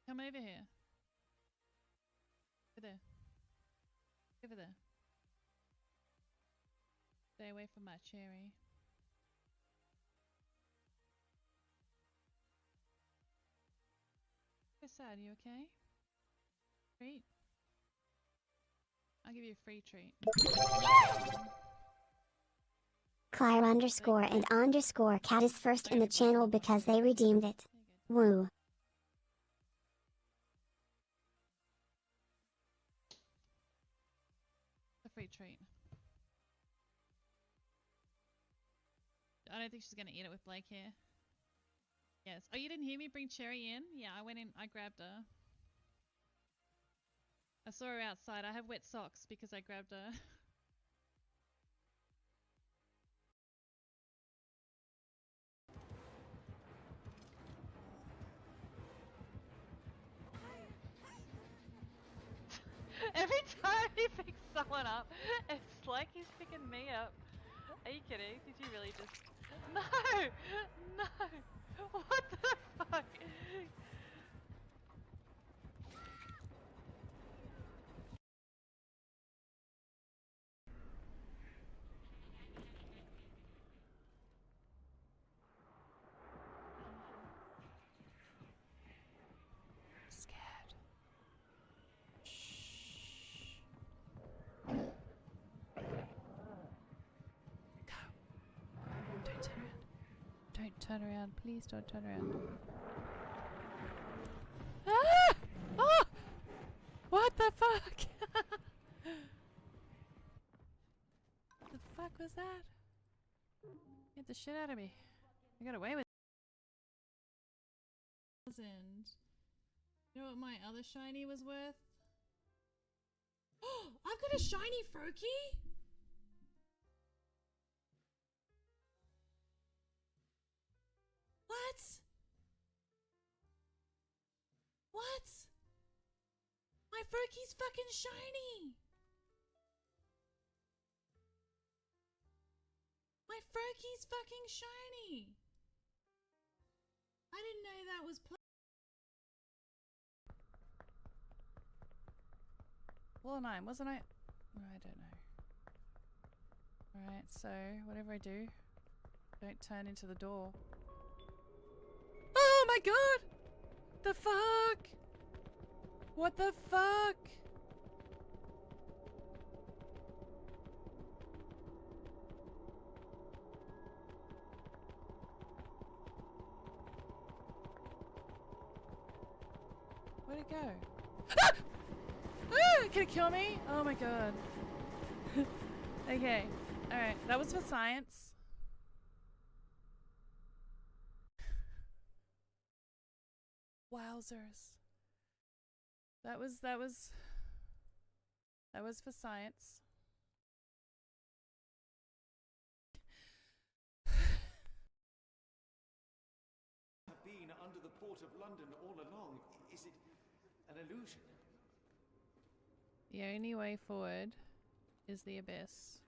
Come over here. Over there. Over there. Stay away from my cherry. So sad, you okay? Treat? I'll give you a free treat. Claire underscore and underscore cat is first in the channel because they redeemed it. Woo. A free treat. I don't think she's gonna eat it with Blake here. Yes. Oh, you didn't hear me bring Cherry in? Yeah, I went in, I grabbed her. I saw her outside. I have wet socks because I grabbed her. Every time he picks someone up, it's like he's picking me up. Are you kidding? Did you really just... No! No! What the fuck? Scared. Shh. Go. Don't turn around. Don't turn around. Please don't turn around. Ah! Oh! What the fuck? What the fuck was that? Get the shit out of me. I got away with it. You know what my other shiny was worth? Oh, I've got a shiny Froakie? What? What? My Froakie's fucking shiny! My Froakie's fucking shiny! I didn't know that was Well, 9, wasn't I? Oh, I don't know. Alright, so whatever I do, don't turn into the door. Oh my god! The fuck? What the fuck? Where'd it go? Ah! Ah! Can it kill me? Oh my god. Okay. Alright. That was for science. Wowzers. That was for science. Have been under the port of London all along. Is it an illusion? The only way forward is the abyss.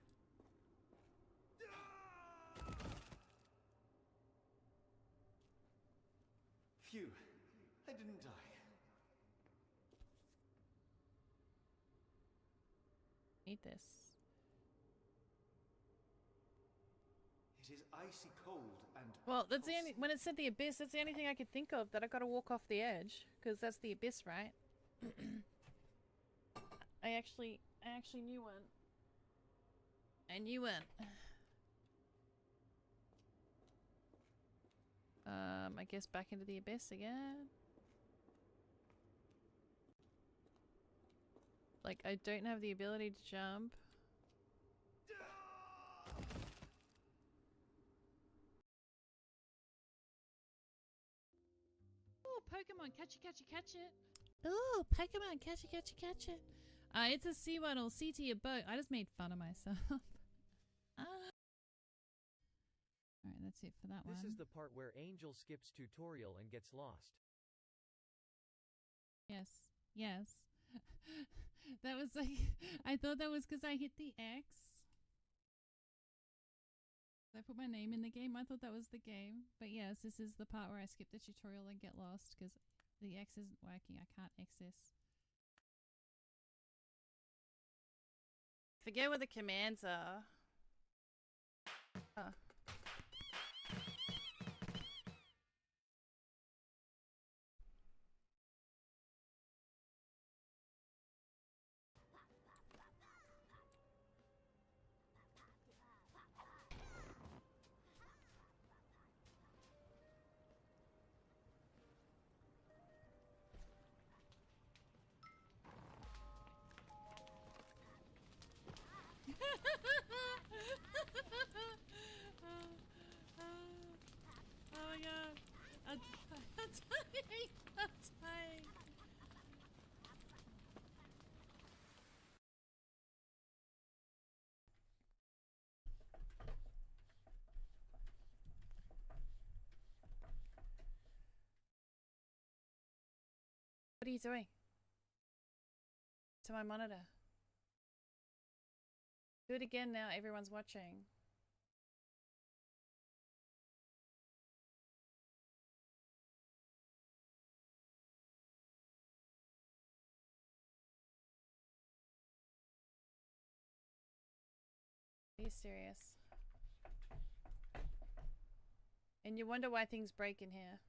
Phew, I didn't die. Need this. It is icy cold and... Well, that's the only, when it said the abyss, that's the only thing I could think of, that I gotta walk off the edge, because that's the abyss, right? I actually knew one. I knew one. I guess back into the abyss again. Like, I don't have the ability to jump. Oh, Pokemon, catch it, catch it, catch it. Oh, Pokemon, catch it, catch it, catch it. It's a C1 or C to your boat. I just made fun of myself. Alright, that's it for that one. This is the part where Angel skips tutorial and gets lost. Yes. Yes. That was like... I thought that was because I hit the X. I put my name in the game. I thought that was the game. But yes, this is the part where I skip the tutorial and get lost because The X isn't working. I can't X this. Forget what the commands are. Oh. Oh my god. I'm dying. I'm dying. What are you doing? To my monitor. Do it again now, everyone's watching. Are you serious? And you wonder why things break in here.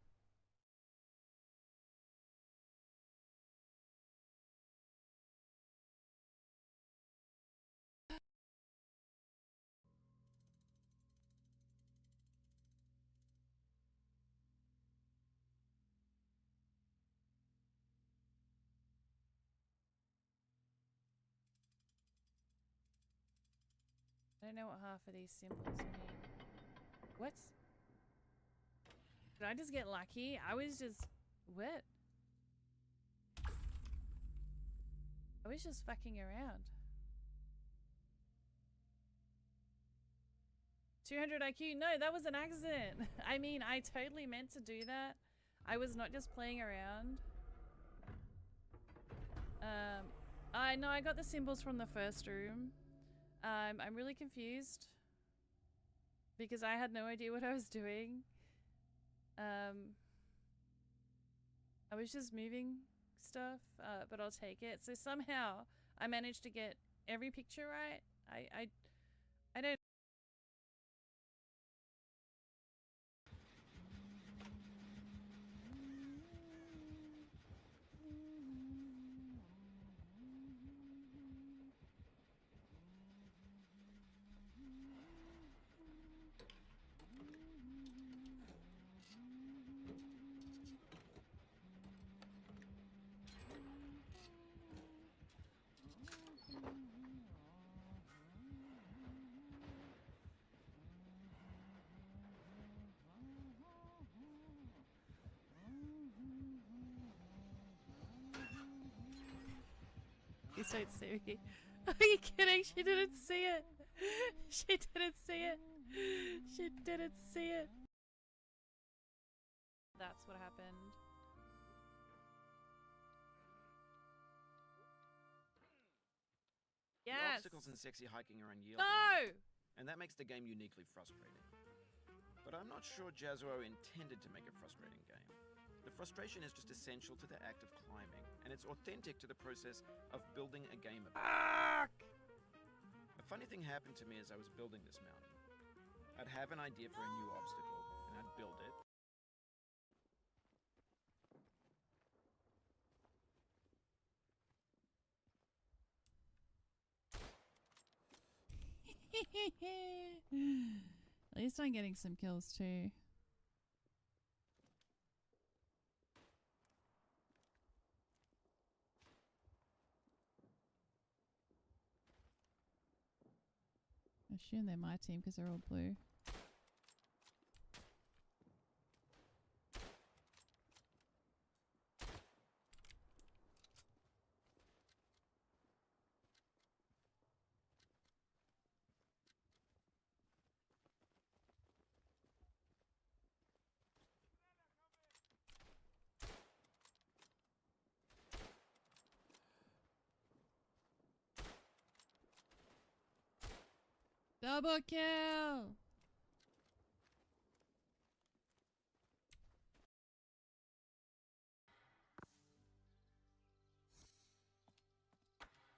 I don't know what half of these symbols mean. What? Did I just get lucky? I was just... What? I was just fucking around. 200 IQ? No, that was an accident. I mean, I totally meant to do that. I was not just playing around. I know I got the symbols from the first room. I'm really confused because I had no idea what I was doing. I was just moving stuff, but I'll take it. So somehow I managed to get every picture right. I don't. Please don't see me. Are you kidding? She didn't see it. She didn't see it. She didn't see it. That's what happened. Yes. The obstacles and sexy hiking are unyielding. No! And that makes the game uniquely frustrating. But I'm not sure Jazuo intended to make a frustrating game. The frustration is just essential to the act of climbing, and it's authentic to the process of building a game of it. A funny thing happened to me as I was building this mountain. I'd have an idea for a new obstacle, and I'd build it. At least I'm getting some kills too. I assume they're my team because they're all blue. Double kill!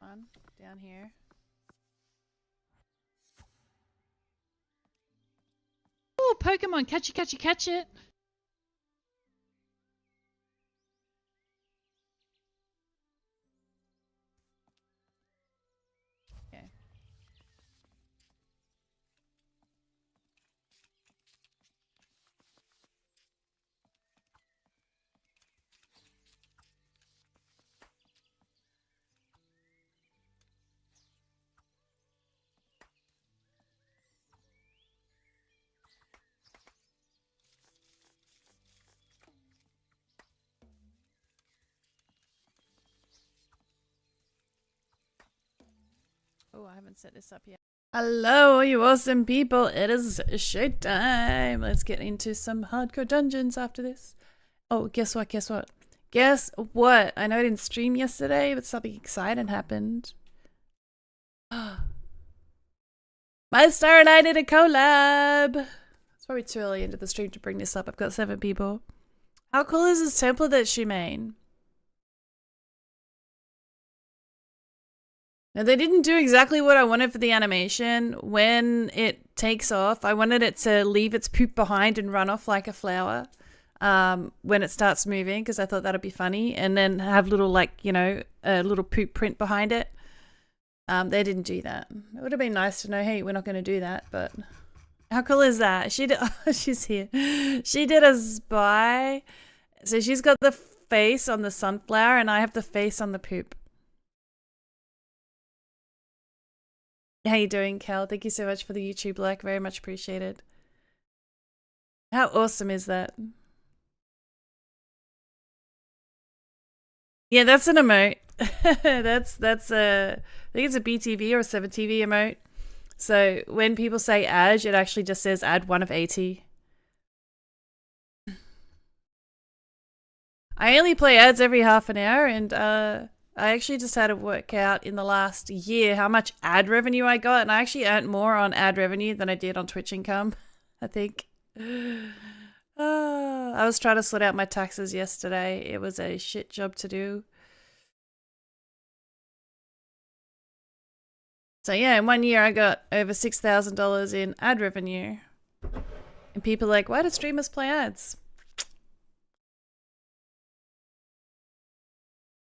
one down here. Oh, Pokemon, catch it, catch it, catch it. Okay. Oh, I haven't set this up yet. Hello, you awesome people. It is showtime. Let's get into some hardcore dungeons after this. Oh, guess what? Guess what? Guess what? I know I didn't stream yesterday, but something exciting happened. My Star and I did a collab. It's probably too early into the stream to bring this up. I've got 7 people. How cool is this template that she made? Now, they didn't do exactly what I wanted for the animation. When it takes off, I wanted it to leave its poop behind and run off like a flower when it starts moving, because I thought that'd be funny, and then have little, like, you know, a little poop print behind it. They didn't do that. It would have been nice to know, hey, we're not going to do that, but how cool is that? She did, oh, she's here. She did a spy. So she's got the face on the sunflower, and I have the face on the poop. How you doing, Cal? Thank you so much for the YouTube like. Very much appreciated. How awesome is that? Yeah, that's an emote. that's a, I think it's a BTV or a 7TV emote. So when people say add, it actually just says add 1 of 80. I only play ads every half an hour, and I actually just had to work out in the last year how much ad revenue I got, and I actually earned more on ad revenue than I did on Twitch income, I think. I was trying to sort out my taxes yesterday. It was a shit job to do. So yeah, in 1 year I got over $6,000 in ad revenue. And people are like, why do streamers play ads?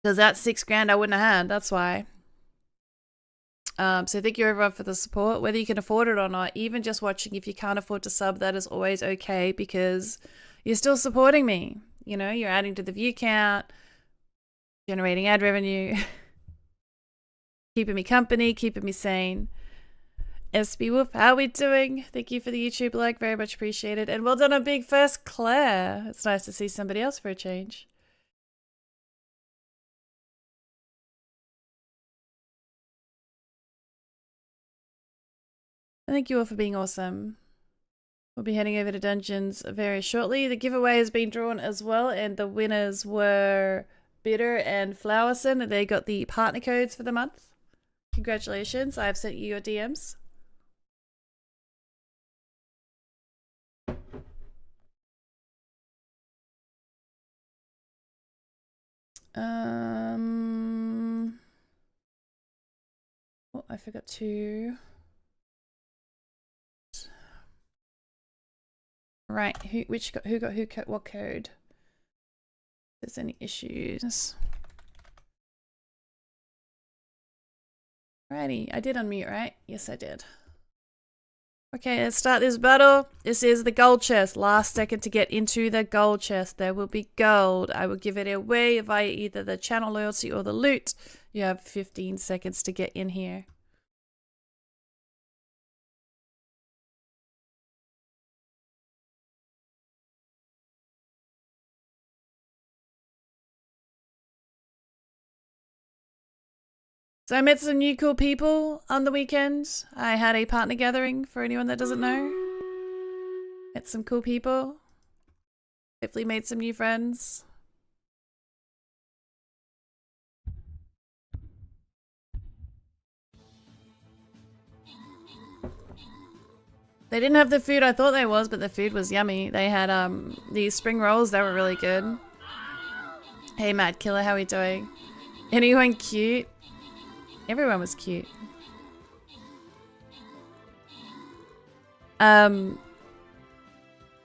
Because that $6,000 I wouldn't have had, that's why. So thank you everyone for the support, whether you can afford it or not. Even just watching, if you can't afford to sub, that is always okay, because you're still supporting me. You know, you're adding to the view count, generating ad revenue, keeping me company, keeping me sane. SB Wolf, how are we doing? Thank you for the YouTube like, very much appreciated. And well done on being first, Claire. It's nice to see somebody else for a change. Thank you all for being awesome. We'll be heading over to dungeons very shortly. The giveaway has been drawn as well, and the winners were Bitter and Flowerson. They got the partner codes for the month. Congratulations, I've sent you your DMs. Oh, I forgot to... Right, who got what code? If there's any issues. Alrighty, I did unmute, right? Yes, I did. Okay, let's start this battle. This is the gold chest. Last second to get into the gold chest. There will be gold. I will give it away via either the channel loyalty or the loot. You have 15 seconds to get in here. So I met some new cool people on the weekend. I had a partner gathering, for anyone that doesn't know. Met some cool people. Hopefully made some new friends. They didn't have the food I thought they was, but the food was yummy. They had these spring rolls, they were really good. Hey Mad Killer, how are we doing? Anyone cute? Everyone was cute.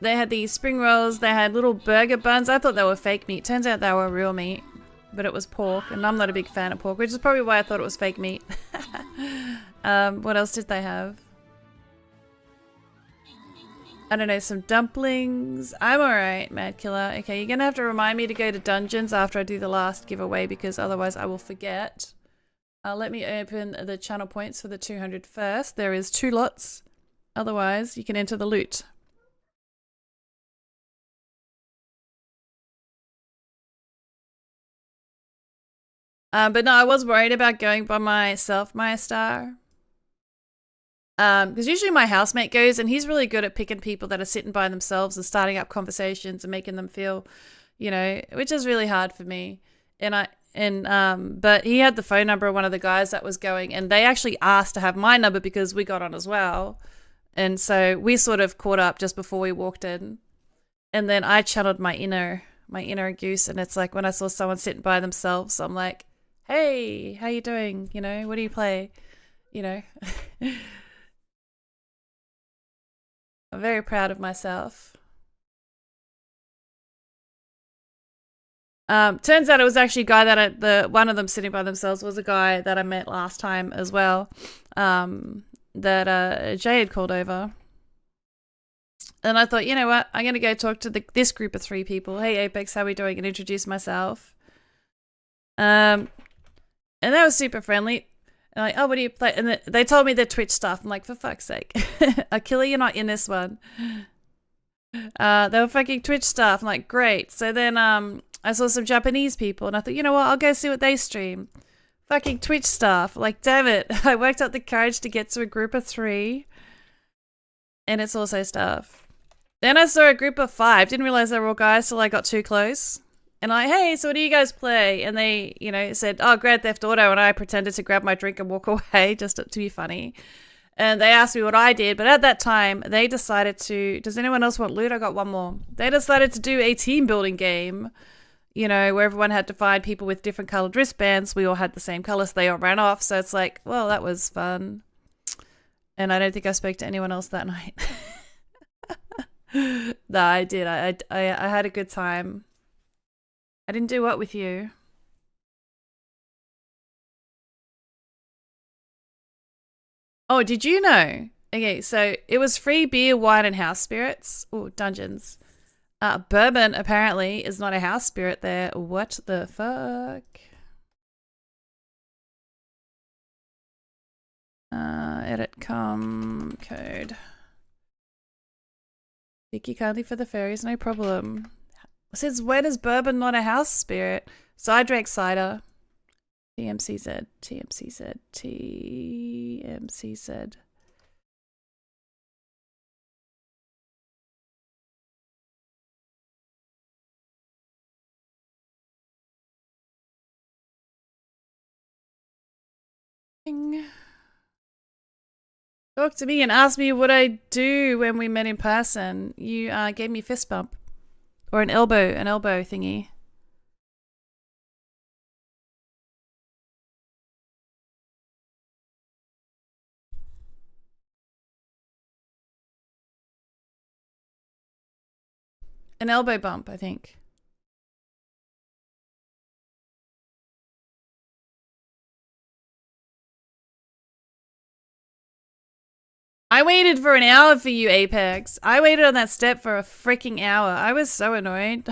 They had these spring rolls, they had little burger buns. I thought they were fake meat. Turns out they were real meat, but it was pork, and I'm not a big fan of pork, which is probably why I thought it was fake meat. What else did they have? I don't know, some dumplings. I'm alright, Mad Killer. Okay, you're gonna have to remind me to go to dungeons after I do the last giveaway, because otherwise I will forget. Let me open the channel points for the 200 first. There is 2 lots. Otherwise, you can enter the loot. But no, I was worried about going by myself, my star. Because usually my housemate goes, and he's really good at picking people that are sitting by themselves and starting up conversations and making them feel, you know, which is really hard for me. But he had the phone number of one of the guys that was going, and they actually asked to have my number because we got on as well. And so we sort of caught up just before we walked in. And then I channeled my inner goose, and it's like when I saw someone sitting by themselves, I'm like, hey, how you doing? You know, what do you play? You know. I'm very proud of myself. Turns out it was actually a guy that one of them sitting by themselves was a guy that I met last time as well. That Jay had called over. And I thought, you know what? I'm going to go talk to this group of 3 people. Hey, Apex, how are we doing? And introduce myself. And that was super friendly. And like, oh, what do you play? And they told me their Twitch stuff. I'm like, for fuck's sake. Killer, you're not in this one. They were fucking Twitch stuff. I'm like, great. So then I saw some Japanese people, and I thought, you know what? I'll go see what they stream. Fucking Twitch stuff. Like, damn it. I worked up the courage to get to a group of 3. And it's also stuff. Then I saw a group of 5. Didn't realize they were all guys till I got too close. And I, hey, so what do you guys play? And they, you know, said, oh, Grand Theft Auto. And I pretended to grab my drink and walk away just to be funny. And they asked me what I did. But at that time, they decided to, does anyone else want loot? I got one more. They decided to do a team building game, you know, where everyone had to find people with different colored wristbands. We all had the same color, so they all ran off. So it's like, well, that was fun. And I don't think I spoke to anyone else that night. No, I did. I had a good time. I didn't do what with you? Oh, did you know? Okay, so it was free beer, wine, and house spirits. Oh, dungeons. Bourbon apparently is not a house spirit there. What the fuck? Edit code. Thank you kindly for the fairies, no problem. Since when is bourbon not a house spirit? So I drank cider. TMCZ. Talk to me and ask me what I do when we met in person. You gave me a fist bump. Or an elbow thingy. An elbow bump, I think. I waited for an hour for you, Apex. I waited on that step for a freaking hour. I was so annoyed.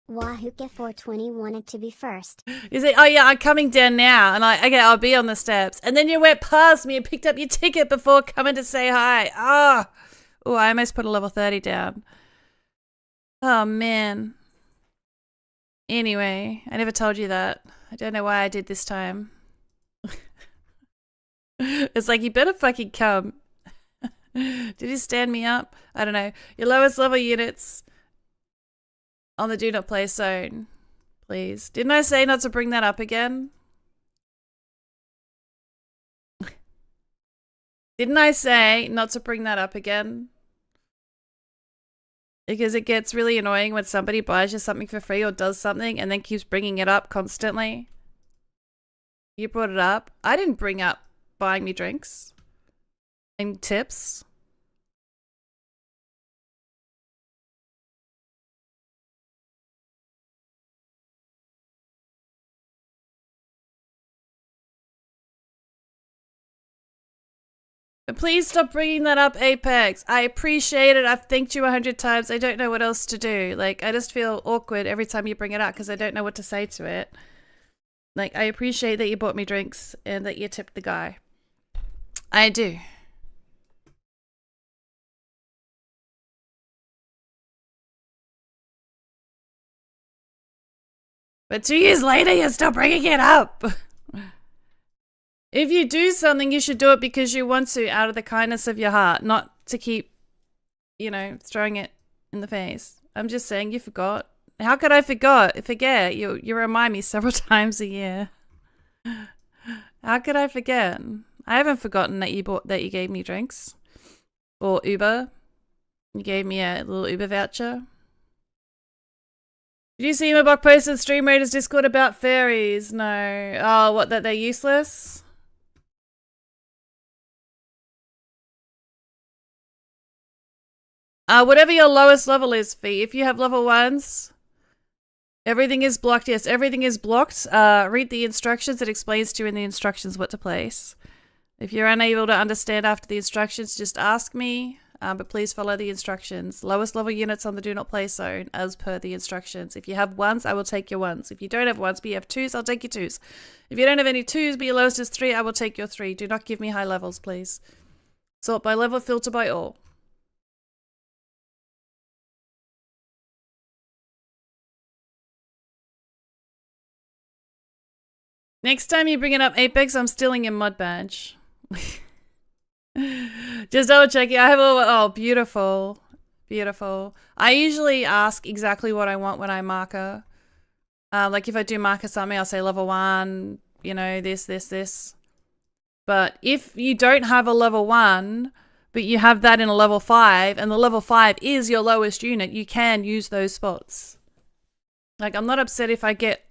Wahuka420 wanted to be first. You say, oh yeah, I'm coming down now. And okay, I'll be on the steps. And then you went past me and picked up your ticket before coming to say hi. Ah. Oh, I almost put a level 30 down. Oh, man. Anyway, I never told you that. I don't know why I did this time. It's like, you better fucking come. Did you stand me up? I don't know. Your lowest level units on the do not play zone. Please. Didn't I say not to bring that up again? Didn't I say not to bring that up again? Because it gets really annoying when somebody buys you something for free or does something and then keeps bringing it up constantly. You brought it up. I didn't bring up buying me drinks and tips. Please stop bringing that up, Apex. I appreciate it. I've thanked you 100 times. I don't know what else to do. Like, I just feel awkward every time you bring it up because I don't know what to say to it. Like, I appreciate that you bought me drinks and that you tipped the guy. I do. But 2 years later, you're still bringing it up. If you do something, you should do it because you want to, out of the kindness of your heart, not to keep, you know, throwing it in the face. I'm just saying you forgot. How could I forget? You remind me several times a year. How could I forget? I haven't forgotten that you gave me drinks. Or Uber. You gave me a little Uber voucher. Did you see Mabok posted Stream Raiders Discord about fairies? No. Oh, what, that they're useless? Whatever your lowest level is, Fee. If you have level 1s, everything is blocked. Yes, everything is blocked. Read the instructions. It explains to you in the instructions what to place. If you're unable to understand after the instructions, just ask me. But please follow the instructions. Lowest level units on the do not place zone as per the instructions. If you have 1s, I will take your 1s. If you don't have 1s, but you have 2s, I'll take your 2s. If you don't have any 2s, but your lowest is 3, I will take your 3. Do not give me high levels, please. Sort by level, filter by all. Next time you bring it up, Apex, I'm stealing your mod badge. Just double checking. I have oh, beautiful. Beautiful. I usually ask exactly what I want when I marker. Like if I do marker something, I'll say level 1, you know, this. But if you don't have a level 1, but you have that in a level 5, and the level 5 is your lowest unit, you can use those spots. Like, I'm not upset if I get,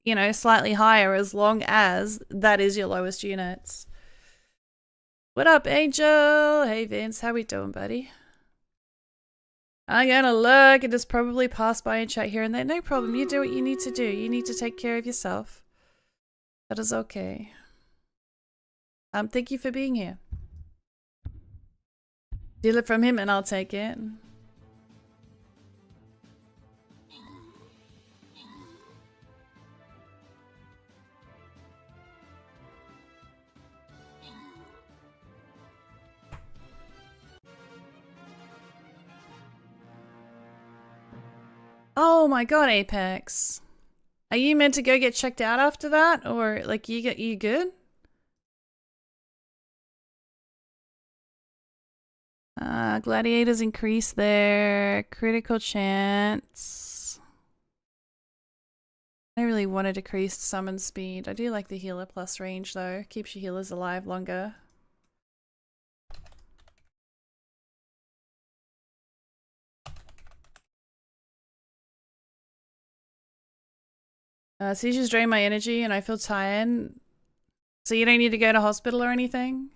you know, slightly higher as long as that is your lowest units. What up, Angel? Hey, Vince. How we doing, buddy? I'm gonna look and just probably pass by and chat here and there. No problem. You do what you need to do. You need to take care of yourself. That is okay. Thank you for being here. Deal it from him and I'll take it. Oh my god, Apex. Are you meant to go get checked out after that? Or like you good? Gladiators increase their critical chance. I really want to decrease summon speed. I do like the healer plus range though. Keeps your healers alive longer. Seizures drain my energy and I feel tired. So you don't need to go to hospital or anything?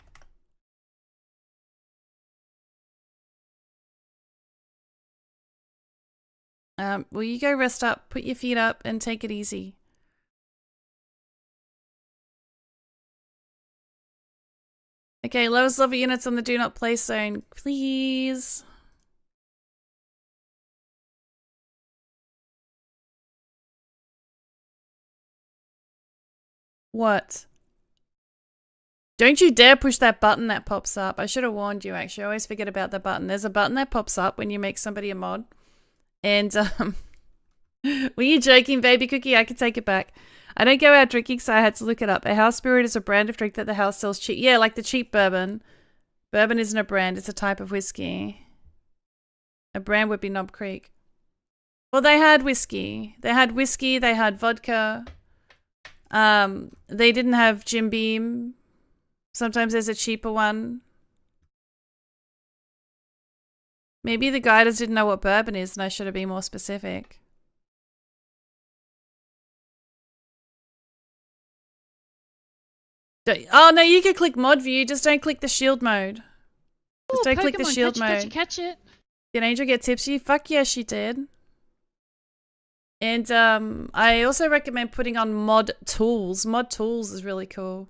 Well, you go rest up, put your feet up, and take it easy. Okay, lowest level units on the do not place zone, please. What? Don't you dare push that button that pops up. I should have warned you, actually. I always forget about the button. There's a button that pops up when you make somebody a mod. And, were you joking, baby cookie? I can take it back. I don't go out drinking, so I had to look it up. A house spirit is a brand of drink that the house sells cheap. Yeah, like the cheap bourbon. Bourbon isn't a brand, it's a type of whiskey. A brand would be Knob Creek. Well, they had whiskey. They had whiskey, they had vodka. They didn't have Jim Beam. Sometimes there's a cheaper one. Maybe the guy just didn't know what bourbon is and I should have been more specific. Oh no, you can click mod view, just don't click the shield mode. Just don't click the shield mode. Catch it. Did Angel get tipsy? Fuck yeah, she did. And I also recommend putting on mod tools. Mod tools is really cool.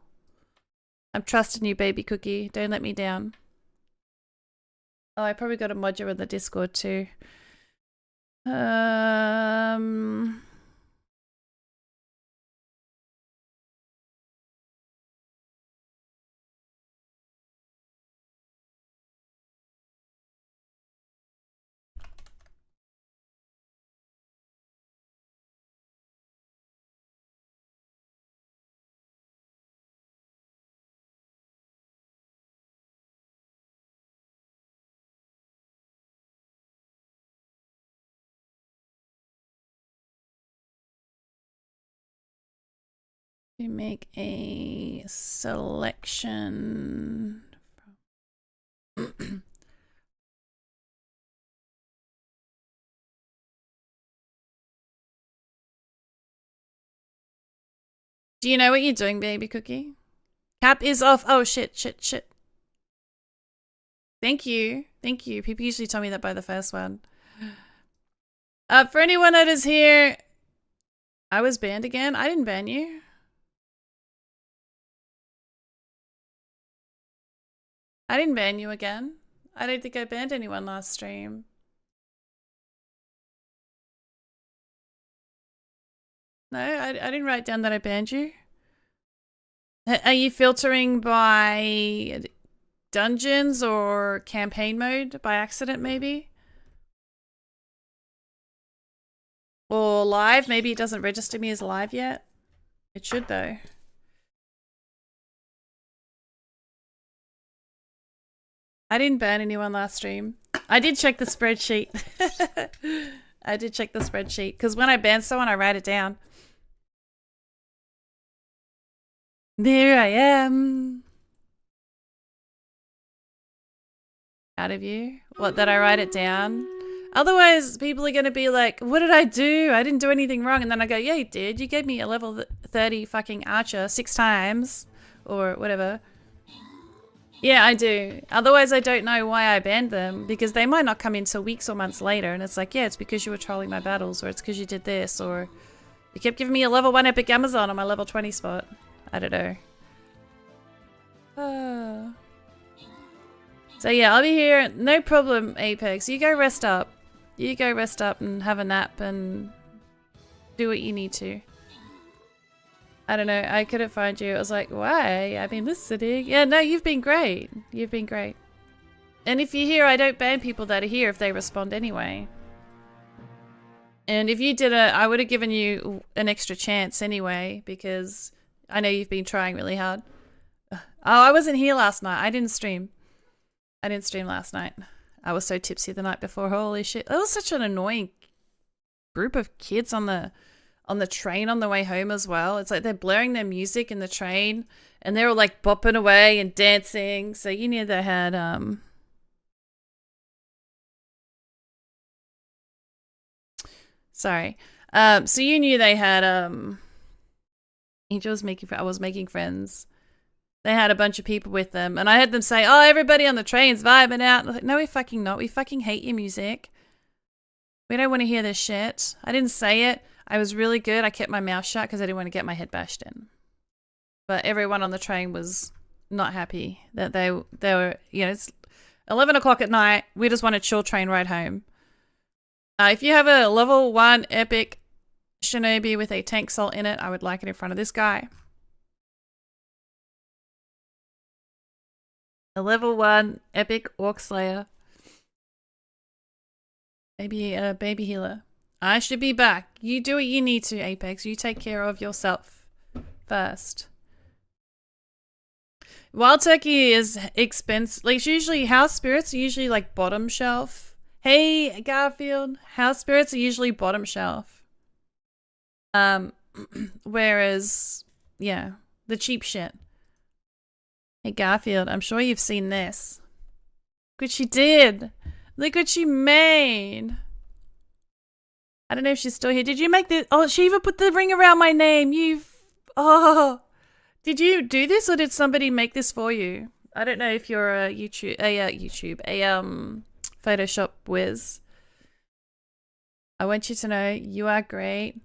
I'm trusting you, baby cookie. Don't let me down. Oh, I probably got a mod you in the Discord too. We make a selection. Do you know what you're doing, baby cookie? Cap is off. Oh, shit. Thank you. People usually tell me that by the first one. For anyone that is here, I was banned again. I didn't ban you. I didn't ban you again. I don't think I banned anyone last stream. No, I didn't write down that I banned you. Are you filtering by dungeons or campaign mode by accident, maybe? Or live? Maybe it doesn't register me as live yet. It should, though. I didn't ban anyone last stream. I did check the spreadsheet. I did check the spreadsheet. Because when I ban someone, I write it down. There I am. Out of you? What, that I write it down? Otherwise, people are going to be like, what did I do? I didn't do anything wrong. And then I go, yeah, you did. You gave me a level 30 fucking archer 6 times. Or whatever. Yeah, I do. Otherwise, I don't know why I banned them. Because they might not come in till weeks or months later. And it's like, yeah, it's because you were trolling my battles. Or it's because you did this. Or you kept giving me a level 1 epic Amazon on my level 20 spot. I don't know. So yeah, I'll be here. No problem, Apex. You go rest up. You go rest up and have a nap and do what you need to. I don't know. I couldn't find you. I was like, why? I've been listening. Yeah, no, you've been great. You've been great. And if you're here, I don't ban people that are here if they respond anyway. And if you did I would have given you an extra chance anyway, because I know you've been trying really hard. Oh, I wasn't here last night. I didn't stream. I didn't stream last night. I was so tipsy the night before. Holy shit. That was such an annoying group of kids on the train on the way home as well. It's like they're blaring their music in the train and they're all like bopping away and dancing. So you knew they had sorry. So you knew they had Angel was I was making friends. They had a bunch of people with them, and I heard them say, oh, everybody on the train's vibing out. I was like, no, we fucking not. We fucking hate your music. We don't want to hear this shit. I didn't say it. I was really good. I kept my mouth shut because I didn't want to get my head bashed in. But everyone on the train was not happy that they were, you know, it's 11 o'clock at night. We just want a chill train ride home. If you have a level 1 epic shinobi with a tank salt in it, I would like it in front of this guy. A level 1 epic orc slayer. Maybe a baby healer. I should be back. You do what you need to, Apex. You take care of yourself first. Wild turkey is expensive. Like, usually house spirits are usually like bottom shelf. Hey, Garfield. House spirits are usually bottom shelf. Whereas, yeah, the cheap shit. Hey, Garfield, I'm sure you've seen this. Which you did. Look what she made. I don't know if she's still here. Did you make this? Oh, she even put the ring around my name. Oh. Did you do this or did somebody make this for you? I don't know if you're a Photoshop whiz. I want you to know you are great.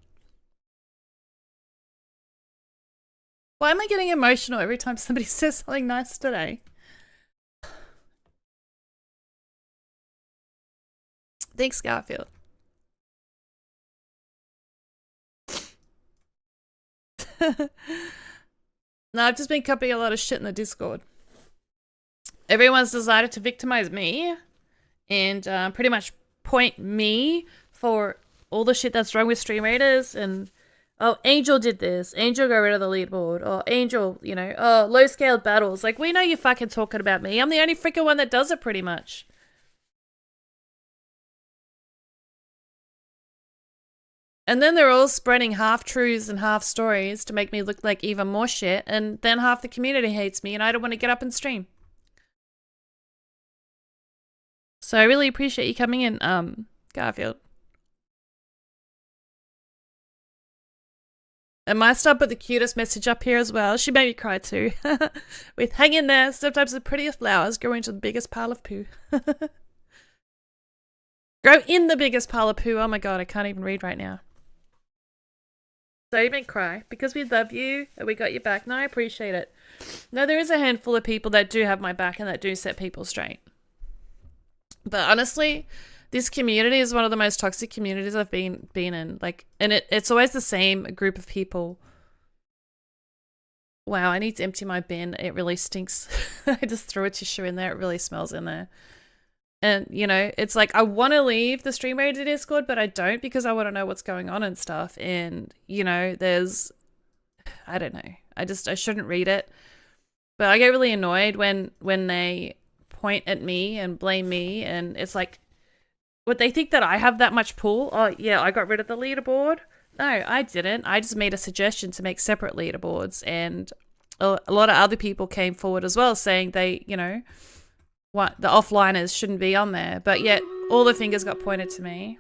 Why am I getting emotional every time somebody says something nice today? Thanks, Garfield. No, I've just been copying a lot of shit in the Discord. Everyone's decided to victimize me and pretty much point me for all the shit that's wrong with Stream Raiders. And, oh, Angel did this. Angel got rid of the leaderboard. Or Angel, you know, oh, low-scaled battles. Like, we know you're fucking talking about me. I'm the only freaking one that does it pretty much. And then they're all spreading half-truths and half-stories to make me look like even more shit. And then half the community hates me and I don't want to get up and stream. So I really appreciate you coming in, Garfield. And my star put the cutest message up here as well. She made me cry too. With hang in there, sometimes the prettiest flowers grow into the biggest pile of poo. Grow in the biggest pile of poo. Oh my god, I can't even read right now. So you make cry because we love you and we got your back. No, I appreciate it. No, there is a handful of people that do have my back and that do set people straight. But honestly, this community is one of the most toxic communities I've been in. Like, and it's always the same group of people. Wow, I need to empty my bin. It really stinks. I just threw a tissue in there. It really smells in there. And, you know, it's like I want to leave the Stream Raider Discord, but I don't because I want to know what's going on and stuff. And, you know, there's, I don't know. I shouldn't read it. But I get really annoyed when they point at me and blame me. And it's like, would they think that I have that much pull? Oh, yeah, I got rid of the leaderboard. No, I didn't. I just made a suggestion to make separate leaderboards. And a lot of other people came forward as well saying they, you know, what the offliners shouldn't be on there, but yet all the fingers got pointed to me.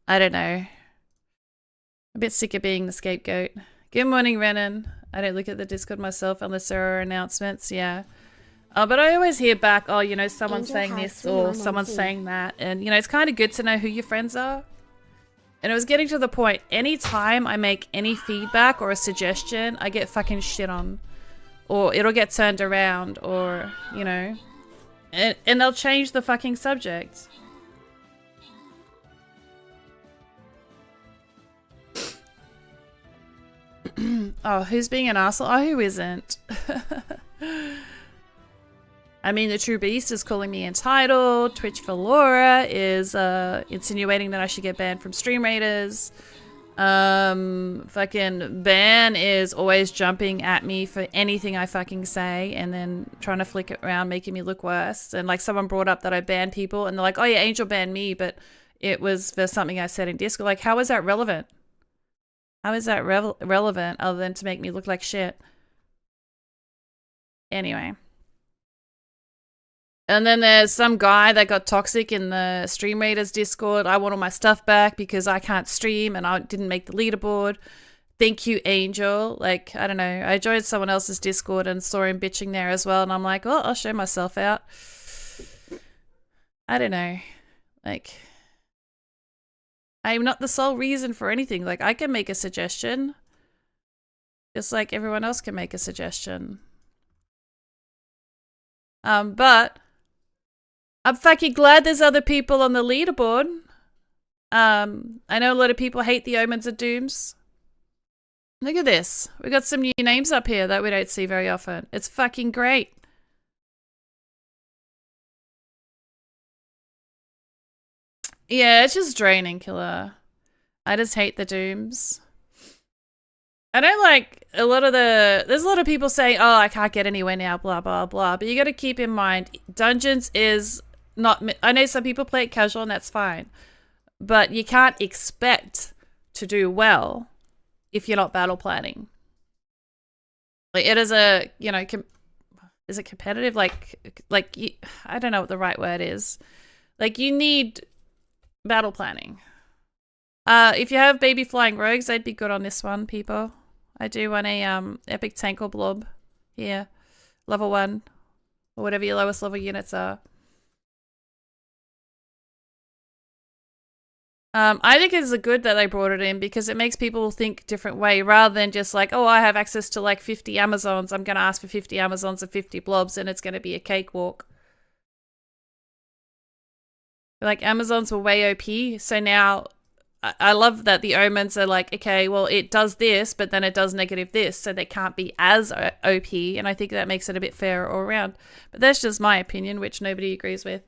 I don't know. A bit sick of being the scapegoat. Good morning, Renan. I don't look at the Discord myself unless there are announcements. Yeah. But I always hear back, oh, you know, someone's saying this or someone's saying that. And, you know, it's kind of good to know who your friends are. And it was getting to the point, anytime I make any feedback or a suggestion, I get fucking shit on. Or it'll get turned around, or, you know, and they'll change the fucking subject. Oh, who's being an arsehole? Oh, who isn't? I mean, the True Beast is calling me entitled. Twitch for Laura is insinuating that I should get banned from Stream Raiders. Fucking Ben is always jumping at me for anything I fucking say and then trying to flick it around, making me look worse. And like someone brought up that I ban people and they're like, oh yeah, Angel banned me, but it was for something I said in Discord. Like, how is that relevant? How is that relevant other than to make me look like shit? Anyway. And then there's some guy that got toxic in the Stream Raiders Discord. I want all my stuff back because I can't stream and I didn't make the leaderboard. Thank you, Angel. Like, I don't know. I joined someone else's Discord and saw him bitching there as well. And I'm like, well, I'll show myself out. I don't know. Like, I'm not the sole reason for anything. Like, I can make a suggestion. Just like everyone else can make a suggestion. But I'm fucking glad there's other people on the leaderboard. I know a lot of people hate the Omens of Dooms. Look at this. We got some new names up here that we don't see very often. It's fucking great. Yeah, it's just draining, Killer. I just hate the Dooms. I don't like a lot of there's a lot of people saying, oh, I can't get anywhere now, blah, blah, blah. But you got to keep in mind, Dungeons is not, I know some people play it casual and that's fine. But you can't expect to do well if you're not battle planning. Like, it is a, you know, is it competitive? Like you, I don't know what the right word is. Like you need battle planning. If you have baby flying rogues, I'd be good on this one, people. I do want a epic tank or blob here, level 1 or whatever your lowest level units are. I think it's good that they brought it in because it makes people think a different way rather than just like, oh, I have access to like 50 Amazons. I'm going to ask for 50 Amazons and 50 blobs and it's going to be a cakewalk. Like Amazons were way OP. So now I love that the omens are like, okay, well, it does this, but then it does negative this. So they can't be as OP. And I think that makes it a bit fairer all around. But that's just my opinion, which nobody agrees with.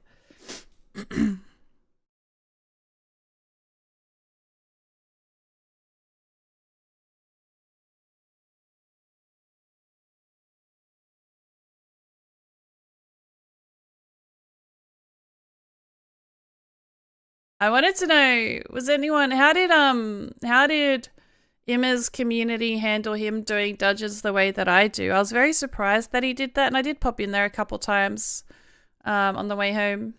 I wanted to know, was anyone, how did Imma's community handle him doing dungeons the way that I do? I was very surprised that he did that, and I did pop in there a couple times on the way home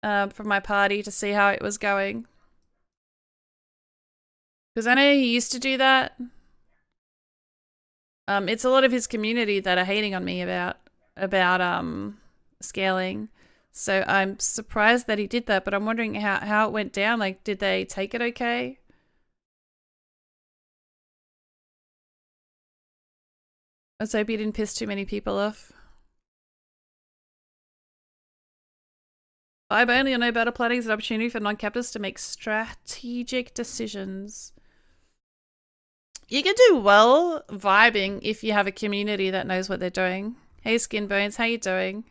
from my party to see how it was going. Because I know he used to do that. It's a lot of his community that are hating on me about scaling. So I'm surprised that he did that, but I'm wondering how it went down. Like, did they take it okay? Let's hope he didn't piss too many people off. I only know battle planning is an opportunity for non-captives to make strategic decisions. You can do well vibing if you have a community that knows what they're doing. Hey, Skin Bones, how you doing?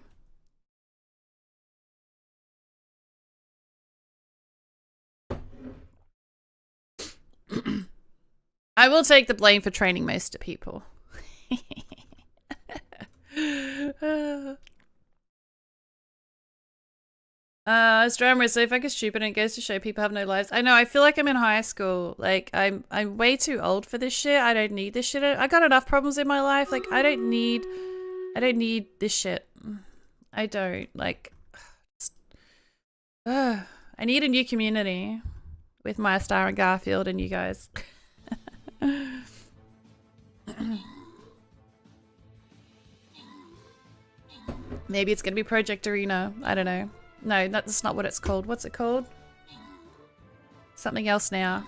I will take the blame for training most people. Australian so if I get stupid and it goes to show people have no lives. I know, I feel like I'm in high school. Like I'm way too old for this shit. I don't need this shit. I got enough problems in my life. Like I don't need this shit. I don't like I need a new community with my Star and Garfield and you guys. Maybe it's gonna be Project Arena. I don't know. No, that's not what it's called. What's it called? Something else now.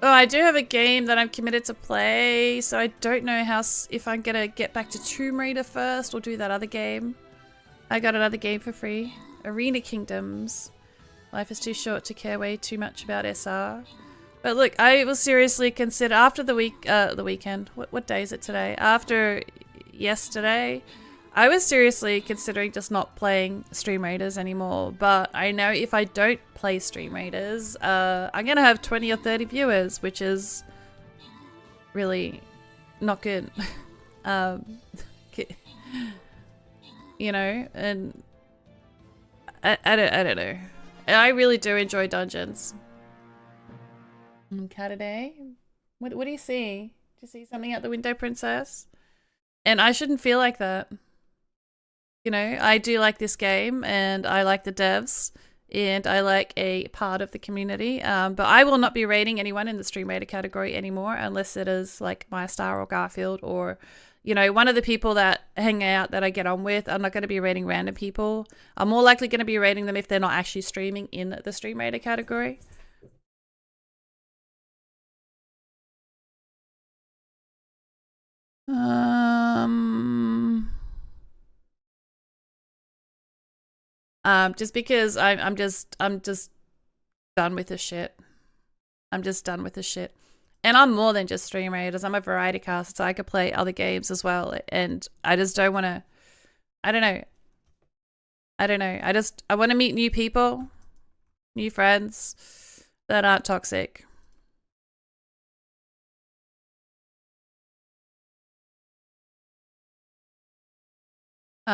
Oh, I do have a game that I'm committed to play, so I don't know if I'm gonna get back to Tomb Raider first or do that other game. I got another game for free. Arena Kingdoms. Life is too short to care way too much about SR. But look, I will seriously consider after the weekend. What day is it today? After yesterday, I was seriously considering just not playing Stream Raiders anymore. But I know if I don't play Stream Raiders, I'm gonna have 20 or 30 viewers, which is really not good. You know, and I don't know. I really do enjoy dungeons. Saturday. What do you see? Do you see something out the window, Princess? And I shouldn't feel like that. You know, I do like this game and I like the devs and I like a part of the community. But I will not be rating anyone in the Stream Raider category anymore unless it is like my Star or Garfield or, you know, one of the people that hang out that I get on with. I'm not going to be rating random people. I'm more likely going to be rating them if they're not actually streaming in the Stream Raider category. Just because I'm just done with this shit. I'm just done with this shit. And I'm more than just Stream Raiders. I'm a variety cast, so I could play other games as well. And I just don't want to. I don't know. I want to meet new people, new friends that aren't toxic.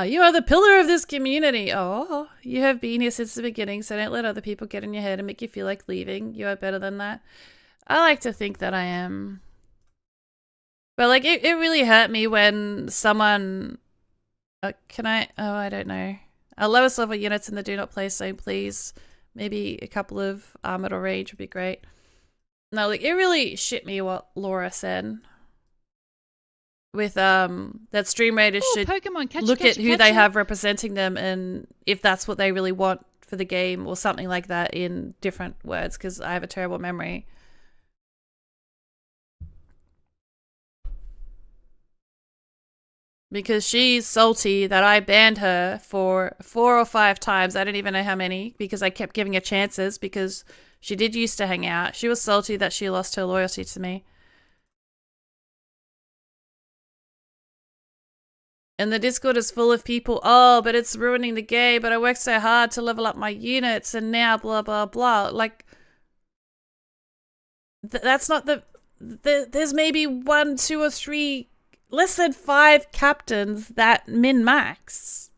You are the pillar of this community. Oh, you have been here since the beginning, so don't let other people get in your head and make you feel like leaving. You are better than that. I like to think that I am. But like it really hurt me when someone I don't know. Our lowest level units in the do not play zone, please. Maybe a couple of armored or range would be great. No, like it really shit me what Laura said. With that stream raiders should Pokemon, look at who they have representing them and if that's what they really want for the game or something like that in different words, because I have a terrible memory. Because she's salty that I banned her for 4 or 5 times. I don't even know how many, because I kept giving her chances because she did used to hang out. She was salty that she lost her loyalty to me. And the Discord is full of people, oh, but it's ruining the game, but I worked so hard to level up my units and now blah, blah, blah. Like, that's not there's maybe 1, 2 or 3, less than 5 captains that min-max.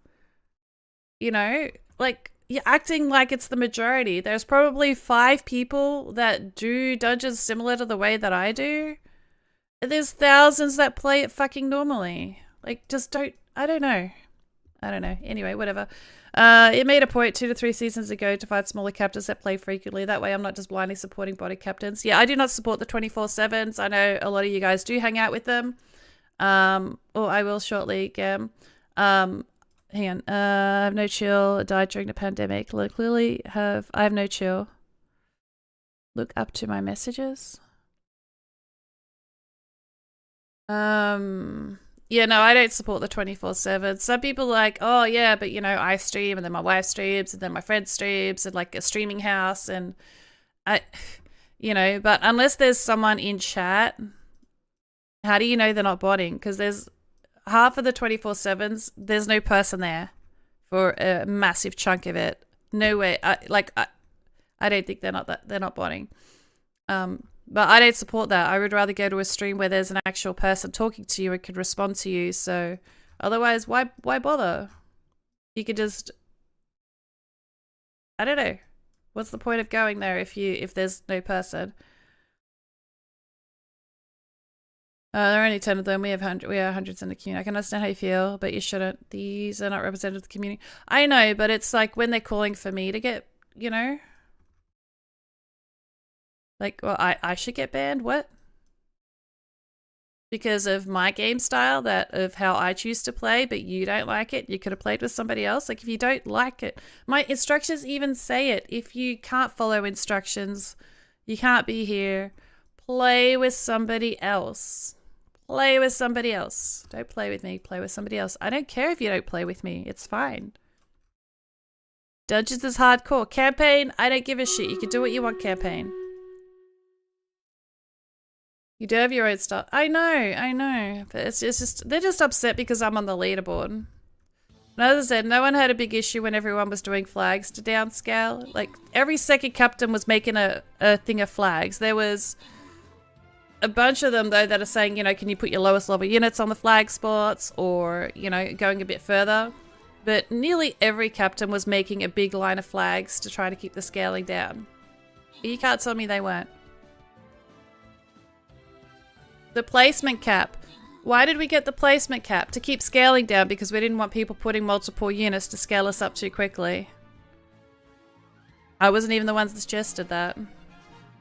You know? Like, you're acting like it's the majority. There's probably 5 people that do dungeons similar to the way that I do. And there's thousands that play it fucking normally. Like, just don't, I don't know. Anyway, whatever. It made a point 2 to 3 seasons ago to find smaller captains that play frequently. That way I'm not just blindly supporting body captains. Yeah, I do not support the 24/7s. I know a lot of you guys do hang out with them. I will shortly, Gam. Hang on. I have no chill. I died during the pandemic. Look, clearly I have no chill. Look up to my messages. Yeah, no, I don't support the 24/7. Some people are like, oh yeah, but you know, I stream and then my wife streams and then my friend streams and like a streaming house and you know, but unless there's someone in chat, how do you know they're not botting? Because there's half of the 24/7s, there's no person there for a massive chunk of it. No way. I don't think they're not botting. But I don't support that. I would rather go to a stream where there's an actual person talking to you and could respond to you. So otherwise, why bother? You could just, I don't know. What's the point of going there if there's no person? There are only 10 of them. We are hundreds in the community. I can understand how you feel, but you shouldn't. These are not representative of the community. I know, but it's like when they're calling for me to get, you know. Like, well, I should get banned? What? Because of my game style, of how I choose to play, but you don't like it? You could have played with somebody else? Like, if you don't like it. My instructions even say it. If you can't follow instructions, you can't be here. Play with somebody else. Play with somebody else. Don't play with me. Play with somebody else. I don't care if you don't play with me. It's fine. Dungeons is hardcore. Campaign, I don't give a shit. You can do what you want, campaign. You do have your own stuff. I know. But it's just, they're just upset because I'm on the leaderboard. And as I said, no one had a big issue when everyone was doing flags to downscale. Like, every second captain was making a thing of flags. There was a bunch of them, though, that are saying, you know, can you put your lowest level units on the flag spots? Or, you know, going a bit further. But nearly every captain was making a big line of flags to try to keep the scaling down. You can't tell me they weren't. The placement cap. Why did we get the placement cap? To keep scaling down because we didn't want people putting multiple units to scale us up too quickly. I wasn't even the ones that suggested that.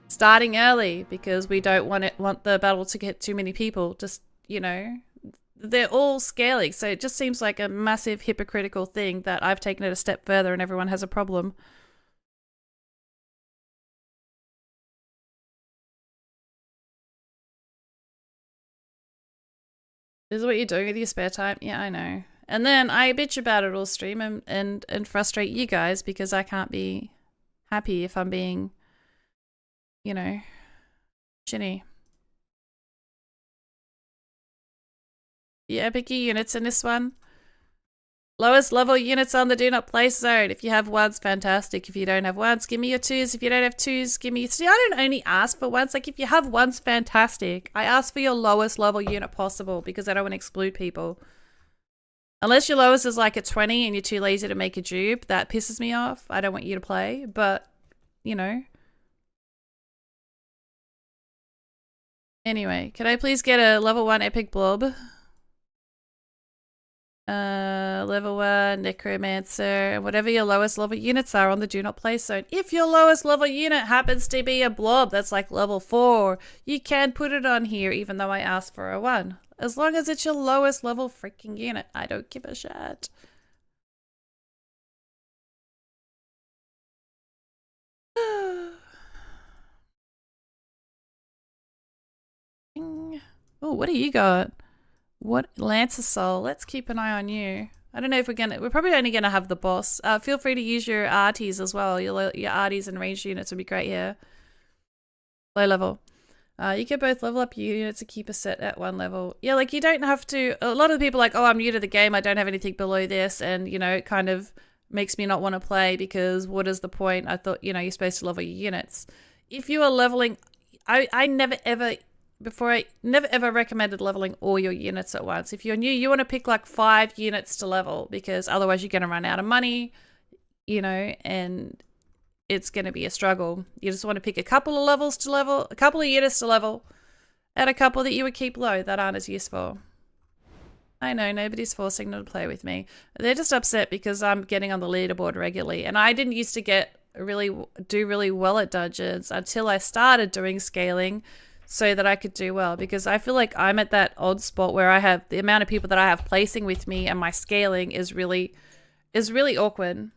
Starting early because we don't want the battle to get too many people. Just, you know, they're all scaling. So it just seems like a massive hypocritical thing that I've taken it a step further and everyone has a problem. This is what you're doing with your spare time? Yeah, I know. And then I bitch about it all stream and frustrate you guys because I can't be happy if I'm being, you know, shitty. Yeah, pick your units in this one. Lowest level units on the do not place zone. If you have ones, fantastic. If you don't have ones, give me your twos. If you don't have twos, give me your... See, I don't only ask for ones. Like, if you have ones, fantastic. I ask for your lowest level unit possible because I don't want to exclude people. Unless your lowest is like a 20 and you're too lazy to make a dupe, that pisses me off. I don't want you to play, but, you know. Anyway, could I please get a level 1 epic blob? Level 1 necromancer, and whatever your lowest level units are on the do not place zone. If your lowest level unit happens to be a blob that's like level 4, you can put it on here even though I asked for a 1. As long as it's your lowest level freaking unit. I don't give a shit. Oh, what do you got? What? Lancer Soul. Let's keep an eye on you. I don't know if we're probably only gonna have the boss. Feel free to use your arties as well. Your arties and ranged units would be great here. Low level. You can both level up your units to keep a set at 1 level. Yeah, like you don't have to. A lot of the people are like, oh, I'm new to the game. I don't have anything below this, and you know, it kind of makes me not want to play because what is the point? I thought, you know, you're supposed to level your units. If you are leveling, I never ever. Before I never ever recommended leveling all your units at once. If you're new, you want to pick like 5 units to level because otherwise you're going to run out of money, you know, and it's going to be a struggle. You just want to pick a couple of levels to level, a couple of units to level, and a couple that you would keep low that aren't as useful. I know, nobody's forcing them to play with me. They're just upset because I'm getting on the leaderboard regularly, and I didn't used to do really well at dungeons until I started doing scaling so that I could do well, because I feel like I'm at that odd spot where I have the amount of people that I have placing with me and my scaling is really awkward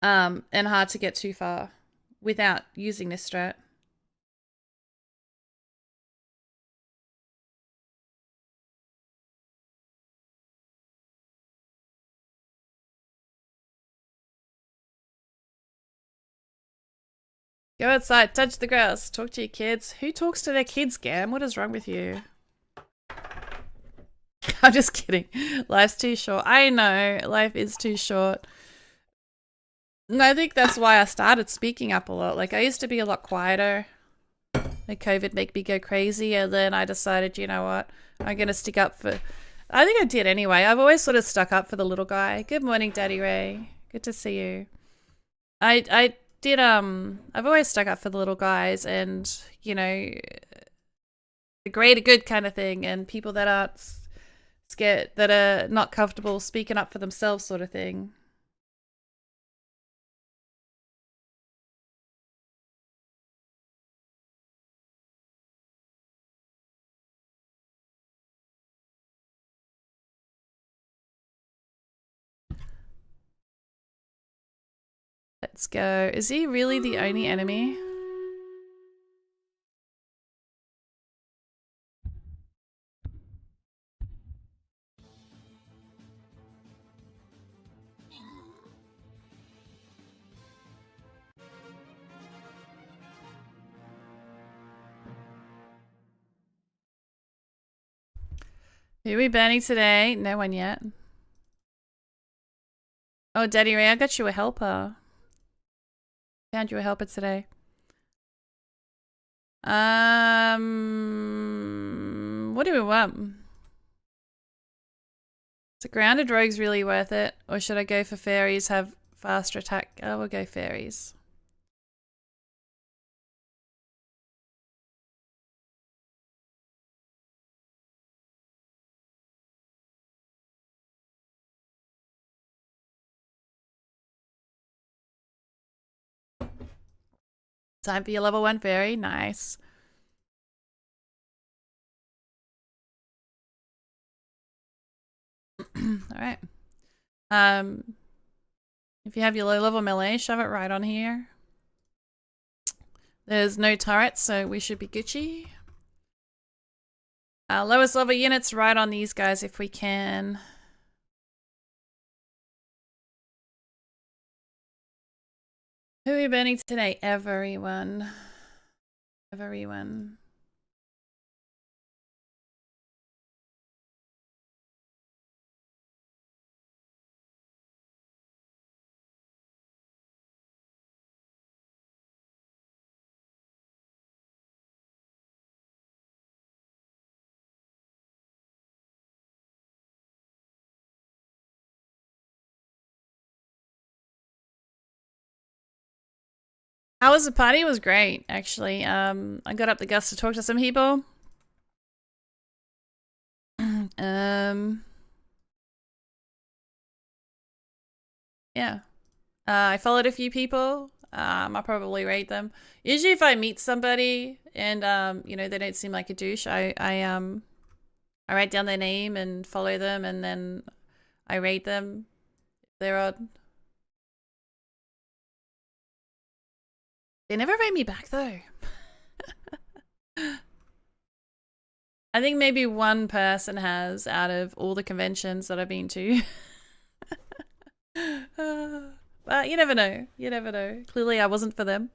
and hard to get too far without using this strat. Go outside, touch the grass, talk to your kids. Who talks to their kids, Gam? What is wrong with you? I'm just kidding. Life's too short. I know, life is too short. And I think that's why I started speaking up a lot. Like, I used to be a lot quieter. Like, COVID made me go crazy, and then I decided, you know what? I'm going to stick up for... I think I did anyway. I've always sort of stuck up for the little guy. Good morning, Daddy Ray. Good to see you. I did, I've always stuck up for the little guys and, you know, the greater good kind of thing, and people that aren't scared, that are not comfortable speaking up for themselves sort of thing. Let's go. Is he really the only enemy? Who are we banning today? No one yet. Oh, Daddy Ray, I got you a helper. Found you a helper today. What do we want? So grounded rogue's really worth it, or should I go for fairies? Have faster attack? Oh, we'll go fairies. Time for your level 1 fairy. Nice. Alright. If you have your low level melee, shove it right on here. There's no turrets, so we should be Gucci. Lowest level units right on these guys if we can. Who are we banning today? Everyone. Everyone. How was the party? It was great, actually. I got up the guts to talk to some people. Yeah. I followed a few people. I'll probably rate them. Usually if I meet somebody and you know, they don't seem like a douche, I write down their name and follow them, and then I rate them if they're odd. They never rate me back though. I think maybe one person has out of all the conventions that I've been to. But you never know. You never know. Clearly I wasn't for them.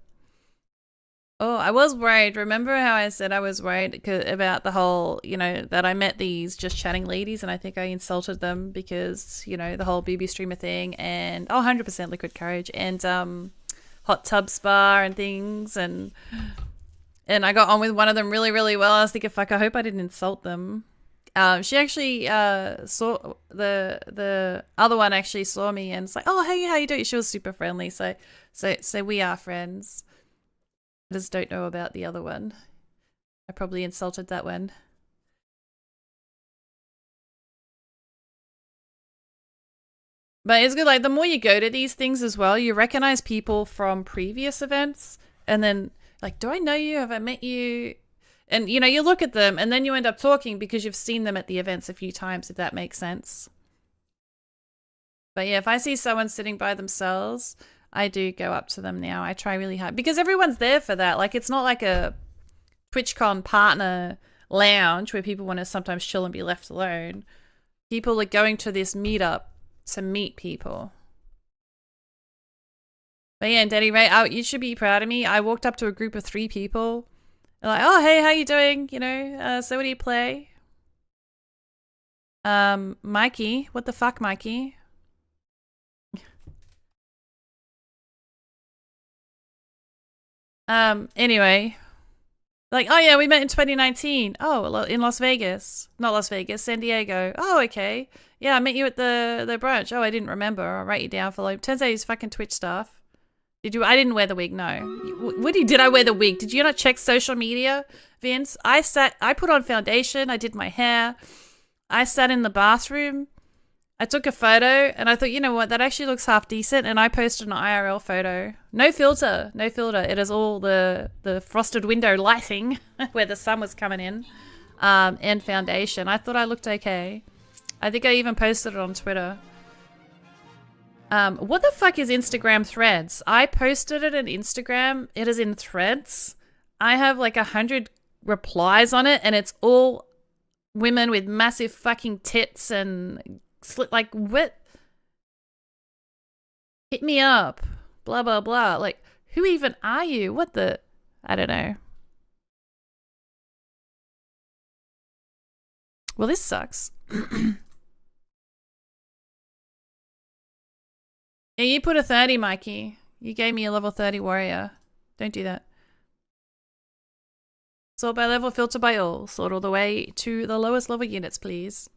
Oh, I was worried. Remember how I said I was worried about the whole, you know, that I met these just chatting ladies and I think I insulted them because, you know, the whole BB streamer thing and 100% liquid courage and hot tub spa and things, and I got on with one of them really, really well. I was thinking, fuck, I hope I didn't insult them. She actually saw the other one actually saw me and it's like, oh, hey, how you doing? She was super friendly. So we are friends. I just don't know about the other one. I probably insulted that one. But it's good, like, the more you go to these things as well, you recognize people from previous events. And then, like, do I know you? Have I met you? And, you know, you look at them and then you end up talking because you've seen them at the events a few times, if that makes sense. But yeah, if I see someone sitting by themselves, I do go up to them now. I try really hard because everyone's there for that. Like, it's not like a TwitchCon partner lounge where people want to sometimes chill and be left alone. People are going to this meetup to meet people. But yeah, and Daddy Ray, you should be proud of me. I walked up to a group of 3 people. They're like, oh, hey, how you doing? You know, so what do you play? Mikey. What the fuck, Mikey? Anyway. Like, oh yeah, we met in 2019. Oh, in Las Vegas. Not Las Vegas, San Diego. Oh, okay. Yeah, I met you at the brunch. Oh, I didn't remember. I'll write you down for like... Turns out he's fucking Twitch stuff. Did you... I didn't wear the wig, no. Woody, did I wear the wig? Did you not check social media, Vince? I put on foundation. I did my hair. I sat in the bathroom. I took a photo and I thought, you know what, that actually looks half decent, and I posted an IRL photo. No filter, no filter. It is all the frosted window lighting where the sun was coming in, and foundation. I thought I looked okay. I think I even posted it on Twitter. What the fuck is Instagram Threads? I posted it in Instagram. It is in Threads. I have like 100 replies on it and it's all women with massive fucking tits and... like, what? Hit me up. Blah, blah, blah. Like, who even are you? What the? I don't know. Well, this sucks. Yeah, you put a 30, Mikey. You gave me a level 30 warrior. Don't do that. Sort by level, filter by all. Sort all the way to the lowest level units, please.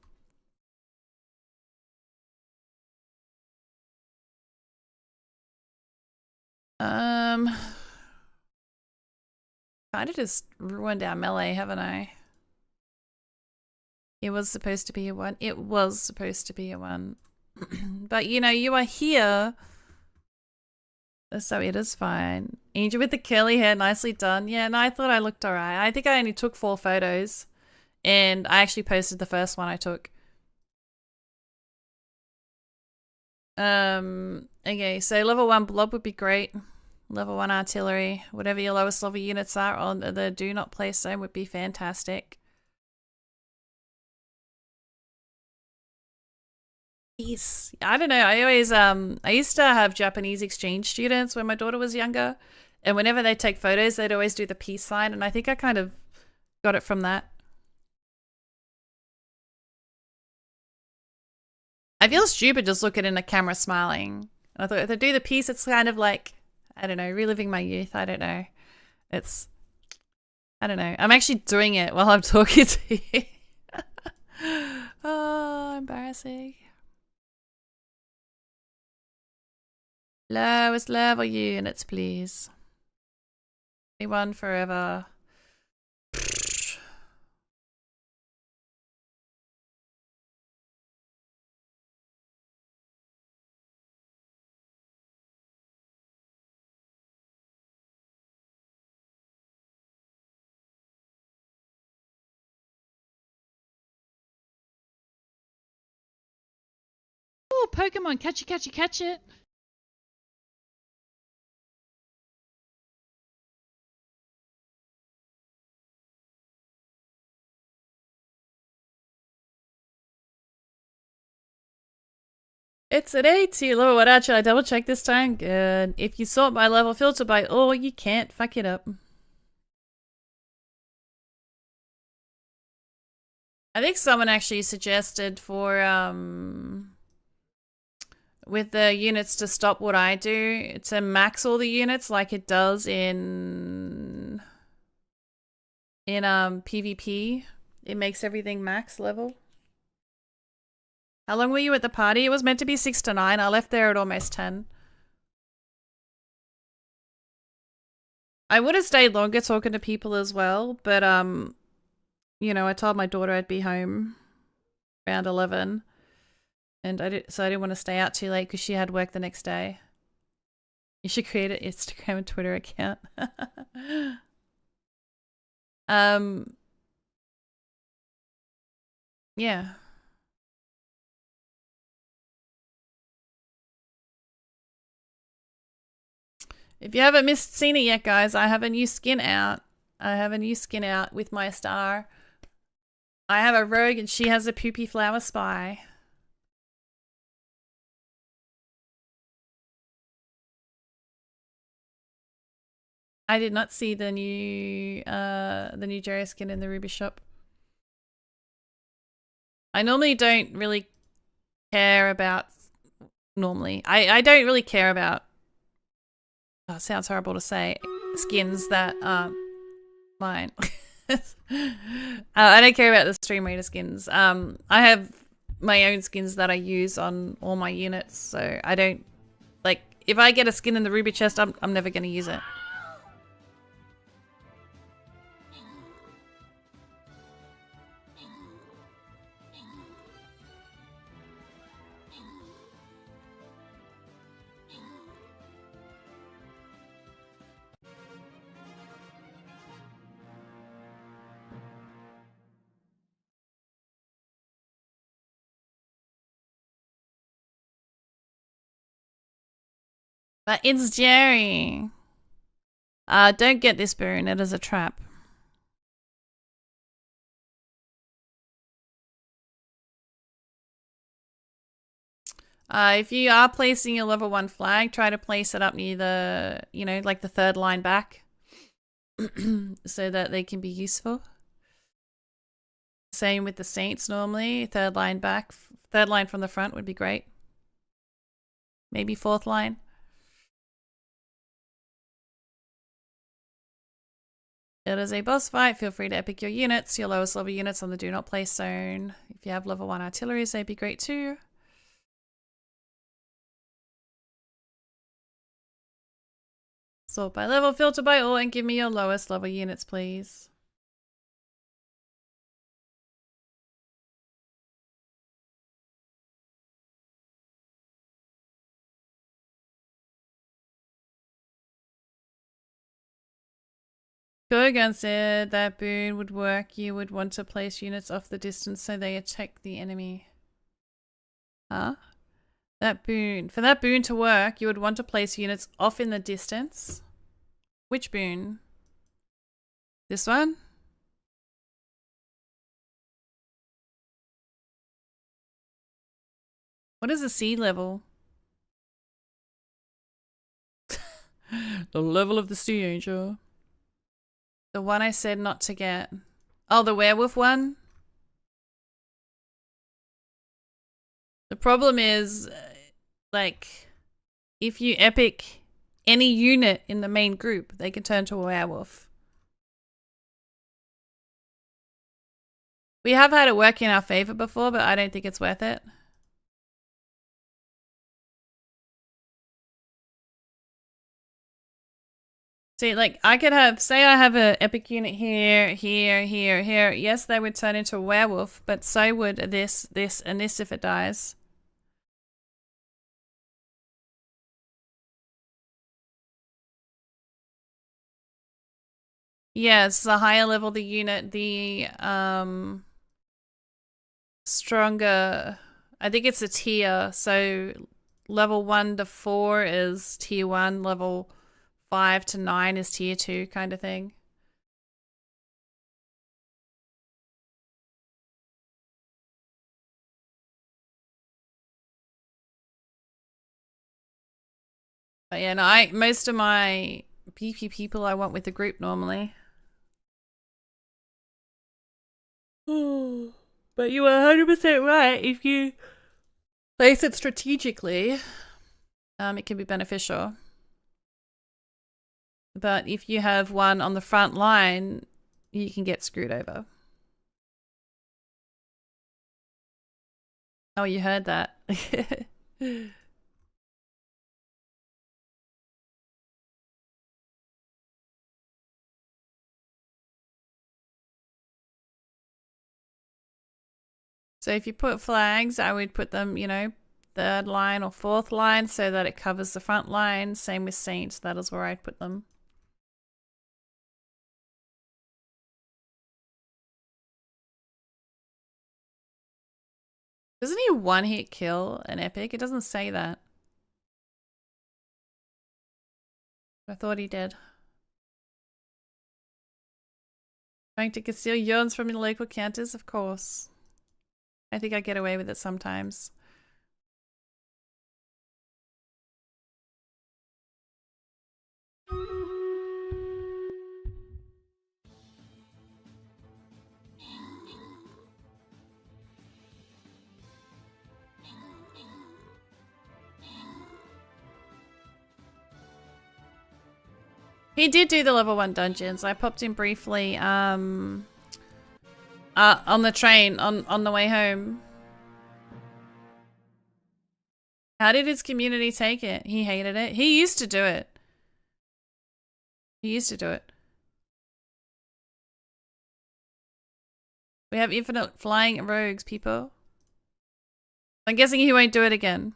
Kinda just ruined our melee, haven't I? It was supposed to be a 1. It was supposed to be a 1. But, you know, you are here. So it is fine. Angel with the curly hair, nicely done. Yeah, no, I thought I looked alright. I think I only took 4 photos. And I actually posted the first one I took. Okay, so level 1 blob would be great. Level 1 artillery, whatever your lowest level units are on the do not play zone would be fantastic. Yes. I don't know, I always, I used to have Japanese exchange students when my daughter was younger. And whenever they take photos, they'd always do the peace sign. And I think I kind of got it from that. I feel stupid just looking in the camera smiling. And I thought if they do the peace, it's kind of like, I don't know, reliving my youth. I don't know. It's, I don't know. I'm actually doing it while I'm talking to you. Oh, embarrassing. Lowest level units, please. A1 forever. Oh, Pokemon, catch it, catch it, catch it. It's an 80 level. What out? Should I double check this time? Good. If you sort by level, filter by all, you can't fuck it up. I think someone actually suggested for with the units to stop what I do, to max all the units like it does in PvP. It makes everything max level. How long were you at the party? It was meant to be 6 to 9. I left there at almost 10. I would have stayed longer talking to people as well, but you know, I told my daughter I'd be home around 11. And I didn't want to stay out too late because she had work the next day. You should create an Instagram and Twitter account. Yeah. If you haven't seen it yet, guys, I have a new skin out. I have a new skin out with my star. I have a rogue and she has a poopy flower spy. I did not see the new Jerry skin in the Ruby shop. I normally don't really care about I don't really care about, oh, it sounds horrible to say, skins that aren't mine. I don't care about the stream reader skins. I have my own skins that I use on all my units, so I don't, like, if I get a skin in the Ruby chest, I'm never going to use it. But it's Jerry. Don't get this boon. It is a trap. If you are placing your level 1 flag, try to place it up near the, you know, like the third line back. So that they can be useful. Same with the Saints normally. Third line back. Third line from the front would be great. Maybe fourth line. It is a boss fight. Feel free to epic your units, your lowest level units on the do not place zone. If you have level 1 artilleries, they'd be great too. Sort by level, filter by all, and give me your lowest level units, please. Gogan said that boon would work. You would want to place units off the distance so they attack the enemy. Huh? That boon. For that boon to work, you would want to place units off in the distance. Which boon? This one? What is the sea level? The level of the sea angel. The one I said not to get. Oh, the werewolf one? The problem is, like, if you epic any unit in the main group, they can turn to a werewolf. We have had it work in our favor before, but I don't think it's worth it. See, like, I could have, say I have a epic unit here, here, here, here. Yes, they would turn into a werewolf, but so would this, this, and this if it dies. Yes, the higher level the unit, the stronger. I think it's a tier. So level 1 to 4 is tier 1, level 5 to 9 is tier 2 kind of thing. But yeah, no, most of my beefy people I want with the group normally. But you are 100% right. If you place it strategically, it can be beneficial. But if you have one on the front line, you can get screwed over. Oh, you heard that. So if you put flags, I would put them, you know, 3rd line or 4th line so that it covers the front line. Same with Saints, that is where I'd put them. Doesn't he one-hit kill an epic? It doesn't say that. I thought he did. Trying to conceal yawns from the local counters, of course. I think I get away with it sometimes. He did do the level 1 dungeons. I popped in briefly on the train on the way home. How did his community take it? He hated it. He used to do it. He used to do it. We have infinite flying rogues, people. I'm guessing he won't do it again.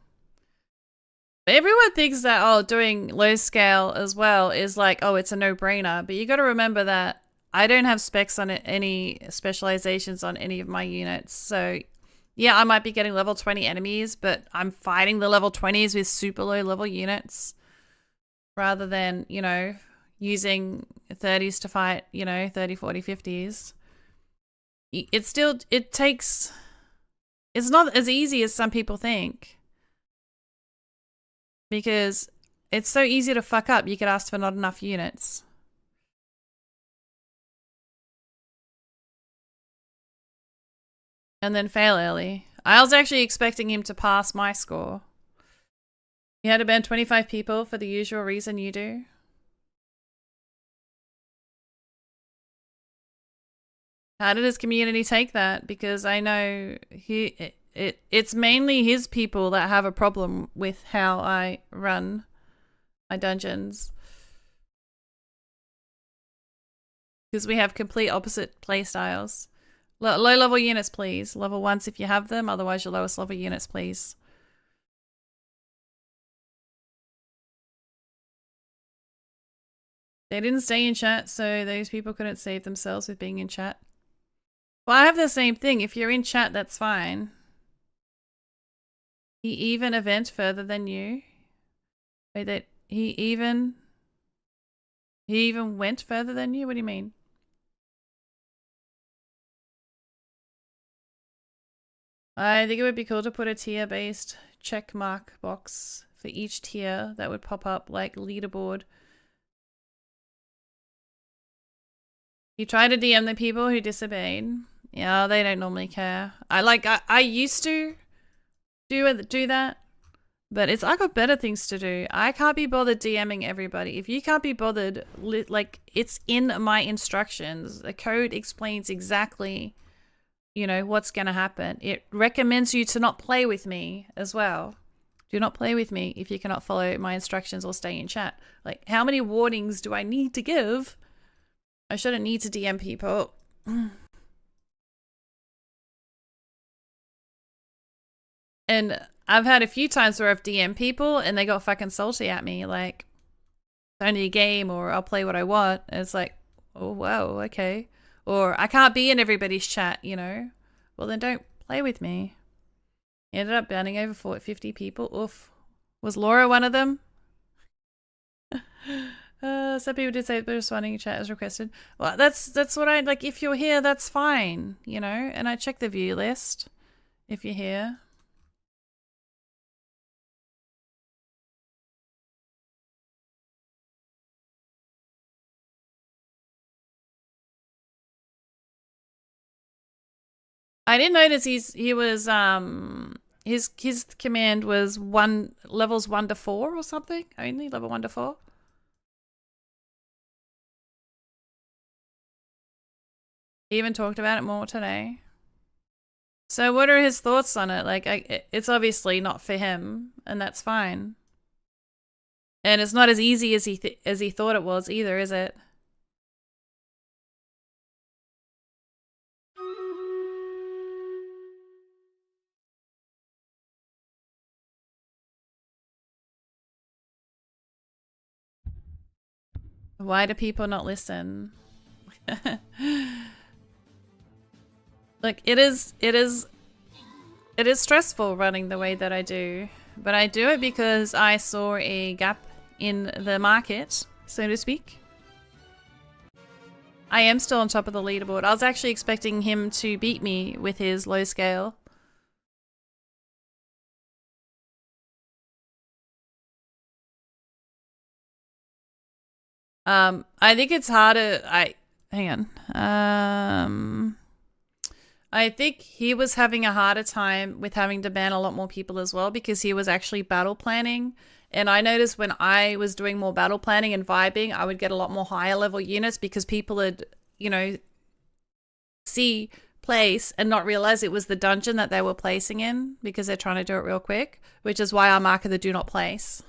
But everyone thinks that, oh, doing low scale as well is like, oh, it's a no-brainer. But you got to remember that I don't have specs on it, any specializations on any of my units. So yeah, I might be getting level 20 enemies, but I'm fighting the level 20s with super low level units rather than, you know, using 30s to fight, you know, 30, 40, 50s. It's still, it's not as easy as some people think. Because it's so easy to fuck up, you get asked for not enough units. And then fail early. I was actually expecting him to pass my score. You had to ban 25 people for the usual reason you do. How did his community take that? Because I know it's mainly his people that have a problem with how I run my dungeons. Because we have complete opposite playstyles. Low level units, please. Level 1s if you have them, otherwise your lowest level units, please. They didn't stay in chat, so those people couldn't save themselves with being in chat. Well, I have the same thing. If you're in chat, that's fine. He even event further than you. Wait, that he even went further than you? What do you mean? I think it would be cool to put a tier-based check mark box for each tier that would pop up like leaderboard. You try to DM the people who disobeyed. Yeah, they don't normally care. I used to do that, but I got better things to do. I can't be bothered DMing everybody. If you can't be bothered, like, it's in my instructions. The code explains exactly, you know, what's going to happen. It recommends you to not play with me as well. Do not play with me if you cannot follow my instructions or stay in chat. Like, how many warnings do I need to give? I shouldn't need to DM people. And I've had a few times where I've DM'd people and they got fucking salty at me, like, it's only a game, or I'll play what I want. And it's like, oh, wow, okay. Or I can't be in everybody's chat, you know? Well, then don't play with me. Ended up banning over 50 people. Oof. Was Laura one of them? Some people did say the responding chat as requested. Well, that's what I like. If you're here, that's fine, you know. And I check the view list if you're here. I didn't notice his command was levels 1 to 4 or something. Only level 1 to 4. He even talked about it more today. So what are his thoughts on it? Like, it's obviously not for him, and that's fine. And it's not as easy as he thought it was either, is it? Why do people not listen? Like, it is stressful running the way that I do, but I do it because I saw a gap in the market, so to speak. I am still on top of the leaderboard. I was actually expecting him to beat me with his low scale. I think it's harder. Hang on. I think he was having a harder time with having to ban a lot more people as well, because he was actually battle planning. And I noticed when I was doing more battle planning and vibing, I would get a lot more higher level units because people had, you know, see place and not realize it was the dungeon that they were placing in because they're trying to do it real quick, which is why I mark the do not place.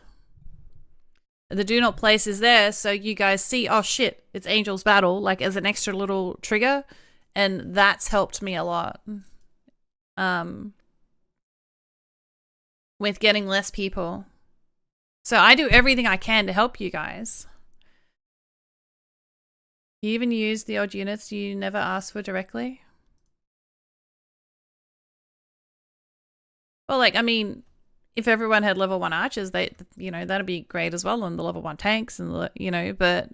The do not place is there so you guys see, oh shit, it's Angel's Battle, like as an extra little trigger, and that's helped me a lot. With getting less people. So I do everything I can to help you guys. You even use the odd units you never asked for directly? Well, like, I mean, if everyone had level 1 archers, you know, that'd be great as well, and the level 1 tanks, and the, you know, but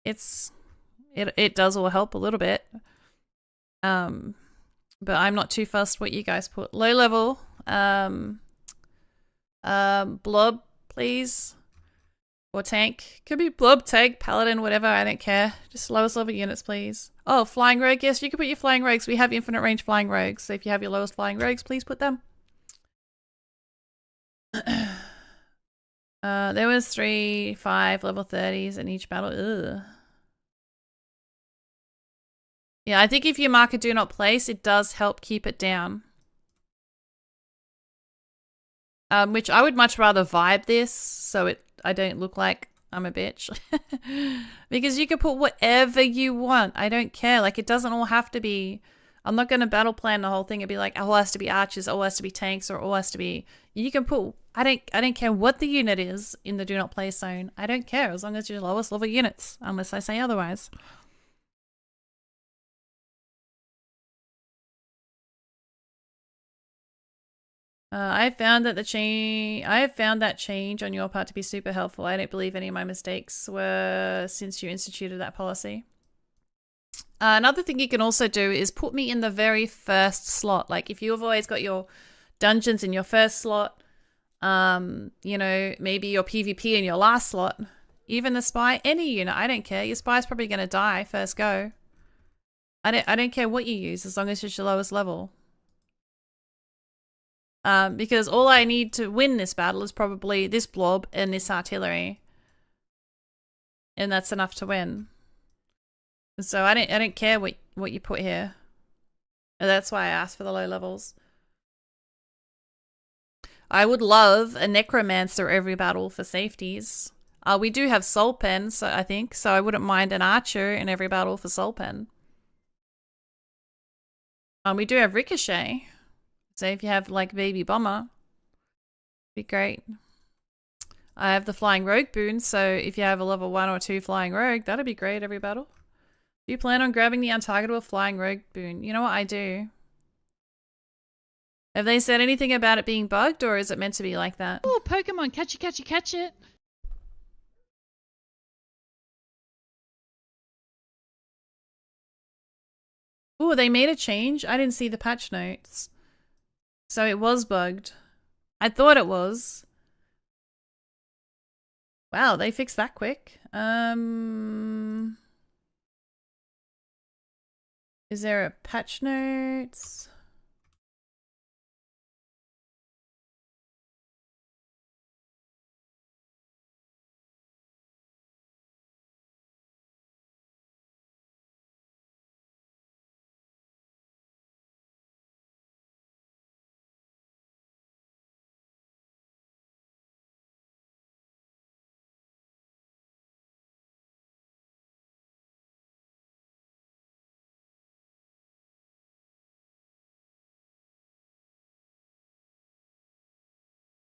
it does all help a little bit. But I'm not too fussed what you guys put. Low level, blob, please, or tank. Could be blob, tank, paladin, whatever. I don't care. Just lowest level units, please. Oh, flying rogue. Yes, you can put your flying rogues. We have infinite range flying rogues. So if you have your lowest flying rogues, please put them. There was 3, 5 level 30s in each battle. Ugh. Yeah, I think if you mark a do not place, it does help keep it down. Which I would much rather vibe this so I don't look like I'm a bitch. Because you can put whatever you want. I don't care. Like, it doesn't all have to be... I'm not going to battle plan the whole thing and be like, all has to be archers, all has to be tanks, or all has to be... You can put... I don't care what the unit is in the do not play zone. I don't care as long as your lowest level units, unless I say otherwise. I have found that change on your part to be super helpful. I don't believe any of my mistakes were since you instituted that policy. Another thing you can also do is put me in the very first slot. Like, if you've always got your dungeons in your first slot, you know, maybe your PvP in your last slot, even the spy, any unit, I don't care. Your spy's probably going to die first go. I don't care what you use as long as it's your lowest level. Because all I need to win this battle is probably this blob and this artillery. And that's enough to win. So I don't care what you put here. And that's why I asked for the low levels. I would love a necromancer every battle for safeties. We do have soul pen, so I think, so I wouldn't mind an archer in every battle for soul pen. We do have ricochet, so if you have like baby bomber, be great. I have the flying rogue boon, so if you have a level 1 or 2 flying rogue, that'd be great every battle. Do you plan on grabbing the untargetable flying rogue boon? You know what, I do. Have they said anything about it being bugged, or is it meant to be like that? Oh, Pokemon, catch it, catch it, catch it. Oh, they made a change? I didn't see the patch notes. So it was bugged. I thought it was. Wow, they fixed that quick. Is there a patch notes?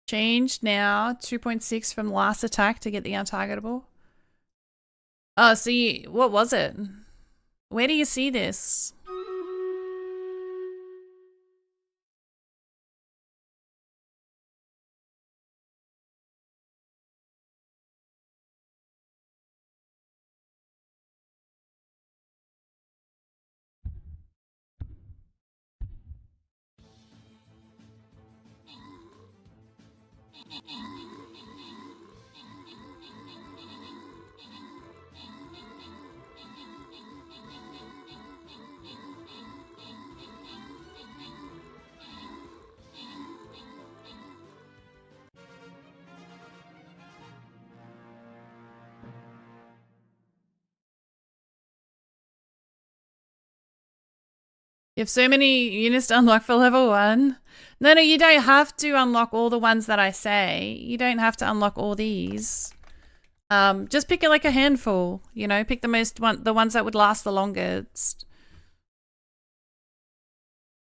Changed now, 2.6 from last attack to get the untargetable. Oh, see, what was it? Where do you see this? You have so many units to unlock for level 1. No, you don't have to unlock all the ones that I say. You don't have to unlock all these. Just pick like a handful, you know, pick the ones that would last the longest.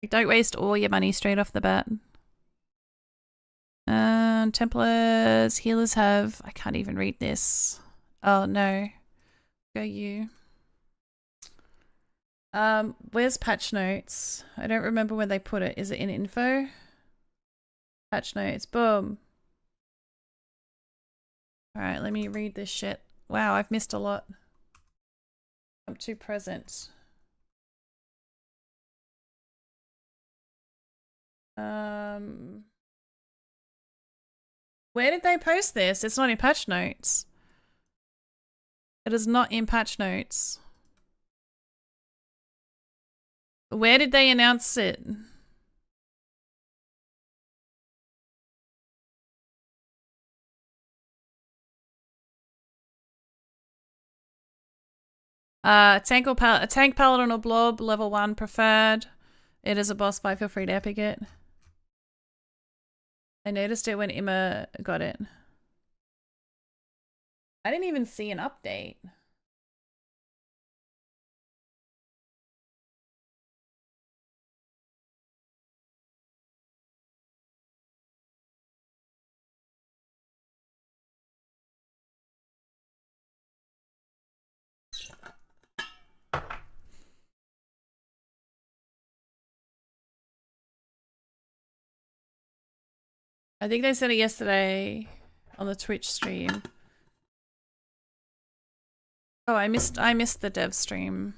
Don't waste all your money straight off the bat. Templars, healers have, I can't even read this. Oh no. Go you. Where's patch notes? I don't remember where they put it. Is it in info? Patch notes, boom. Alright, let me read this shit. Wow, I've missed a lot. I'm too present. Where did they post this? It's not in patch notes. It is not in patch notes. Where did they announce it? Tank paladin or blob, level 1 preferred. It is a boss fight, feel free to epic it. I noticed it when Emma got it. I didn't even see an update. I think they said it yesterday on the Twitch stream. Oh, I missed the dev stream.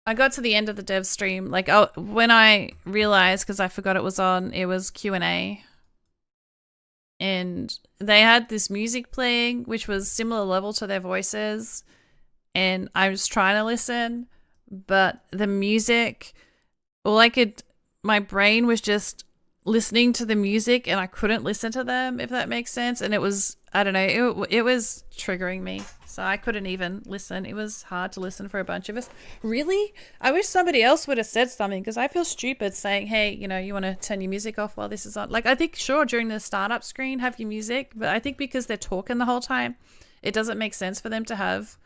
I got to the end of the dev stream, like when I realized, because I forgot it was on, it was Q&A. And they had this music playing, which was similar level to their voices. And I was trying to listen, but the music, my brain was just listening to the music and I couldn't listen to them, if that makes sense. And it was, I don't know, it was triggering me. So I couldn't even listen. It was hard to listen for a bunch of us. Really? I wish somebody else would have said something, because I feel stupid saying, hey, you know, you want to turn your music off while this is on. Like, I think, sure, during the startup screen, have your music. But I think because they're talking the whole time, it doesn't make sense for them to have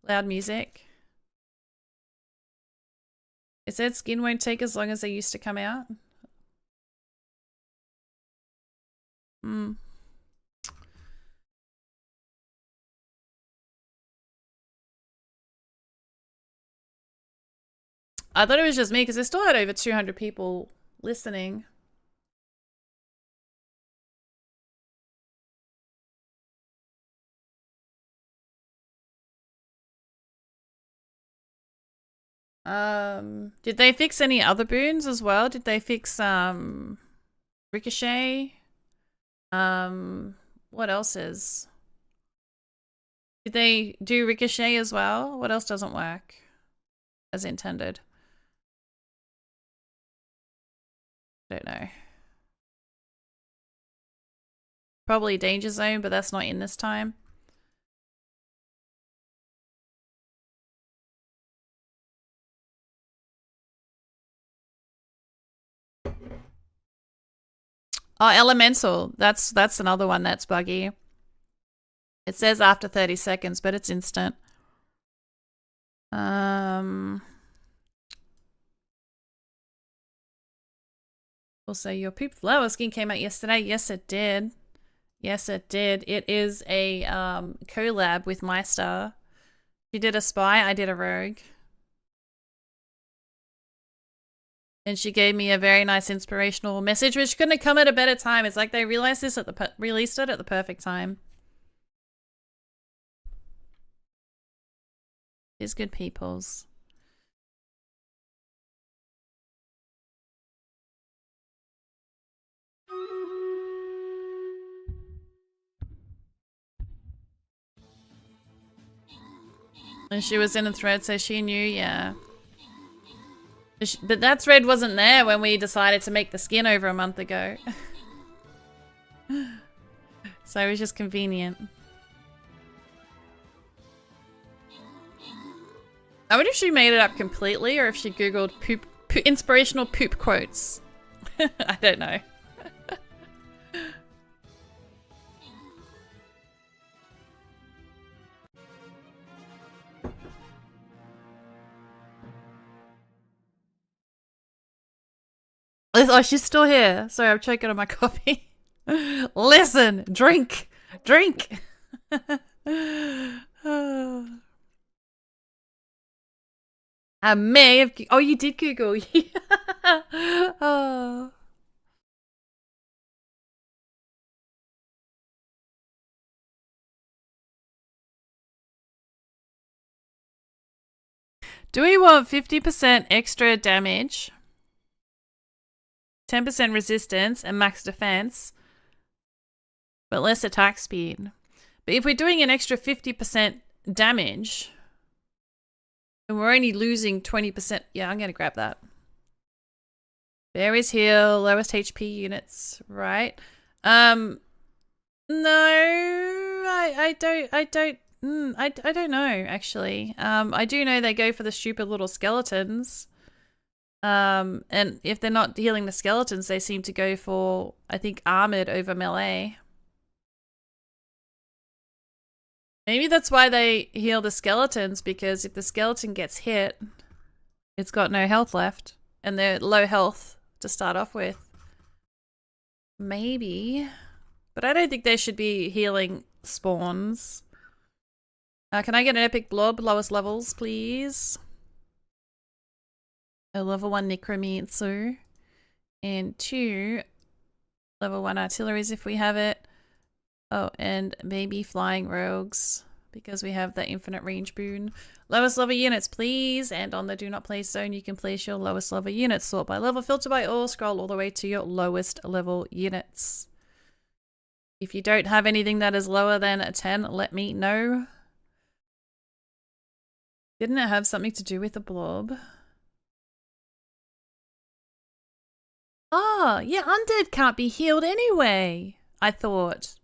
loud music. It said skin won't take as long as they used to come out. I thought it was just me because I still had over 200 people listening. Did they fix any other boons as well? Did they fix Ricochet? What else is? Did they do Ricochet as well? What else doesn't work as intended? I don't know. Probably Danger Zone, but that's not in this time. Oh, Elemental. That's another one that's buggy. It says after 30 seconds, but it's instant. Also, your Poop Flower skin came out yesterday. Yes, it did. Yes, it did. It is a collab with MyStar. She did a spy, I did a rogue. And she gave me a very nice inspirational message, which couldn't have come at a better time. It's like they realized this at released it at the perfect time. It's good peoples. And she was in a thread, so she knew, yeah. But that thread wasn't there when we decided to make the skin over a month ago. So it was just convenient. I wonder if she made it up completely or if she googled inspirational poop quotes. I don't know. Oh, she's still here. Sorry, I'm choking on my coffee. Listen, drink. I may have. Oh, you did Google. Oh. Do we want 50% extra damage, 10% resistance, and max defense, but less attack speed? But if we're doing an extra 50% damage, and we're only losing 20%, yeah, I'm going to grab that. Berries heal, lowest HP units, right? No, I don't know, actually. I do know they go for the stupid little skeletons. And if they're not healing the skeletons, they seem to go for, I think, armored over melee. Maybe that's why they heal the skeletons, because if the skeleton gets hit, it's got no health left. And they're low health to start off with. Maybe. But I don't think they should be healing spawns. Can I get an epic blob, lowest levels, please? A level 1 Necromancer. And 2 level 1 artilleries if we have it. Oh, and maybe flying rogues, because we have the infinite range boon. Lowest level units, please. And on the do not place zone, you can place your lowest level units. Sort by level, filter by all, scroll all the way to your lowest level units. If you don't have anything that is lower than a 10, let me know. Didn't it have something to do with the blob? Oh, yeah, undead can't be healed anyway, I thought.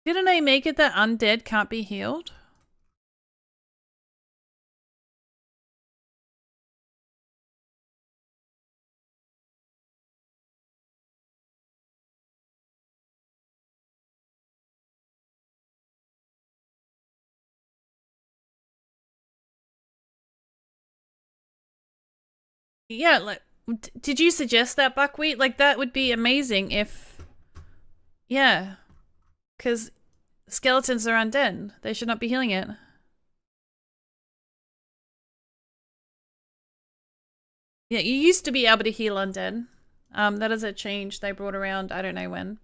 Didn't they make it that undead can't be healed? Yeah, like, did you suggest that, Buckwheat? Like, that would be amazing if... Yeah. Because skeletons are undead. They should not be healing it. Yeah, you used to be able to heal undead. That is a change they brought around, I don't know when.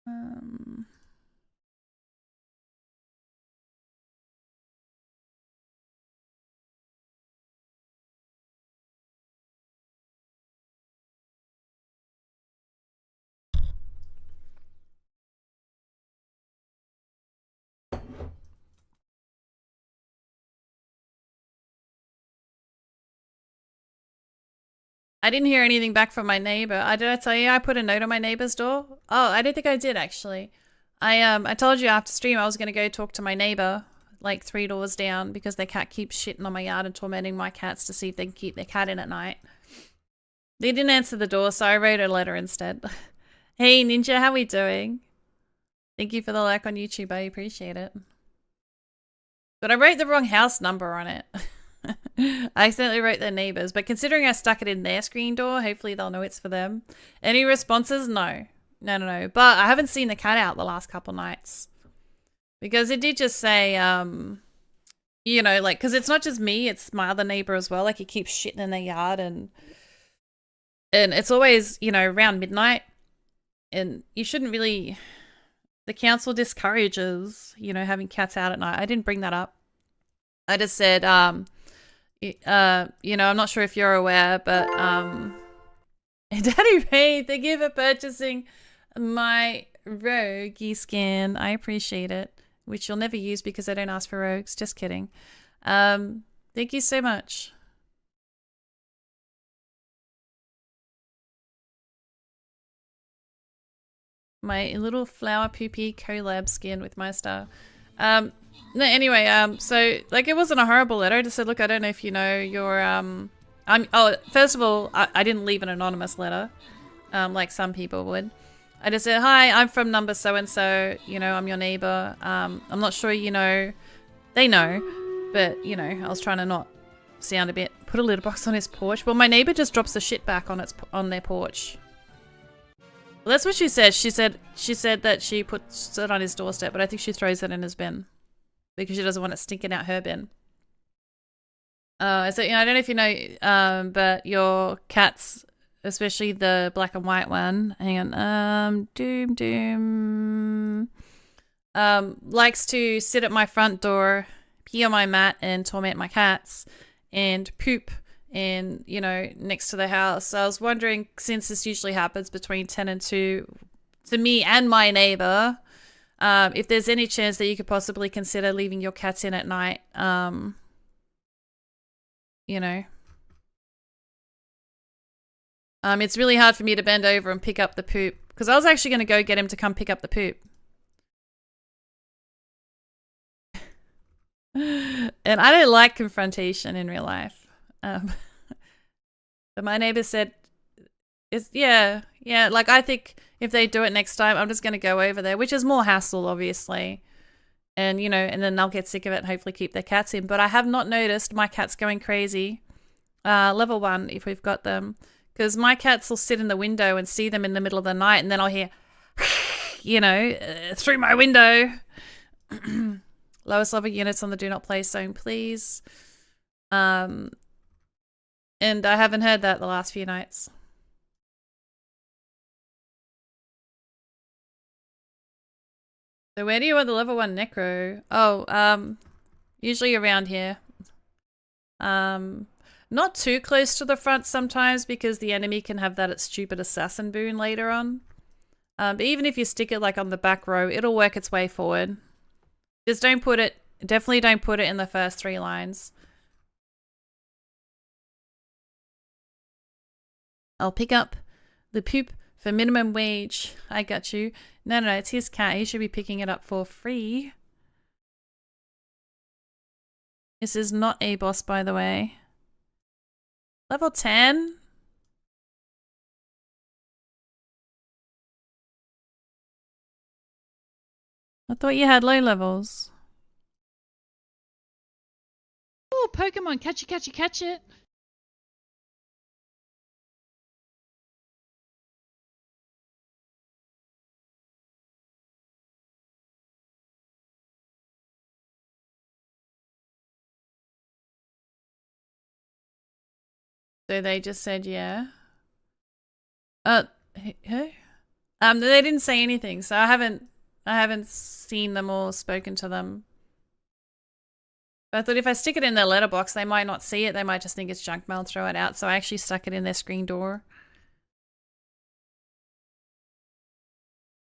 Um... I didn't hear anything back from my neighbor. Did I tell you I put a note on my neighbor's door? Oh, I don't think I did actually. I told you after stream I was gonna go talk to my neighbor, like 3 doors down, because their cat keeps shitting on my yard and tormenting my cats to see if they can keep their cat in at night. They didn't answer the door, so I wrote a letter instead. Hey Ninja, how we doing? Thank you for the like on YouTube, I appreciate it. But I wrote the wrong house number on it. I accidentally wrote their neighbors, but considering I stuck it in their screen door, hopefully they'll know it's for them. Any responses? No. No. But I haven't seen the cat out the last couple nights. Because it did just say, you know, like, because it's not just me, it's my other neighbor as well. Like, he keeps shitting in their yard and it's always, you know, around midnight. And you shouldn't really... The council discourages, you know, having cats out at night. I didn't bring that up. I just said, you know, I'm not sure if you're aware, but Daddy Ray, thank you for purchasing my roguey skin. I appreciate it, which you'll never use because I don't ask for rogues. Just kidding. Thank you so much. My little flower poopy collab skin with my star. No, anyway, so, like, it wasn't a horrible letter. I just said, look, I don't know if you know your, first of all, I didn't leave an anonymous letter, like some people would. I just said, hi, I'm from number so-and-so, you know, I'm your neighbor. I'm not sure you know, they know, but, you know, I was trying to not sound a bit, put a litter box on his porch. Well, my neighbor just drops the shit back on their porch. Well, that's what she said. She said that she puts it on his doorstep, but I think she throws it in his bin because she doesn't want it stinking out her bin. So, you know, I don't know if you know, but your cats, especially the black and white one, hang on, Doom, likes to sit at my front door, pee on my mat and torment my cats and poop and, you know, next to the house. So I was wondering, since this usually happens between 10 and 2 to me and my neighbor, if there's any chance that you could possibly consider leaving your cats in at night, you know. It's really hard for me to bend over and pick up the poop because I was actually going to go get him to come pick up the poop. And I don't like confrontation in real life. But my neighbor said, yeah, like I think if they do it next time, I'm just going to go over there, which is more hassle, obviously. And, you know, and then they'll get sick of it and hopefully keep their cats in. But I have not noticed my cats going crazy. Level 1, if we've got them. Because my cats will sit in the window and see them in the middle of the night, and then I'll hear, you know, through my window. Lowest level units on the do not play zone, please. And I haven't heard that the last few nights. So where do you want the level 1 necro? Oh, usually around here. Not too close to the front sometimes because the enemy can have that stupid assassin boon later on. But even if you stick it like on the back row, it'll work its way forward. Just don't put it, definitely don't put it in the first 3 lines. I'll pick up the poop for minimum wage. I got you. No, it's his cat. He should be picking it up for free. This is not a boss, by the way. Level 10? I thought you had low levels. Oh, Pokemon, catch it. So they just said yeah. Who? They didn't say anything, so I haven't seen them or spoken to them. But I thought if I stick it in their letterbox, they might not see it. They might just think it's junk mail and throw it out. So I actually stuck it in their screen door.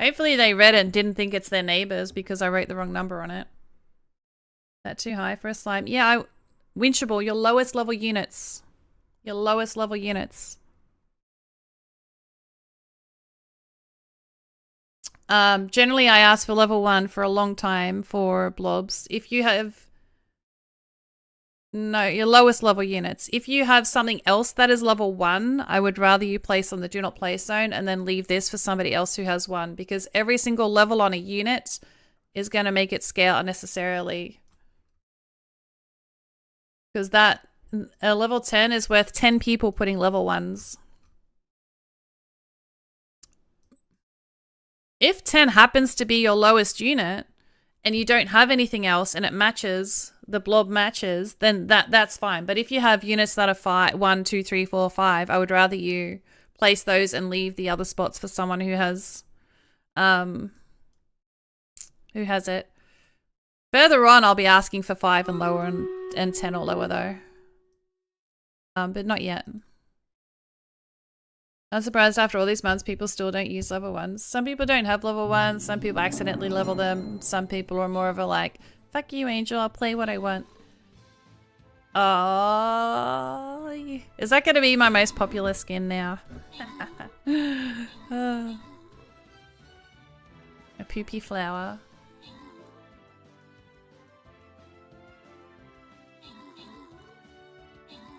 Hopefully they read it and didn't think it's their neighbors because I wrote the wrong number on it. Is that too high for a slime? Yeah, Winchable, your lowest level units. Your lowest level units. Generally I ask for level 1 for a long time for blobs. If you have... No, your lowest level units. If you have something else that is level 1, I would rather you place on the do not place zone and then leave this for somebody else who has 1, because every single level on a unit is going to make it scale unnecessarily. Because that a level 10 is worth 10 people putting level 1s. If 10 happens to be your lowest unit and you don't have anything else and it matches, the blob matches, then that's fine. But if you have units that are 1, 2, 3, 4, 5, I would rather you place those and leave the other spots for someone who has it. Further on, I'll be asking for 5 and lower and 10 or lower though. But not yet. I'm surprised after all these months people still don't use level 1s. Some people don't have level 1s, some people accidentally level them, some people are more of a like, fuck you Angel, I'll play what I want. Oh, is that going to be my most popular skin now? A poopy flower.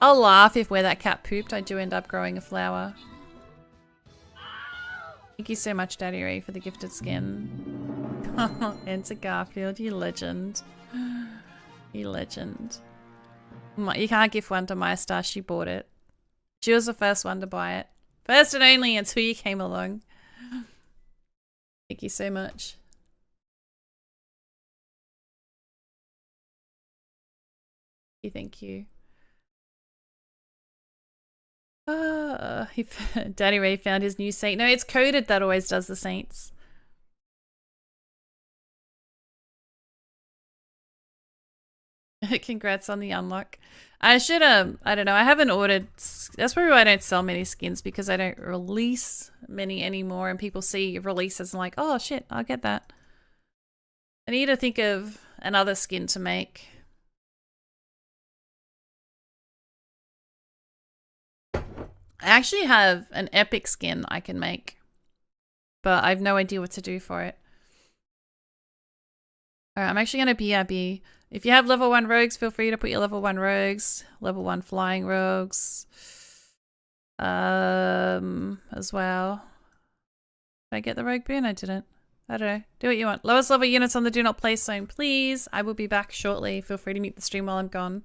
I'll laugh if where that cat pooped I do end up growing a flower. Thank you so much, Daddy Ray, for the gifted skin. Enter Garfield, you legend. You legend. You can't give one to my star, she bought it. She was the first one to buy it. First and only until you came along. Thank you so much. Thank you. Danny Ray found his new saint. No, it's coded that always does the saints. Congrats on the unlock. I should I don't know, I haven't ordered, that's probably why I don't sell many skins, because I don't release many anymore and people see releases and like, oh shit, I'll get that. I need to think of another skin to make. I actually have an epic skin I can make, but I have no idea what to do for it. Alright, I'm actually going to BRB. If you have level 1 rogues, feel free to put your level 1 rogues, level 1 flying rogues, as well. Did I get the rogue boon? I didn't. I don't know. Do what you want. Lowest level units on the do not place zone, please. I will be back shortly. Feel free to mute the stream while I'm gone.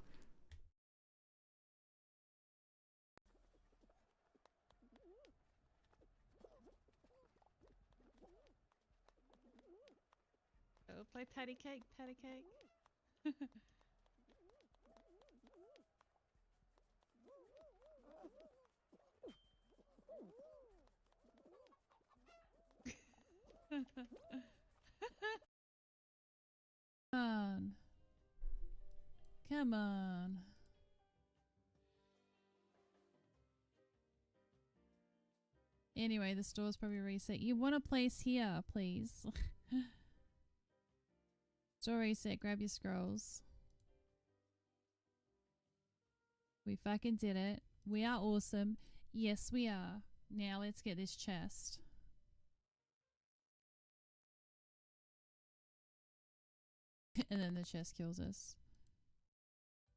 Go play patty cake, patty cake. Come on. Anyway, the store's probably reset. You want a place here, please. Store reset, grab your scrolls. We fucking did it. We are awesome. Yes, we are. Now let's get this chest. And then the chest kills us.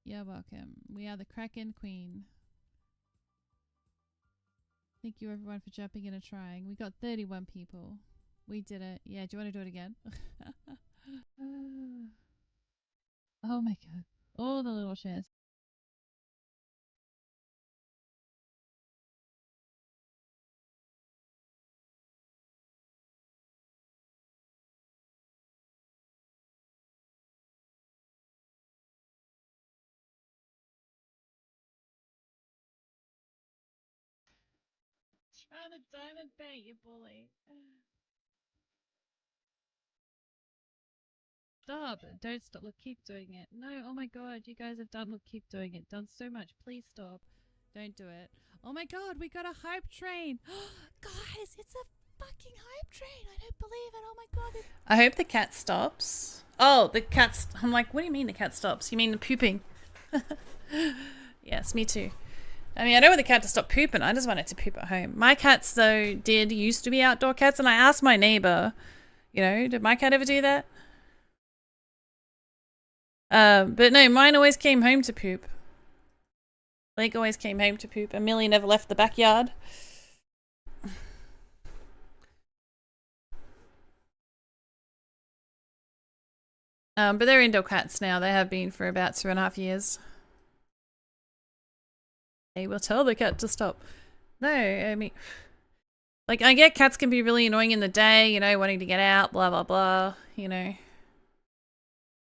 You're welcome. We are the Kraken Queen. Thank you everyone for jumping in and trying. We got 31 people. We did it. Yeah, do you want to do it again? Oh my god. All the little chests. Trying to diamond bait you, bully. Stop! Don't stop. Look, keep doing it. No, oh my god, you guys have done. Look, keep doing it. Done so much. Please stop. Don't do it. Oh my god, we got a hype train. Guys, it's a fucking hype train. I don't believe it. Oh my god. I hope the cat stops. Oh, the cat's. I'm like, what do you mean the cat stops? You mean the pooping? Yes, me too. I mean, I don't want the cat to stop pooping. I just want it to poop at home. My cats, though, used to be outdoor cats, and I asked my neighbor, you know, did my cat ever do that? But no, mine always came home to poop. Blake always came home to poop, and Millie never left the backyard. But they're indoor cats now. They have been for about 2.5 years. They will tell the cat to stop. No, I mean, like, I get cats can be really annoying in the day, you know, wanting to get out, blah, blah, blah, you know.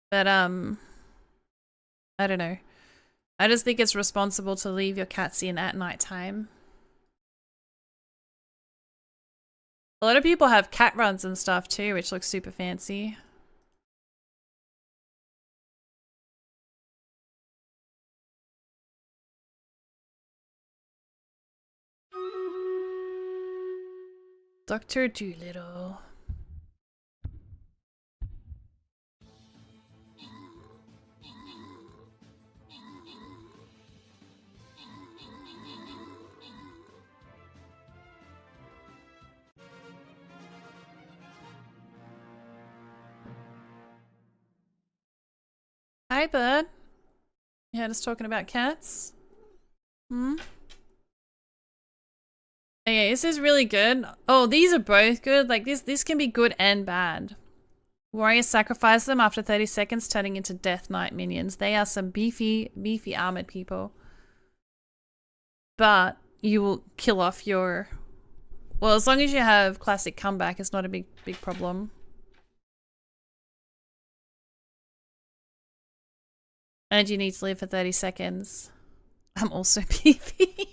But, I don't know. I just think it's responsible to leave your cats in at night time. A lot of people have cat runs and stuff too, which looks super fancy. Dr. Doolittle. Hi, bud. You had us talking about cats? Hmm? Okay, this is really good. Oh, these are both good. Like, this can be good and bad. Warriors sacrifice them after 30 seconds, turning into Death Knight minions. They are some beefy, beefy armored people. But you will kill off your... Well, as long as you have classic comeback, it's not a big problem. And you need to live for 30 seconds. I'm also beefy.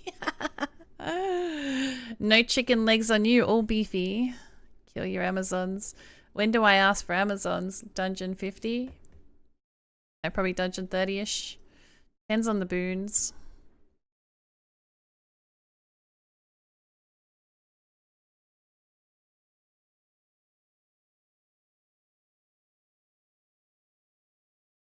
No chicken legs on you, all beefy. Kill your Amazons. When do I ask for Amazons? Dungeon 50? No, probably dungeon 30-ish. Depends on the boons.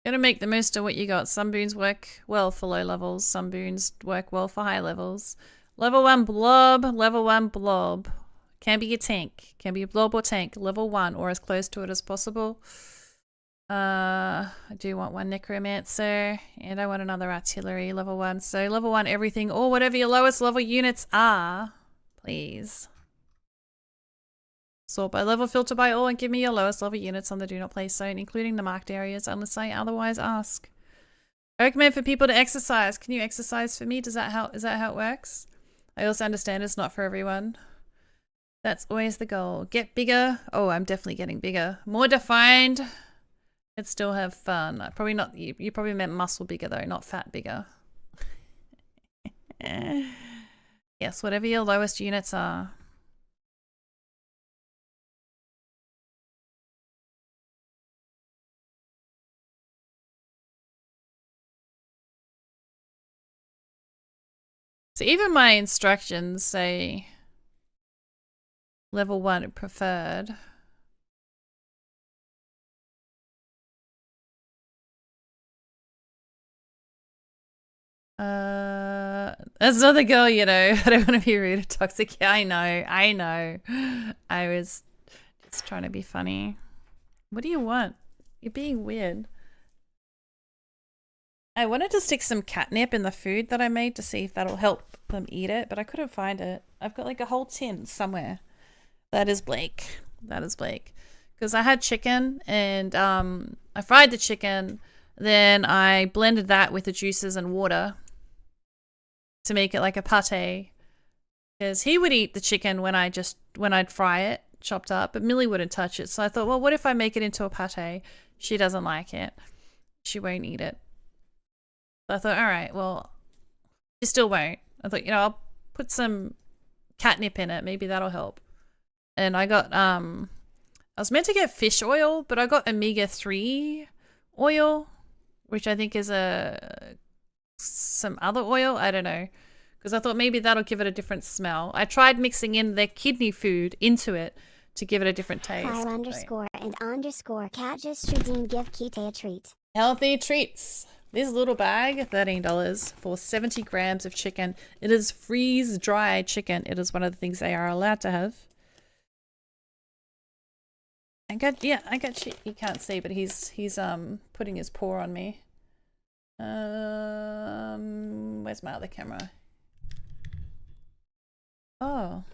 Gotta make the most of what you got. Some boons work well for low levels. Some boons work well for high levels. Level 1 blob. Level 1 blob. Can be a tank. Can be a blob or tank. Level 1 or as close to it as possible. I do want 1 necromancer. And I want another artillery. Level 1. So level 1 everything or whatever your lowest level units are. Please. Sort by level, filter by all, and give me your lowest level units on the do not place zone, including the marked areas, unless I otherwise ask. I recommend for people to exercise. Can you exercise for me? Does that help? Is that how it works? I also understand it's not for everyone. That's always the goal. Get bigger. Oh, I'm definitely getting bigger. More defined. And still have fun. Probably not. You probably meant muscle bigger though, not fat bigger. Yes, whatever your lowest units are. So even my instructions say level 1 preferred. That's not the girl, you know. I don't want to be rude or toxic. Yeah, I know. I was just trying to be funny. What do you want? You're being weird. I wanted to stick some catnip in the food that I made to see if that'll help them eat it, but I couldn't find it. I've got like a whole tin somewhere. That is Blake. That is Blake. Because I had chicken and I fried the chicken, then I blended that with the juices and water to make it like a pate. Because he would eat the chicken when I'd fry it, chopped up, but Millie wouldn't touch it. So I thought, well, what if I make it into a pate? She doesn't like it. She won't eat it. So I thought, all right, well, she still won't. I thought, you know, I'll put some catnip in it. Maybe that'll help. And I got, I was meant to get fish oil, but I got omega-3 oil, which I think is some other oil. I don't know. Because I thought maybe that'll give it a different smell. I tried mixing in their kidney food into it to give it a different taste. _and_cat just redeemed give Kite a treat. Healthy treats. This little bag, $13 for 70 grams of chicken. It is freeze-dried chicken. It is one of the things they are allowed to have. I got shit you can't see, but he's putting his paw on me. Where's my other camera? Oh.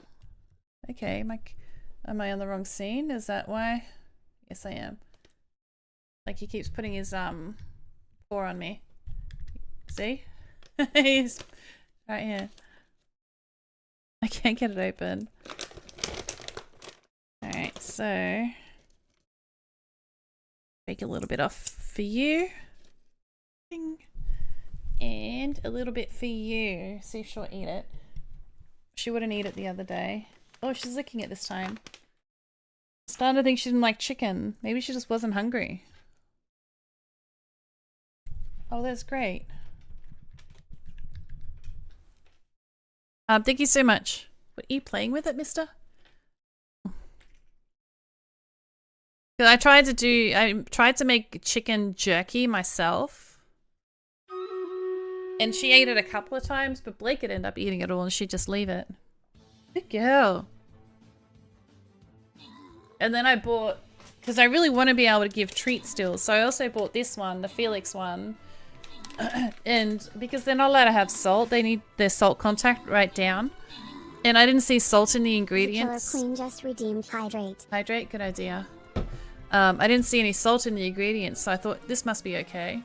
Okay, am I on the wrong scene? Is that why? Yes, I am. Like he keeps putting his paw on me. See? He's right here. I can't get it open. Alright, so take a little bit off for you. Ding. And a little bit for you. See if she'll eat it. She wouldn't eat it the other day. Oh, she's licking it this time. I'm starting to think she didn't like chicken. Maybe she just wasn't hungry. Oh, that's great. Thank you so much. What, are you playing with it, mister? I tried to make chicken jerky myself. And she ate it a couple of times, but Blake would end up eating it all and she'd just leave it. Good girl. And then I bought, because I really want to be able to give treats still, so I also bought this one, the Felix one. And because they're not allowed to have salt, they need their salt content right down. And I didn't see salt in the ingredients. Killer Queen just redeemed hydrate. Hydrate, good idea. I didn't see any salt in the ingredients, so I thought this must be okay.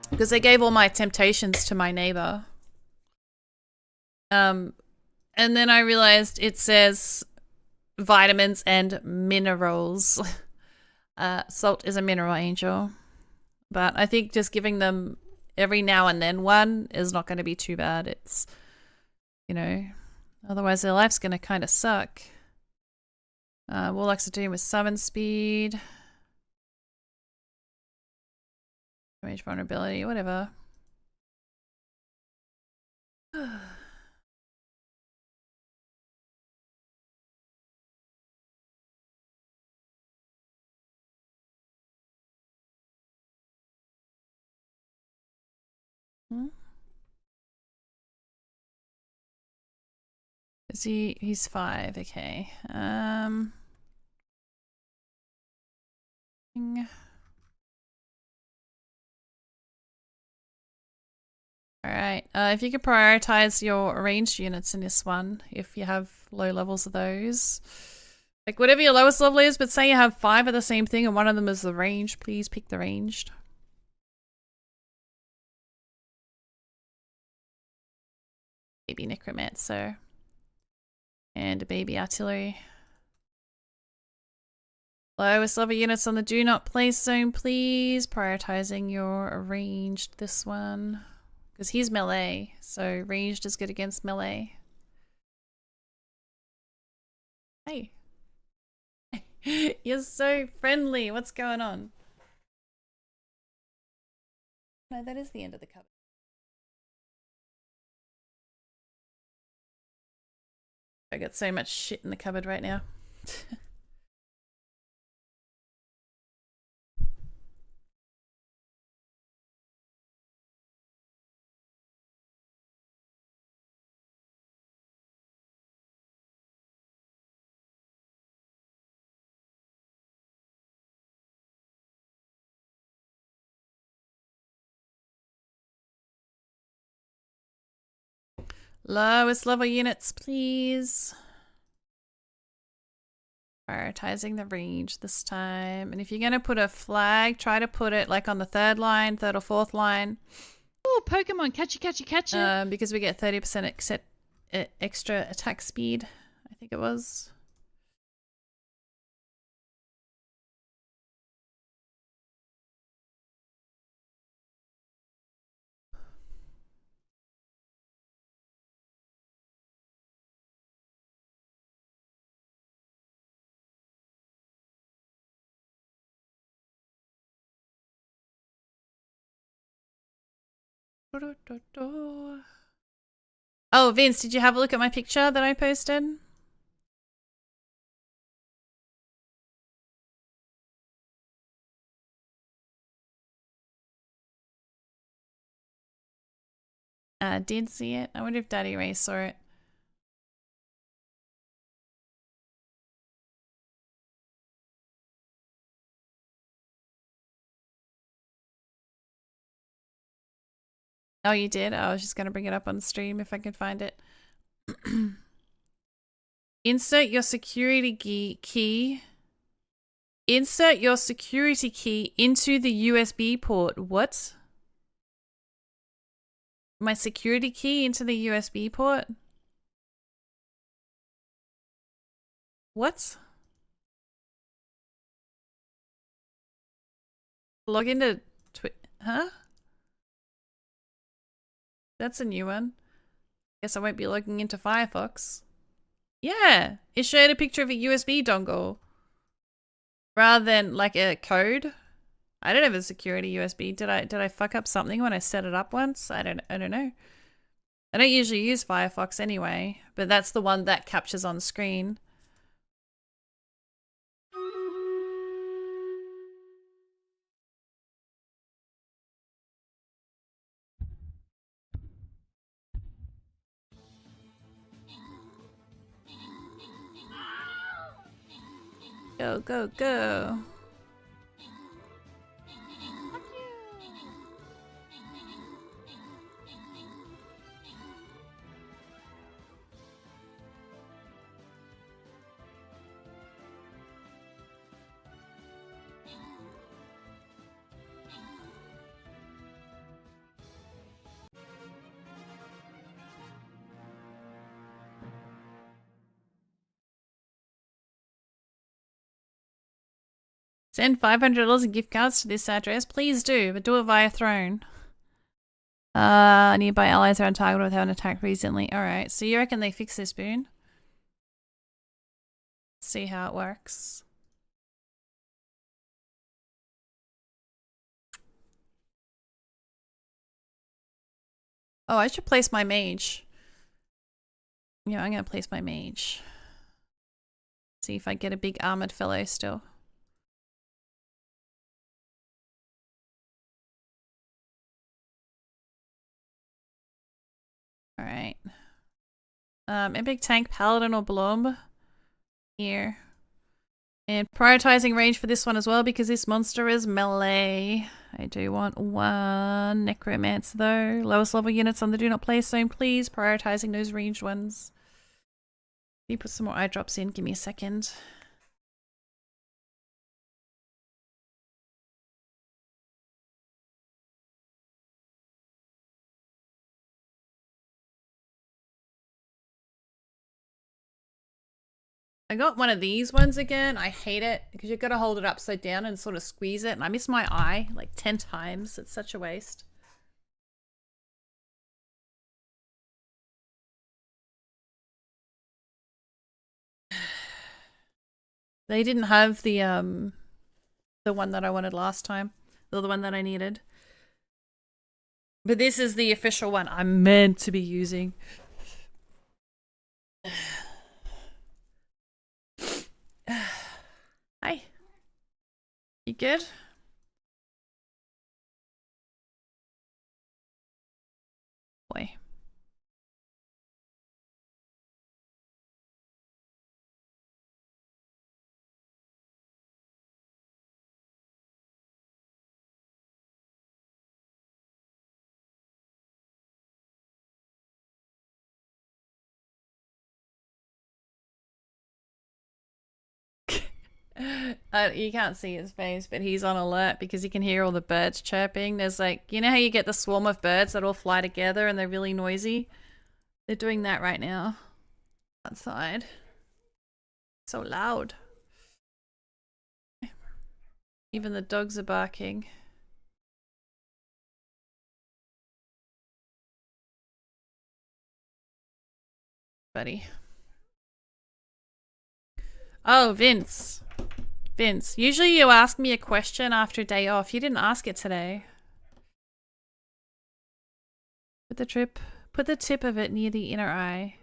Because they gave all my temptations to my neighbor. And then I realized it says vitamins and minerals. Salt is a mineral, Angel. But I think just giving them every now and then one is not going to be too bad. It's, you know, otherwise their life's going to kind of suck. Warlocks are doing with summon speed. Range vulnerability, whatever. Is he's 5, okay. Alright, if you could prioritize your ranged units in this one, if you have low levels of those. Like whatever your lowest level is, but say you have 5 of the same thing and one of them is the ranged, please pick the ranged. Baby necromancer. And a baby artillery. Lowest level units on the do not place zone, please. Prioritizing your ranged, this one. Because he's melee, so ranged is good against melee. Hey. You're so friendly. What's going on? No, that is the end of the cover. I got so much shit in the cupboard right now. Lowest level units, please. Prioritizing the range this time. And if you're going to put a flag, try to put it like on the third or fourth line. Oh, Pokemon, catch it. Because we get 30% extra attack speed, I think it was. Oh, Vince, did you have a look at my picture that I posted? Did see it. I wonder if Daddy Ray saw it. Oh, you did? I was just going to bring it up on stream if I could find it. Insert your security key. Insert your security key into the USB port. What? My security key into the USB port? What? Log into huh? That's a new one. Guess I won't be logging into Firefox. Yeah, it showed a picture of a USB dongle rather than like a code. I don't have a security USB. Did I fuck up something when I set it up once? I don't know. I don't usually use Firefox anyway, but that's the one that captures on screen. Go, go, go. Send $500 in gift cards to this address. Please do, but do it via Throne. Nearby allies are on target without an attack recently. Alright, so you reckon they fix this, Boone? See how it works. Oh, I should place my mage. Yeah, I'm gonna place my mage. See if I get a big armored fellow still. Alright. Epic Tank, Paladin, or Blom. Here. And prioritizing range for this one as well because this monster is melee. I do want one Necromancer though. Lowest level units on the do not play zone, please. Prioritizing those ranged ones. Let me put some more eye drops in. Give me a second. I got one of these ones again. I hate it because you've got to hold it upside down and sort of squeeze it. And I miss my eye like 10 times. It's such a waste. They didn't have the one that I wanted last time. Or the one that I needed. But this is the official one I'm meant to be using. You good? Boy. You can't see his face, but he's on alert because he can hear all the birds chirping. There's like, you know how you get the swarm of birds that all fly together and they're really noisy? They're doing that right now. Outside. So loud. Even the dogs are barking. Buddy. Oh, Vince. Vince, usually you ask me a question after a day off. You didn't ask it today. Put the tip of it near the inner eye.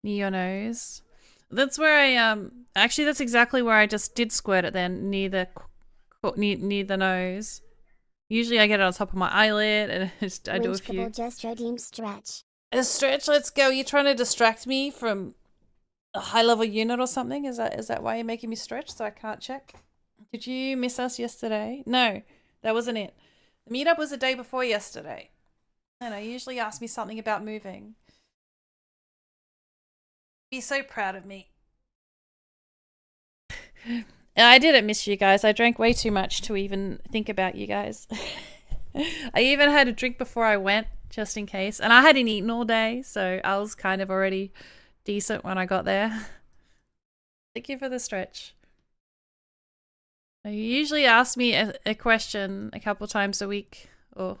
Near your nose. That's where I, actually that's exactly where I just did squirt it then, near the nose. Usually I get it on top of my eyelid and I do a few. Just redeem stretch. A stretch, let's go. You're trying to distract me from a high-level unit or something? Is that why you're making me stretch so I can't check? Did you miss us yesterday? No, that wasn't it. The meetup was the day before yesterday. And I usually ask me something about moving. Be so proud of me. I didn't miss you guys. I drank way too much to even think about you guys. I even had a drink before I went, just in case. And I hadn't eaten all day, so I was kind of already decent when I got there. Thank you for the stretch. You usually ask me a question a couple times a week. Or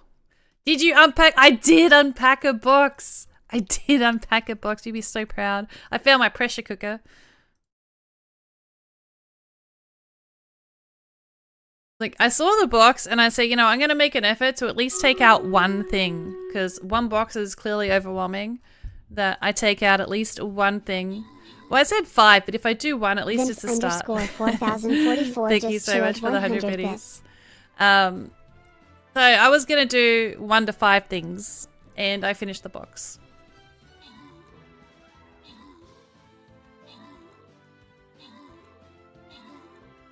did you unpack? I did unpack a box. I did unpack a box. You'd be so proud. I found my pressure cooker. Like, I saw the box and I said, you know, I'm going to make an effort to at least take out one thing. Because one box is clearly overwhelming. That I take out at least one thing. Well, I said 5, but if I do one, at least Vince it's a start. _4044 Thank you so much for the 100 biddies. So I was going to do 1 to 5 things. And I finished the box.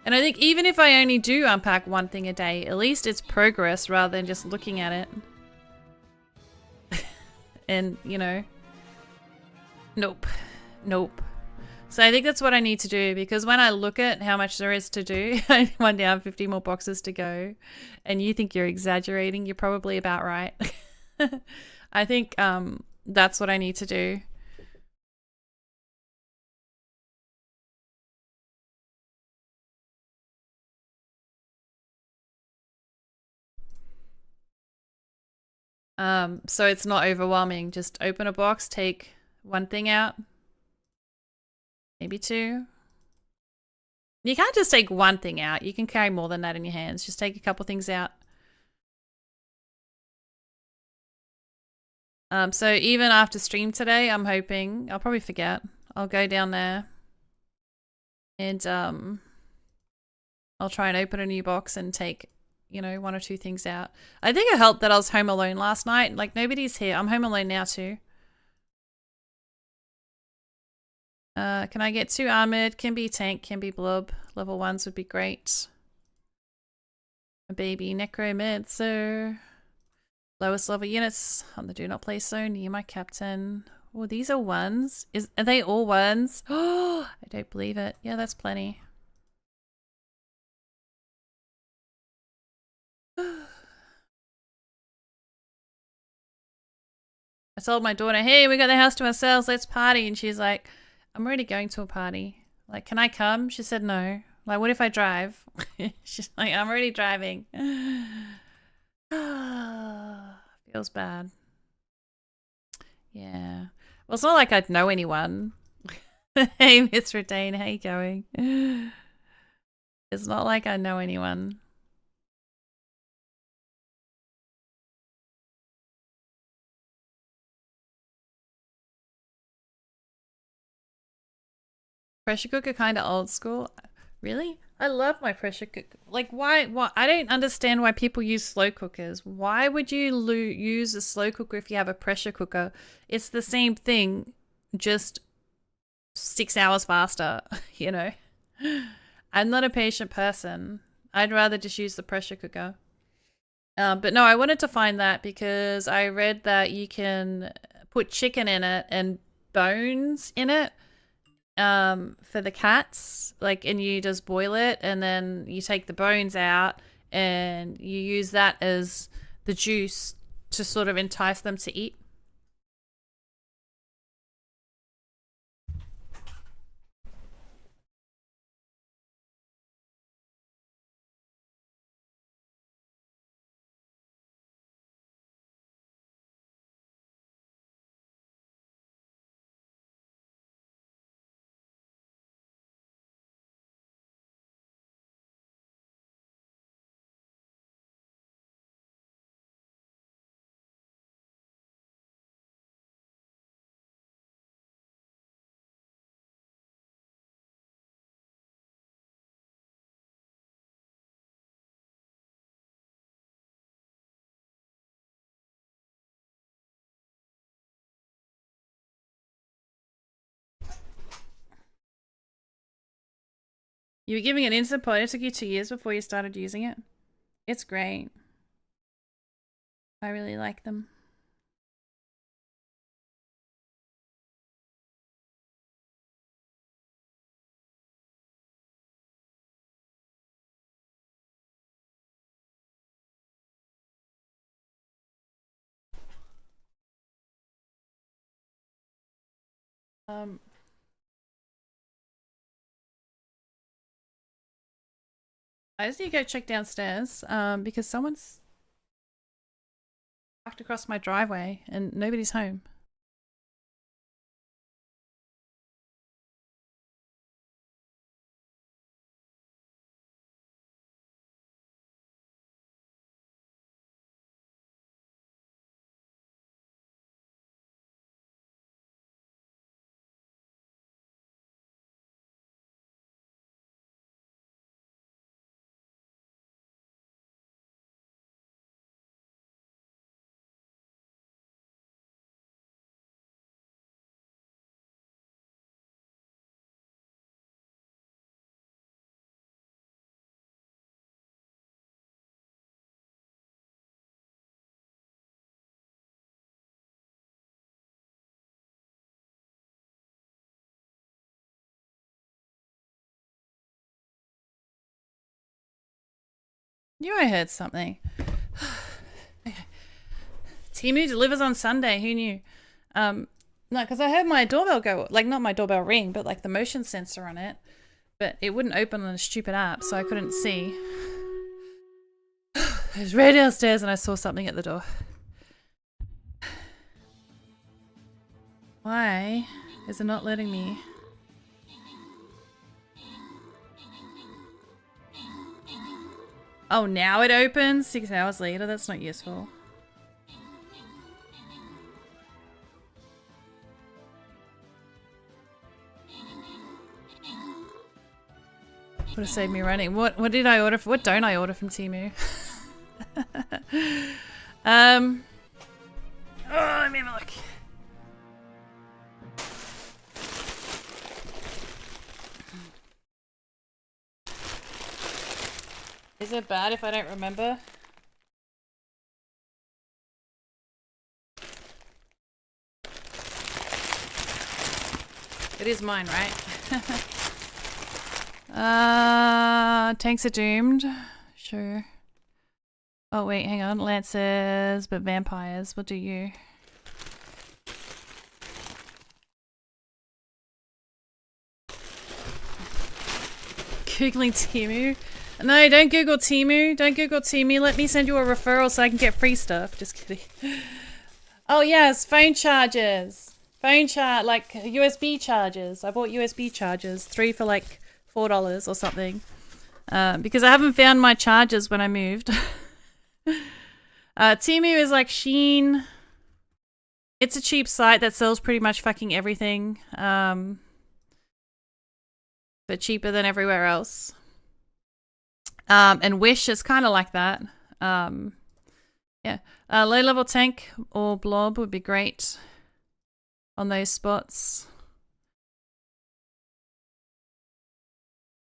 And I think even if I only do unpack one thing a day, at least it's progress rather than just looking at it. And, you know. Nope. Nope. So I think that's what I need to do, because when I look at how much there is to do, one down, 50 more boxes to go, and you think you're exaggerating, you're probably about right. I think that's what I need to do. So it's not overwhelming. Just open a box, take one thing out. Maybe 2. You can't just take one thing out. You can carry more than that in your hands. Just take a couple things out. So even after stream today, I'm hoping, I'll probably forget. I'll go down there and I'll try and open a new box and take, you know, 1 or 2 things out. I think it helped that I was home alone last night. Like, nobody's here. I'm home alone now too. Can I get 2 armored? Can be tank, can be blob. Level 1s would be great. A baby necromancer. Lowest level units on the do not play zone near my captain. Oh, these are 1s. Are they all 1s? Oh, I don't believe it. Yeah, that's plenty. I told my daughter, hey, we got the house to ourselves, let's party. And she's like, I'm already going to a party. Like, can I come? She said no. Like, what if I drive? She's like, I'm already driving. Feels bad. Yeah. Well, it's not like I'd know anyone. Hey, Miss Retain, how you going? It's not like I know anyone. Pressure cooker kind of old school. Really? I love my pressure cooker. Like, why? I don't understand why people use slow cookers. Why would you use a slow cooker if you have a pressure cooker? It's the same thing, just 6 hours faster, you know? I'm not a patient person. I'd rather just use the pressure cooker. But no, I wanted to find that because I read that you can put chicken in it and bones in it. For the cats, like, and you just boil it and then you take the bones out and you use that as the juice to sort of entice them to eat. You were giving it instant pot. It took you 2 years before you started using it. It's great. I really like them. I just need to go check downstairs because someone's parked across my driveway and nobody's home. Knew I heard something. Temu delivers on Sunday. Who knew? No, because I heard my doorbell go, like, not my doorbell ring, but like the motion sensor on it. But it wouldn't open on a stupid app, so I couldn't see. I was right downstairs and I saw something at the door. Why is it not letting me? Oh, now it opens 6 hours later. That's not useful. Would have saved me running. What did I order? What don't I order from Temu? Oh, let me have a look. Is it bad if I don't remember? It is mine, right? Tanks are doomed. Sure. Oh wait, hang on. Lancers, but vampires. We'll do you. Googling Temu. No, don't Google Temu. Don't Google Temu. Let me send you a referral so I can get free stuff. Just kidding. Oh yes, phone chargers. Like USB chargers. I bought USB chargers. 3 for like $4 or something. Because I haven't found my chargers when I moved. Temu is like Shein. It's a cheap site that sells pretty much fucking everything. But cheaper than everywhere else. And Wish is kind of like that. Yeah. Low level tank or blob would be great on those spots.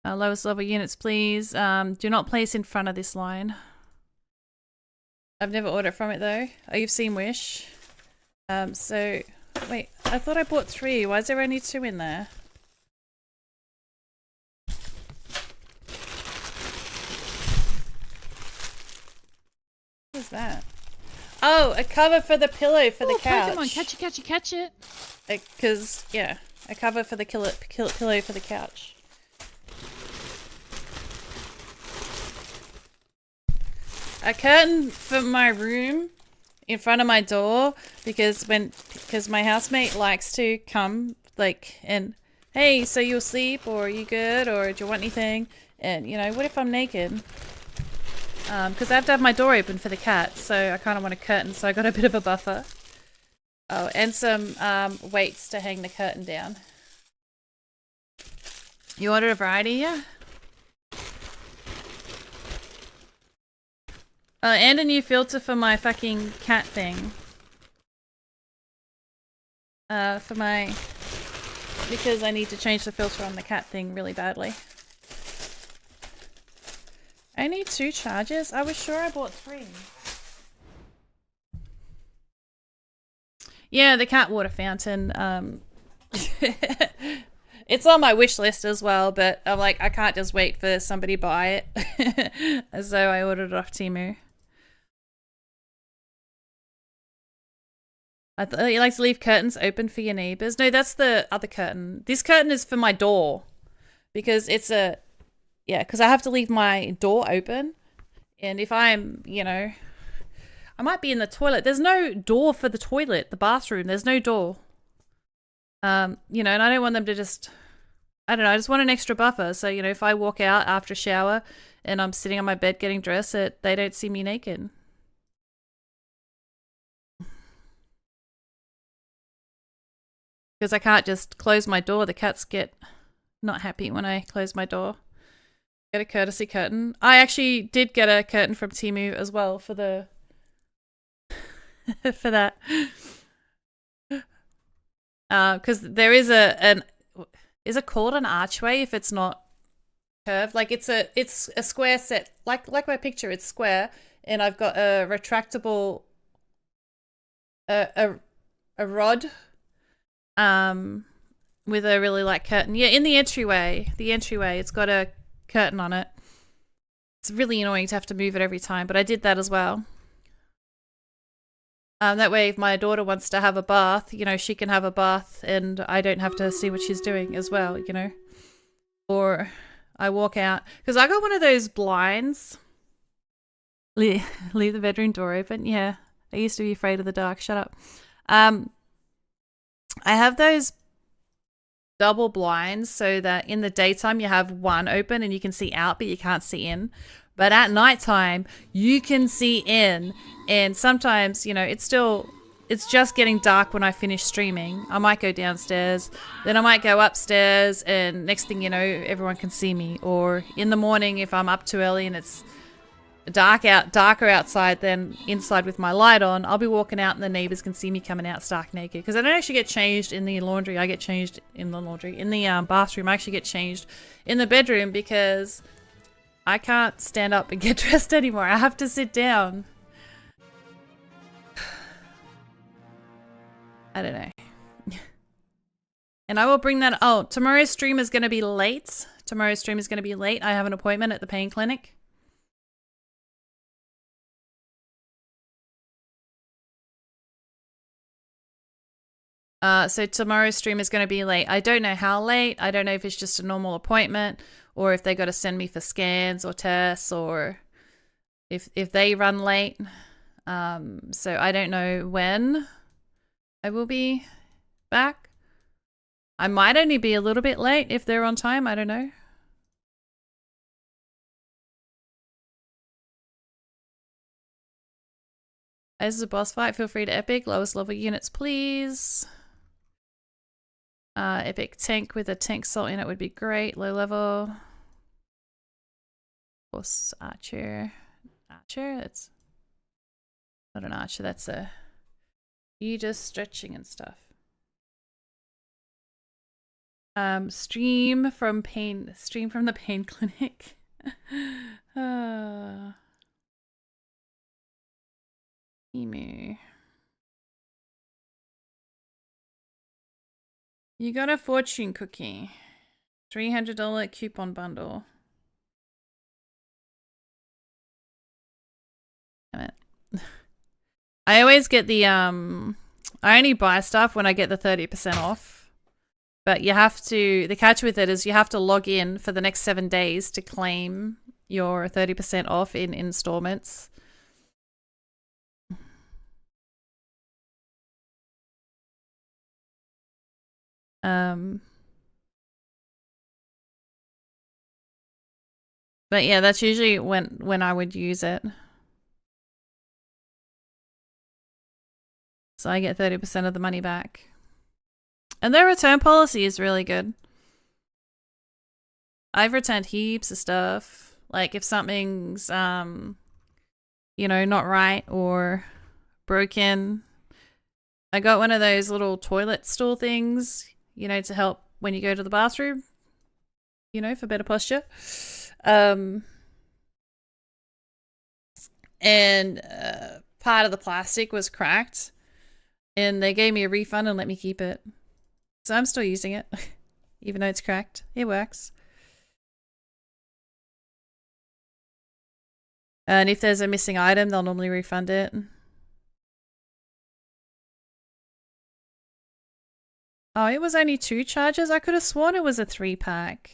Lowest level units, please. Do not place in front of this line. I've never ordered from it though. Oh, you've seen Wish. So, wait, I thought I bought 3. Why is there only 2 in there? What is that? Oh, a cover for the pillow for the couch. Pokemon, catch it, catch it, catch it. Because, yeah, a cover for the pillow for the couch. A curtain for my room in front of my door because my housemate likes to come and hey, so you asleep or are you good or do you want anything? And you know, what if I'm naked? Because I have to have my door open for the cat, so I kind of want a curtain, so I got a bit of a buffer. Oh, and some weights to hang the curtain down. You ordered a variety, yeah? And a new filter for my fucking cat thing. Because I need to change the filter on the cat thing really badly. I need 2 chargers? I was sure I bought 3. Yeah, the cat water fountain. It's on my wish list as well, but I'm like, I can't just wait for somebody to buy it. So I ordered it off Temu. I thought you like to leave curtains open for your neighbors. No, that's the other curtain. This curtain is for my door because it's because I have to leave my door open. And if I'm, you know, I might be in the toilet. There's no door for the toilet, the bathroom. There's no door. You know, and I don't want them to just, I don't know, I just want an extra buffer. So, you know, if I walk out after a shower and I'm sitting on my bed getting dressed, they don't see me naked. Because I can't just close my door. The cats get not happy when I close my door. Get a courtesy curtain. I actually did get a curtain from Temu as well for the for that. Because there is is it called an archway if it's not curved? Like it's a square set. Like my picture, it's square, and I've got a retractable a rod. With a really light curtain. Yeah, in the entryway. It's got a curtain on it. It's really annoying to have to move it every time, but I did that as well. That way if my daughter wants to have a bath, you know, she can have a bath and I don't have to see what she's doing as well, you know. Or I walk out. Because I got one of those blinds. Leave the bedroom door open. Yeah, I used to be afraid of the dark. Shut up. I have those double blinds so that in the daytime you have one open and you can see out but you can't see in. But at nighttime you can see in, and sometimes, you know, it's just getting dark when I finish streaming. I might go downstairs, then I might go upstairs, and next thing you know everyone can see me. Or in the morning if I'm up too early and it's darker outside than inside with my light on, I'll be walking out and the neighbors can see me coming out stark naked. Because I don't actually get changed in the laundry. I get changed in the laundry. In the bathroom, I actually get changed in the bedroom because I can't stand up and get dressed anymore. I have to sit down. I don't know. And I will bring that. Oh, tomorrow's stream is going to be late. I have an appointment at the pain clinic. So tomorrow's stream is going to be late. I don't know how late. I don't know if it's just a normal appointment or if they got to send me for scans or tests, or if they run late. So I don't know when I will be back. I might only be a little bit late if they're on time. I don't know. This is a boss fight. Feel free to epic. Lowest level units, please. Epic tank with a tank salt in it would be great. Low level. course, archer. Archer? It's not an archer, that's a... You just stretching and stuff. Stream from the pain clinic. Emu. You got a fortune cookie. $300 coupon bundle. Damn it. I always get the I only buy stuff when I get the 30% off. But you have to, the catch with it is you have to log in for the next 7 days to claim your 30% off in installments. But yeah, that's usually when I would use it. So I get 30% of the money back. And their return policy is really good. I've returned heaps of stuff. Like if something's, you know, not right or broken. I got one of those little toilet stool things, you know, to help when you go to the bathroom, you know, for better posture. And part of the plastic was cracked. And they gave me a refund and let me keep it. So I'm still using it, even though it's cracked. It works. And if there's a missing item, they'll normally refund it. Oh, it was only 2 charges? I could have sworn it was a 3-pack.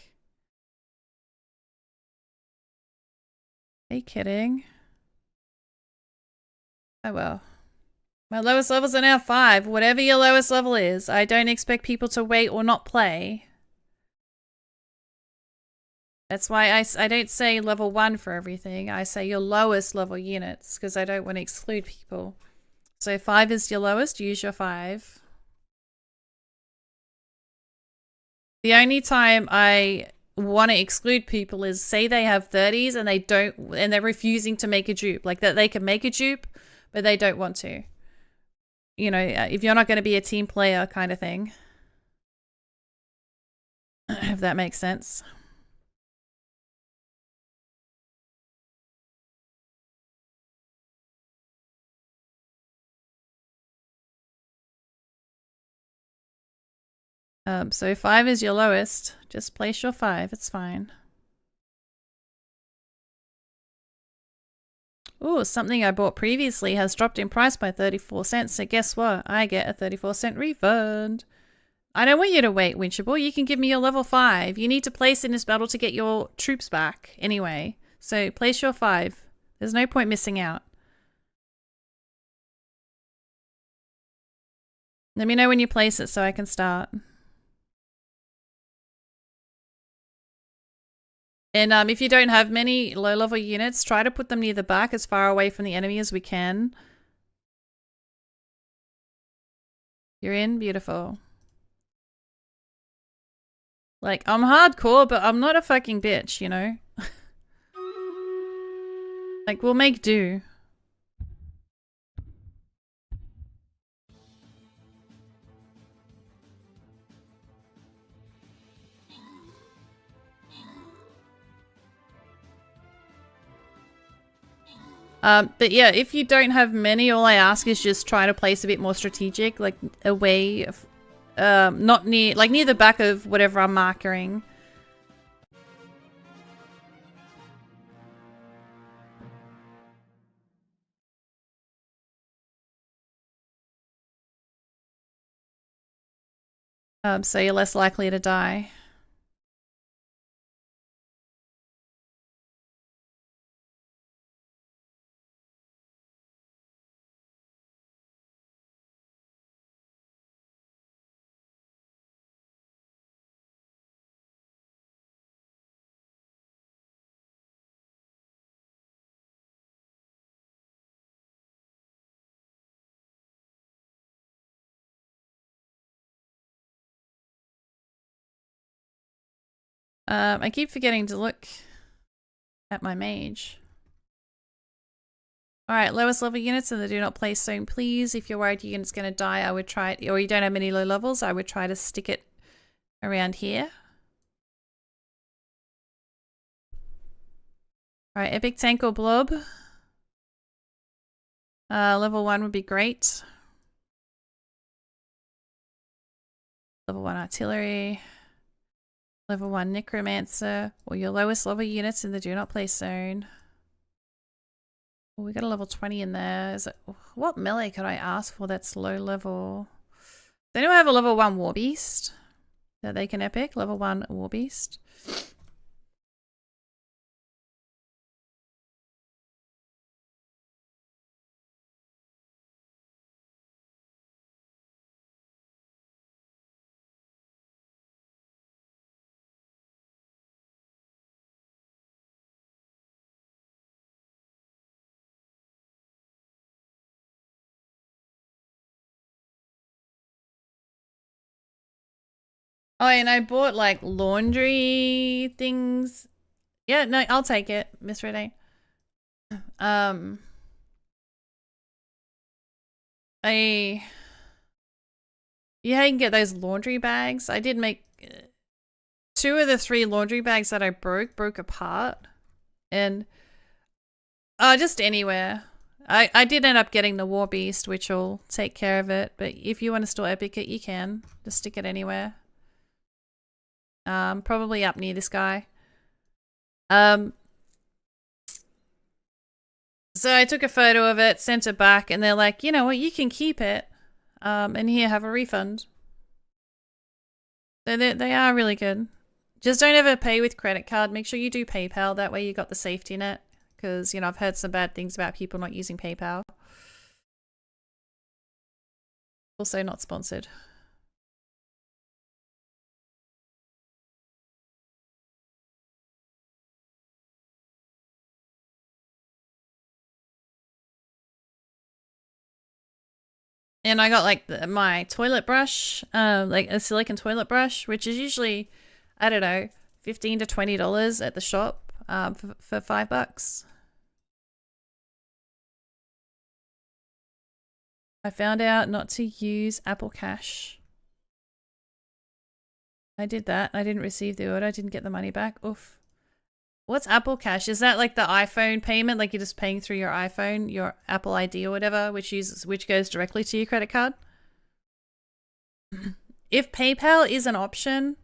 Are you kidding? Oh well. My lowest levels are now 5. Whatever your lowest level is, I don't expect people to wait or not play. That's why I don't say level 1 for everything. I say your lowest level units, because I don't want to exclude people. So 5 is your lowest, use your 5. The only time I want to exclude people is say they have 30s and they're refusing to make a dupe. Like that they can make a dupe, but they don't want to. You know, if you're not going to be a team player kind of thing. If that makes sense. So 5 is your lowest. Just place your 5. It's fine. Ooh, something I bought previously has dropped in price by 34 cents. So guess what? I get a 34-cent refund. I don't want you to wait, Winchable. You can give me your level 5. You need to place in this battle to get your troops back anyway. So place your 5. There's no point missing out. Let me know when you place it so I can start. And if you don't have many low-level units, try to put them near the back as far away from the enemy as we can. You're in? Beautiful. Like, I'm hardcore, but I'm not a fucking bitch, you know? Like, we'll make do. But yeah, if you don't have many, all I ask is just try to place a bit more strategic, like away, not near, like near the back of whatever I'm marking. So you're less likely to die. I keep forgetting to look at my mage. Alright, lowest level units in the do not place zone, please. If you're worried your unit's going to die, I would try it, or you don't have many low levels, I would try to stick it around here. Alright, epic tank or blob. Level 1 would be great. Level 1 artillery. Level 1 necromancer. Or your lowest level units in the do not place zone. Oh, we got a level 20 in there. Is it, what melee could I ask for that's low level? Does anyone have a level 1 war beast that they can epic? Level 1 war beast. Oh, and I bought like laundry things. Yeah, no, I'll take it, Miss Renee. Yeah, you can get those laundry bags. I did make 2 of the 3 laundry bags that I broke apart, and just anywhere. I did end up getting the War Beast, which will take care of it. But if you want to still epic it, you can just stick it anywhere. Probably up near this guy. So I took a photo of it, sent it back, and they're like, you know what, you can keep it. And here, have a refund. So they are really good. Just don't ever pay with credit card. Make sure you do PayPal. That way you got the safety net. Because, you know, I've heard some bad things about people not using PayPal. Also not sponsored. And I got like my toilet brush, like a silicone toilet brush, which is usually, I don't know, $15 to $20 at the shop, for $5. I found out not to use Apple Cash. I did that. I didn't receive the order. I didn't get the money back. Oof. What's Apple Cash? Is that like the iPhone payment? Like you're just paying through your iPhone, your Apple ID or whatever, which goes directly to your credit card? If PayPal is an option,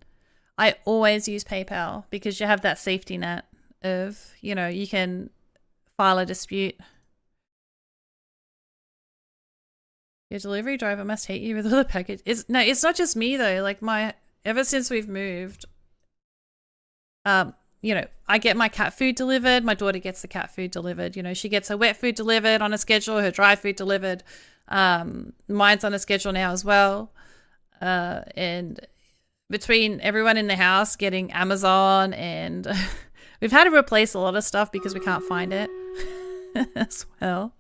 I always use PayPal because you have that safety net of, you know, you can file a dispute. Your delivery driver must hate you with all the package. It's not just me though. Like ever since we've moved, you know, I get my cat food delivered. My daughter gets the cat food delivered. You know, she gets her wet food delivered on a schedule, her dry food delivered. Mine's on a schedule now as well. And between everyone in the house getting Amazon and we've had to replace a lot of stuff because we can't find it as well.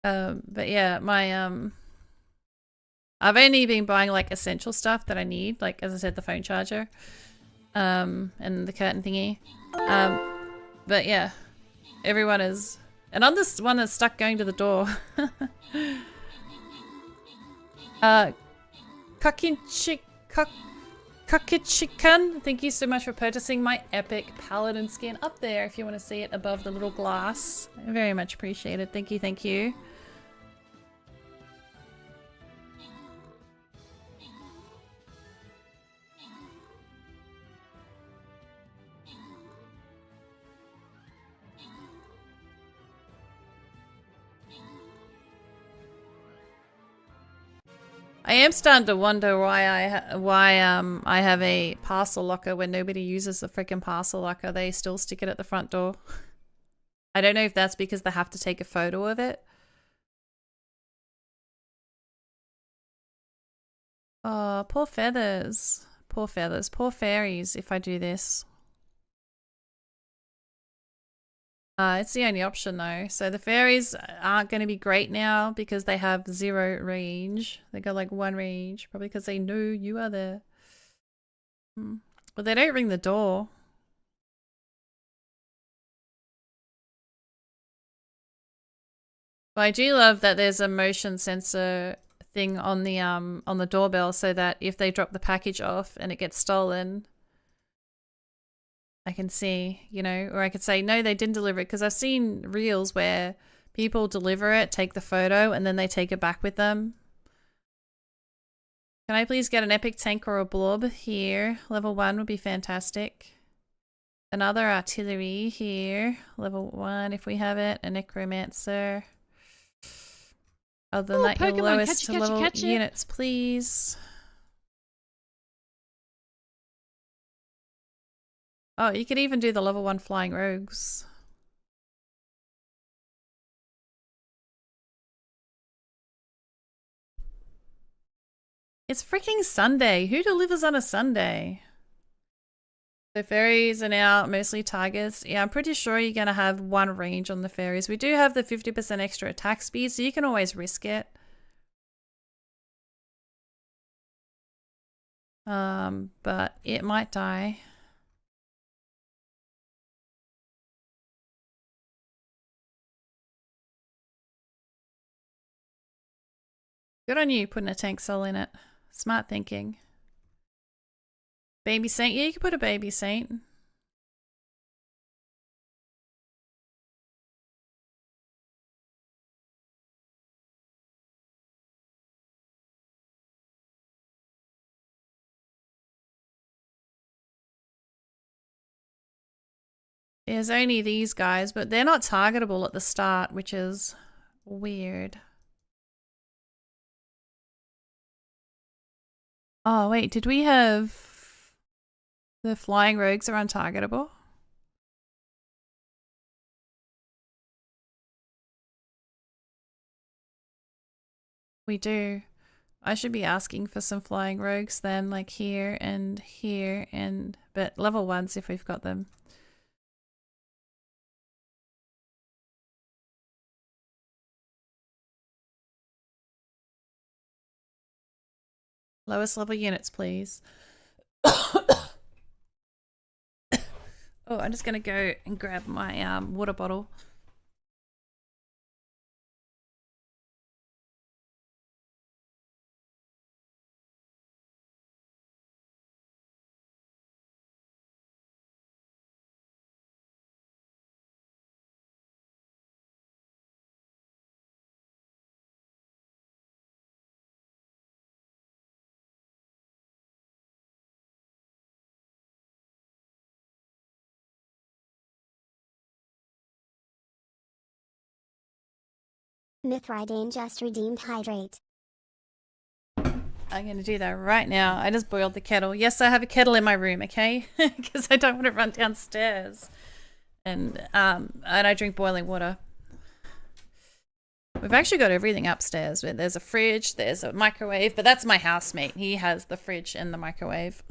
But yeah, I've only been buying like essential stuff that I need, like as I said, the phone charger, and the curtain thingy. But yeah, everyone is, and I'm this one that's stuck going to the door. Kakichikan, thank you so much for purchasing my epic paladin skin up there. If you want to see it above the little glass, very much appreciated. Thank you, thank you. I am starting to wonder why I have a parcel locker when nobody uses the freaking parcel locker. They still stick it at the front door. I don't know if that's because they have to take a photo of it. Oh, poor feathers. Poor feathers. Poor fairies if I do this. It's the only option though. So the fairies aren't going to be great now because they have 0 range. They got like 1 range, probably because they know you are there. But they don't ring the door. But I do love that there's a motion sensor thing on the doorbell, so that if they drop the package off and it gets stolen, I can see, you know, or I could say no, they didn't deliver it, because I've seen reels where people deliver it, take the photo, and then they take it back with them. Can I please get an epic tank or a blob here? Level 1 would be fantastic. Another artillery here. Level 1 if we have it. A necromancer. Other than that, your Pokemon, lowest level catch it. units, please. Oh, you could even do the level 1 flying rogues. It's freaking Sunday. Who delivers on a Sunday? The fairies are now mostly tigers. Yeah, I'm pretty sure you're going to have one range on the fairies. We do have the 50% extra attack speed, so you can always risk it. But it might die. Good on you putting a tank soul in it. Smart thinking. Baby saint? Yeah, you could put a baby saint. There's only these guys, but they're not targetable at the start, which is weird. Oh, wait, did we have... The flying rogues are untargetable? We do. I should be asking for some flying rogues then, like here and... But level 1s if we've got them. Lowest level units, please. Oh, I'm just gonna go and grab my water bottle. Mithridane just redeemed hydrate. I'm going to do that right now. I just boiled the kettle. Yes, I have a kettle in my room, okay? Because I don't want to run downstairs. And I drink boiling water. We've actually got everything upstairs. There's a fridge, there's a microwave, but that's my housemate. He has the fridge and the microwave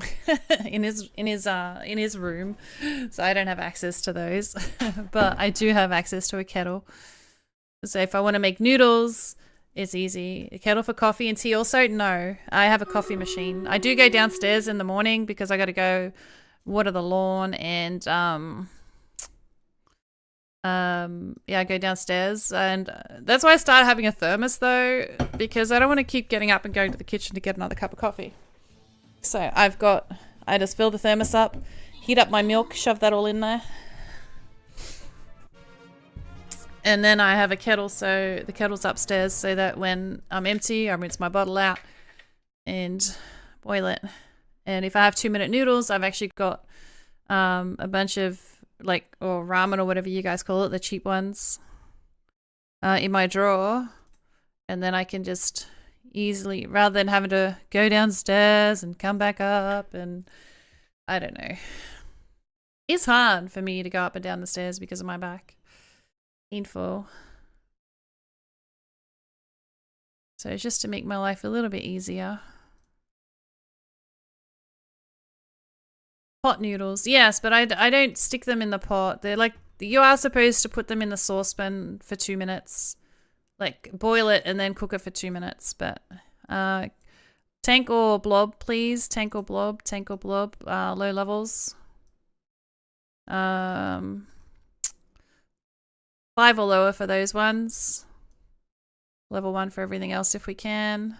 in his room. So I don't have access to those. But I do have access to a kettle. So if I want to make noodles, it's easy. A kettle for coffee and tea also? No, I have a coffee machine. I do go downstairs in the morning because I got to go water the lawn and yeah, I go downstairs, and that's why I started having a thermos though, because I don't want to keep getting up and going to the kitchen to get another cup of coffee. So I just fill the thermos up, heat up my milk, shove that all in there. And then I have a kettle, so the kettle's upstairs so that when I'm empty, I rinse my bottle out and boil it. And if I have 2-minute noodles, I've actually got a bunch of or ramen or whatever you guys call it, the cheap ones, in my drawer. And then I can just easily, rather than having to go downstairs and come back up, and I don't know. It's hard for me to go up and down the stairs because of my back. Painful. So it's just to make my life a little bit easier. Pot noodles, yes, but I don't stick them in the pot. They're like, you are supposed to put them in the saucepan for 2 minutes. Like, boil it and then cook it for 2 minutes. But tank or blob, please. Tank or blob, low levels. 5 or lower for those ones. Level 1 for everything else if we can.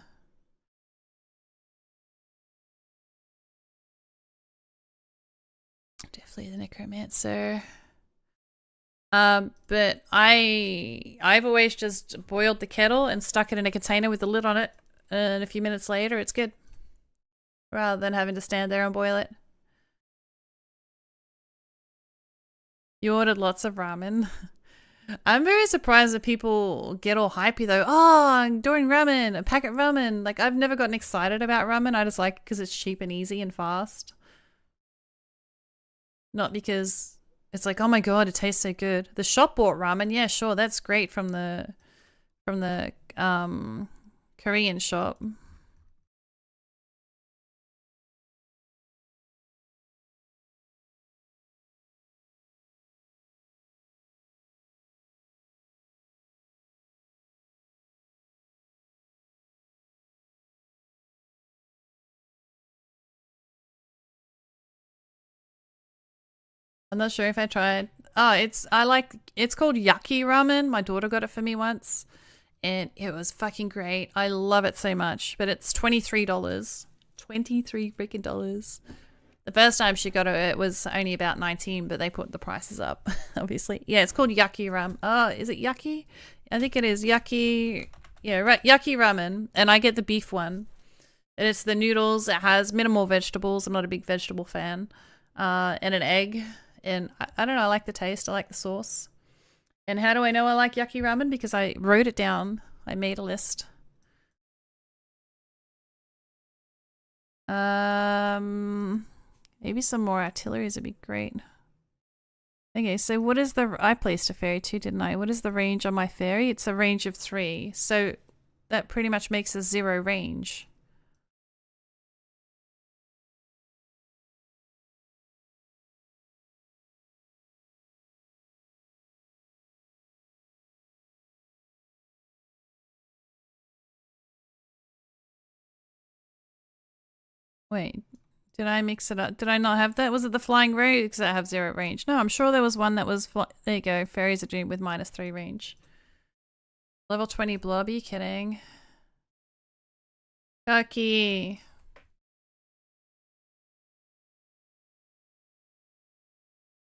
Definitely the necromancer. But I've always just boiled the kettle and stuck it in a container with the lid on it, and a few minutes later it's good. Rather than having to stand there and boil it. You ordered lots of ramen. I'm very surprised that people get all hypey though. Oh, I'm doing ramen, a packet ramen. Like, I've never gotten excited about ramen. I just like it because it's cheap and easy and fast. Not because it's like, oh my god, it tastes so good. The shop bought ramen, yeah, sure, that's great from the Korean shop. I'm not sure if I tried. Oh, it's called Yaki Ramen. My daughter got it for me once, and it was fucking great. I love it so much, but it's $23. $23 freaking dollars. The first time she got it was only about 19, but they put the prices up, obviously. Yeah, it's called Yaki Ramen. Oh, is it Yaki? I think it is Yaki. Yeah, right, Yaki Ramen, and I get the beef one. And it's the noodles. It has minimal vegetables. I'm not a big vegetable fan. And an egg. And I don't know, I like the taste, I like the sauce. And how do I know I like Yaki Ramen? Because I wrote it down. I made a list. Maybe some more artilleries would be great. Okay, so what is the... I placed a ferry too, didn't I? What is the range on my ferry? It's a range of 3. So that pretty much makes a 0 range. Wait, did I mix it up? Did I not have that? Was it the flying rogue? Because I have 0 range. No, I'm sure there was one that was... There you go. Ferries are doing with -3 range. Level 20 blob, are you kidding? Chucky.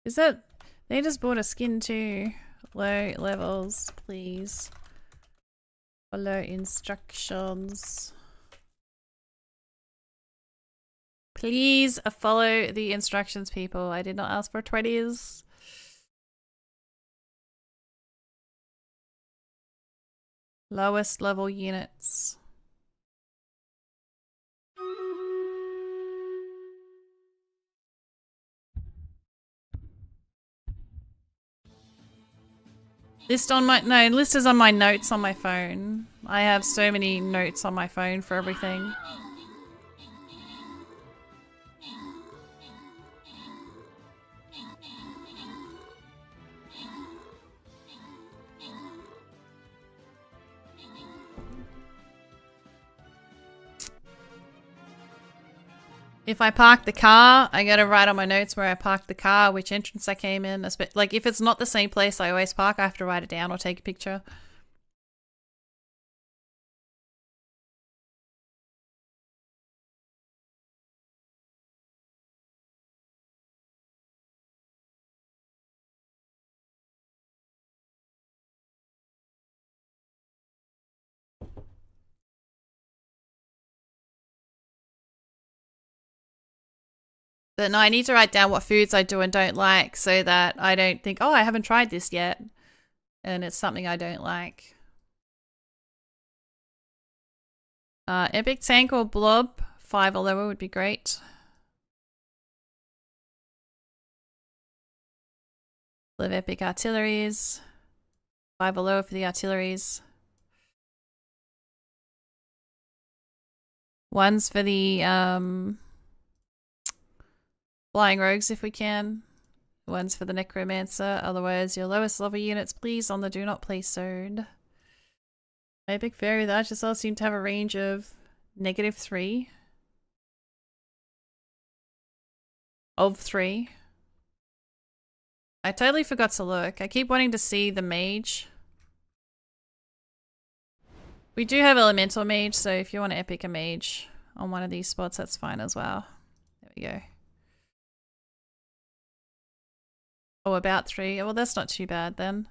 Is that... They just bought a skin too. Low levels, please. Follow instructions. Please follow the instructions, people. I did not ask for 20s. Lowest level units. List is on my notes on my phone. I have so many notes on my phone for everything. If I park the car, I gotta write on my notes where I parked the car, which entrance I came in. Like, if it's not the same place I always park, I have to write it down or take a picture. But no, I need to write down what foods I do and don't like so that I don't think, oh, I haven't tried this yet. And it's something I don't like. Epic tank or blob, 5 or lower would be great. Live epic artilleries. 5 or lower for the artilleries. 1's for the flying rogues if we can. 1's for the necromancer. Otherwise, your lowest level units, please, on the do not place zone. Epic fairy, the archers seem to have a range of -3. Of 3. I totally forgot to look. I keep wanting to see the mage. We do have elemental mage, so if you want to epic a mage on one of these spots, that's fine as well. There we go. Oh, about 3. Well, that's not too bad then.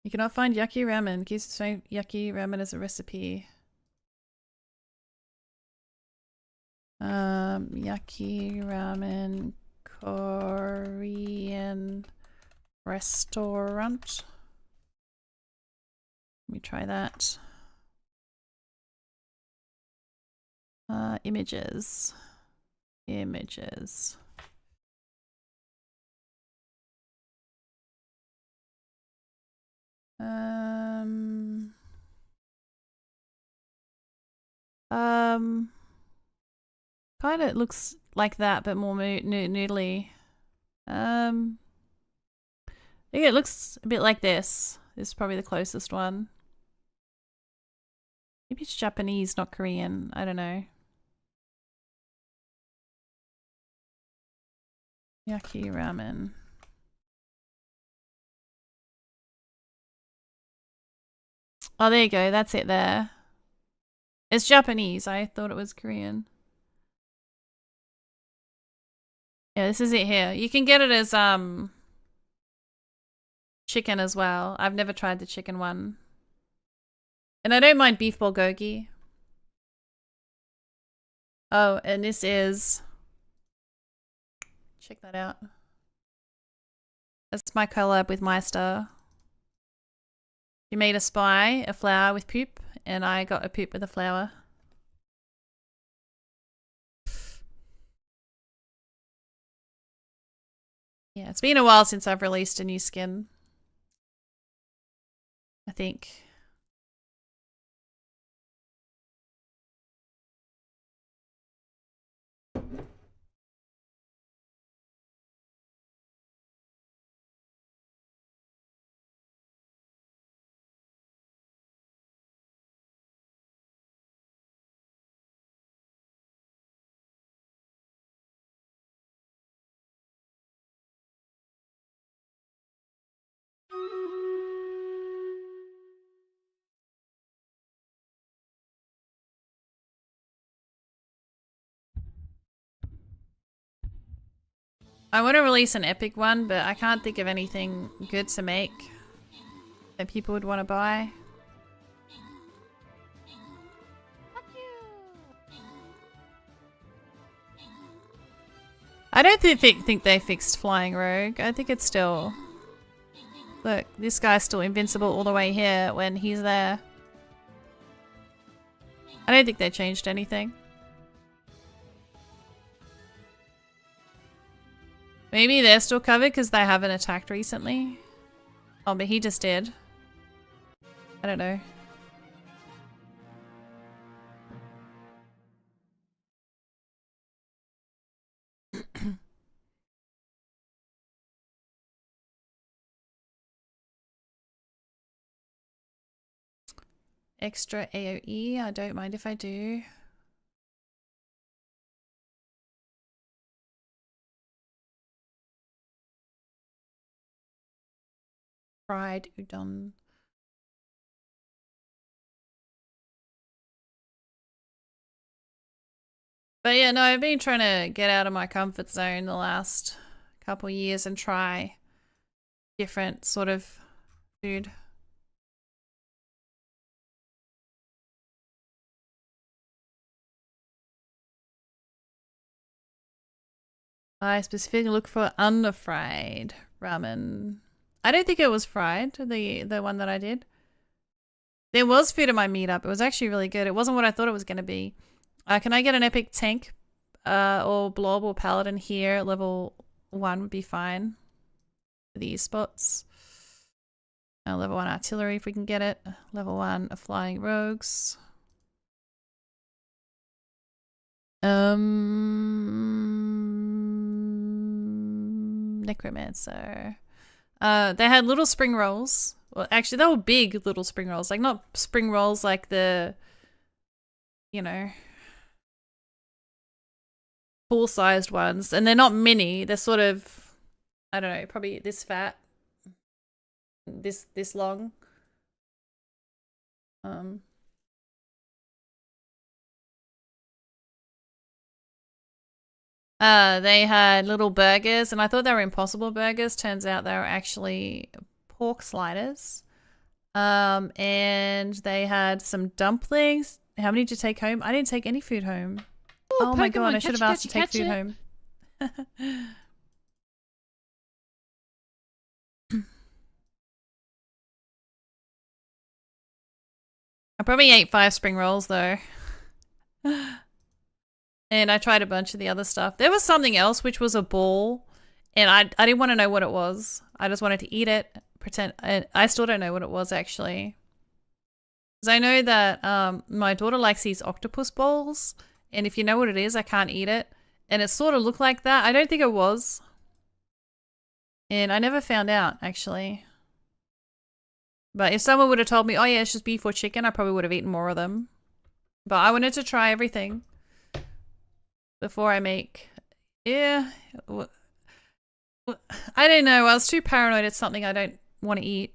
You cannot find yaki ramen. Can you say yaki ramen as a recipe? Yaki ramen Korean restaurant. Let me try that. Images. Images. Kind of looks like that, but more noodly. I think it looks a bit like this. This is probably the closest one. Maybe it's Japanese, not Korean. I don't know. Yaki ramen. Oh, there you go. That's it there. It's Japanese. I thought it was Korean. Yeah, this is it here. You can get it as chicken as well. I've never tried the chicken one. And I don't mind beef bulgogi. Oh, and this is... Check that out. That's my collab with Meister. You made a spy, a flower with poop, and I got a poop with a flower. Yeah, it's been a while since I've released a new skin. I think. I want to release an epic one, but I can't think of anything good to make that people would want to buy. Fuck you. I don't think they fixed Flying Rogue. I think it's still... Look, this guy's still invincible all the way here when he's there. I don't think they changed anything. Maybe they're still covered because they haven't attacked recently. Oh, but he just did. I don't know. Extra AoE, I don't mind if I do. Fried udon. But yeah, no, I've been trying to get out of my comfort zone the last couple years and try different sort of food. I specifically look for unfried ramen. I don't think it was fried, the one that I did. There was food in my meetup. It was actually really good. It wasn't what I thought it was going to be. Can I get an epic tank or blob or paladin here? Level 1 would be fine for these spots. Level 1 artillery if we can get it. Level 1 flying rogues. Necromancer. They had little spring rolls. Well, actually, they were big little spring rolls. Like, not spring rolls like the, you know, full-sized ones, and they're not mini. They're sort of, I don't know, probably this fat, this long. They had little burgers, and I thought they were Impossible Burgers. Turns out they were actually pork sliders. And they had some dumplings. How many did you take home? I didn't take any food home. Ooh, Oh my Pokemon, god, I should have asked to take catch food it. home. I probably ate 5 spring rolls though. And I tried a bunch of the other stuff. There was something else which was a ball, and I didn't want to know what it was. I just wanted to eat it, pretend. I still don't know what it was actually. Because I know that my daughter likes these octopus balls, and if you know what it is, I can't eat it. And it sort of looked like that. I don't think it was. And I never found out, actually. But if someone would have told me, oh yeah, it's just beef or chicken, I probably would have eaten more of them. But I wanted to try everything before I make... Yeah. I don't know. I was too paranoid it's something I don't want to eat.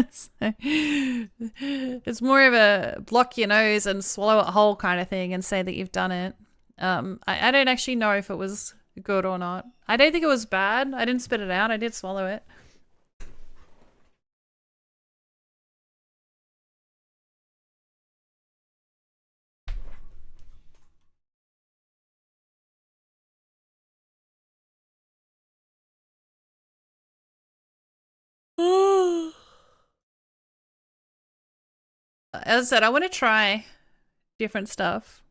So, it's more of a block your nose and swallow it whole kind of thing and say that you've done it. I don't actually know if it was good or not. I don't think it was bad. I didn't spit it out. I did swallow it. As I said, I want to try different stuff.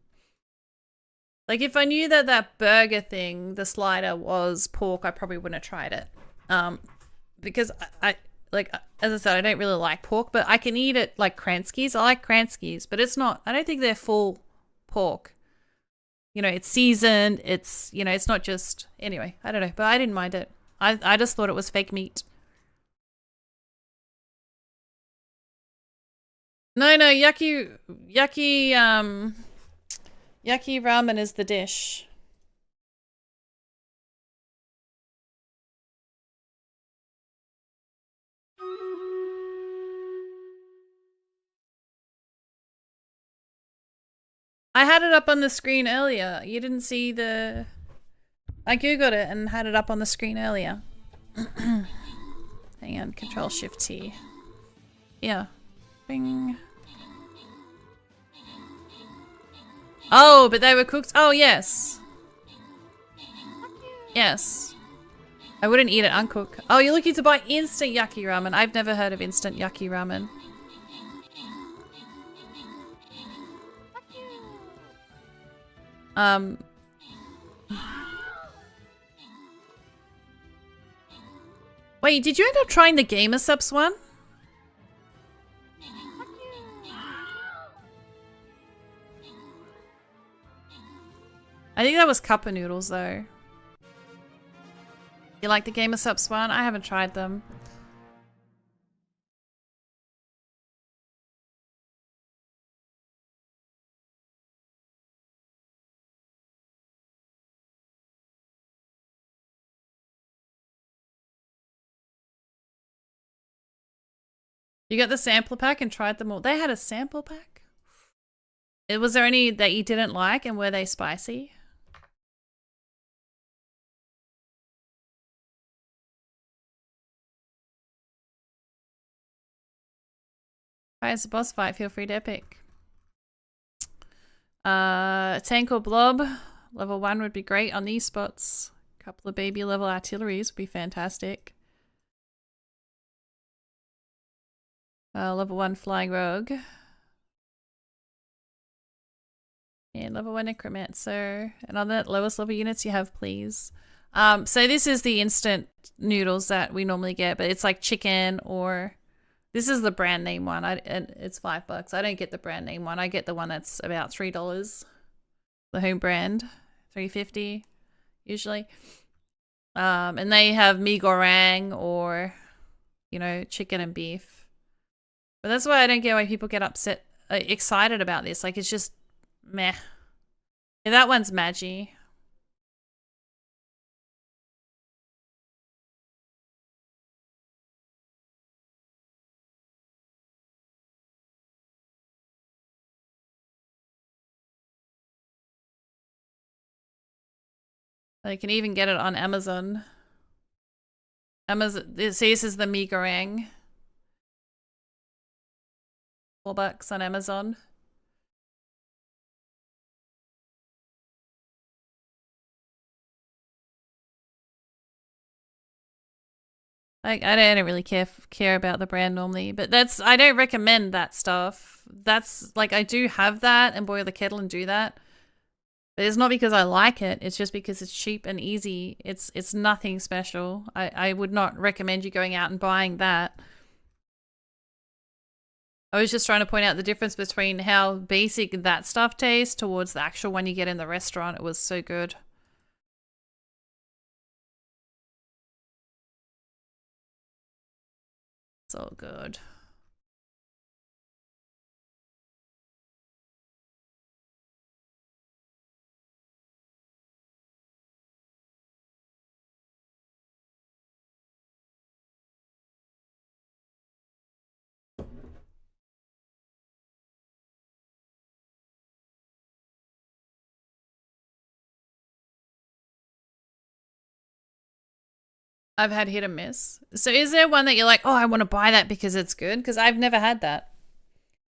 Like, if I knew that that burger thing, the slider, was pork, I probably wouldn't have tried it. Because I like, as I said, I don't really like pork, but I can eat it like Kranskis. I like Kranskis, but it's not, I don't think they're full pork. You know, it's seasoned, it's, you know, it's not just, anyway, I don't know, but I didn't mind it. I just thought it was fake meat. No, yucky ramen is the dish. I had it up on the screen earlier. You didn't see the... I googled it and had it up on the screen earlier. Hang on, Control-Shift-T. Yeah. Bing. Oh, but they were cooked. Oh, yes. Yes. I wouldn't eat it uncooked. Oh, you're looking to buy instant yucky ramen. I've never heard of instant yucky ramen. Wait, did you end up trying the Gamer Subs one? I think that was cup of noodles though. You like the Gamer Subs one? I haven't tried them. You got the sampler pack and tried them all. They had a sample pack? Was there any that you didn't like, and were they spicy? As a boss fight, feel free to epic. Tank or blob. Level 1 would be great on these spots. A couple of baby level artilleries would be fantastic. Level 1 flying rogue. And level 1 necromancer. And on the lowest level units you have, please. So this is the instant noodles that we normally get, but it's like chicken, or this is the brand name one. And it's $5. I don't get the brand name one. I get the one that's about $3. The home brand, $3.50 usually. And they have mee goreng, or, you know, chicken and beef. But that's why I don't get why people get excited about this. Like, it's just meh. Yeah, that one's Magi. You can even get it on Amazon. This is the mee goreng. $4 on Amazon. I don't really care about the brand normally, but I don't recommend that stuff. That's like, I do have that and boil the kettle and do that. But it's not because I like it. It's just because it's cheap and easy. It's nothing special. I would not recommend you going out and buying that. I was just trying to point out the difference between how basic that stuff tastes towards the actual one you get in the restaurant. It was so good. So good. I've had hit and miss. So is there one that you're like, oh, I want to buy that because it's good? Because I've never had that.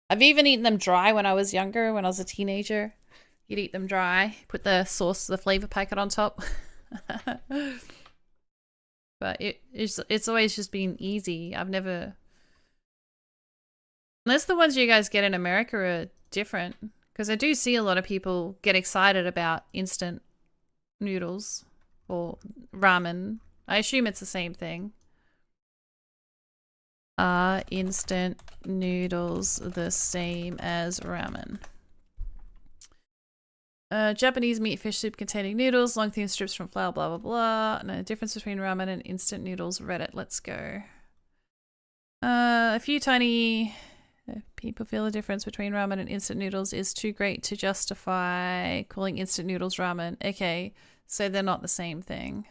I've even eaten them dry when I was younger, when I was a teenager. You'd eat them dry, put the sauce, the flavor packet on top. But it's always just been easy. I've never... Unless the ones you guys get in America are different. Because I do see a lot of people get excited about instant noodles or ramen. I assume it's the same thing. Are instant noodles the same as ramen? Japanese meat fish soup containing noodles, long thin strips from flour, blah, blah, blah. No difference between ramen and instant noodles. Reddit, let's go. A few tiny people feel the difference between ramen and instant noodles is too great to justify calling instant noodles ramen. Okay, so they're not the same thing.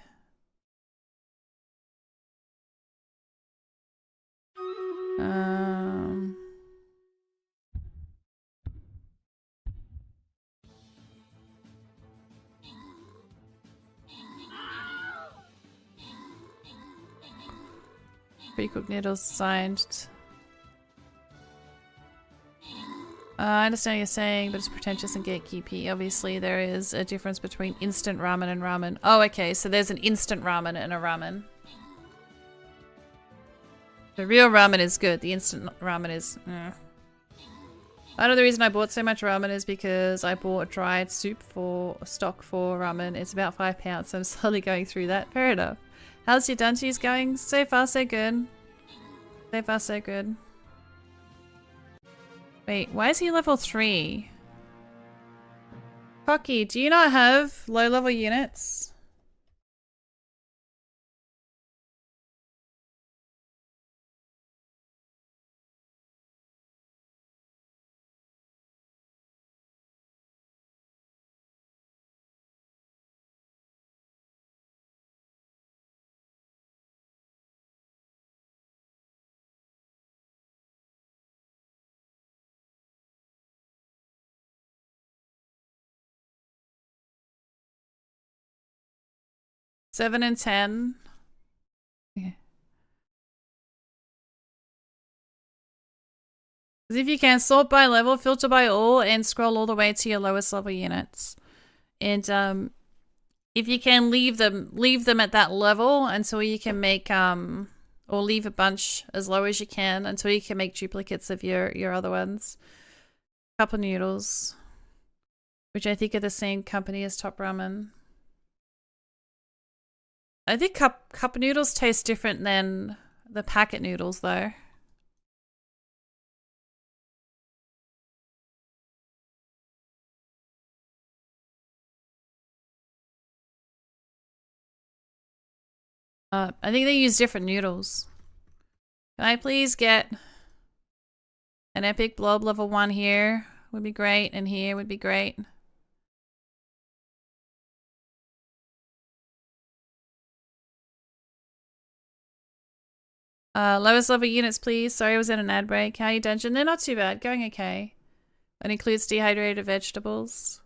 Pre-cooked noodles signed. I understand what you're saying, but it's pretentious and gatekeepy. Obviously, there is a difference between instant ramen and ramen. Oh, okay, so there's an instant ramen and a ramen. The real ramen is good. The instant ramen is... I know the reason I bought so much ramen is because I bought dried soup for stock for ramen. It's about £5, so I'm slowly going through that. Fair enough. How's your dungeons going? So far, so good. So far, so good. Wait, why is he level 3? Cocky, do you not have low-level units? Seven and 10. Okay. Because if you can, sort by level, filter by all, and scroll all the way to your lowest level units. And if you can, leave them at that level until you can make or leave a bunch as low as you can until you can make duplicates of your other ones. Cup of noodles, which I think are the same company as Top Ramen. I think cup noodles taste different than the packet noodles, though. I think they use different noodles. Can I please get an epic blob level 1 here? Would be great, and here would be great. Lowest level units, please. Sorry, I was in an ad break. How are you, dungeon? They're not too bad. Going okay. That includes dehydrated vegetables.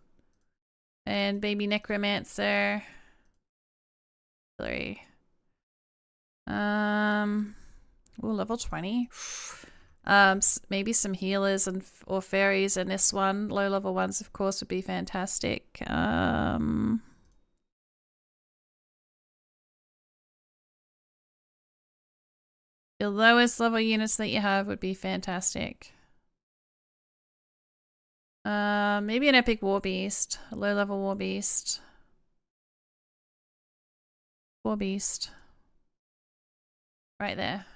And baby necromancer. 3. Ooh, level 20. Maybe some healers and or fairies in this one. Low level ones, of course, would be fantastic. The lowest level units that you have would be fantastic. Maybe an epic war beast, a low level war beast. War beast. Right there.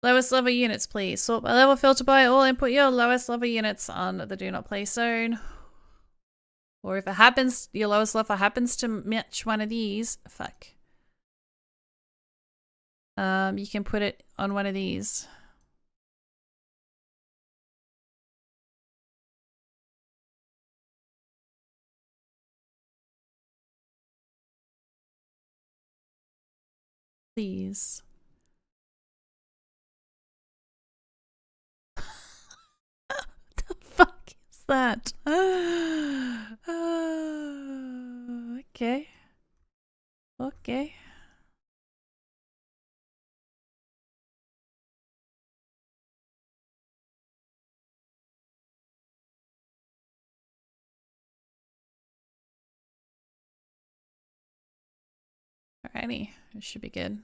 Lowest level units, please. Sort by level, filter by all, and put your lowest level units on the do not play zone. Or if it happens, your lowest level happens to match one of these, fuck. You can put it on one of these. Please. The fuck is that? Okay. Okay. Alrighty, it should be good.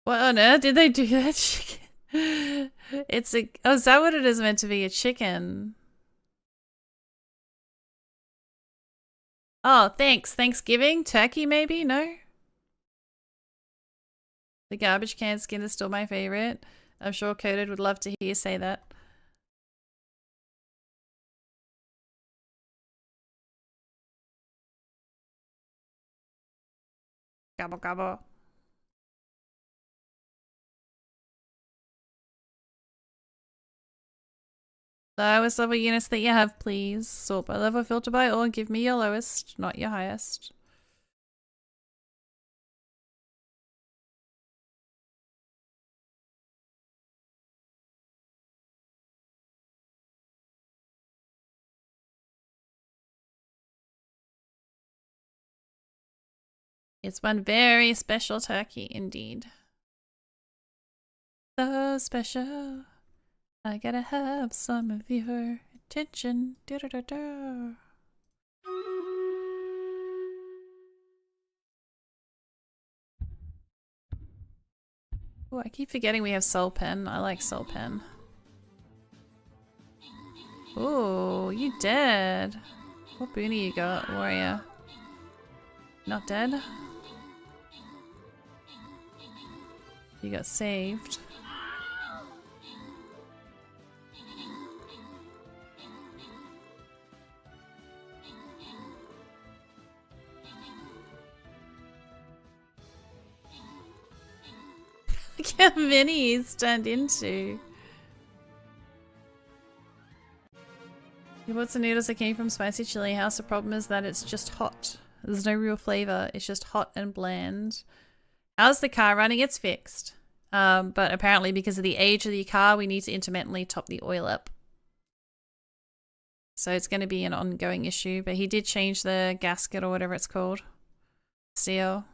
What on earth did they do that chicken? It's a, oh, is that what it is meant to be? A chicken. Oh, thanks. Thanksgiving? Turkey, maybe? No? The garbage can skin is still my favorite. I'm sure Coded would love to hear you say that. Gobble gobble. Lowest level units that you have, please. Sort by level, filter by all, and give me your lowest, not your highest. It's one very special turkey indeed. So special. I gotta have some of your attention. Da -da -da -da. Oh, I keep forgetting we have Soul Pen. I like Soul Pen. Oh, you dead. What booty you got, warrior? Not dead? You got saved. Look how many he's turned into. You bought some noodles that came from Spicy Chili House. The problem is that it's just hot. There's no real flavor. It's just hot and bland. How's the car running? It's fixed. But apparently because of the age of the car, we need to intermittently top the oil up. So it's going to be an ongoing issue. But he did change the gasket or whatever it's called. Seal.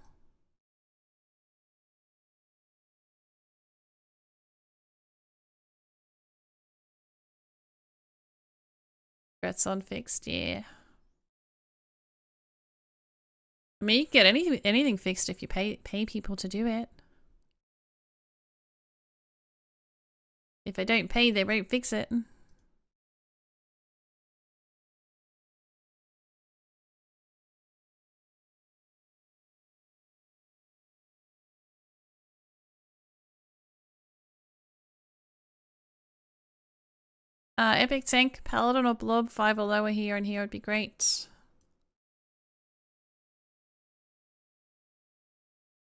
That's on fixed, yeah. I mean, you can get anything fixed if you pay people to do it. If they don't pay, they won't fix it. Epic tank, paladin or blob, 5 or lower here and here would be great.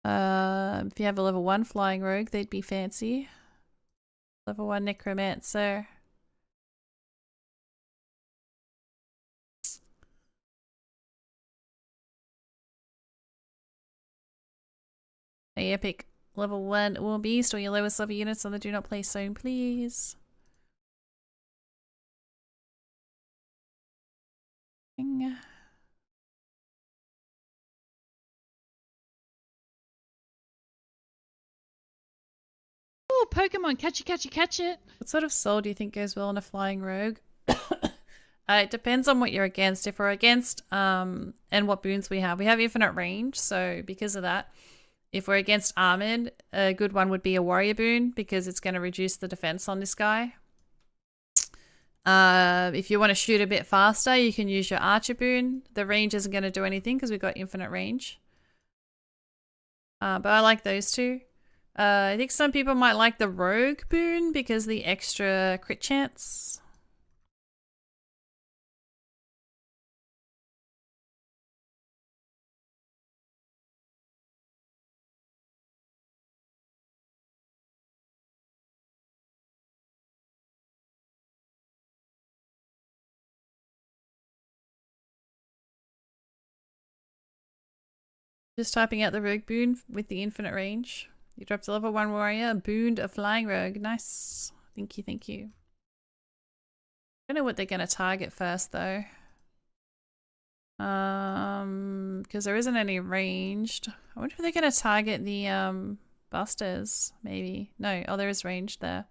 If you have a level 1 flying rogue, they'd be fancy. Level 1 necromancer. A epic level 1 war beast or your lowest level units on the do not play zone, please. Bing. Oh, Pokemon, catch it, catch it, catch it. What sort of soul do you think goes well on a flying rogue? It depends on what you're against. If we're against, and what boons we have infinite range, so because of that, if we're against armored, a good one would be a warrior boon because it's going to reduce the defense on this guy. If you want to shoot a bit faster, you can use your archer boon. The range isn't going to do anything because we've got infinite range. But I like those two. I think some people might like the rogue boon because the extra crit chance. Just typing out the rogue boon with the infinite range. You dropped a level 1 warrior, booned a flying rogue. Nice. Thank you, thank you. I don't know what they're going to target first though. Because there isn't any ranged. I wonder if they're going to target the busters, maybe. No, oh, there is ranged there.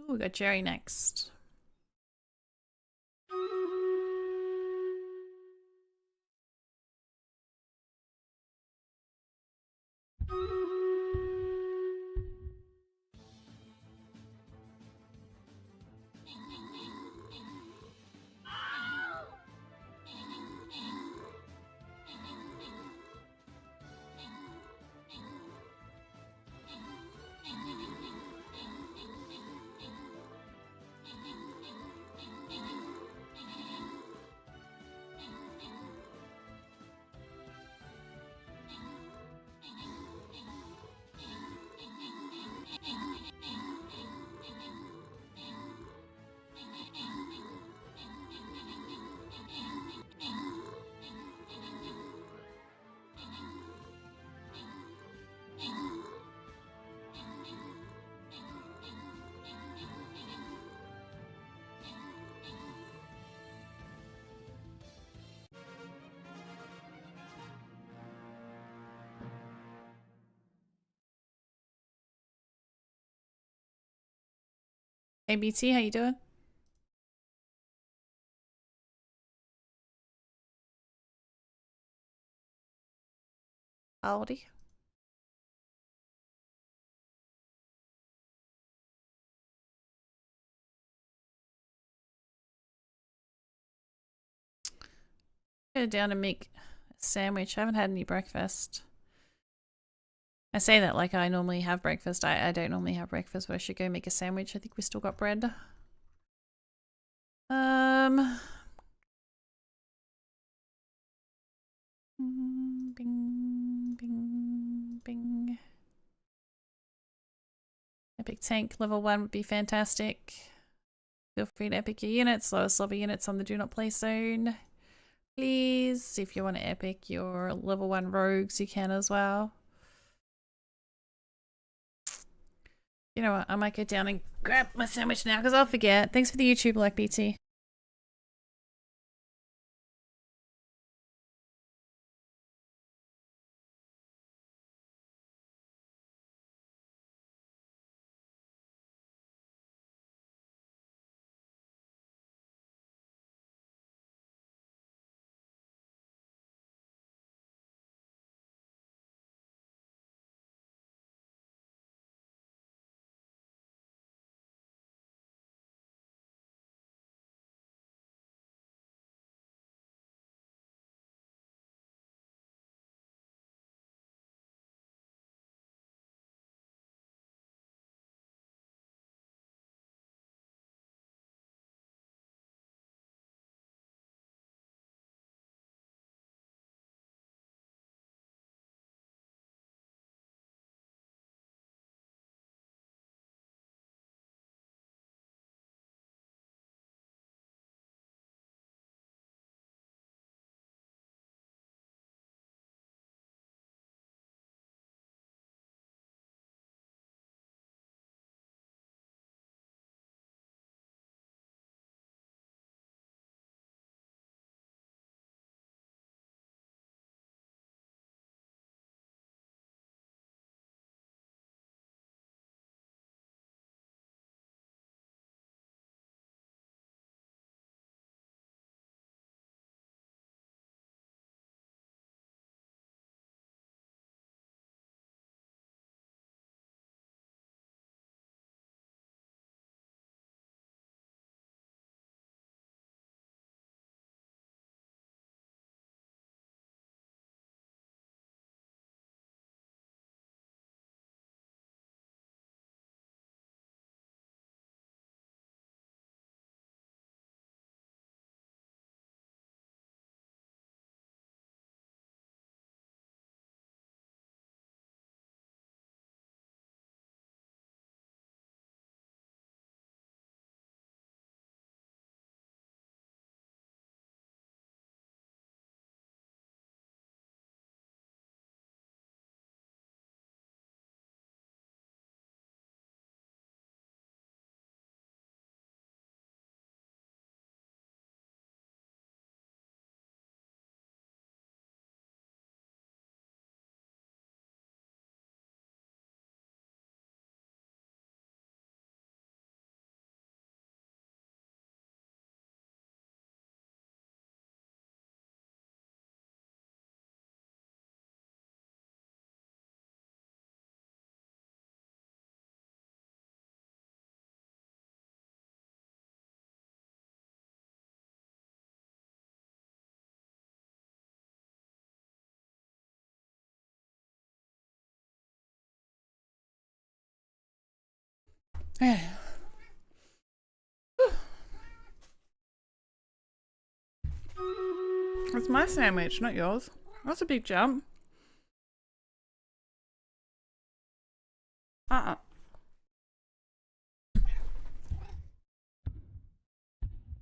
Oh, we got Jerry next. Hey BT, how you doing? Howdy. Go down and make a sandwich. I haven't had any breakfast. I say that like I normally have breakfast. I don't normally have breakfast, but I should go make a sandwich. I think we still got bread. Bing, bing, bing. Epic tank level 1 would be fantastic. Feel free to epic your units, lowest level units on the do not play zone. Please, if you want to epic your level 1 rogues, you can as well. You know what, I might go down and grab my sandwich now because I'll forget. Thanks for the YouTube like, BT. It's my sandwich, not yours. That's a big jump. Uh-uh.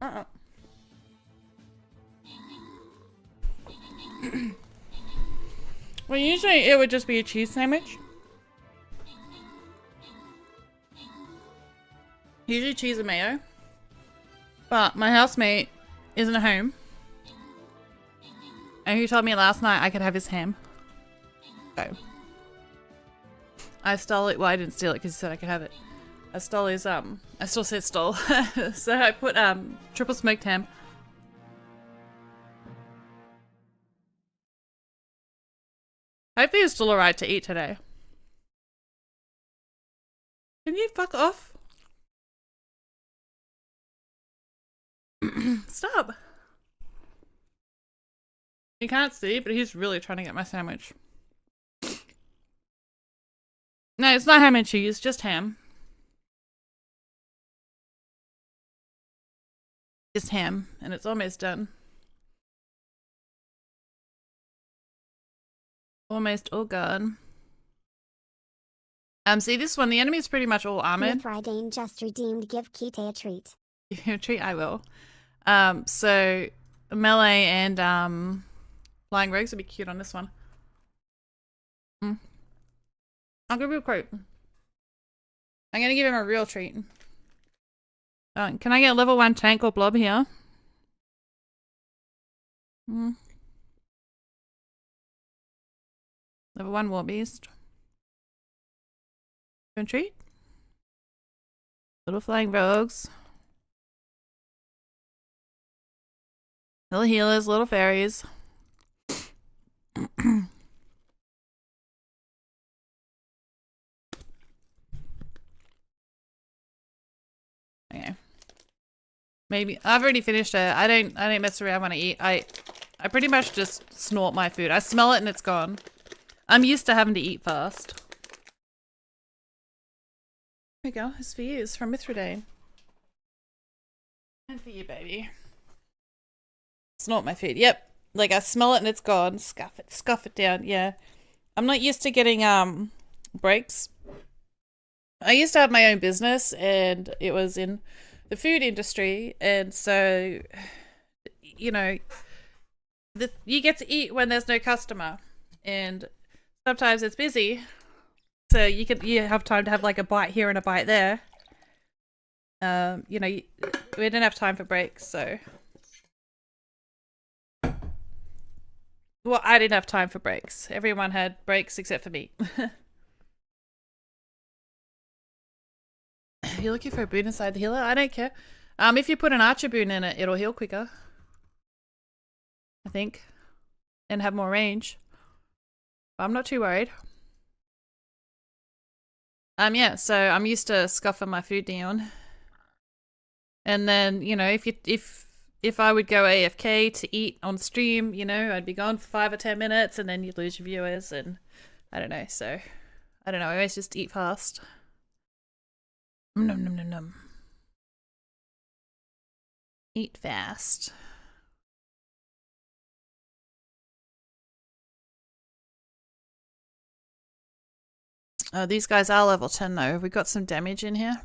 Uh-uh. Well, usually it would just be a cheese sandwich. Usually cheese and mayo. But my housemate isn't at home. And he told me last night I could have his ham. So I stole it. Well, I didn't steal it because he said I could have it. I stole his, I still said stole. So I put, triple smoked ham. Hopefully it's still alright to eat today. Can you fuck off? Stop. You can't see, but he's really trying to get my sandwich. No, it's not ham and cheese, just ham. Just ham, and it's almost done. Almost all gone. See this one, the enemy is pretty much all armored. Mithridane just redeemed. Give Kite a treat. A treat, I will. So melee and flying rogues would be cute on this one. I'll give you a quote. I'm gonna give him a real treat. Can I get level 1 tank or blob here? Level 1 war beast. Treat. Little flying rogues. Little healers, little fairies. Okay. Maybe I've already finished it. I don't mess around when I eat. I pretty much just snort my food. I smell it and it's gone. I'm used to having to eat fast. There we go. It's for you. It's from Mithridane. And for you, baby. Snort my food. Yep. Like I smell it and it's gone. Scuff it down. Yeah. I'm not used to getting breaks. I used to have my own business and it was in the food industry, and so you know you get to eat when there's no customer, and sometimes it's busy, so you have time to have like a bite here and a bite there. You know, we didn't have time for breaks, so well, I didn't have time for breaks. Everyone had breaks except for me. You're looking for a boon inside the healer? I don't care. If you put an archer boon in it, it'll heal quicker, I think, and have more range. But I'm not too worried. Yeah, so I'm used to scuffing my food down. And then, you know, if I would go AFK to eat on stream, you know, I'd be gone for 5 or 10 minutes and then you'd lose your viewers, and I don't know, so I don't know, I always just eat fast. Nom nom nom nom. Eat fast. Oh, these guys are level 10 though. Have we got some damage in here?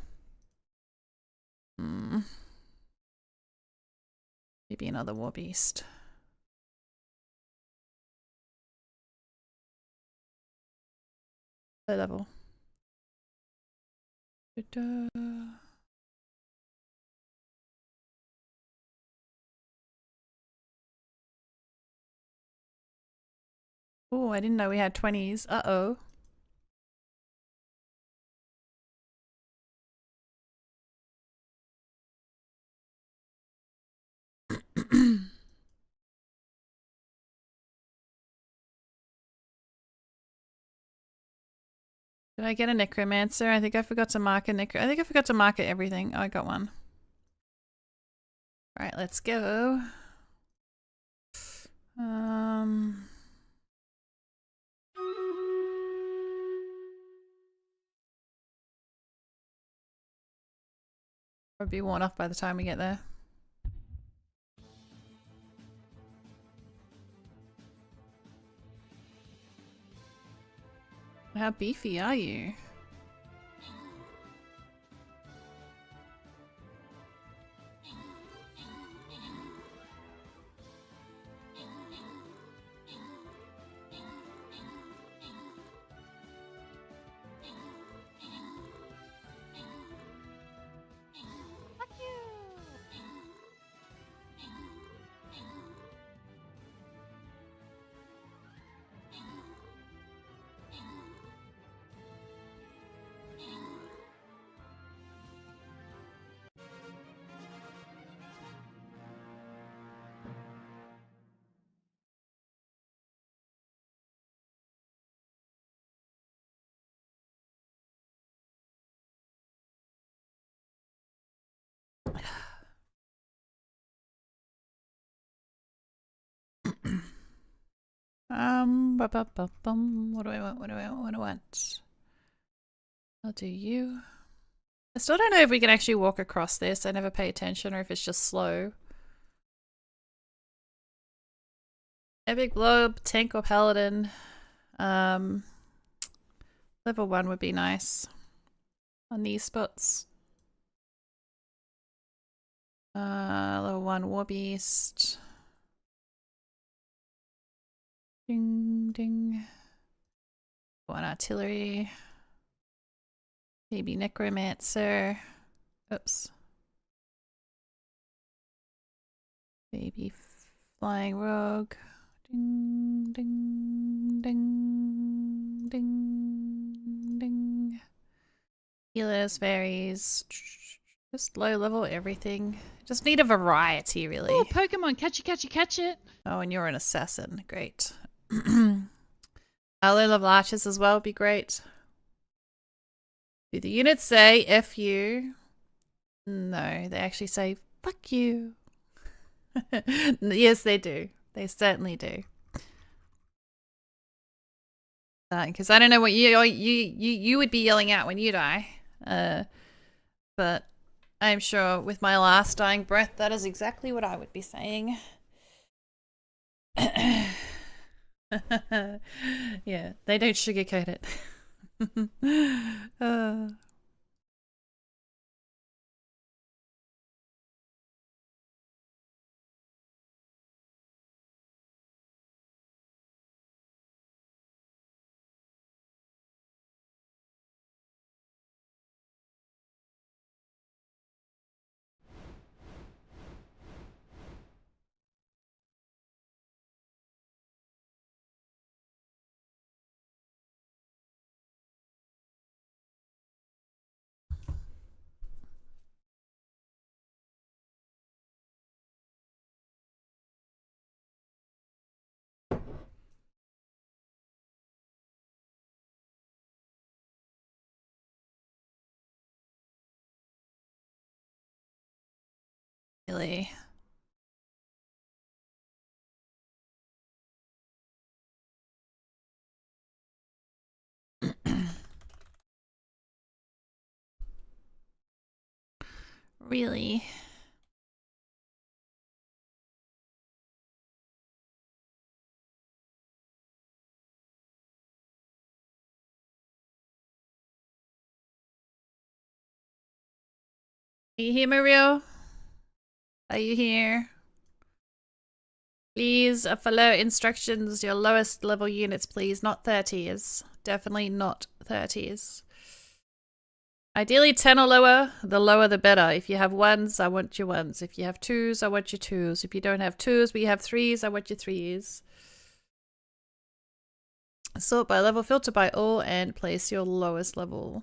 Maybe another war beast. Low level. Oh, I didn't know we had 20s. Uh-oh. Did I get a necromancer? I think I forgot to mark a I think I forgot to mark everything. Oh, I got one. Right, let's go. Or be worn off by the time we get there. How beefy are you? Fuck you! What do I want? What do I want? What do I want? I'll do you. I still don't know if we can actually walk across this. I never pay attention, or if it's just slow. Epic Blob, Tank or Paladin. Level 1 would be nice on these spots. Level 1 War Beast. Ding ding. One artillery. Maybe necromancer. Oops. Maybe flying rogue. Ding ding ding ding ding. Healers, fairies. Just low level everything. Just need a variety, really. Oh, Pokemon, catch it. Oh, and you're an assassin. Great. Low level archers as well would be great. Do the units say F you? No, they actually say fuck you. Yes, they do. They certainly do. Because I don't know what you would be yelling out when you die. But I'm sure with my last dying breath, that is exactly what I would be saying. Yeah, they don't sugarcoat it. Really? Really? Are you here, Mario? Are you here? Please follow instructions. Your lowest level units, please. Not 30s. Definitely not 30s. Ideally 10 or lower. The lower the better. If you have 1s, I want your 1s. If you have 2s, I want your 2s. If you don't have 2s, but you have 3s, I want your 3s. Sort by level, filter by all, and place your lowest level.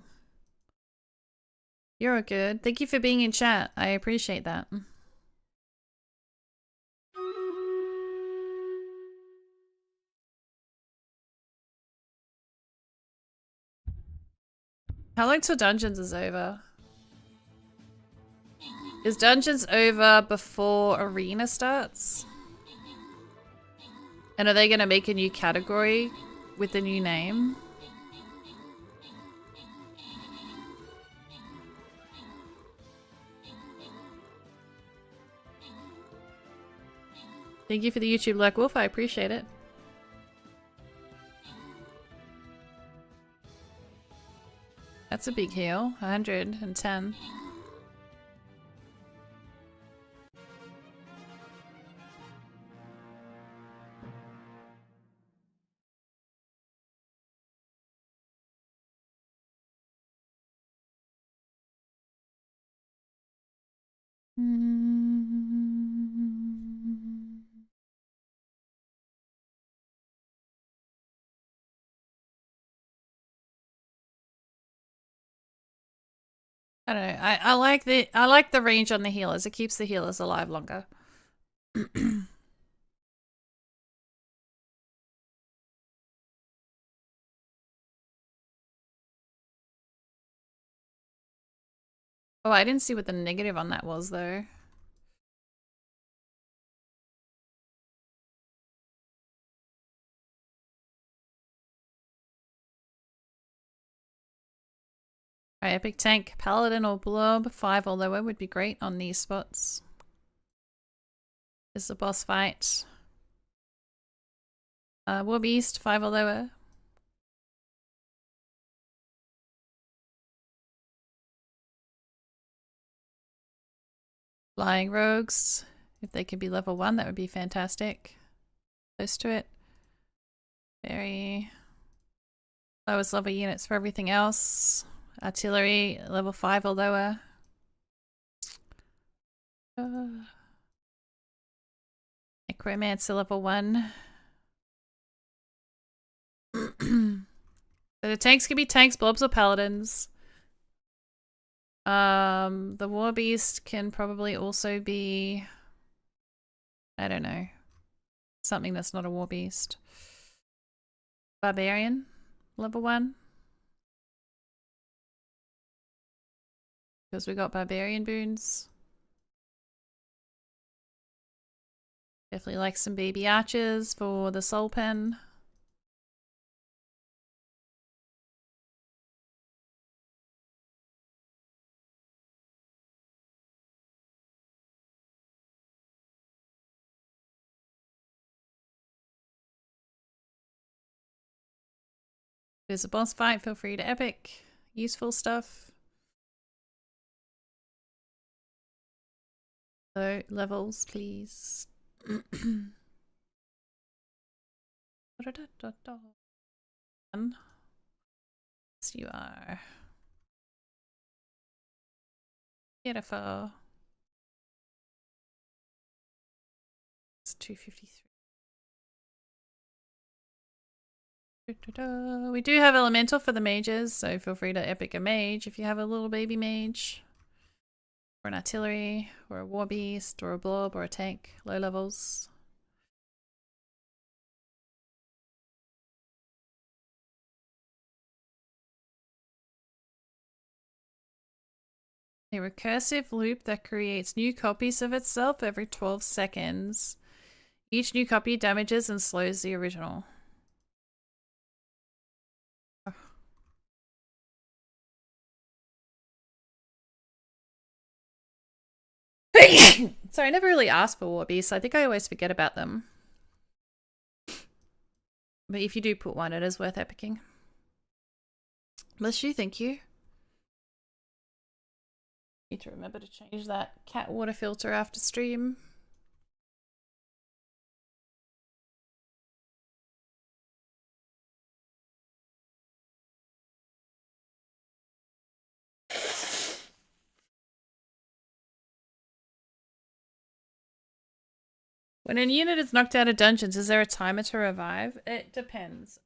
You're good. Thank you for being in chat. I appreciate that. How long till Dungeons is over? Is Dungeons over before Arena starts? And are they going to make a new category with the new name? Thank you for the YouTube like wolf. I appreciate it. That's a big heal. 110. I don't know. I like the range on the healers. It keeps the healers alive longer. Oh, I didn't see what the negative on that was though. Alright, epic tank, paladin or blob. 5 or lower would be great on these spots. Is the boss fight. War beast, 5 or lower. Flying rogues. If they could be level 1, that would be fantastic. Close to it. Very lowest level units for everything else. Artillery, level 5 or lower. Necromancer, level 1. So the tanks could be tanks, blobs, or paladins. The war beast can probably also be, I don't know, something that's not a war beast. Barbarian, level 1. Because we got barbarian boons. Definitely like some baby archers for the soul pen. There's a boss fight, feel free to epic. Useful stuff. So, levels, please. Yes, you are. Beautiful. It's 253. We do have elemental for the mages, so feel free to epic a mage if you have a little baby mage. Or an artillery, or a war beast, or a blob, or a tank. Low levels. A recursive loop that creates new copies of itself every 12 seconds. Each new copy damages and slows the original. Sorry, I never really asked for war beasts. I think I always forget about them. But if you do put one, it is worth epicking. Bless you, thank you. Need to remember to change that cat water filter after stream. When a unit is knocked out of dungeons, is there a timer to revive? It depends.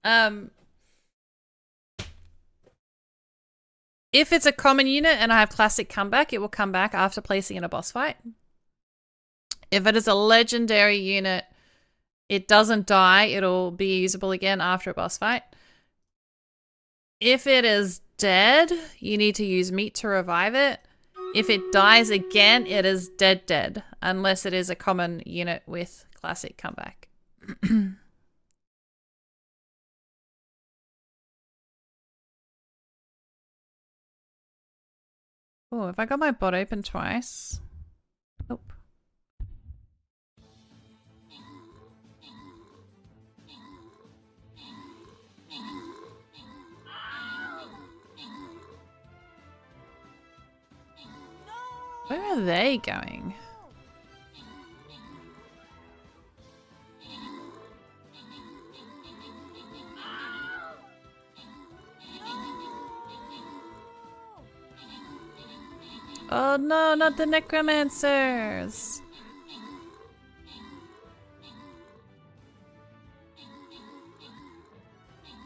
If it's a common unit and I have classic comeback, it will come back after placing in a boss fight. If it is a legendary unit, it doesn't die. It'll be usable again after a boss fight. If it is dead, you need to use meat to revive it. If it dies again, it is dead, unless it is a common unit with classic comeback. Oh, have I got my bot open twice? Nope. Where are they going? Oh no, not the necromancers!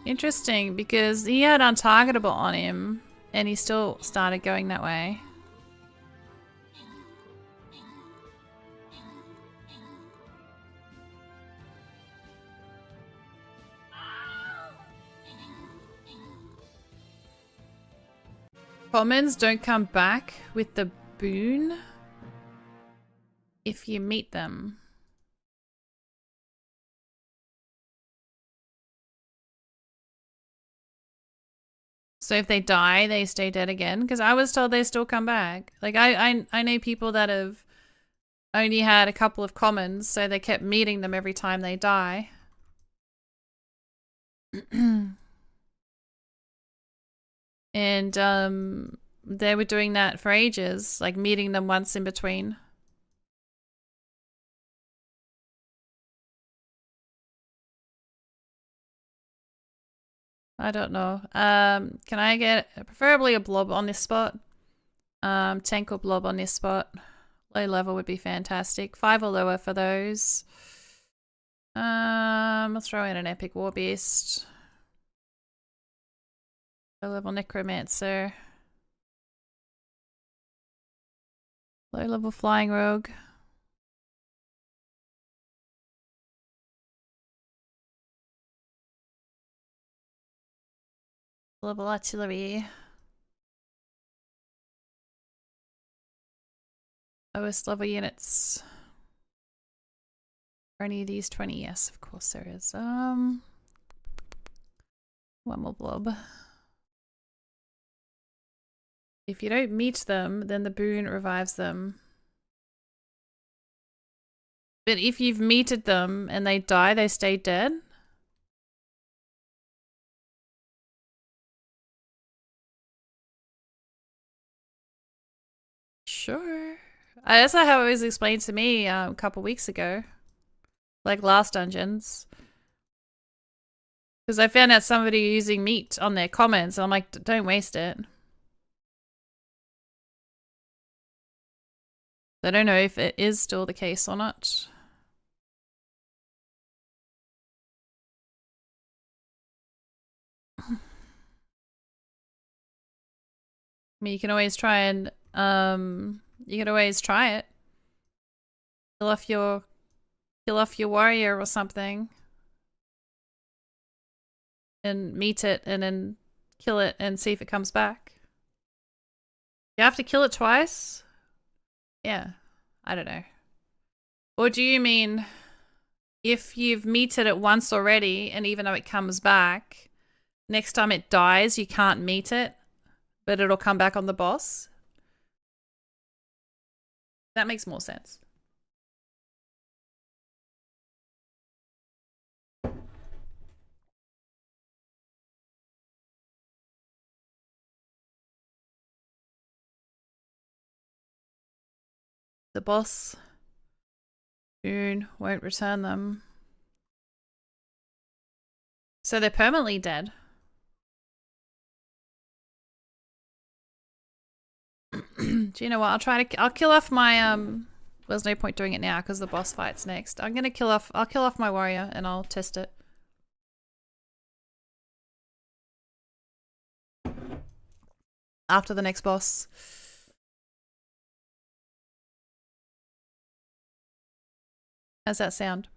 Interesting, because he had untargetable on him, and he still started going that way. Commons don't come back with the boon if you meet them. So if they die, they stay dead again? Because I was told they still come back. Like, I know people that have only had a couple of commons, so they kept meeting them every time they die. And they were doing that for ages, like meeting them once in between. I don't know. Can I get preferably a blob on this spot? Tank or blob on this spot. Low level would be fantastic. 5 or lower for those. I'll throw in an epic war beast. Low level necromancer. Low level flying rogue. Level artillery. Lowest level units. Are any of these 20? Yes, of course there is. One more blob. If you don't meet them, then the boon revives them. But if you've meted them and they die, they stay dead? Sure. That's how it was explained to me a couple weeks ago. Like last dungeons. Because I found out somebody using meat on their comments. And I'm like, don't waste it. I don't know if it is still the case or not. I mean, you can always try and, you can always try it. Kill off your warrior or something. And meet it and then kill it and see if it comes back. You have to kill it twice? Yeah. I don't know. Or do you mean if you've meted it once already and even though it comes back, next time it dies, you can't meet it, but it'll come back on the boss? That makes more sense. The boss soon won't return them. So they're permanently dead. Do you know what? I'll kill off my there's no point doing it now because the boss fight's next. I'll kill off my warrior and I'll test it. After the next boss. How's that sound?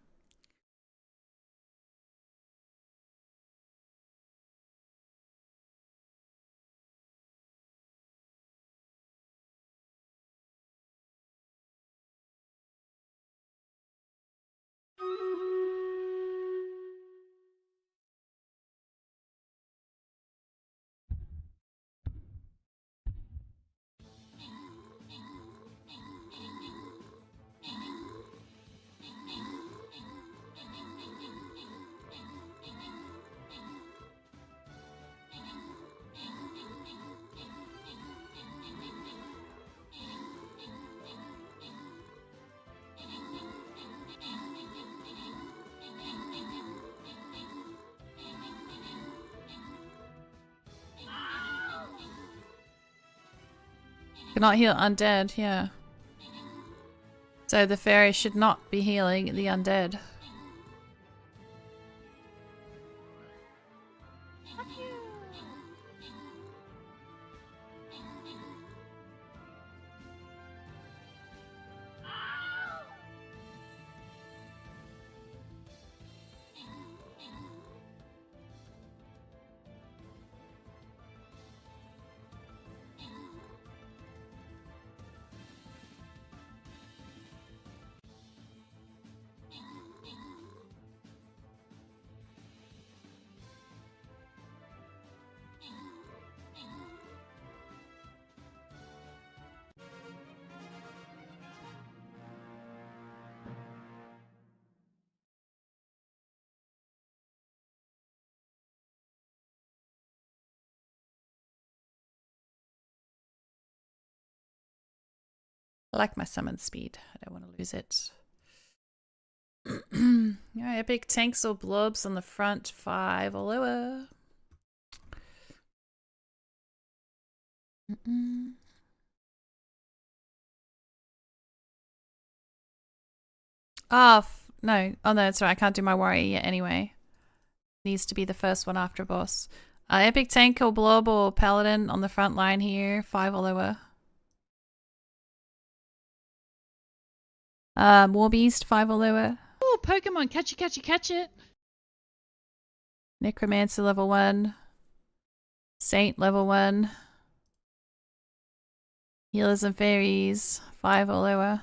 Cannot heal undead, yeah. So the fairy should not be healing the undead. I like my summon speed. I don't want to lose it. Yeah, epic tanks or blobs on the front, 5 or lower. Oh, no. Oh, no, that's right. I can't do my warrior yet anyway. Needs to be the first one after boss. Epic tank or blob or paladin on the front line here, 5 or lower. War beast, 5 or lower. Oh, Pokemon, catch it, catch it, catch it. Necromancer level 1. Saint level 1. Healers and fairies, 5 or lower.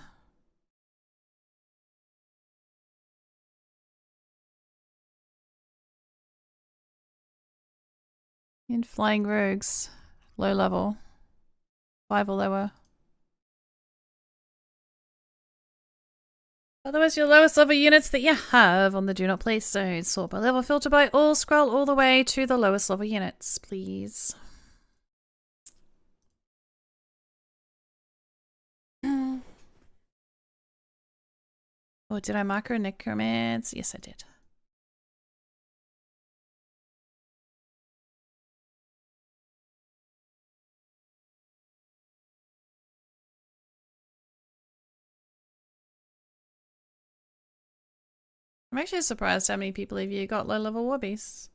And flying rogues, low level, 5 or lower. Otherwise, your lowest level units that you have on the do not place zone. Sort by level, filter by all, scroll all the way to the lowest level units, please. Oh, did I mark her necromancer? Yes, I did. I'm actually surprised how many people of you got low level war beasts.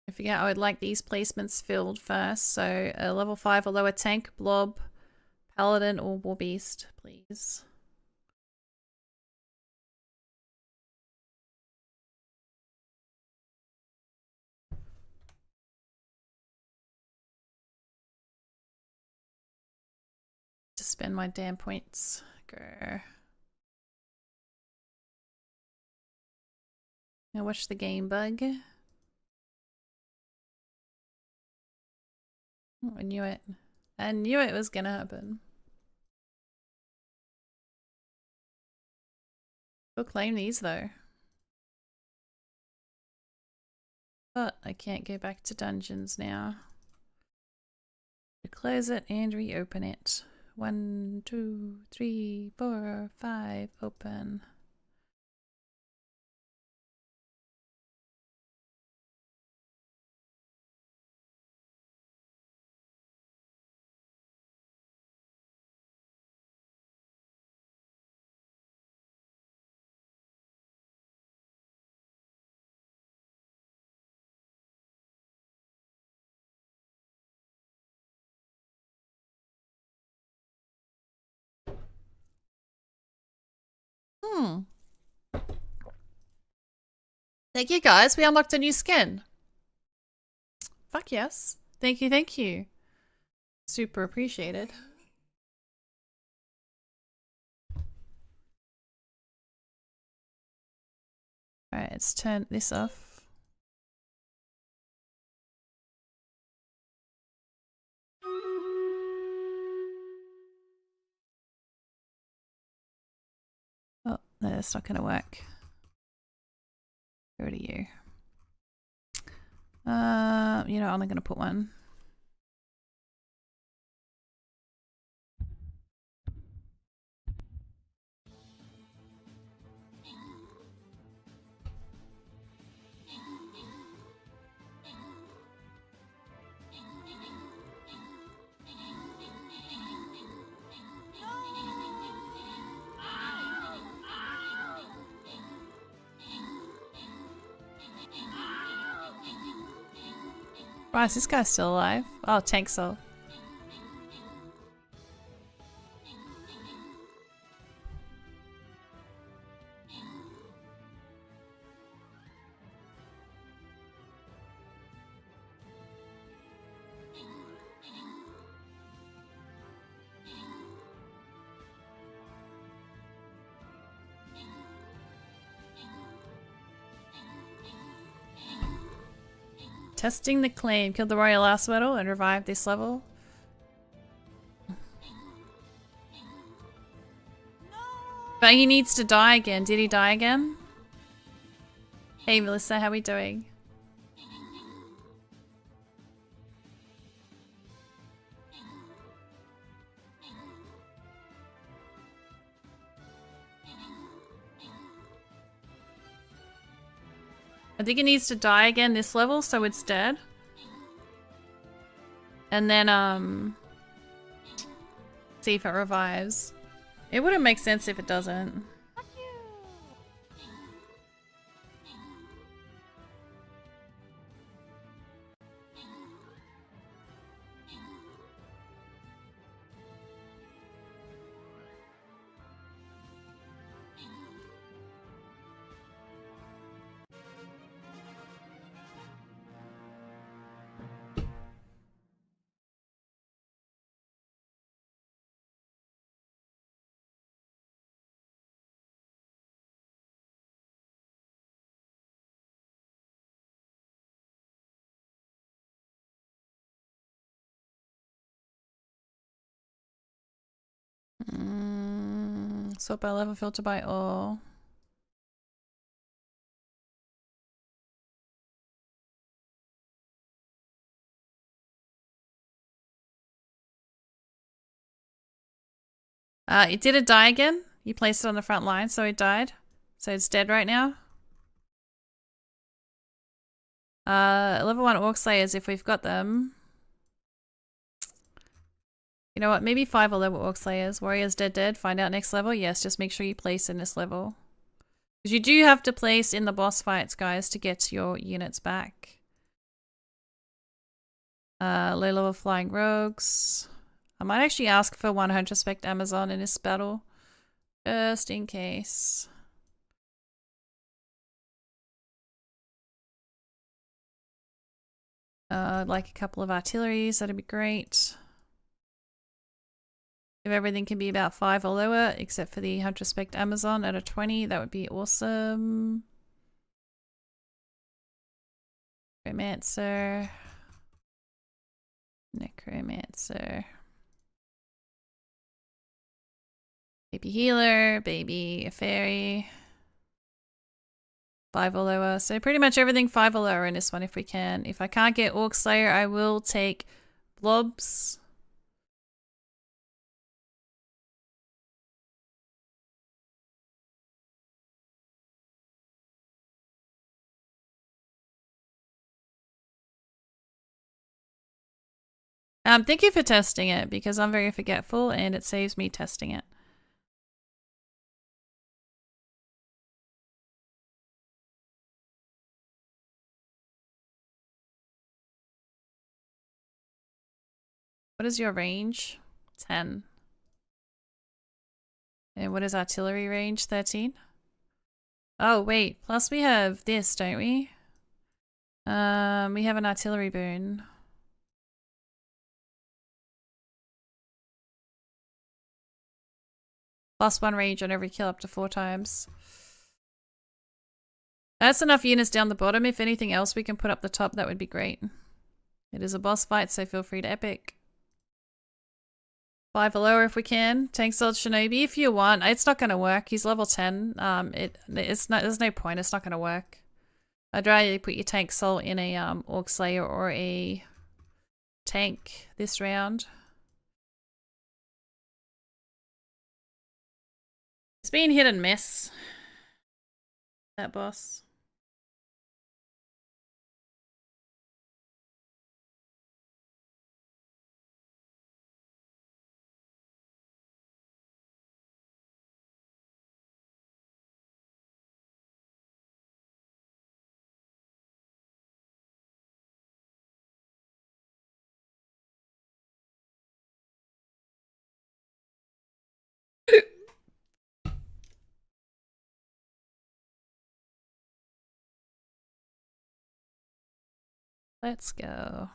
I forget, I would like these placements filled first. So a level 5 or lower tank, blob, paladin, or war beast, please. To spend my damn points. Grr. Now watch the game bug. Oh, I knew it. I knew it was gonna happen. We'll claim these though. But I can't go back to dungeons now. Close it and reopen it. 1, 2, 3, 4, 5, open. Thank you guys, we unlocked a new skin. Fuck yes. Thank you, thank you. Super appreciated. Alright, let's turn this off. Oh, no, that's not gonna work. Go to you. You know, I'm only gonna put one. Right, is this guy still alive? Oh, tank soul. Testing the claim. Killed the royal last medal and revived this level. But he needs to die again. Did he die again? Hey Melissa, how we doing? I think it needs to die again this level, so it's dead. And then, see if it revives. It wouldn't make sense if it doesn't. Sort by level, filter by all. It did it die again? You placed it on the front line, so it died. So it's dead right now. Level 1 Orc Slayers, if we've got them. You know what? Maybe 5 or level Orc Slayers. Warriors dead. Find out next level. Yes, just make sure you place in this level. Because you do have to place in the boss fights, guys, to get your units back. Low level Flying Rogues. I might actually ask for 100 Spect Amazon in this battle. Just in case. I'd like a couple of artilleries. That'd be great. If everything can be about 5 or lower, except for the 100 Spect Amazon at a 20, that would be awesome. Necromancer. Baby healer, baby a fairy. 5 or lower. So pretty much everything 5 or lower in this one if we can. If I can't get Orc Slayer, I will take blobs. Thank you for testing it, because I'm very forgetful and it saves me testing it. What is your range? 10. And what is artillery range? 13? Oh, wait. Plus we have this, don't we? We have an artillery boon. +1 range on every kill up to 4 times. That's enough units down the bottom. If anything else we can put up the top, that would be great. It is a boss fight, so feel free to epic. 5 or lower if we can. Tank Sword Shinobi if you want. It's not going to work. He's level 10. There's no point. It's not going to work. I'd rather you put your tank soul in a Orc Slayer or a tank this round. It's been hit and miss, that boss. Let's go.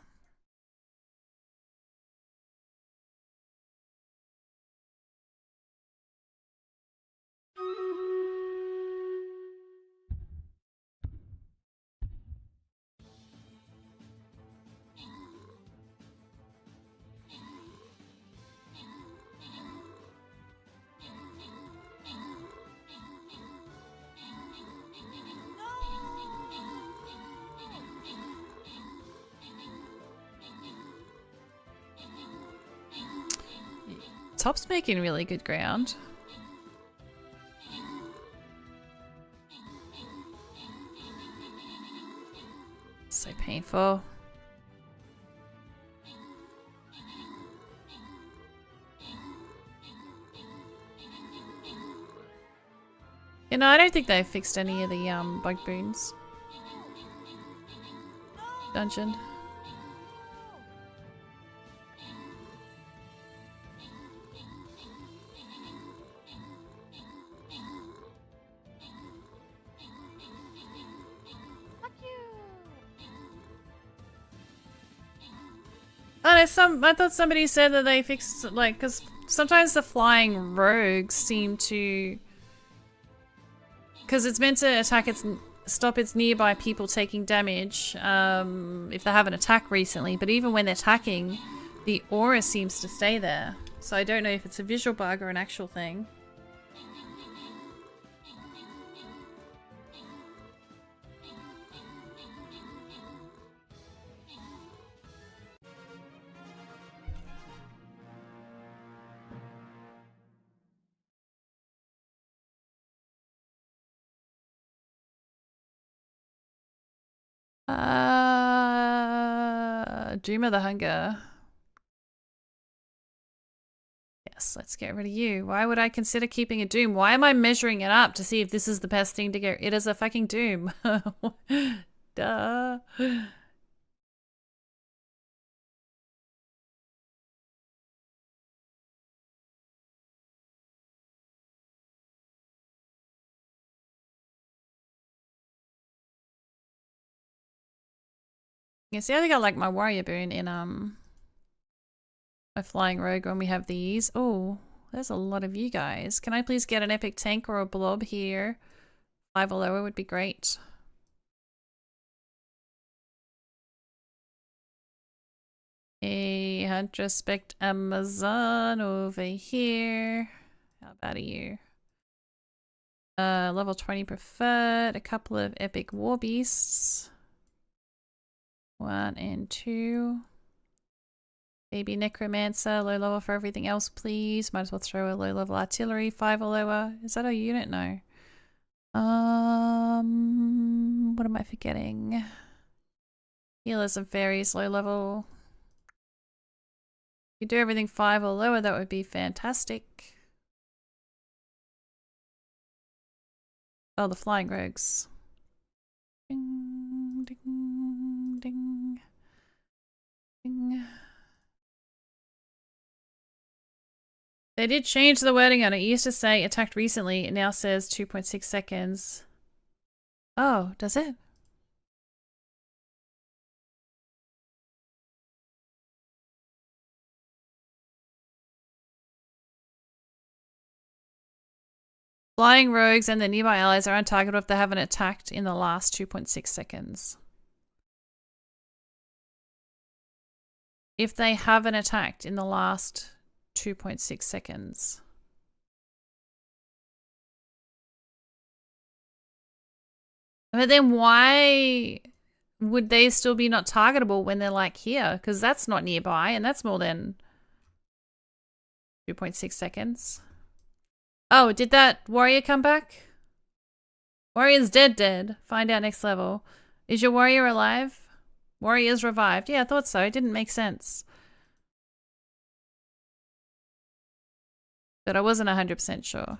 Top's making really good ground. So painful. You know, I don't think they've fixed any of the bug boons. Dungeon. I thought somebody said that they fixed, like, because sometimes the flying rogues seem to, because it's meant to attack stop its nearby people taking damage if they haven't attacked recently, but even when they're attacking, the aura seems to stay there. So I don't know if it's a visual bug or an actual thing. Doom of the Hunger. Yes, let's get rid of you. Why would I consider keeping a Doom? Why am I measuring it up to see if this is the best thing to get? It is a fucking Doom. Duh. Yeah, see, I think I like my warrior boon in my flying rogue when we have these. Oh, there's a lot of you guys. Can I please get an epic tank or a blob here? 5 or lower would be great. A Huntress Spect Amazon over here. How about you? Level 20 preferred. A couple of epic war beasts. 1 and 2. Baby Necromancer, low level for everything else, please. Might as well throw a low level artillery, 5 or lower. Is that a unit? No. What am I forgetting? Healers and fairies, low level. If you do everything 5 or lower, that would be fantastic. Oh, the flying rogues. Ding, ding, ding, ding. They did change the wording on it. It used to say attacked recently. It now says 2.6 seconds. Oh, does it? Flying rogues and their nearby allies are untargetable if they haven't attacked in the last 2.6 seconds. If they haven't attacked in the last 2.6 seconds. But then why would they still be not targetable when they're like here? Because that's not nearby and that's more than 2.6 seconds. Oh, did that warrior come back? Warrior's dead. Find out next level. Is your warrior alive? Warrior's revived. Yeah, I thought so. It didn't make sense. But I wasn't 100% sure.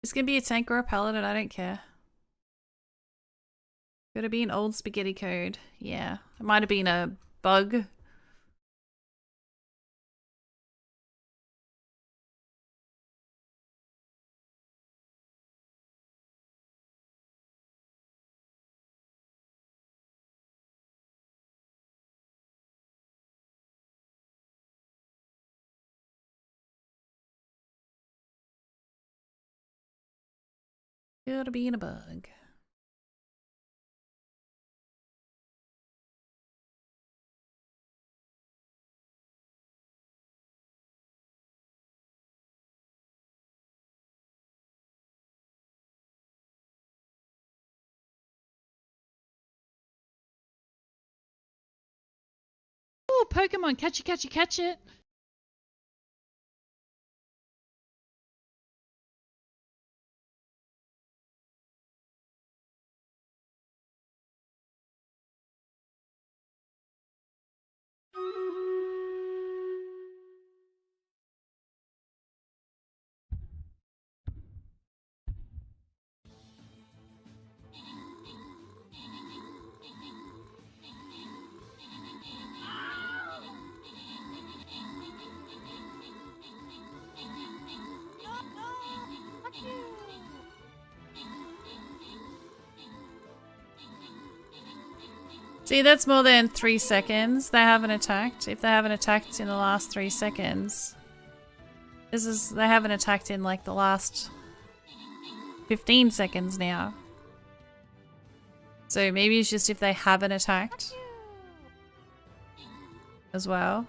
It's gonna be a tank or a paladin, I don't care. Could have been old spaghetti code. Yeah. It might have been a bug. Could have been a bug. Oh, Pokemon, catch it. See, that's more than 3 seconds. They haven't attacked. If they haven't attacked in the last 3 seconds. They haven't attacked in like the last 15 seconds now. So maybe it's just if they haven't attacked as well.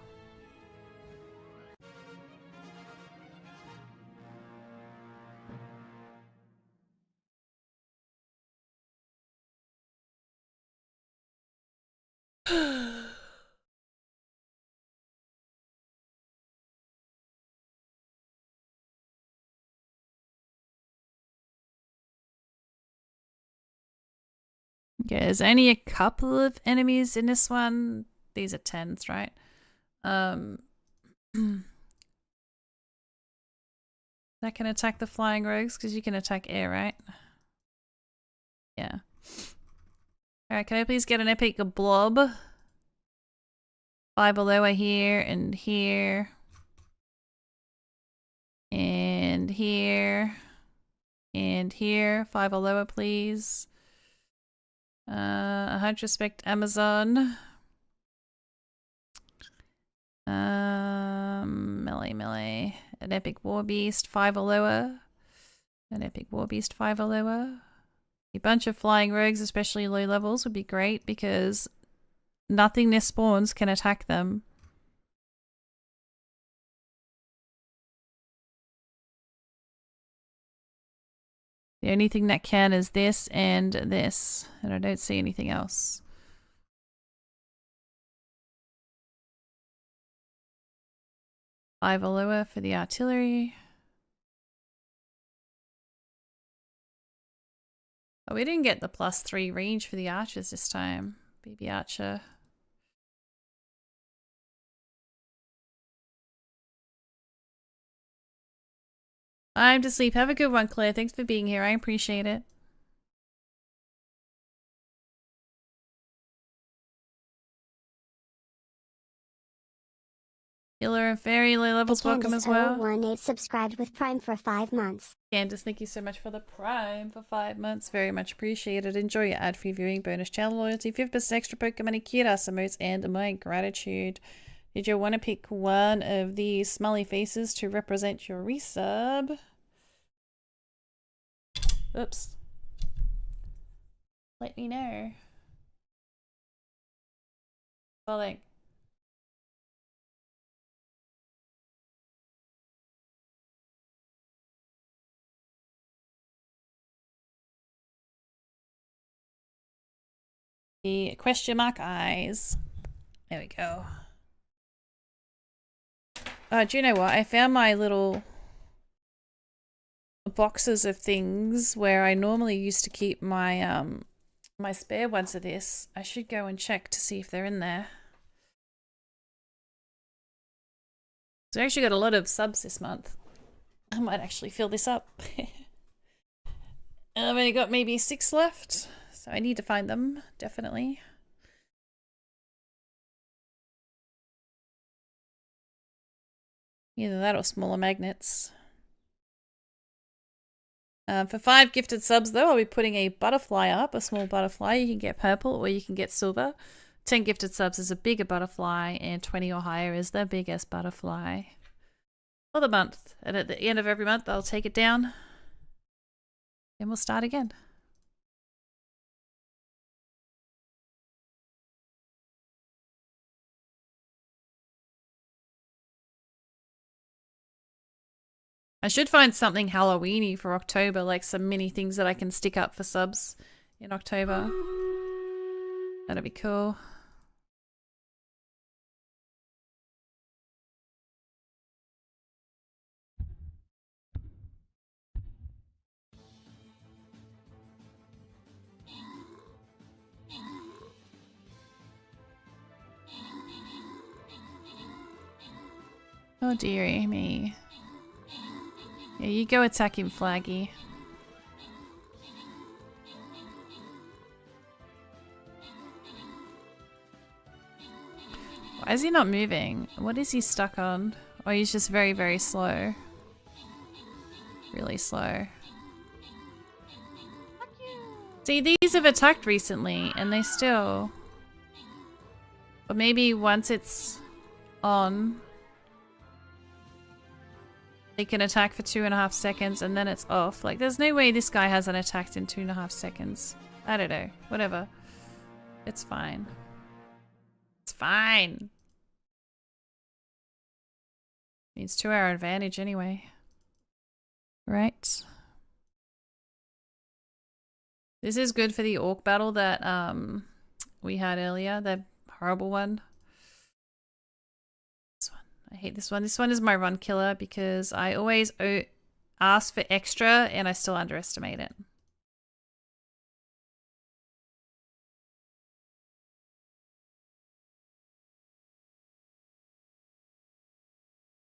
Okay, there's only a couple of enemies in this one. These are 10s, right? That can attack the flying rogues because you can attack air, right? Yeah. Alright, can I please get an epic blob? 5 below here and here. And here. And here. 5 lower, please. 100 respect Amazon. Melee. An epic war beast, 5 lower. An epic war beast, 5 lower. A bunch of flying rogues, especially low levels, would be great because nothing near spawns can attack them. The only thing that can is this and this, and I don't see anything else. Five lower for the artillery. Oh, we didn't get the +3 range for the archers this time. Baby archer. I'm to sleep. Have a good one, Claire. Thanks for being here. I appreciate it. Healer and Fairy, low levels, welcome as well. 018 subscribed with Prime for 5 months. Candace, thank you so much for the Prime for 5 months. Very much appreciated. Enjoy your ad-free viewing, bonus channel loyalty, 50% extra Pokemon, Kira emotes, and my gratitude. Did you want to pick one of these smiley faces to represent your resub? Oops. Let me know. Falling. The question mark eyes. There we go. Do you know what? I found my little boxes of things where I normally used to keep my my spare ones of this. I should go and check to see if they're in there. So I actually got a lot of subs this month. I might actually fill this up. I've only got maybe 6 left, so I need to find them, definitely. Either that or smaller magnets. For 5 gifted subs, though, I'll be putting a butterfly up, a small butterfly. You can get purple or you can get silver. 10 gifted subs is a bigger butterfly, and 20 or higher is the biggest butterfly for the month. And at the end of every month, I'll take it down, and we'll start again. I should find something Halloween-y for October, like some mini things that I can stick up for subs in October. That'd be cool. Oh dearie me. Yeah, you go attack him, Flaggy. Why is he not moving? What is he stuck on? Oh, he's just very, very slow. Really slow. See, these have attacked recently, and they still... Or maybe once it's on... They can attack for 2.5 seconds and then it's off. Like, there's no way this guy hasn't attacked in 2.5 seconds. I don't know. Whatever. It's fine. It's fine. It's to our advantage anyway. Right. This is good for the orc battle that we had earlier. That horrible one. I hate this one. This one is my run killer because I always ask for extra and I still underestimate it.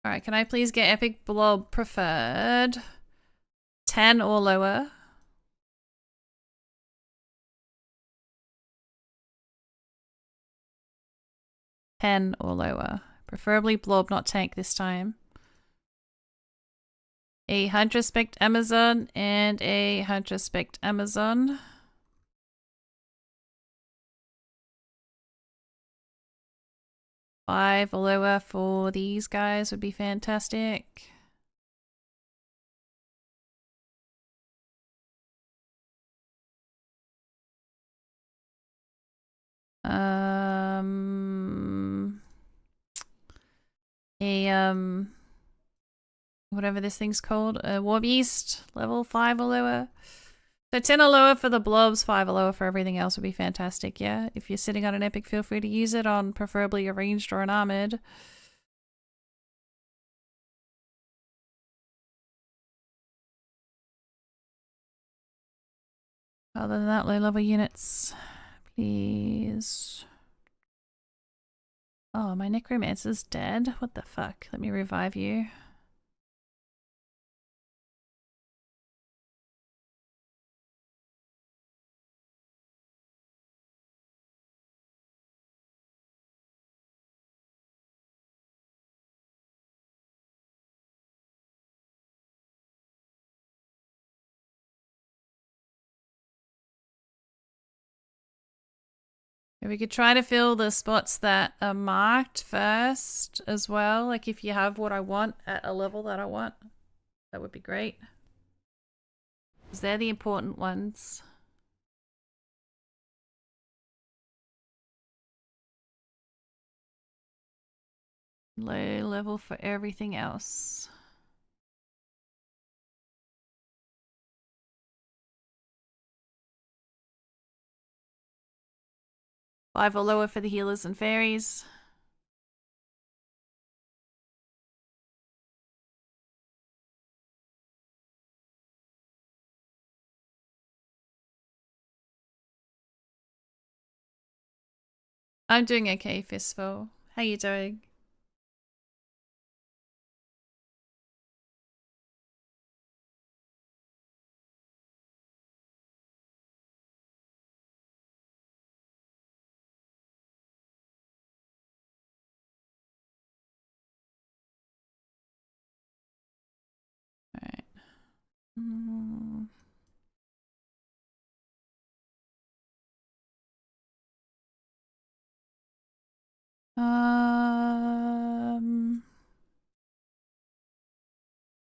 Alright, can I please get Epic Blob preferred? 10 or lower. Ten or lower. Preferably Blob, not Tank this time. A Hunter Spect Amazon and a Hunter Spect Amazon. Five or lower for these guys would be fantastic. Whatever this thing's called, War Beast, level 5 or lower. So 10 or lower for the blobs, 5 or lower for everything else would be fantastic, yeah? If you're sitting on an epic, feel free to use it on preferably a ranged or an armored. Other than that, low level units, please. Oh, my necromancer's dead. What the fuck? Let me revive you. We could try to fill the spots that are marked first as well. Like if you have what I want at a level that I want, that would be great. 'Cause they're the important ones. Low level for everything else. 5 or lower for the healers and fairies. I'm doing okay, Fistful. How you doing? Alright.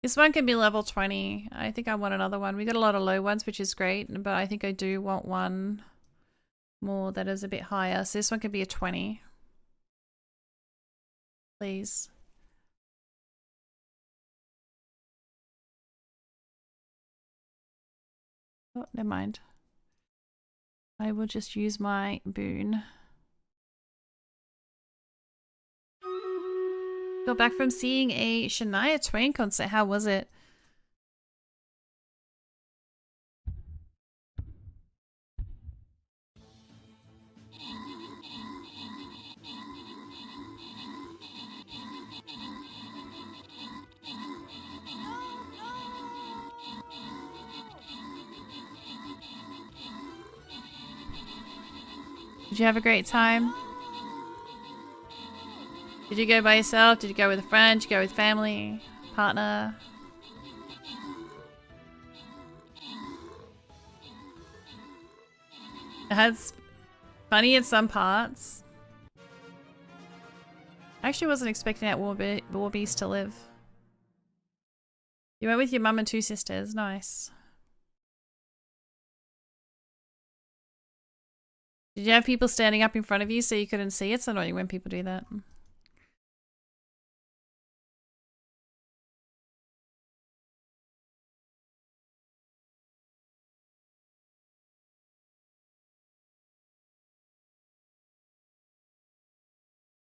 This one can be level 20. I think I want another one. We got a lot of low ones, which is great, but I think I do want one more that is a bit higher. So this one could be a 20. Please. Oh, never mind. I will just use my boon. Got back from seeing a Shania Twain concert. How was it? Did you have a great time? Did you go by yourself? Did you go with a friend? Did you go with family? Partner? It has funny in some parts. I actually wasn't expecting that Warbeast to live. You went with your mum and 2 sisters. Nice. Did you have people standing up in front of you so you couldn't see? It's annoying when people do that.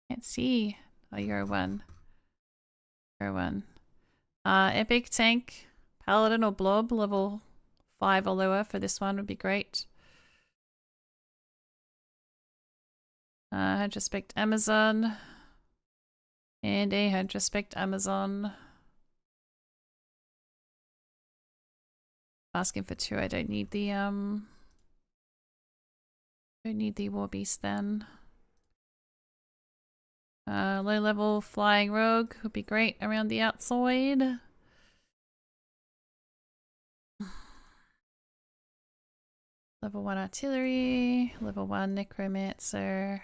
Can't see. Oh, you're a 1. You're a 1. Epic tank, paladin or blob, level 5 or lower for this one would be great. Hydrospect Amazon. And a Hydrospect Amazon. Asking for 2. I don't need the Warbeast then. Low level flying rogue would be great around the outside. Level 1 artillery, level 1 necromancer.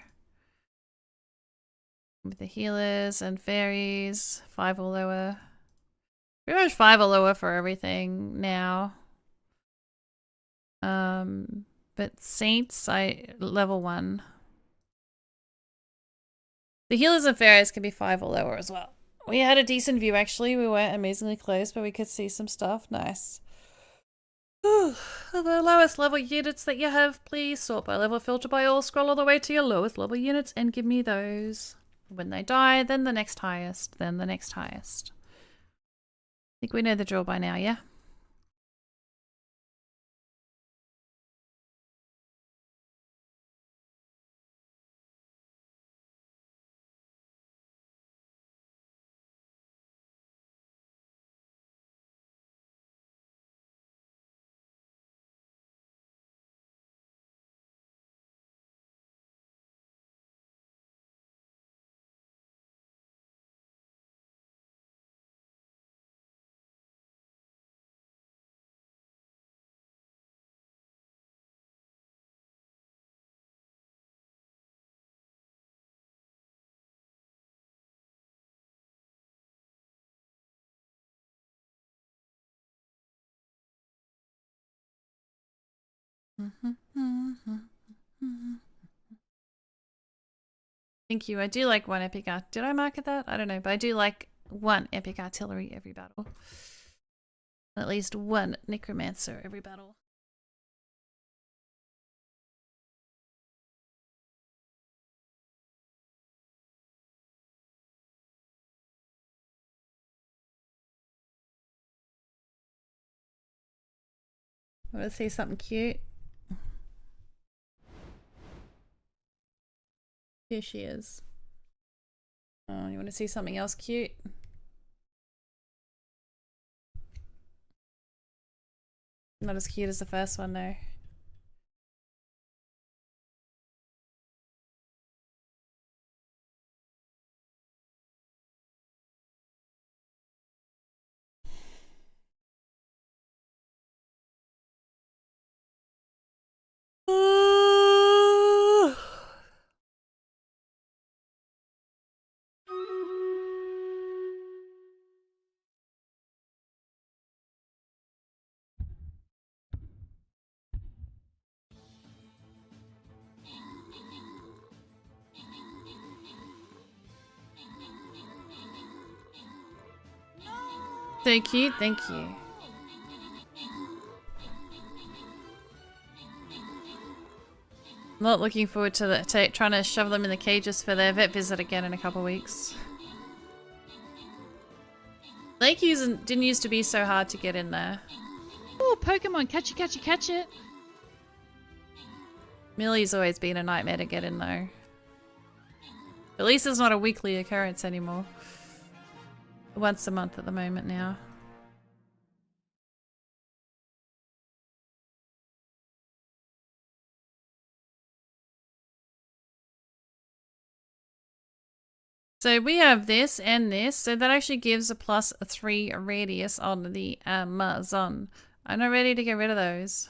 With the healers and fairies, 5 or lower. Pretty much 5 or lower for everything now. But saints, level 1. The healers and fairies can be 5 or lower as well. We had a decent view actually. We weren't amazingly close, but we could see some stuff. Nice. The lowest level units that you have, please. Sort by level, filter by all. Scroll all the way to your lowest level units and give me those. When they die, then the next highest, then the next highest. I think we know the drill by now, yeah? Thank you. I do like one epic art. Did I market that? I don't know, but I do like one epic artillery every battle. At least one necromancer every battle. I want to see something cute. Here she is. Oh, you want to see something else cute? Not as cute as the first one, though. So cute, thank you. I'm not looking forward to trying to shove them in the cages for their vet visit again in a couple weeks. Lake didn't used to be so hard to get in there. Oh, Pokemon, catch it. Millie's always been a nightmare to get in though. At least it's not a weekly occurrence anymore. Once a month at the moment now. So we have this and this, so that actually gives a +3 radius on the Amazon. I'm not ready to get rid of those.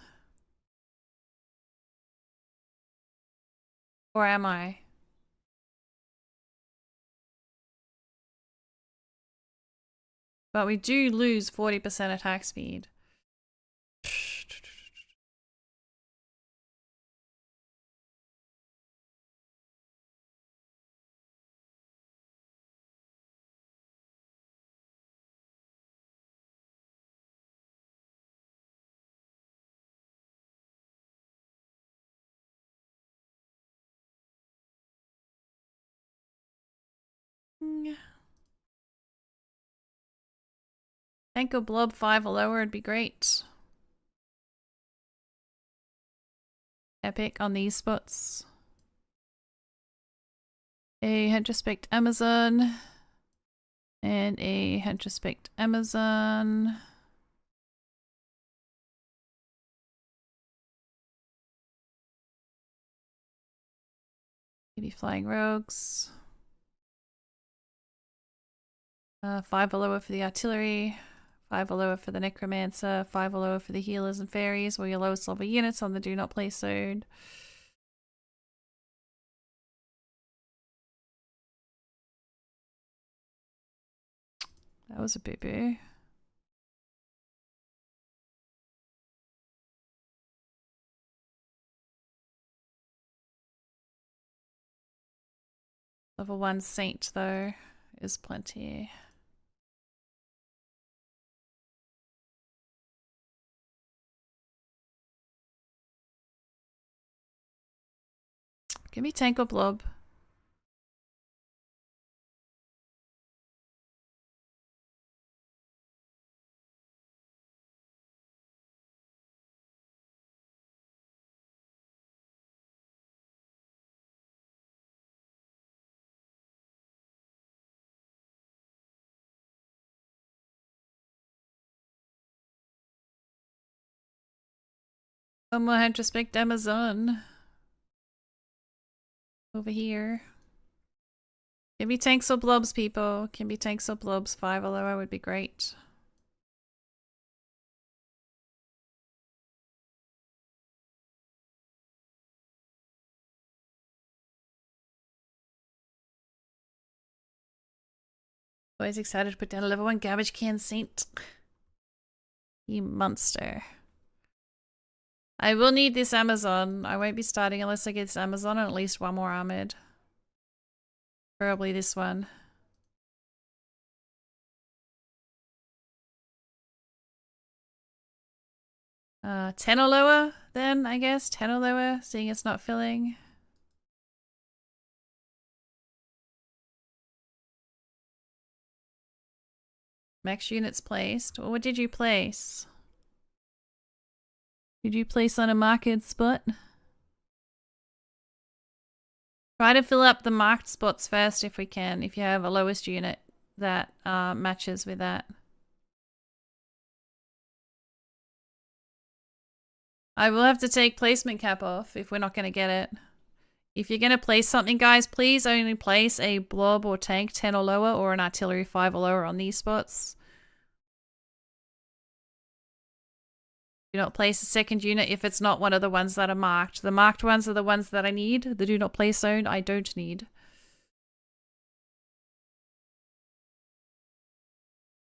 Or am I? But we do lose 40% attack speed. Tank or blob 5 or lower would be great. Epic on these spots. A Hentrospect Amazon. And a Hentrospect Amazon. Maybe Flying Rogues. 5 or lower for the artillery. 5 or lower for the necromancer. 5 or lower for the healers and fairies, or your lowest level units on the do not play zone. That was a boo-boo. Level 1 saint though is plenty. Give me tank or blob. One more Hentrospect Amazon. Over here. Can be tanks or blobs, people. Can be tanks or blobs. 5 or lower would be great. Always excited to put down a level 1 garbage can saint. You monster. I will need this Amazon. I won't be starting unless I get this Amazon and at least one more armored. Probably this one. 10 or lower then, I guess. 10 or lower, seeing it's not filling. Max units placed. Well, what did you place? Did you place on a marked spot? Try to fill up the marked spots first if we can, if you have a lowest unit that matches with that. I will have to take placement cap off if we're not going to get it. If you're going to place something, guys, please only place a blob or tank 10 or lower or an artillery 5 or lower on these spots. Do not place a second unit if it's not one of the ones that are marked. The marked ones are the ones that I need. The do not place zone, I don't need.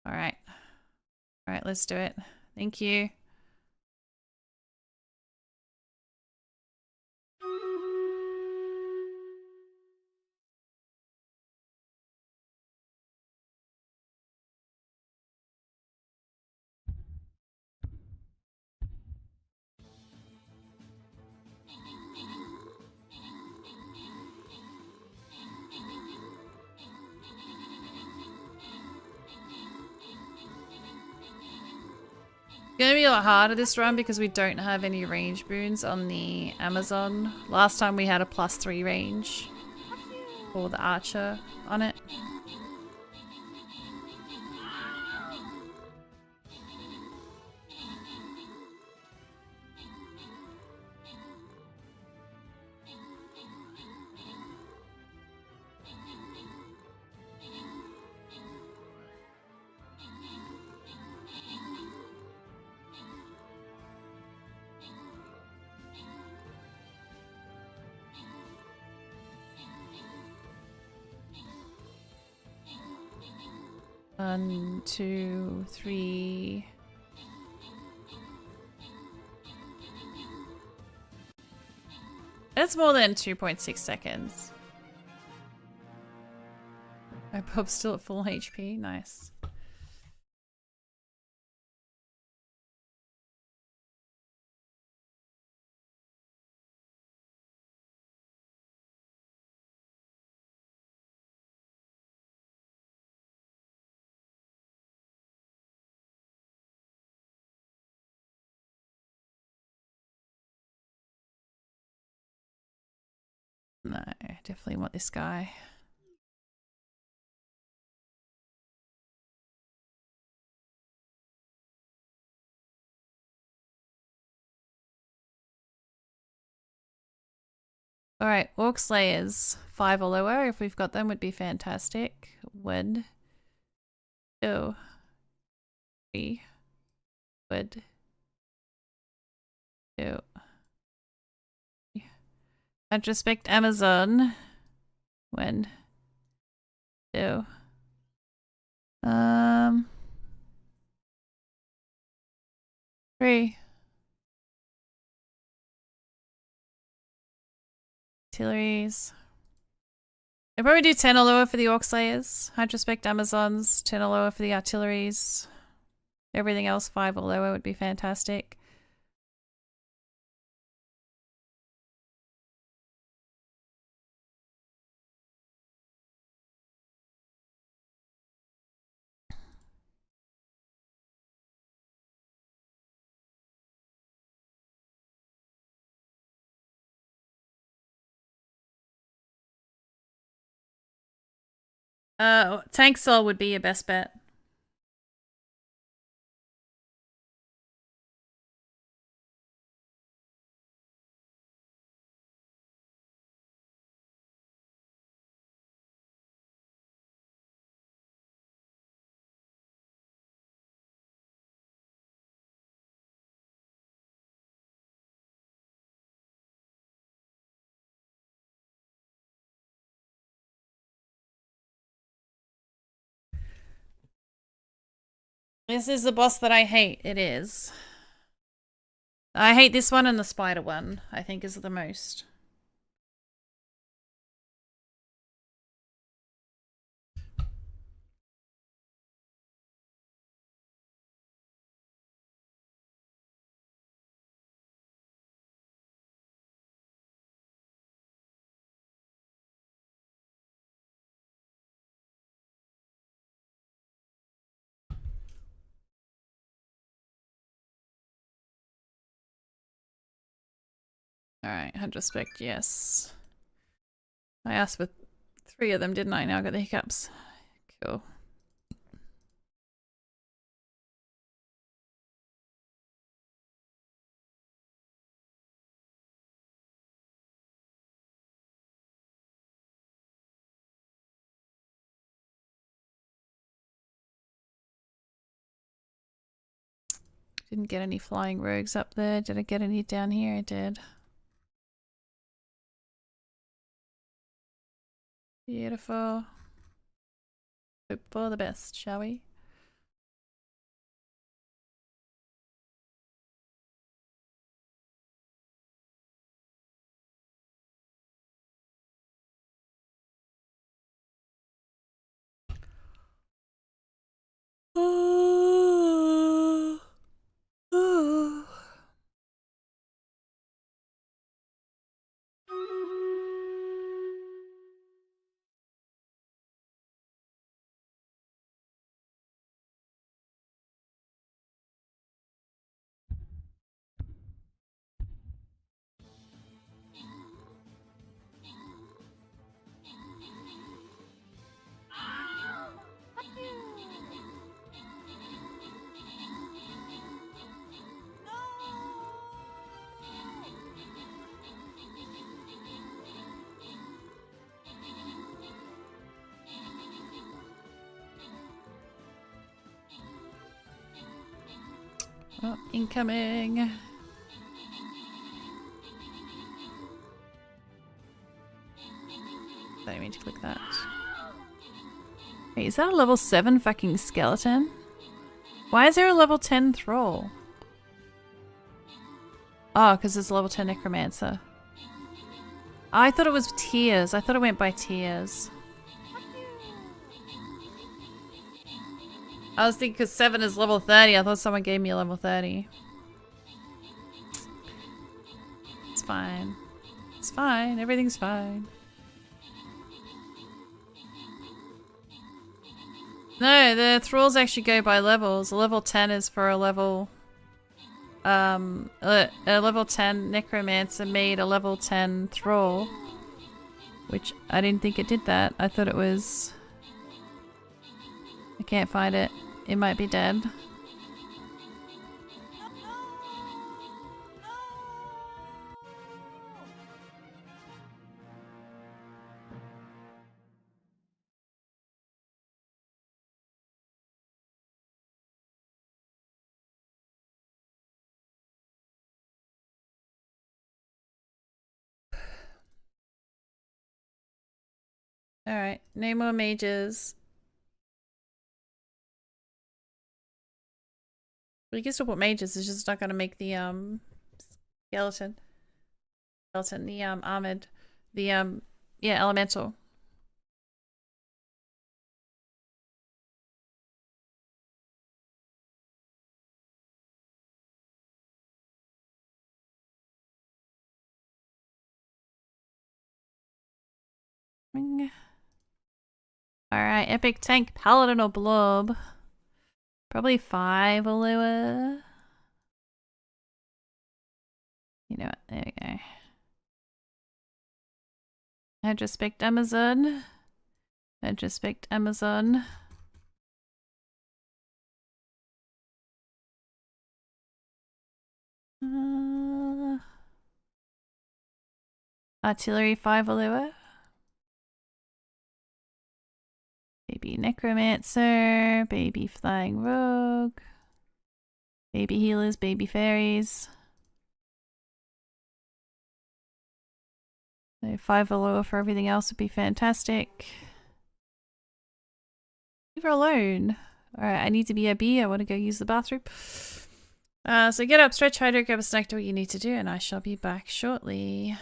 Alright. Alright, let's do it. Thank you. It's gonna be a lot harder this run because we don't have any range boons on the Amazon. Last time we had a +3 range for the archer on it. One, two, three. That's more than 2.6 seconds. My pub's still at full HP. Nice. No, I definitely want this guy. Alright, Orc Slayers. 5 or lower, if we've got them, would be fantastic. 1, 2, 3. 1, 2. Retrospect Amazon. 1, 2. 3. Artilleries. I'd probably do 10 or lower for the Orc Slayers. Retrospect Amazons. 10 or lower for the artilleries. Everything else 5 or lower would be fantastic. Tank Cell would be your best bet. This is the boss that I hate. It is. I hate this one and the spider one, I think, is the most. Alright, 100 respect, yes. I asked for 3 of them, didn't I? Now I got the hiccups. Cool. Didn't get any flying rogues up there. Did I get any down here? I did. Beautiful. Hope for the best, shall we? Oh, incoming. Don't mean to click that. Wait, is that a level 7 fucking skeleton? Why is there a level 10 thrall? Oh, because it's a level 10 necromancer. I thought it was tiers. I thought it went by tiers. I was thinking because 7 is level 30. I thought someone gave me a level 30. It's fine. It's fine. Everything's fine. No, the thralls actually go by levels. A level 10 is for a level... a level 10 necromancer made a level 10 thrall. Which I didn't think it did that. I thought it was... I can't find it. It might be dead. Alright, no more mages. We can still put mages, it's just not gonna make the skeleton, the armored, the yeah, elemental. Alright, epic tank, paladin or blob. Probably 5 Allure. You know what? There we go. I'd respect Amazon. I'd respect Amazon. Artillery 5 Allure. Baby Necromancer, baby Flying Rogue, baby Healers, baby Fairies. So 5 Allure for everything else would be fantastic. Leave her alone. Alright, I need to be a bee. I want to go use the bathroom. So get up, stretch, hydrate, grab a snack, do what you need to do, and I shall be back shortly.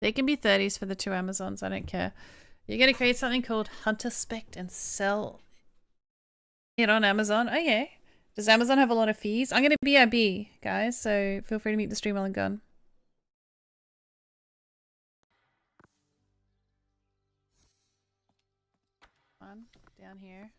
They can be 30s for the 2 Amazons, I don't care. You're going to create something called Hunter Spect and sell it on Amazon. Okay. Does Amazon have a lot of fees? I'm going to BRB, guys, so feel free to meet the stream while I'm gone. On, down here.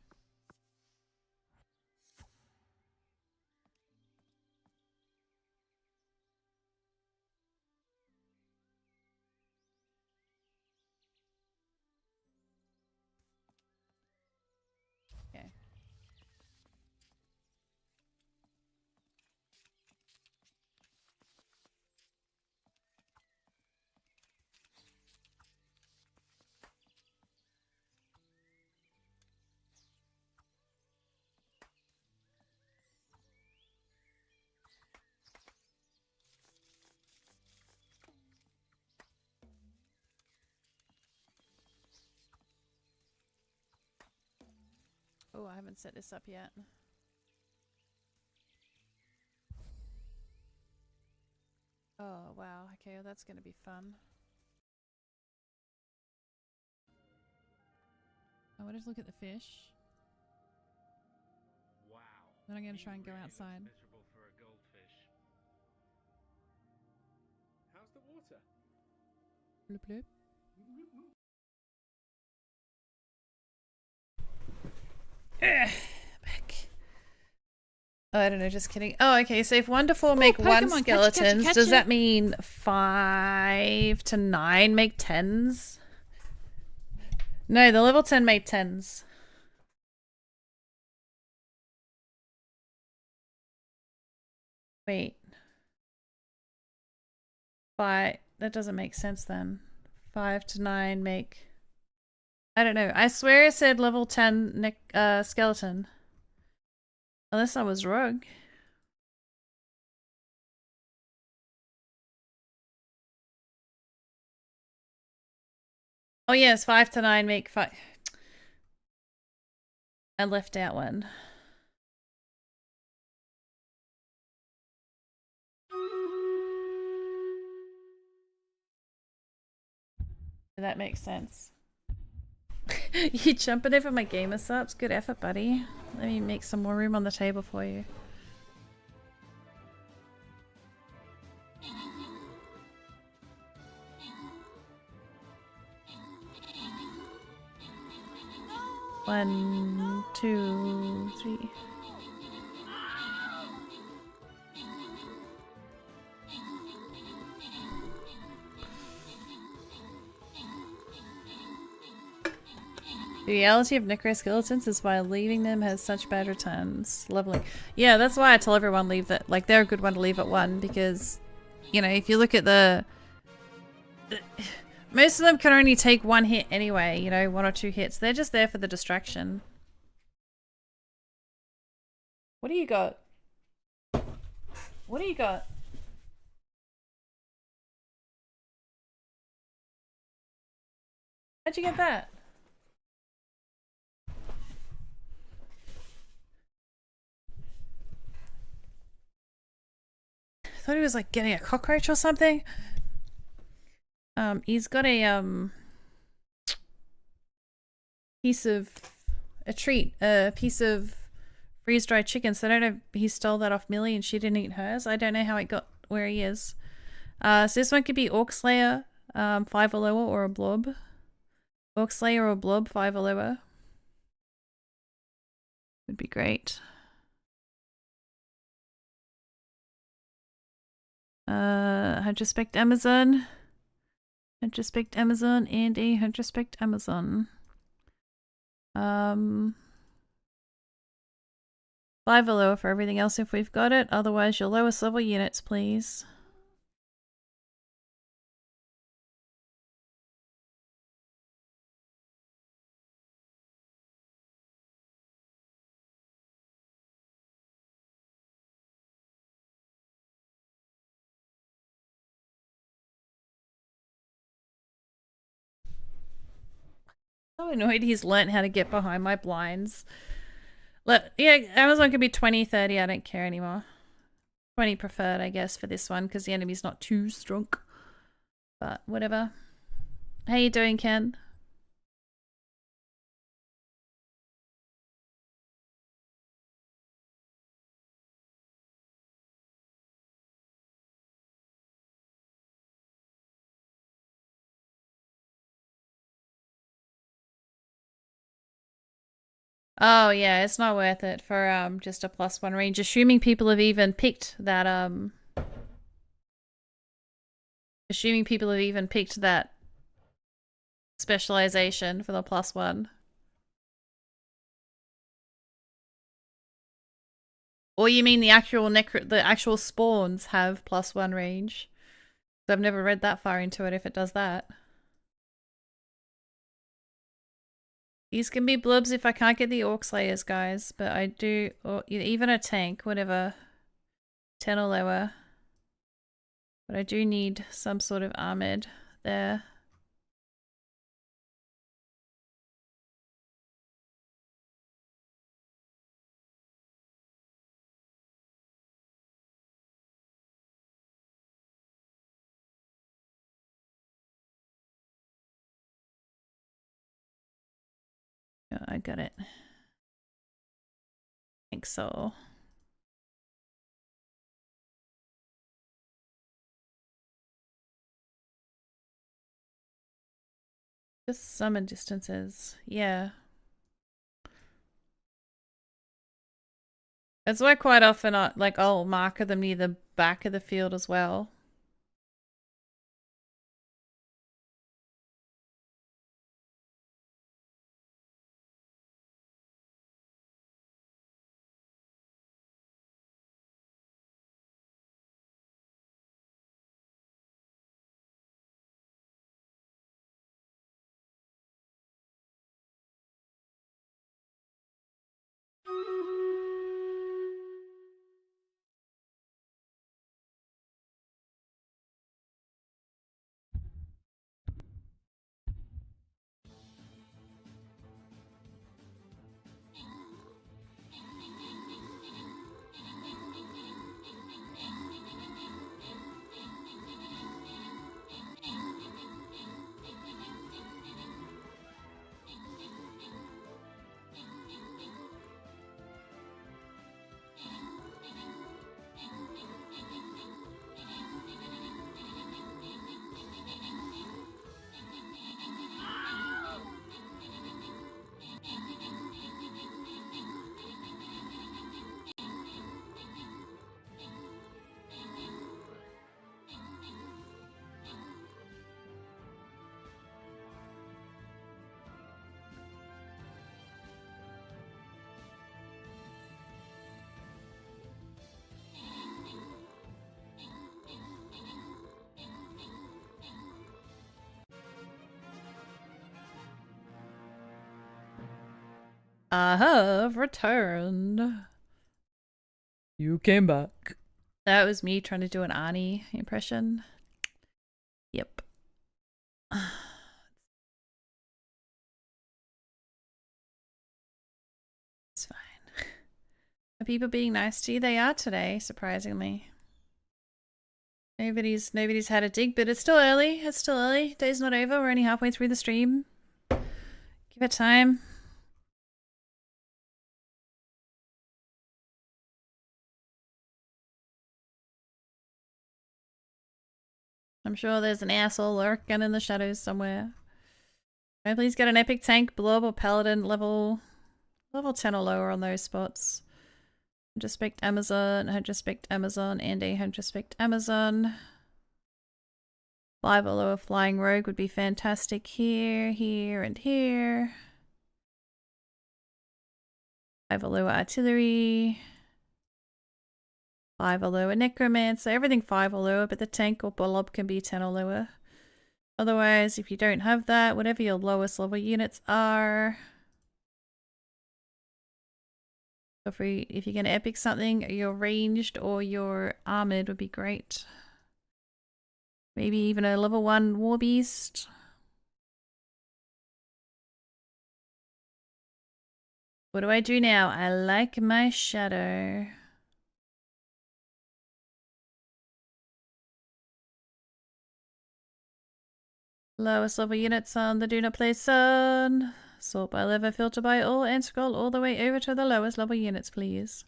Okay. Oh, I haven't set this up yet. Oh, wow. Okay, well, that's going to be fun. I want to look at the fish. Wow. Then I'm going to try and go outside. Miserable for a goldfish. How's the water? Bloop, bloop. Back. Oh, I don't know, just kidding. Oh, okay, so if 1 to 4 make 1 Pokemon, skeletons, catch does it. that mean 5 to 9 make 10s? No, the level 10 made 10s. Wait. 5, that doesn't make sense then. 5 to 9 make... I don't know. I swear it said level 10 skeleton. Unless I was rogue. Oh yes, 5 to 9 make 5. I left out one. That makes sense. You jumping over my gamer subs? Good effort, buddy. Let me make some more room on the table for you. One, 2, 3. The reality of necroskeletons is why leaving them has such bad returns. Leveling. Yeah, that's why I tell everyone leave that. Like, they're a good one to leave at 1 because, you know, if you look at the... Most of them can only take 1 hit anyway, you know, 1 or 2 hits. They're just there for the distraction. What do you got? What do you got? How'd you get that? I thought he was like getting a cockroach or something. He's got a piece of a piece of freeze-dried chicken. So I don't know if he stole that off Millie and she didn't eat hers. I don't know how it got where he is. So this one could be Orc Slayer, 5 or lower, or a blob. Orc Slayer or blob, 5 or lower. Would be great. Hunterspect Amazon. Hunterspect Amazon and a Hunterspect Amazon. 5 or lower for everything else if we've got it. Otherwise, your lowest level units, please. So annoyed he's learnt how to get behind my blinds. Yeah, Amazon could be 20, 30. I don't care anymore. 20 preferred, I guess, for this one because the enemy's not too strong. But whatever. How you doing, Ken? Oh yeah, it's not worth it for just a +1 range. Assuming people have even picked that specialization for the +1. Or you mean the actual spawns have +1 range? I've never read that far into it if it does that. These can be blobs if I can't get the Orc Slayers, guys, but I do, or even a tank, whatever. 10 or lower. But I do need some sort of armored there. Yeah, I got it. I think so. Just summon distances. Yeah. That's why quite often I'll marker them near the back of the field as well. I have returned. You came back. That was me trying to do an Ani impression. Yep. It's fine. Are people being nice to you? They are today, surprisingly. Nobody's had a dig, but it's still early. It's still early. Day's not over. We're only halfway through the stream. Give it time. I'm sure there's an asshole lurking in the shadows somewhere. Can I please get an epic tank, blob, or paladin level 10 or lower on those spots? 100 spec Amazon, 100 spec Amazon, and 100 spec Amazon. 5 or lower flying rogue would be fantastic here, here, and here. 5 or lower artillery. 5 or lower necromancer, everything 5 or lower, but the tank or blob can be 10 or lower. Otherwise, if you don't have that, whatever your lowest level units are. So if you're going to epic something, your ranged or your armored would be great. Maybe even a level 1 warbeast. What do I do now? I like my shadow. Lowest level units on the do not play zone. Sort by level, filter by all, and scroll all the way over to the lowest level units, please.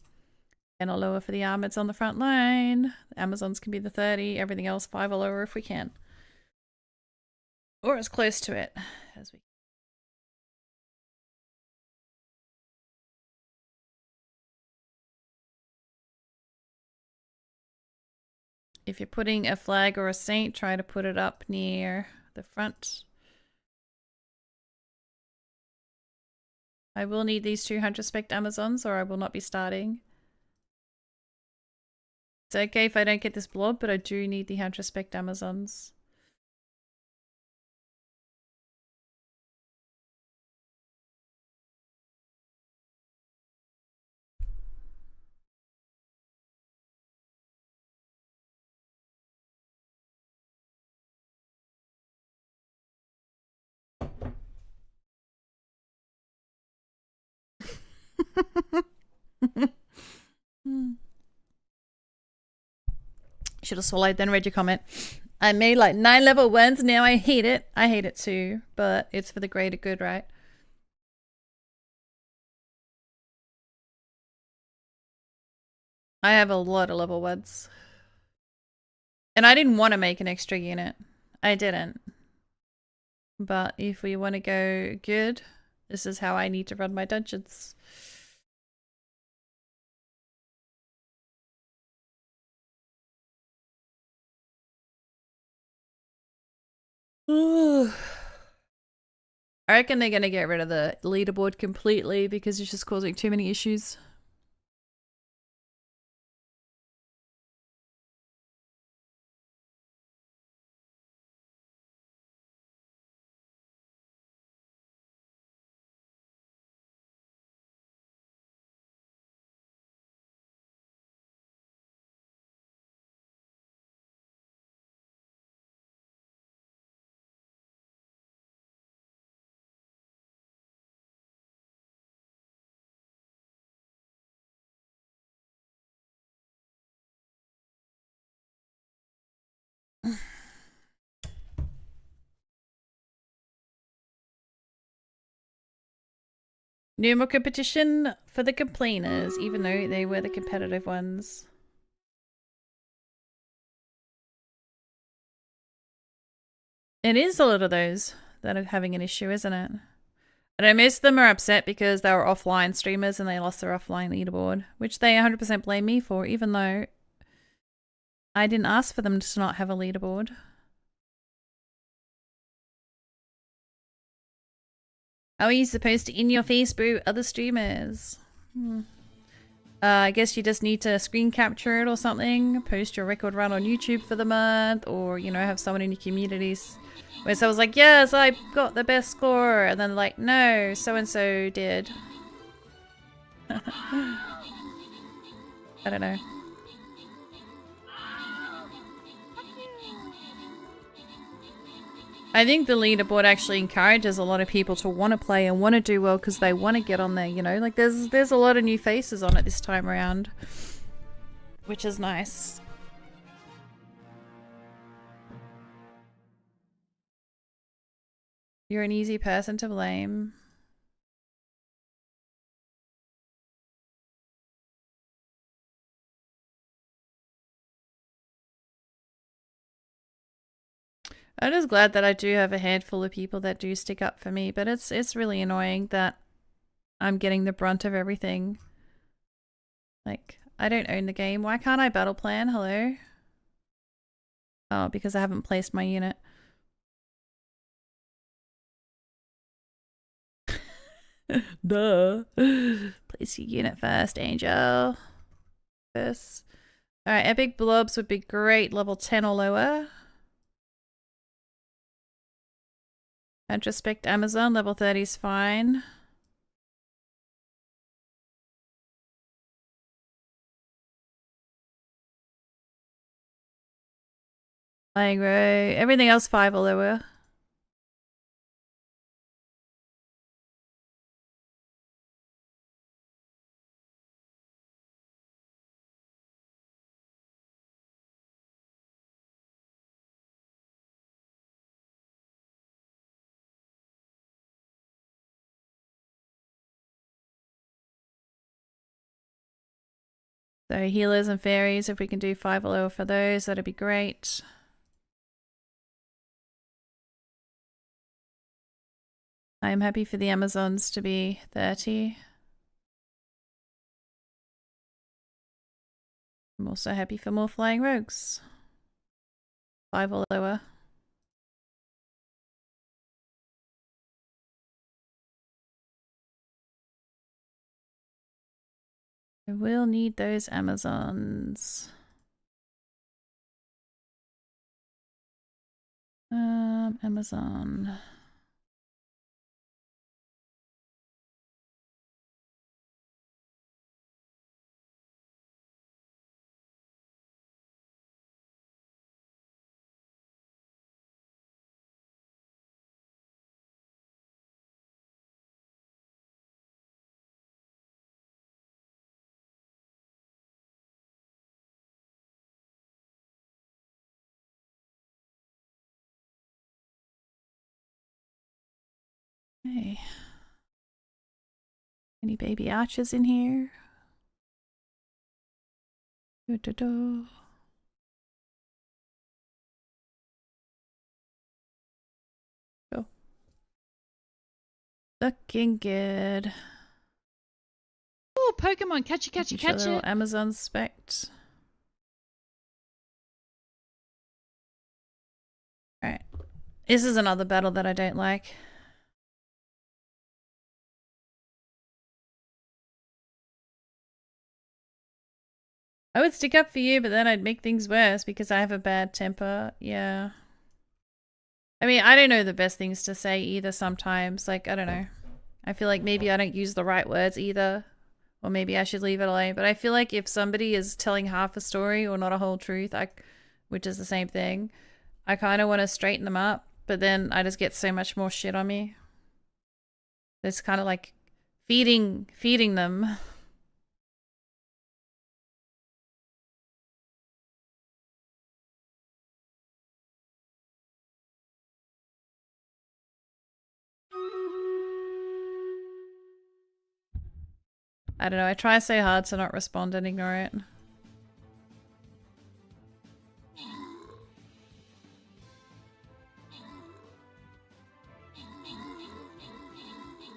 And I'll lower for the armors on the front line. The Amazons can be the 30, everything else 5 or lower if we can. Or as close to it as we can. If you're putting a flag or a saint, try to put it up near the front. I will need these 200 spec Amazons or I will not be starting. It's okay if I don't get this blob, but I do need the 100 spec Amazons. Should have swallowed then read your comment. I made like 9 level 1s, now I hate it. I hate it too, but it's for the greater good, right? I have a lot of level 1s. And I didn't want to make an extra unit. I didn't. But if we want to go good, this is how I need to run my dungeons. I reckon they're going to get rid of the leaderboard completely because it's just causing too many issues. No more competition for the complainers, even though they were the competitive ones. It is a lot of those that are having an issue, isn't it? I know most of them are upset because they were offline streamers and they lost their offline leaderboard, which they 100% blame me for, even though I didn't ask for them to not have a leaderboard. How are you supposed to in your face boo other streamers? I guess you just need to screen capture it or something, post your record run on YouTube for the month, or, you know, have someone in your communities where someone's like, yes, I got the best score, and then like, no, so-and-so did. I don't know. I think the leaderboard actually encourages a lot of people to want to play and want to do well because they want to get on there, you know? Like, there's a lot of new faces on it this time around, which is nice. You're an easy person to blame. I'm just glad that I do have a handful of people that do stick up for me, but it's really annoying that I'm getting the brunt of everything. Like, I don't own the game. Why can't I battle plan? Hello? Oh, because I haven't placed my unit. Duh. Place your unit first, Angel. This. Alright, epic blobs would be great. Level 10 or lower. Introspect Amazon, level 30 is fine. Flying row, everything else 5 or lower. So healers and fairies, if we can do 5 or lower for those, that'd be great. I'm happy for the Amazons to be 30. I'm also happy for more flying rogues. 5 or lower. I will need those Amazons. Amazon. Hey. Any baby archers in here? Do-do-do. Go. Looking good. Oh, Pokemon, catch it, catch it, Making sure catch they're all it. Amazon spec'd. Alright. This is another battle that I don't like. I would stick up for you, but then I'd make things worse because I have a bad temper. Yeah. I mean, I don't know the best things to say either sometimes. Like, I don't know. I feel like maybe I don't use the right words either. Or maybe I should leave it alone. But I feel like if somebody is telling half a story or not a whole truth, which is the same thing, I kind of want to straighten them up. But then I just get so much more shit on me. It's kind of like feeding them. I don't know, I try so hard to not respond and ignore it.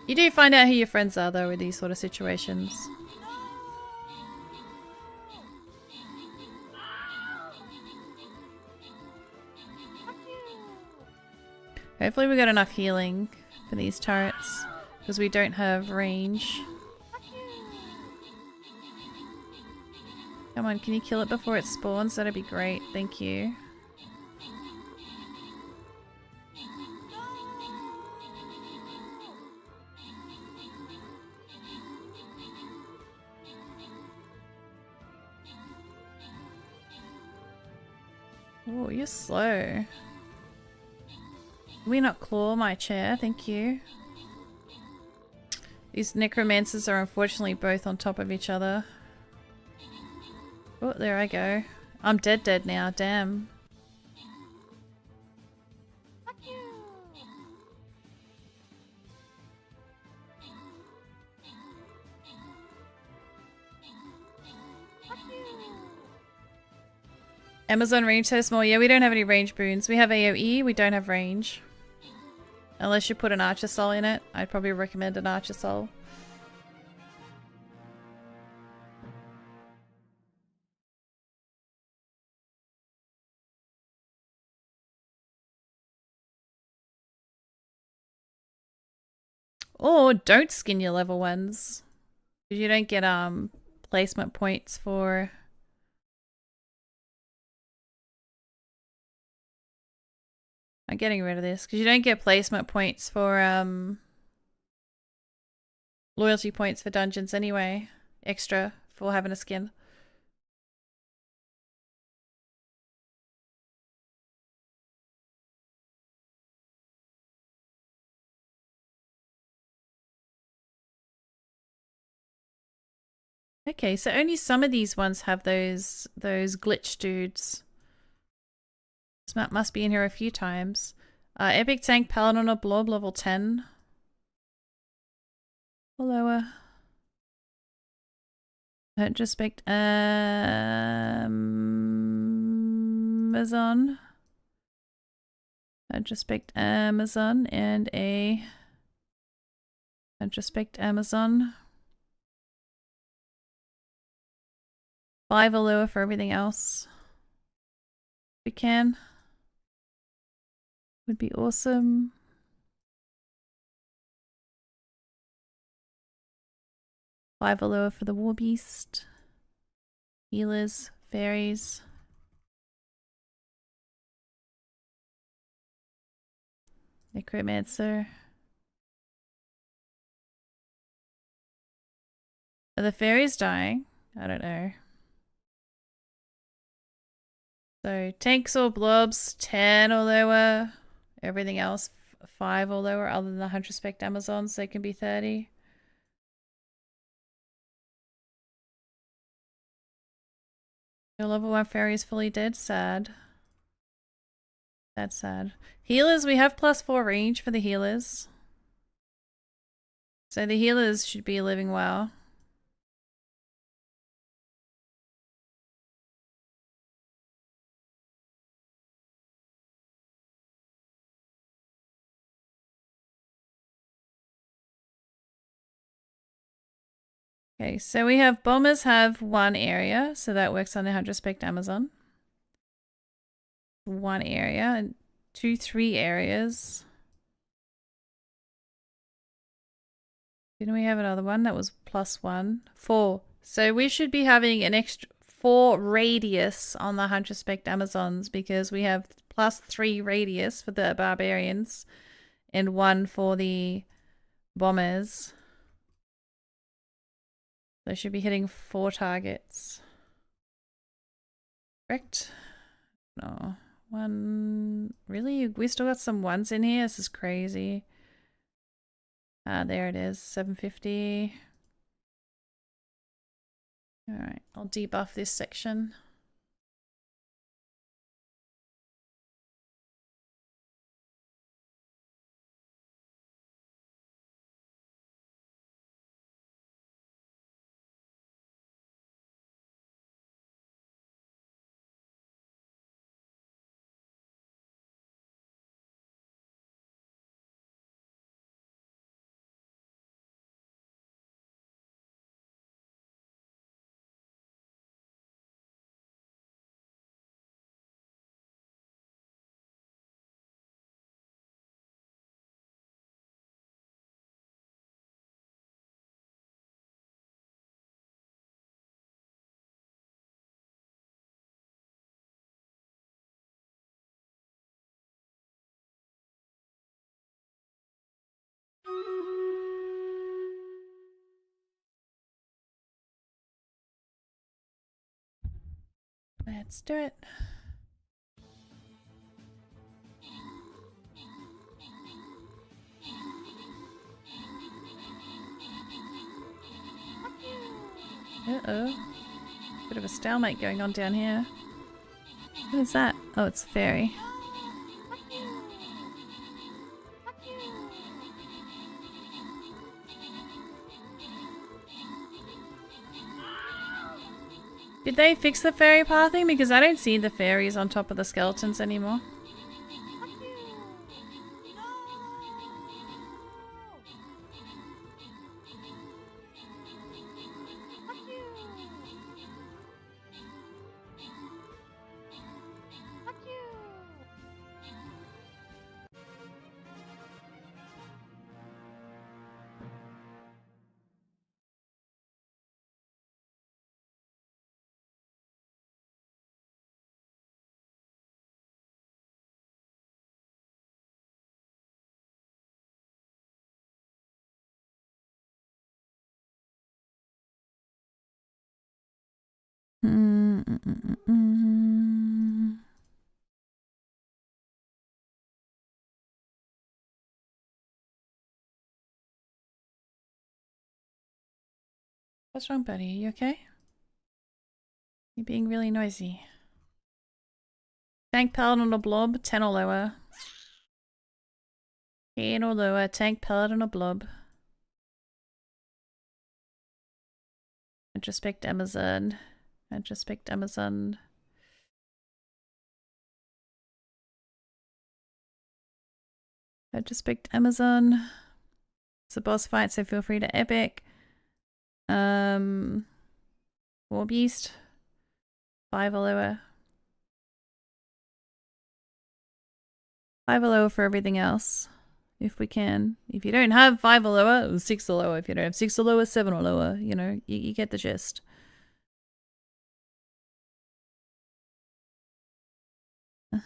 You do find out who your friends are though with these sort of situations. Hopefully we got enough healing for these turrets because we don't have range. Come on, can you kill it before it spawns? That'd be great. Thank you. Oh, you're slow. Can we not claw my chair? Thank you. These necromancers are unfortunately both on top of each other. Oh, there I go. I'm dead now, damn. Amazon range so small. Yeah, we don't have any range boons. We have AoE, we don't have range. Unless you put an Archer Soul in it. I'd probably recommend an Archer Soul. Or don't skin your level 1s. Because you don't get placement points for... I'm getting rid of this. Because you don't get placement points for loyalty points for dungeons anyway. Extra for having a skin. Okay, so only some of these ones have those glitch dudes. This map must be in here a few times. Epic Tank Paladin or Blob level 10. Or lower. Don't respect Amazon. Don't respect Amazon and a. Don't respect Amazon. 5 or lower for everything else. We can. Would be awesome. Five or lower for the War Beast. Healers, fairies. Necromancer. Are the fairies dying? I don't know. So tanks or blobs, 10 or lower. Everything else, 5 or lower, other than the 100 spec Amazons, they can be 30. Your level 1 fairy is fully dead. Sad. That's sad. Healers, we have +4 range for the healers. So the healers should be living well. Okay, so we have bombers have 1 area, so that works on the 100 spec Amazon. 1 area and 2, 3 areas. Didn't we have another one that was +1? 4. So we should be having an extra 4 radius on the 100 spec Amazons because we have +3 radius for the barbarians and 1 for the bombers. They should be hitting 4 targets. Correct? No. 1. Really? We still got some 1s in here? This is crazy. There it is. 750. Alright, I'll debuff this section. Let's do it. Uh-oh. Bit of a stalemate going on down here. What is that? Oh, it's a fairy. Did they fix the fairy pathing? Because I don't see the fairies on top of the skeletons anymore. What's wrong, buddy? Are you okay? You're being really noisy. Tank paladin or blob, 10 or lower. 10 or lower, tank paladin or blob. Retrospect Amazon. Retrospect Amazon. Retrospect Amazon. It's a boss fight, so feel free to epic. War Beast. 5 or lower. 5 or lower for everything else. If we can. If you don't have 5 or lower, 6 or lower. If you don't have 6 or lower, 7 or lower. You know, you get the gist. I'm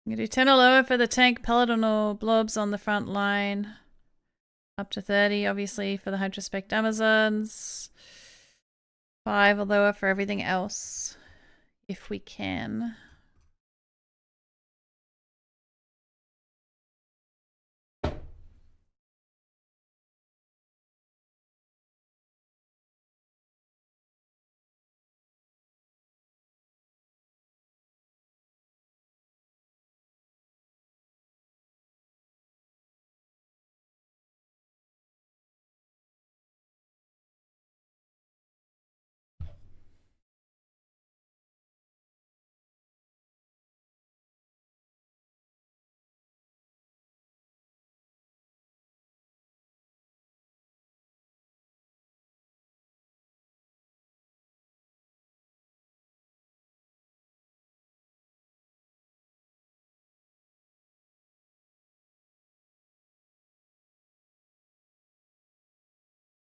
gonna do 10 or lower for the tank, paladin or blobs on the front line. Up to 30, obviously, for the Hydrospect Amazons. 5 or lower for everything else, if we can.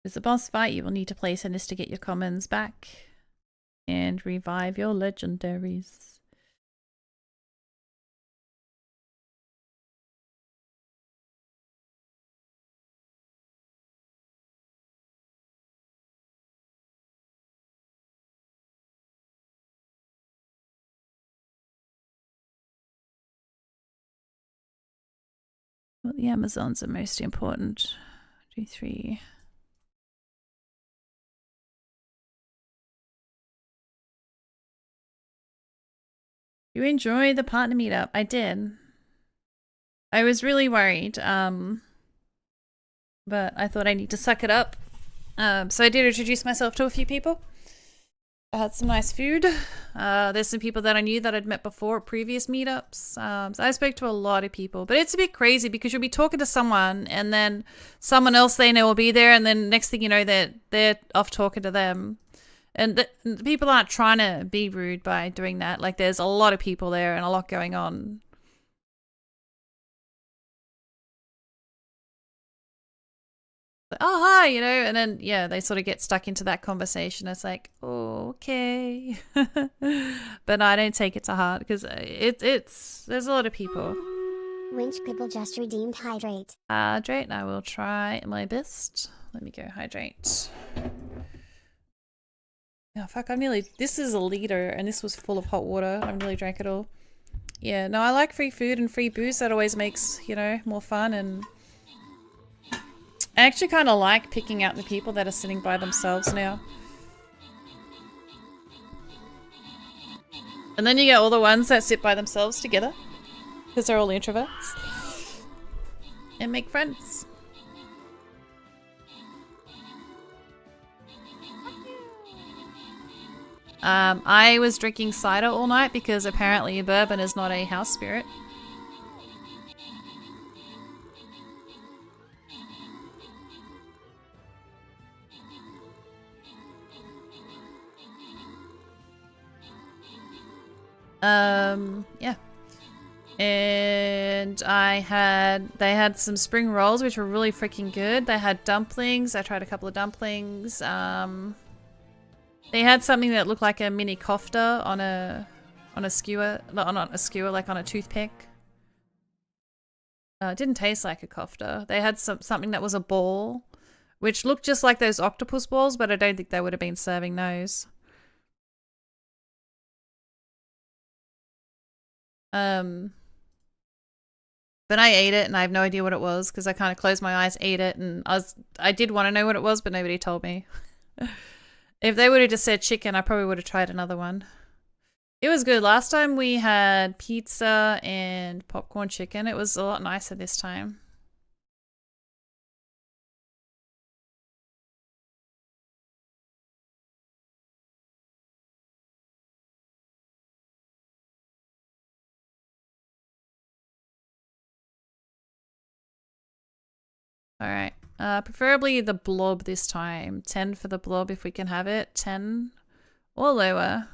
As a boss fight, you will need to place this to get your commons back and revive your legendaries. Well, the Amazons are most important. 2, 3. You enjoy the partner meetup? I did. I was really worried, but I thought I need to suck it up. So I did introduce myself to a few people. I had some nice food. There's some people that I knew that I'd met before at previous meetups. So I spoke to a lot of people, but it's a bit crazy because you'll be talking to someone and then someone else they know will be there, and then next thing you know, they're off talking to them. And the people aren't trying to be rude by doing that. Like, there's a lot of people there and a lot going on. Like, oh, hi, you know, and then, yeah, they sort of get stuck into that conversation. It's like, oh, okay. But no, I don't take it to heart because there's a lot of people. Winch Pibble just redeemed Hydrate. Hydrate, I will try my best. Let me go hydrate. Oh, fuck, this is a liter and this was full of hot water. I nearly drank it all. Yeah, no, I like free food and free booze. That always makes, you know, more fun. And I actually kind of like picking out the people that are sitting by themselves now. And then you get all the ones that sit by themselves together. Because they're all introverts. And make friends. I was drinking cider all night because apparently bourbon is not a house spirit. Yeah. And they had some spring rolls which were really freaking good. They had dumplings. I tried a couple of dumplings. They had something that looked like a mini kofta on a skewer, not a skewer, like on a toothpick. It didn't taste like a kofta. They had something that was a ball, which looked just like those octopus balls, but I don't think they would have been serving those. But I ate it and I have no idea what it was because I kind of closed my eyes, ate it, and I did want to know what it was, but nobody told me. If they would have just said chicken, I probably would have tried another one. It was good. Last time we had pizza and popcorn chicken. It was a lot nicer this time. Alright. Preferably the blob this time. 10 for the blob if we can have it. 10 or lower.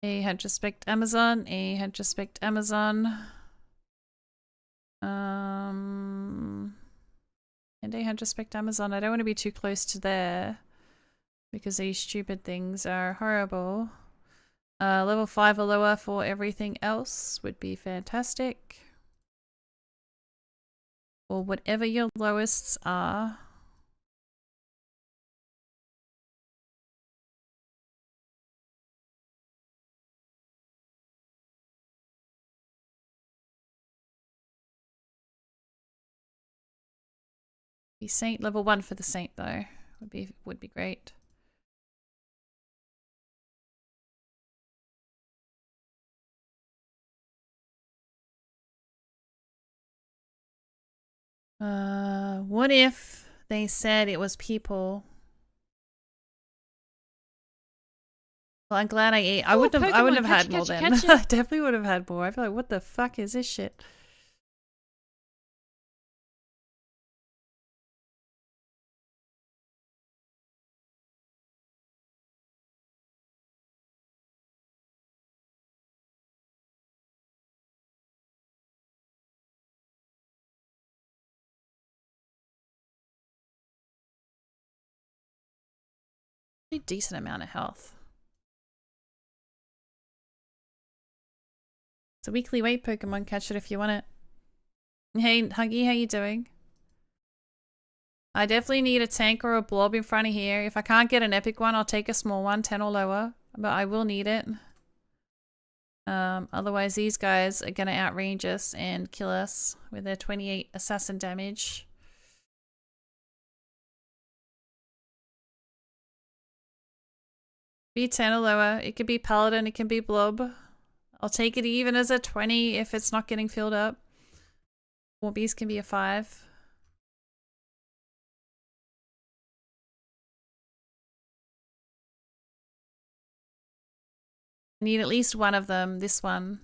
A had just spec'd Amazon. A had just spec'd Amazon. And A had just spec'd Amazon. I don't want to be too close to there because these stupid things are horrible. Level 5 or lower for everything else would be fantastic. Or whatever your lowests are. Be Saint level 1 for the Saint though. Would be great. What if they said it was people? Well, I'm glad I ate. I wouldn't have had more then. I definitely would have had more. I'd be like, what the fuck is this shit? Pretty decent amount of health. It's a weekly weight Pokemon. Catch it if you want it. Hey, Huggy, how you doing? I definitely need a tank or a blob in front of here. If I can't get an epic one, I'll take a small one, 10 or lower. But I will need it. Otherwise these guys are gonna outrange us and kill us with their 28 assassin damage. Be 10 or lower. It could be paladin, it can be blob. I'll take it even as a 20 if it's not getting filled up. Warbies can be a 5. I need at least one of them. This one.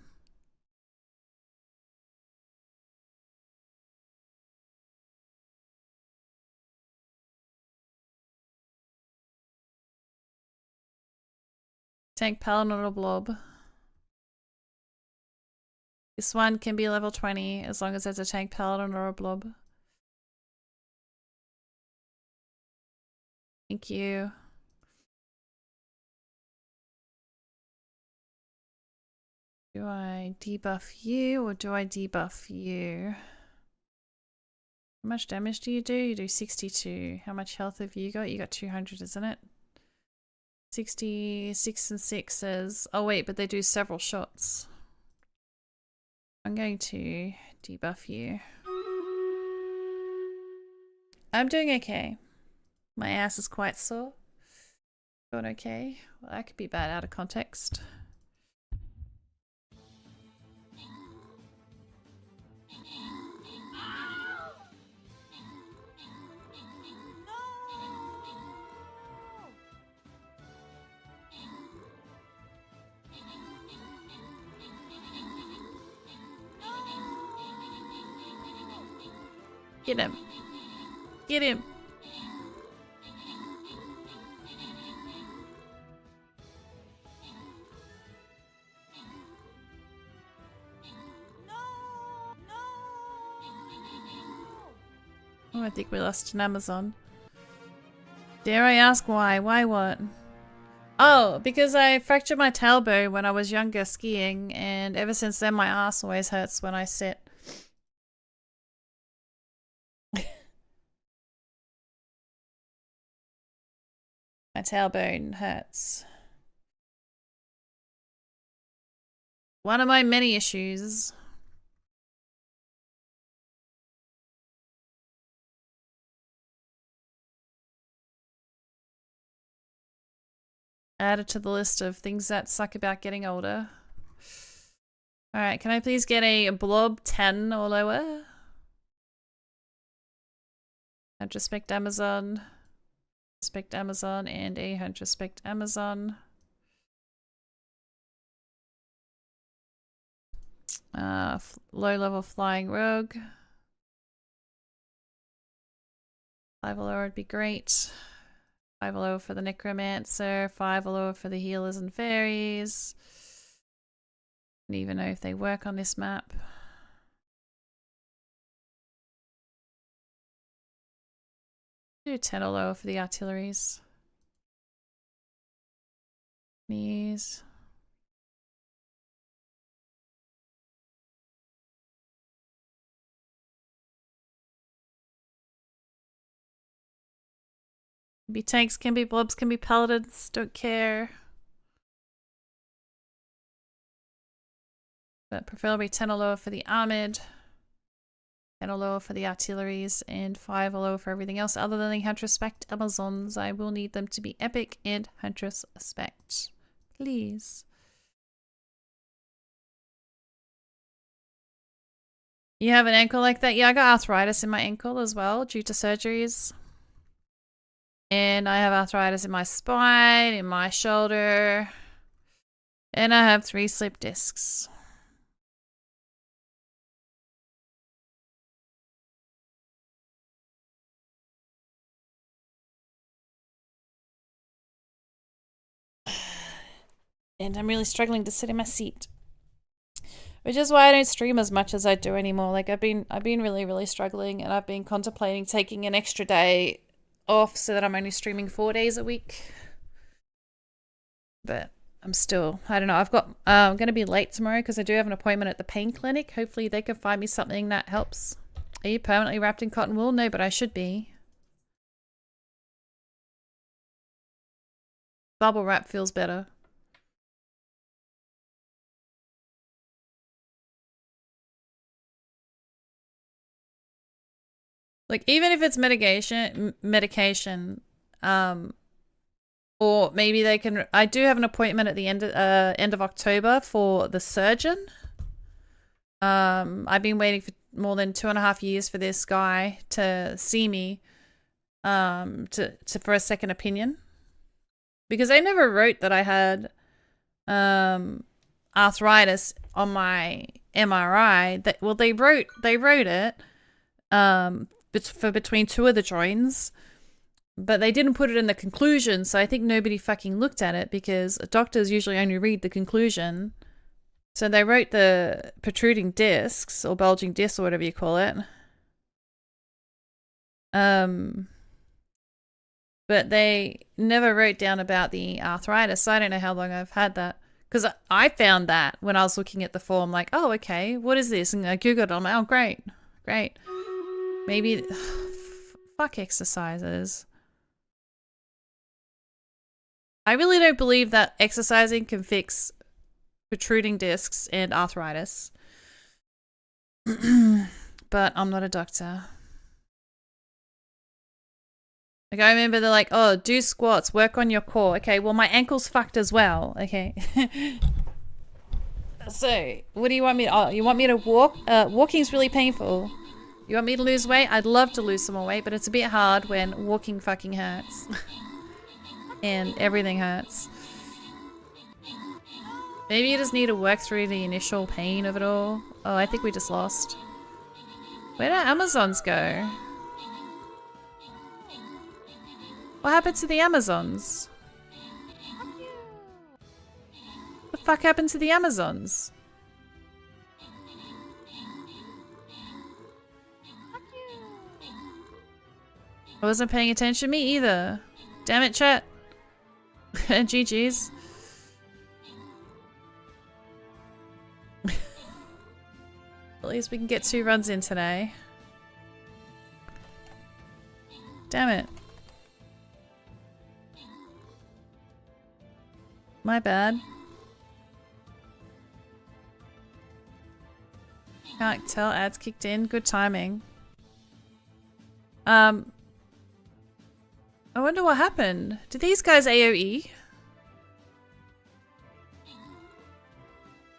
Tank paladin or blob. This one can be level 20 as long as there's a tank paladin or a blob. Thank you. Do I debuff you or do I debuff you? How much damage do? You do 62. How much health have you got? You got 200, isn't it? 66 and 6 says... Oh wait, but they do several shots. I'm going to debuff you. I'm doing okay. My ass is quite sore. Going okay. Well, that could be bad out of context. Get him. Get him. Oh, I think we lost an Amazon. Dare I ask why? Why what? Oh, because I fractured my tailbone when I was younger skiing, and ever since then my ass always hurts when I sit. My tailbone hurts. One of my many issues. Added to the list of things that suck about getting older. Alright, can I please get a blob 10 or lower? I'd respect Amazon. Respect Amazon and a hunt respect Amazon. Low level flying rogue. 5 lower would be great. 5 lower for the necromancer. 5 lower for the healers and fairies. I don't even know if they work on this map. Do 10 or lower for the artilleries. Knees. Can be tanks, can be blobs, can be paladins, don't care. But preferably 10 or lower for the armored. 10 or lower for the artilleries, and 5 or lower for everything else other than the Huntress Spect Amazons. I will need them to be epic and Huntress Spect. Please. You have an ankle like that? Yeah, I got arthritis in my ankle as well due to surgeries. And I have arthritis in my spine, in my shoulder. And I have 3 slip discs. And I'm really struggling to sit in my seat. Which is why I don't stream as much as I do anymore. Like I've been really struggling, and I've been contemplating taking an extra day off so that I'm only streaming 4 days a week. But I'm still, I don't know. I'm going to be late tomorrow because I do have an appointment at the pain clinic. Hopefully they can find me something that helps. Are you permanently wrapped in cotton wool? No, but I should be. Bubble wrap feels better. Like, even if it's medication, or maybe they can, I do have an appointment at the end of October for the surgeon. I've been waiting for more than 2.5 years for this guy to see me, for a second opinion. Because they never wrote that I had, arthritis on my MRI. Well, they wrote it, for between 2 of the joints, but they didn't put it in the conclusion, so I think nobody fucking looked at it because doctors usually only read the conclusion. So they wrote the protruding discs or bulging discs or whatever you call it. But they never wrote down about the arthritis, so I don't know how long I've had that. Because I found that when I was looking at the form, like, oh, okay, what is this? And I googled it, I'm like, oh, great. Maybe, fuck exercises. I really don't believe that exercising can fix protruding discs and arthritis. But I'm not a doctor. Like, I remember they're like, oh, do squats, work on your core. Okay, well, my ankle's fucked as well. Okay. So, what do you want me to, oh, you want me to walk? Walking's really painful. You want me to lose weight? I'd love to lose some more weight, but it's a bit hard when walking fucking hurts. And everything hurts. Maybe you just need to work through the initial pain of it all. Oh, I think we just lost. Where do Amazons go? What happened to the Amazons? What the fuck happened to the Amazons? I wasn't paying attention. Me either. Damn it, chat. GG's. At least we can get 2 runs in today. Damn it. My bad. Can't tell, ads kicked in. Good timing. I wonder what happened. Did these guys AoE?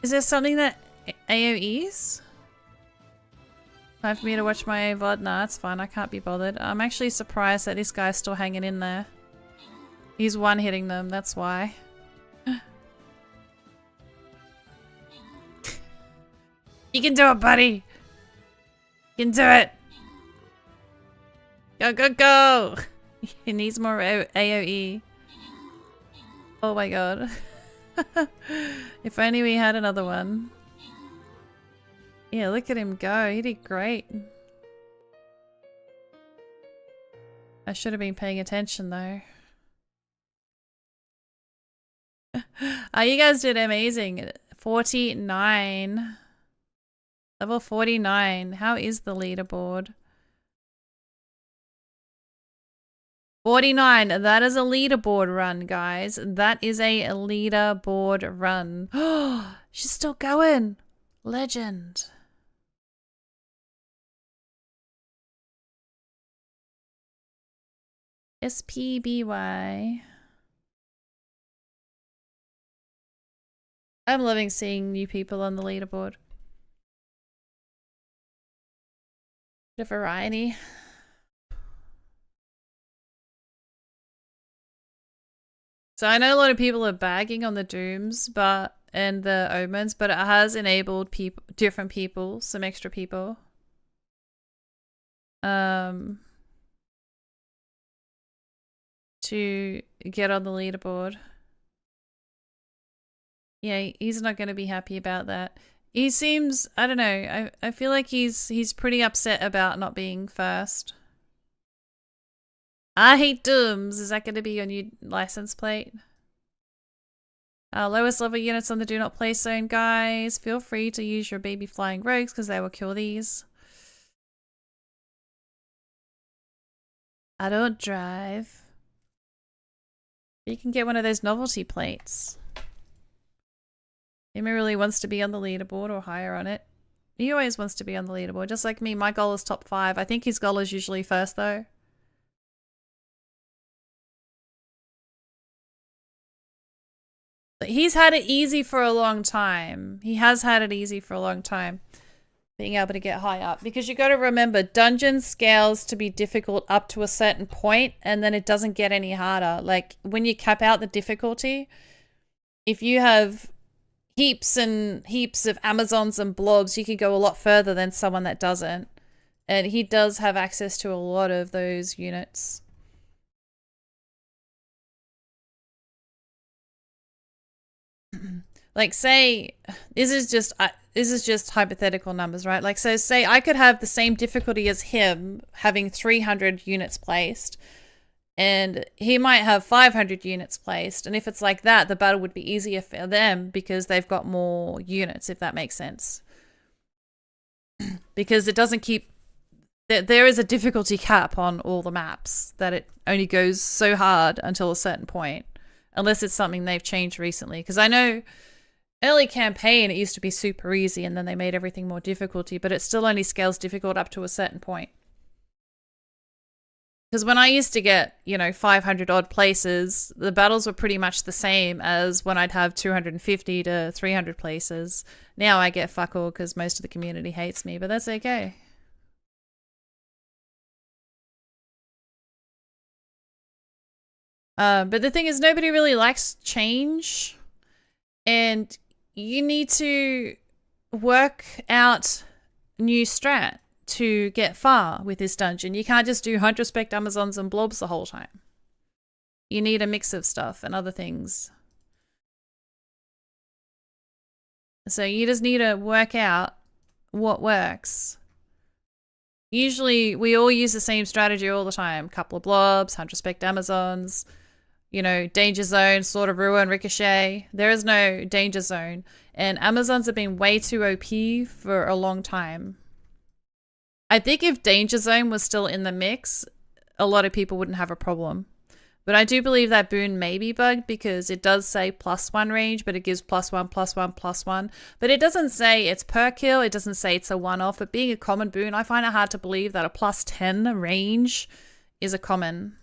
Is there something that AoEs? Time for me to watch my VOD? Nah, it's fine. I can't be bothered. I'm actually surprised that this guy's still hanging in there. He's one-hitting them, that's why. You can do it, buddy! You can do it! Go, go, go! He needs more AoE. Oh my god. If only we had another one. Yeah, look at him go. He did great. I should have been paying attention though. Oh, you guys did amazing. 49. Level 49. How is the leaderboard? 49. That is a leaderboard run, guys. That is a leaderboard run. Oh, she's still going. Legend. SPBY. I'm loving seeing new people on the leaderboard. Bit of variety. So I know a lot of people are bagging on the dooms, and the omens, but it has enabled different people, some extra people. To get on the leaderboard. Yeah, he's not going to be happy about that. He seems, I don't know, I feel like he's pretty upset about not being first. I hate dooms. Is that going to be your new license plate? Lowest level units on the do not play zone, guys. Feel free to use your baby flying rogues because they will kill these. I don't drive. You can get one of those novelty plates. Amy really wants to be on the leaderboard or higher on it. He always wants to be on the leaderboard, just like me. My goal is top 5. I think his goal is usually first, though. But he's had it easy for a long time. He has had it easy for a long time. Being able to get high up. Because you got to remember, dungeon scales to be difficult up to a certain point, and then it doesn't get any harder. Like, when you cap out the difficulty, if you have heaps and heaps of Amazons and blobs, you can go a lot further than someone that doesn't. And he does have access to a lot of those units. Like, say, this is just hypothetical numbers, right? Like, so say I could have the same difficulty as him, having 300 units placed, and he might have 500 units placed. And if it's like that, the battle would be easier for them because they've got more units, if that makes sense. Because it doesn't keep... There is a difficulty cap on all the maps, that it only goes so hard until a certain point. Unless it's something they've changed recently. Because I know early campaign, it used to be super easy and then they made everything more difficulty, but it still only scales difficult up to a certain point. Because when I used to get, 500 odd places, the battles were pretty much the same as when I'd have 250 to 300 places. Now I get fuck all because most of the community hates me, but that's okay. But the thing is, nobody really likes change, and you need to work out new strat to get far with this dungeon. You can't just do Hunter-Spect Amazons and blobs the whole time. You need a mix of stuff and other things. So you just need to work out what works. Usually, we all use the same strategy all the time. Couple of blobs, Hunter-Spect Amazons, danger zone, Sword of Ruin, Ricochet. There is no danger zone. And Amazons have been way too OP for a long time. I think if danger zone was still in the mix, a lot of people wouldn't have a problem. But I do believe that boon may be bugged because it does say +1 range, but it gives +1, +1, +1. But it doesn't say it's per kill. It doesn't say it's a one-off. But being a common boon, I find it hard to believe that a +10 range is a common.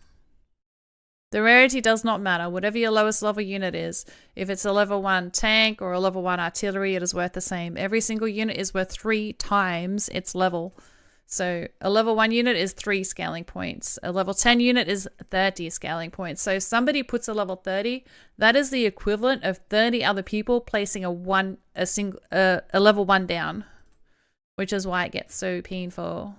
The rarity does not matter. Whatever your lowest level unit is, if it's a level 1 tank or a level 1 artillery, it is worth the same. Every single unit is worth 3 times its level. So a level 1 unit is 3 scaling points. A level 10 unit is 30 scaling points. So if somebody puts a level 30, that is the equivalent of 30 other people placing a level 1 down, which is why it gets so painful.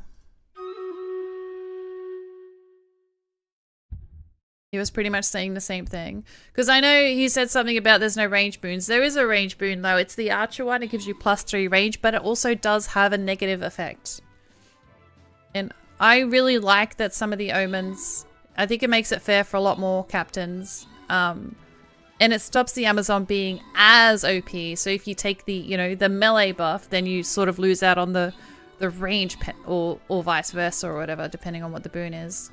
He was pretty much saying the same thing. Because I know he said something about there's no range boons. There is a range boon though. It's the archer one. It gives you +3 range, but it also does have a negative effect. And I really like that some of the omens, I think it makes it fair for a lot more captains. And it stops the Amazon being as OP. So if you take the, the melee buff, then you sort of lose out on the range or vice versa or whatever, depending on what the boon is.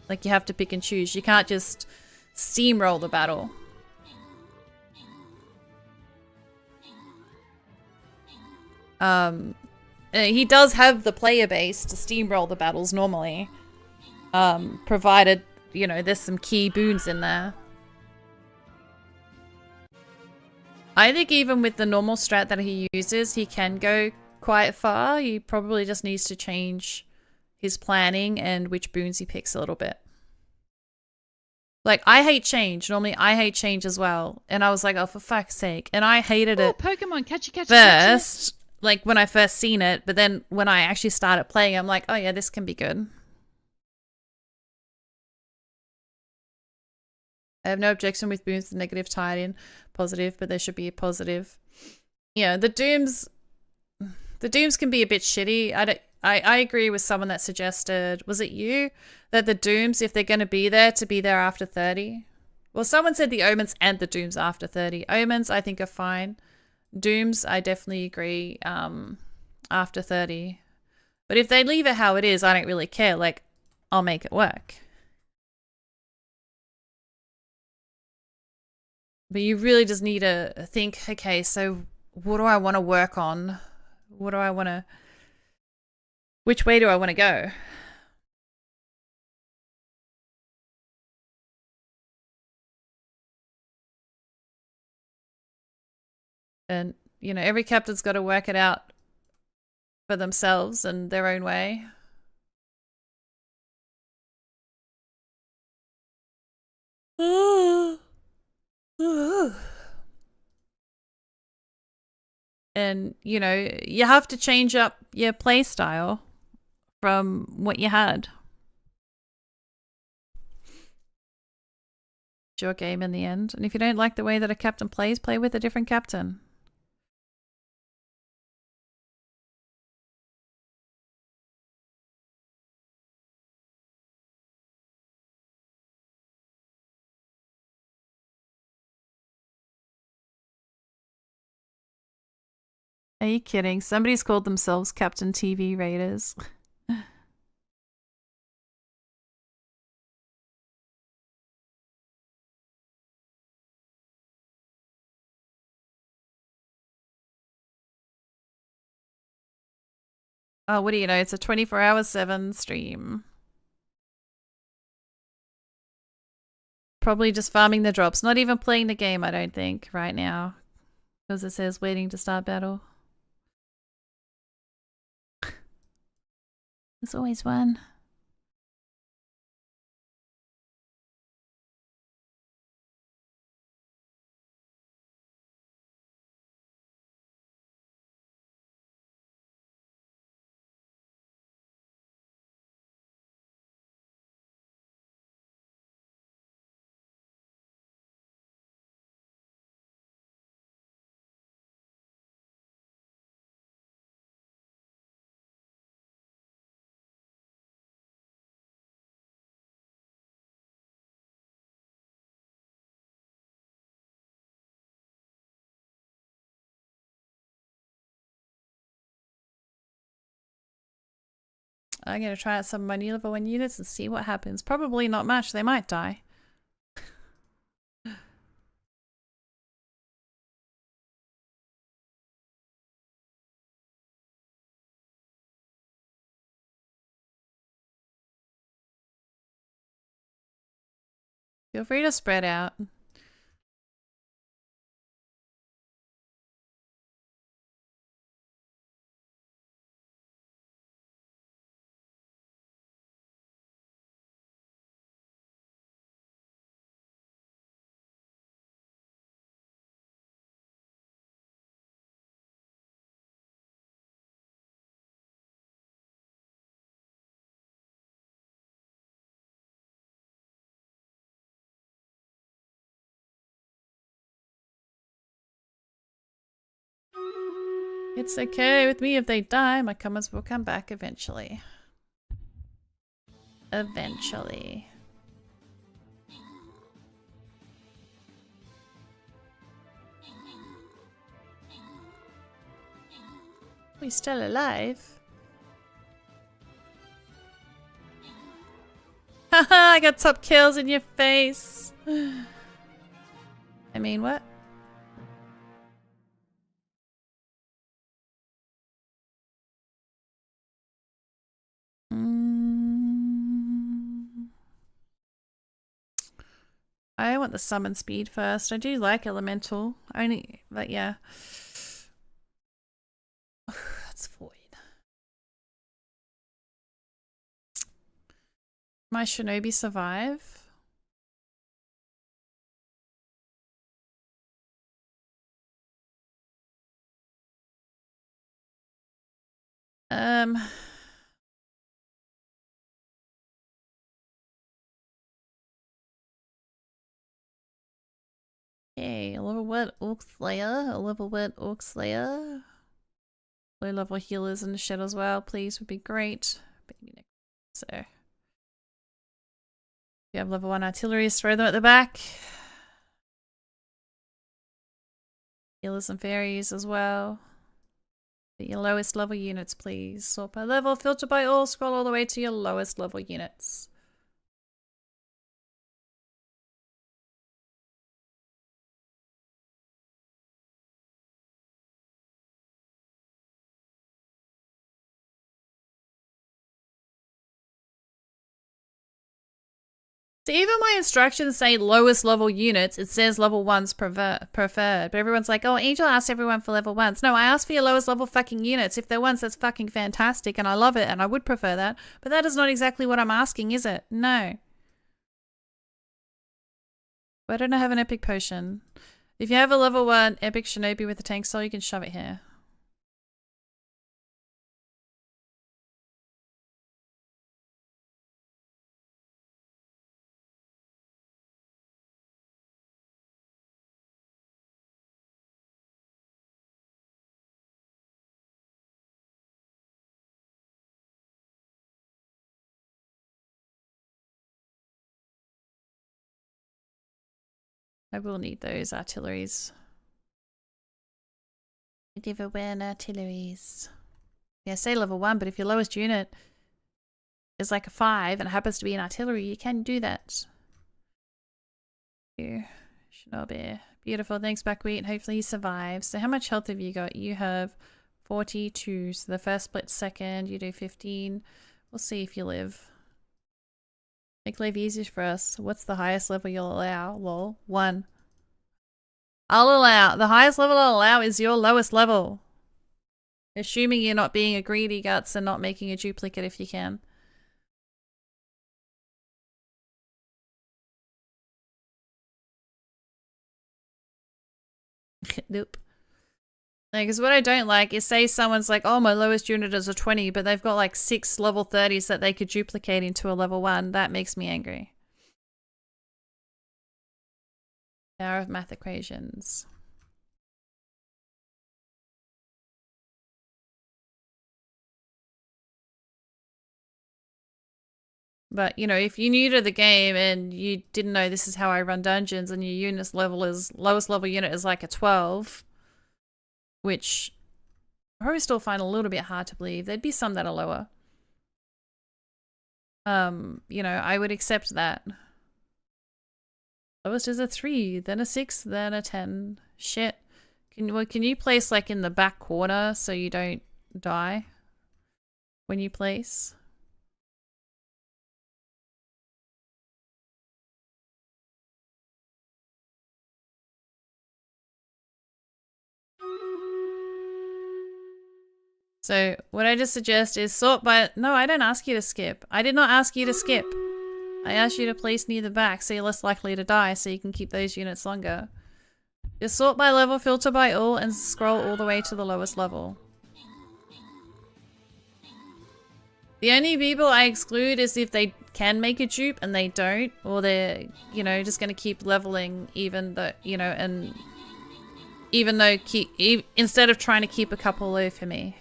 Like you have to pick and choose. You can't just steamroll the battle. He does have the player base to steamroll the battles normally. Provided, there's some key boons in there. I think even with the normal strat that he uses, he can go quite far. He probably just needs to change his planning and which boons he picks a little bit. Like, I hate change. Normally, I hate change as well. And I was like, oh, for fuck's sake. And I hated it Pokemon, catchy, first, like when I first seen it. But then when I actually started playing, I'm like, oh yeah, this can be good. I have no objection with boons with negative tied in. Positive, but there should be a positive. Yeah, the dooms can be a bit shitty. I agree with someone that suggested, was it you, that the dooms, if they're going to be there after 30? Well, someone said the omens and the dooms after 30. Omens, I think, are fine. Dooms, I definitely agree, after 30. But if they leave it how it is, I don't really care. Like, I'll make it work. But you really just need to think, okay, so what do I want to work on? What do I want to... Which way do I want to go? And, every captain's got to work it out for themselves and their own way. And, you have to change up your play style from what you had. It's your game in the end. And if you don't like the way that a captain plays, play with a different captain. Are you kidding? Somebody's called themselves Captain TV Raiders. Oh, what do you know? It's a 24/7 stream. Probably just farming the drops. Not even playing the game, I don't think, right now. Because it says waiting to start battle. There's always one. I'm going to try out some of my new level 1 units and see what happens. Probably not much. They might die. Feel free to spread out. It's okay with me if they die. My comments will come back eventually. Eventually. We still alive? Haha, I got top kills in your face. I mean, what? I want the summon speed first. I do like elemental. Only, but yeah. That's void. My shinobi survive? Okay, a level what Orc Slayer, a level what Orc Slayer. Low level healers in the shed as well, please, would be great. Maybe next. So, if you have level 1 artilleries, throw them at the back. Healers and fairies as well. Get your lowest level units, please. Sort by level, filter by all, scroll all the way to your lowest level units. So even my instructions say lowest level units, it says level 1's preferred. But everyone's like, oh, Angel asked everyone for level 1s. No, I asked for your lowest level fucking units. If they're 1s, that's fucking fantastic and I love it and I would prefer that. But that is not exactly what I'm asking, is it? No. Why don't I have an epic potion? If you have a level 1 epic shinobi with a tank soul, you can shove it here. I will need those artilleries. Never win artilleries. Yeah, say level 1, but if your lowest unit is like a 5 and it happens to be an artillery, you can do that. Here, Shinobi. Beautiful, thanks Buckwheat. Hopefully he survives. So how much health have you got? You have 42, so the first split second, you do 15. We'll see if you live. Make life easier for us. What's the highest level you'll allow? Lol. 1. I'll allow. The highest level I'll allow is your lowest level. Assuming you're not being a greedy guts and not making a duplicate if you can. Nope. Because what I don't like is say someone's like, oh, my lowest unit is a 20, but they've got like 6 level 30s that they could duplicate into a level 1. That makes me angry. Power of math equations. But, you know, if you're new to the game and you didn't know this is how I run dungeons and your unit's level is, lowest level unit is like a 12, which I probably still find a little bit hard to believe. There'd be some that are lower. You know, I would accept that. Lowest is a 3, then a 6, then a 10. Shit. Can you place like in the back corner so you don't die when you place? So what I just suggest is sort by... No, I don't ask you to skip. I did not ask you to skip. I asked you to place near the back so you're less likely to die so you can keep those units longer. Just sort by level, filter by all, and scroll all the way to the lowest level. The only people I exclude is if they can make a dupe and they don't, or they're, you know, just going to keep leveling even though, you know, and even though instead of trying to keep a couple low for me.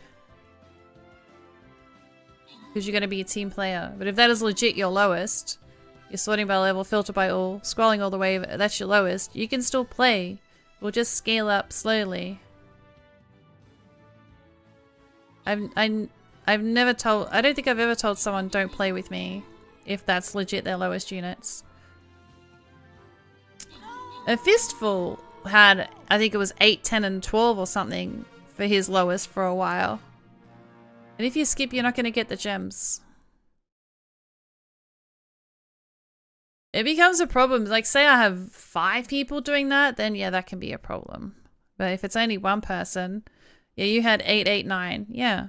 Because you're going to be a team player. But if that is legit your lowest, you're sorting by level, filter by all, scrolling all the way, that's your lowest, you can still play. We'll just scale up slowly. I've never told... I don't think I've ever told someone don't play with me if that's legit their lowest units. A Fistful had, I think it was 8, 10, and 12 or something for his lowest for a while. And if you skip, you're not going to get the gems. It becomes a problem. Like, say I have 5 people doing that, then yeah, that can be a problem. But if it's only one person, yeah, you had 8, 8, 9. Yeah.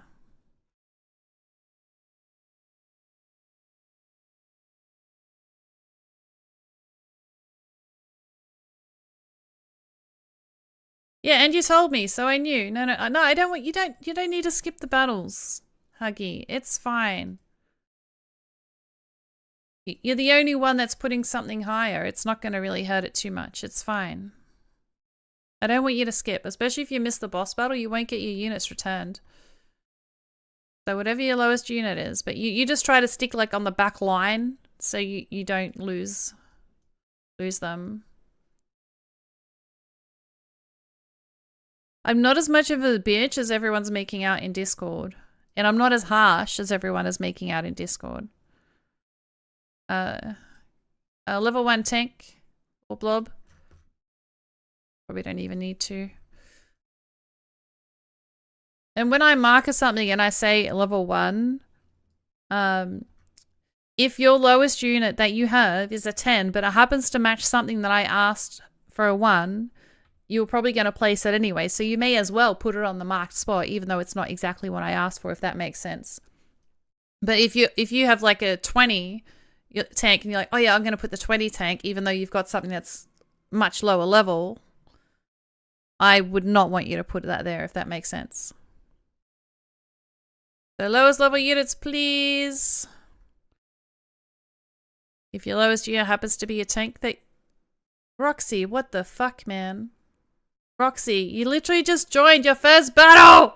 Yeah, and you told me, so I knew. No, I don't want you don't need to skip the battles, Huggy. It's fine. You're the only one that's putting something higher. It's not going to really hurt it too much. It's fine. I don't want you to skip, especially if you miss the boss battle, you won't get your units returned. So whatever your lowest unit is, but you just try to stick like on the back line so you don't lose them. I'm not as much of a bitch as everyone's making out in Discord. And I'm not as harsh as everyone is making out in Discord. Level 1 tank or blob. Probably don't even need to. And when I mark something and I say level 1, if your lowest unit that you have is a 10, but it happens to match something that I asked for a 1, you're probably going to place it anyway. So you may as well put it on the marked spot, even though it's not exactly what I asked for, if that makes sense. But if you have like a 20 tank and you're like, oh yeah, I'm going to put the 20 tank, even though you've got something that's much lower level, I would not want you to put that there, if that makes sense. The lowest level units, please. If your lowest unit happens to be a tank, Roxy, what the fuck, man? Roxy, you literally just joined your first battle!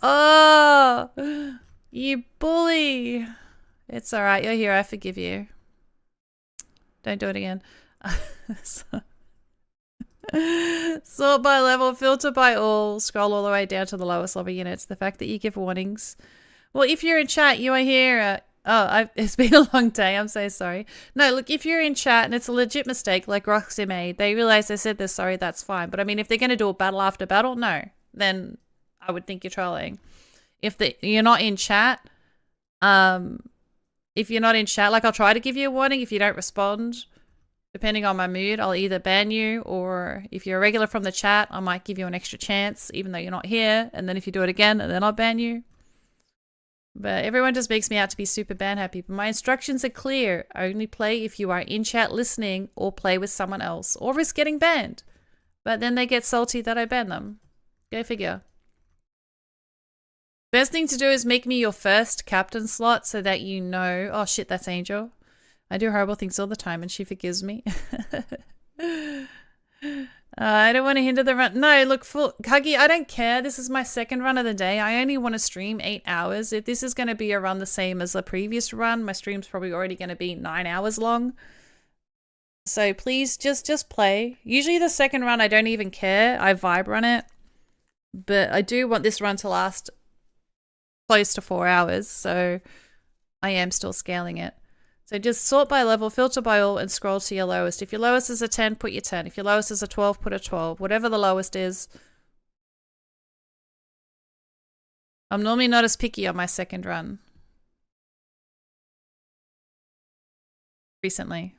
Oh, you bully. It's alright, you're here, I forgive you. Don't do it again. Sort by level, filter by all, scroll all the way down to the lowest level units. The fact that you give warnings. Well, if you're in chat, you are here. It's been a long day. I'm so sorry. No, look, if you're in chat and it's a legit mistake like Roxy made, they realize they said they're sorry, that's fine. But I mean, if they're going to do a battle after battle, no. Then I would think you're trolling. If you're not in chat, if you're not in chat, like I'll try to give you a warning if you don't respond. Depending on my mood, I'll either ban you, or if you're a regular from the chat, I might give you an extra chance, even though you're not here. And then if you do it again, then I'll ban you. But everyone just makes me out to be super ban happy. But my instructions are clear. Only play if you are in chat listening, or play with someone else, or risk getting banned. But then they get salty that I ban them. Go figure. Best thing to do is make me your first captain slot so that you know. Oh shit, that's Angel. I do horrible things all the time and she forgives me. I don't want to hinder the run. No, look, Huggy, I don't care. This is my second run of the day. I only want to stream 8 hours. If this is going to be a run the same as the previous run, my stream's probably already going to be 9 hours long. So please just play. Usually the second run, I don't even care. I vibe run it. But I do want this run to last close to 4 hours. So I am still scaling it. So just sort by level, filter by all, and scroll to your lowest. If your lowest is a 10, put your 10. If your lowest is a 12, put a 12. Whatever the lowest is. I'm normally not as picky on my second run. Recently.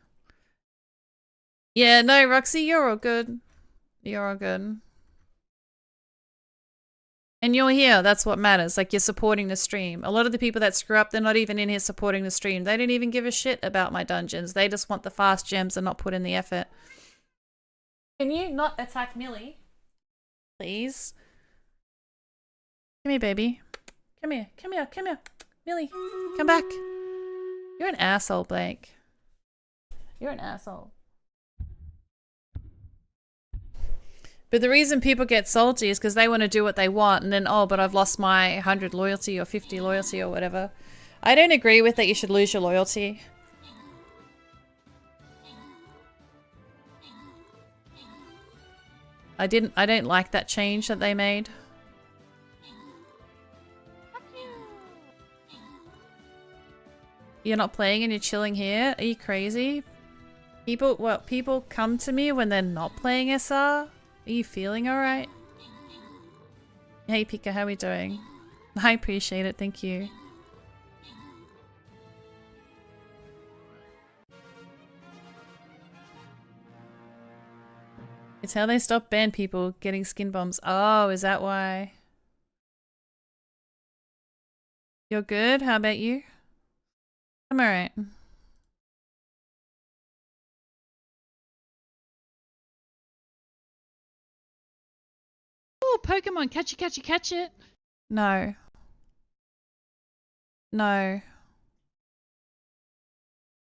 Yeah, no, Roxy, you're all good. You're all good. And you're here. That's what matters. Like, you're supporting the stream. A lot of the people that screw up, they're not even in here supporting the stream. They don't even give a shit about my dungeons. They just want the fast gems and not put in the effort. Can you not attack Millie? Please? Come here, baby. Come here. Come here. Come here. Millie, come back. You're an asshole, Blake. You're an asshole. But the reason people get salty is because they want to do what they want and then, oh, but I've lost my 100 loyalty or 50 loyalty or whatever. I don't agree with that you should lose your loyalty. I don't like that change that they made. You're not playing and you're chilling here? Are you crazy? People come to me when they're not playing SR? Are you feeling alright? Hey Pika, how are we doing? I appreciate it, thank you. It's how they stop ban people getting skin bombs. Oh, is that why? You're good? How about you? I'm alright. Oh, Pokemon, catch it, catch it, catch it. No. No.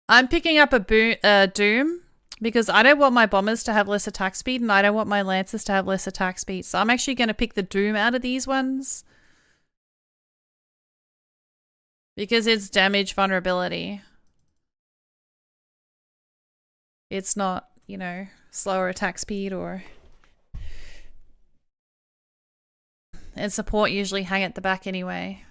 I'm picking up a Doom because I don't want my bombers to have less attack speed and I don't want my lancers to have less attack speed. So I'm actually going to pick the Doom out of these ones. Because it's damage vulnerability. It's not, you know, slower attack speed or... And support usually hang at the back anyway.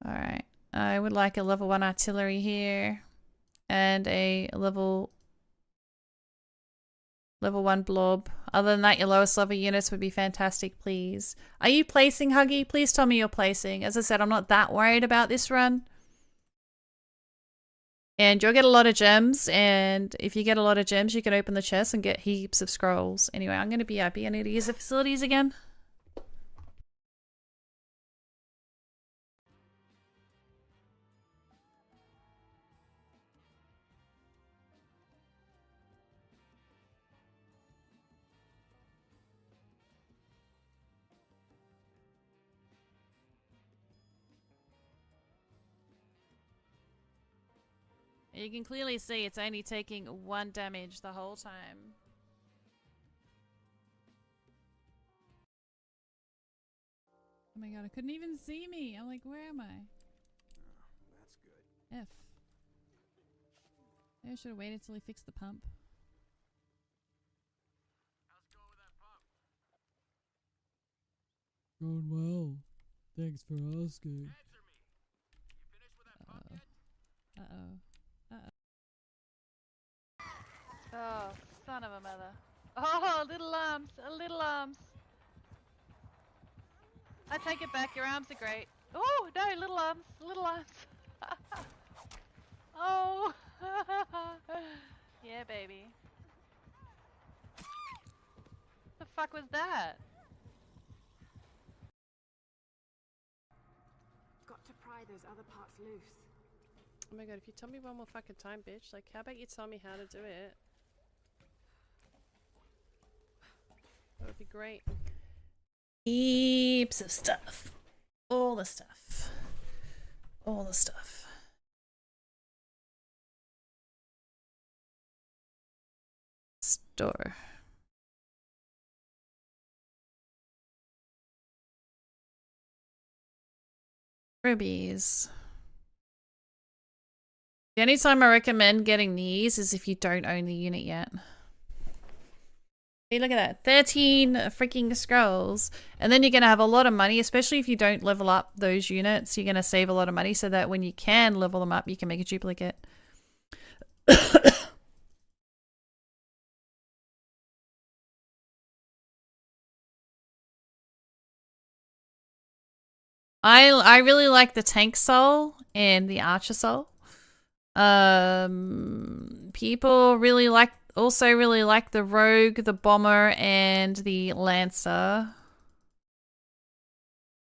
Alright. I would like a level 1 artillery here. And a level 1 blob. Other than that, your lowest level units would be fantastic, please. Are you placing, Huggy? Please tell me you're placing. As I said, I'm not that worried about this run. And you'll get a lot of gems, and if you get a lot of gems, you can open the chest and get heaps of scrolls. Anyway, I'm going to be happy. I need to use the facilities again. You can clearly see it's only taking 1 damage the whole time. Oh my god, I couldn't even see me. I'm like, where am I? Oh, that's good. F. Maybe I should have waited till he fixed the pump. How's it going with that pump? Going well. Thanks for asking. Answer me. You finished with that pump yet? Uh-oh. Oh, son of a mother. Oh, little arms, little arms. I take it back, your arms are great. Oh, no, little arms, little arms. Oh. Yeah, baby. The fuck was that? Got to pry those other parts loose. Oh my god, if you tell me one more fucking time, bitch, like, how about you tell me how to do it? That would be great. Heaps of stuff. All the stuff. All the stuff. Store. Rubies. The only time I recommend getting these is if you don't own the unit yet. Hey, look at that. 13 freaking scrolls. And then you're going to have a lot of money, especially if you don't level up those units. You're going to save a lot of money so that when you can level them up, you can make a duplicate. I really like the tank soul and the archer soul. People really like the rogue, the bomber, and the lancer.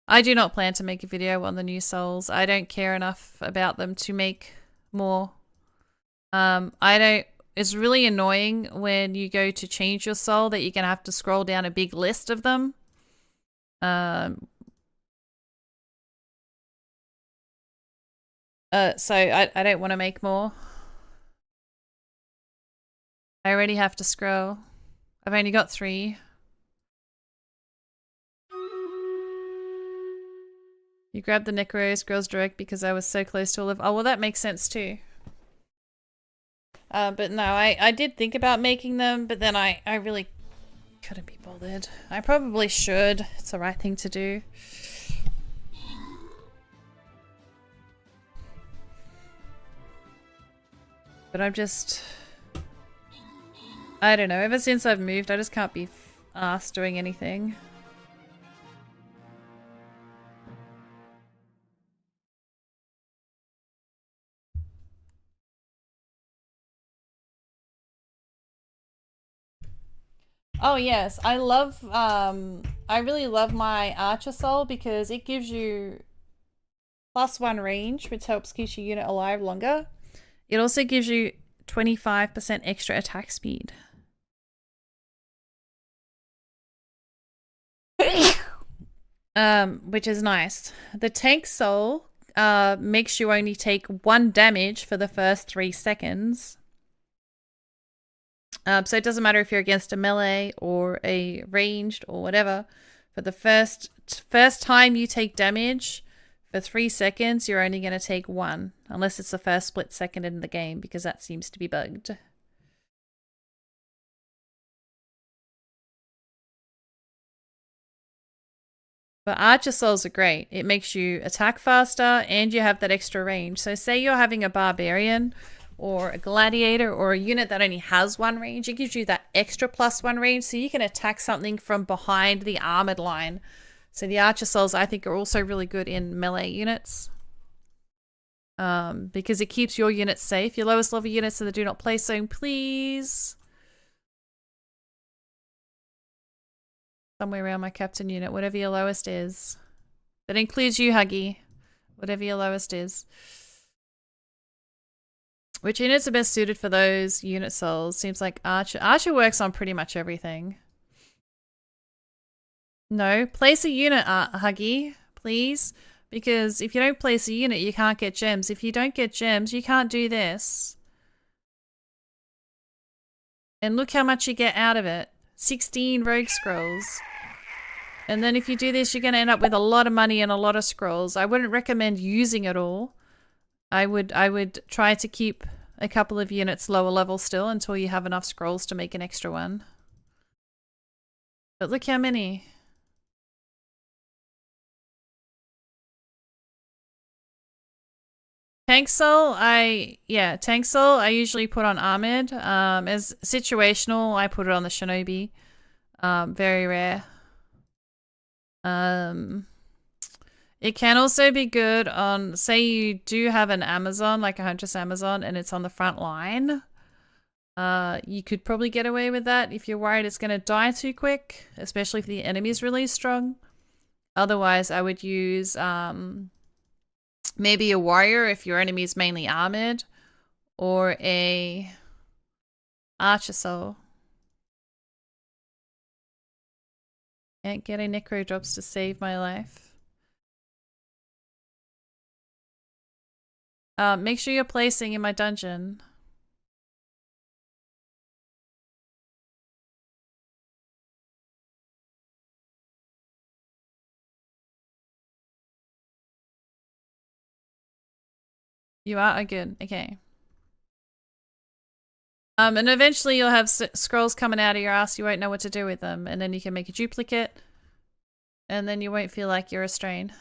I do not plan to make a video on the new souls. I don't care enough about them to make more. It's really annoying when you go to change your soul that you're gonna have to scroll down a big list of them. So I don't want to make more. I already have to scroll. I've only got 3. You grabbed the Necros girls direct because I was so close to a level. Oh, well, that makes sense too. But no, I did think about making them, but then I really couldn't be bothered. I probably should. It's the right thing to do. But I'm just... I don't know. Ever since I've moved, I just can't be arsed doing anything. Oh yes, I really love my Archer Soul because it gives you +1 range, which helps keep your unit alive longer. It also gives you 25% extra attack speed. Which is nice. The Tank Soul makes you only take 1 damage for the first 3 seconds. So it doesn't matter if you're against a melee or a ranged or whatever. For the first time you take damage, for 3 seconds, you're only going to take 1. Unless it's the first split second in the game, because that seems to be bugged. But Archer Souls are great. It makes you attack faster and you have that extra range. So say you're having a Barbarian or a Gladiator or a unit that only has 1 range. It gives you that extra +1 range so you can attack something from behind the armored line. So the Archer Souls I think are also really good in melee units. Because it keeps your units safe. Your lowest level units in the do not play zone, please. Somewhere around my captain unit, whatever your lowest is. That includes you, Huggy. Whatever your lowest is. Which units are best suited for those unit souls? Seems like Archer. Archer works on pretty much everything. No, place a unit, Huggy, please. Because if you don't place a unit, you can't get gems. If you don't get gems, you can't do this. And look how much you get out of it. 16 rogue scrolls. And then if you do this, you're going to end up with a lot of money and a lot of scrolls. I wouldn't recommend using it all. I would try to keep a couple of units lower level still until you have enough scrolls to make an extra one. But look how many. Tank Soul, I usually put on Armored. As situational, I put it on the Shinobi. Very rare. It can also be good on, say you do have an Amazon, like a Huntress Amazon, and it's on the front line. You could probably get away with that if you're worried it's going to die too quick, especially if the enemy's really strong. Otherwise, I would use maybe a warrior if your enemy is mainly armored, or a Archer Soul. Can't get any necro drops to save my life. Make sure you're placing in my dungeon. You are? Oh, good. Okay. And eventually you'll have scrolls coming out of your ass. You won't know what to do with them. And then you can make a duplicate. And then you won't feel like you're a strain.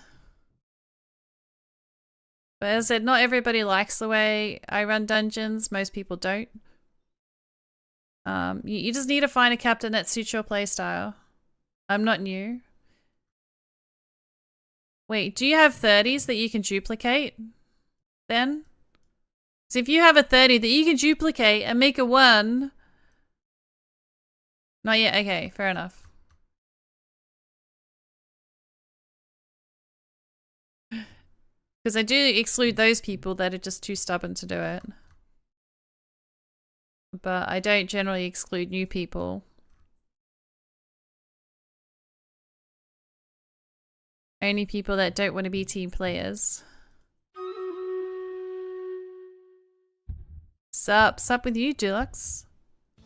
But as I said, not everybody likes the way I run dungeons. Most people don't. You just need to find a captain that suits your playstyle. I'm not new. Wait, do you have 30s that you can duplicate then? So if you have a 30 that you can duplicate and make a 1... Not yet, okay, fair enough. Because I do exclude those people that are just too stubborn to do it. But I don't generally exclude new people. Only people that don't want to be team players. Sup with you, Deluxe?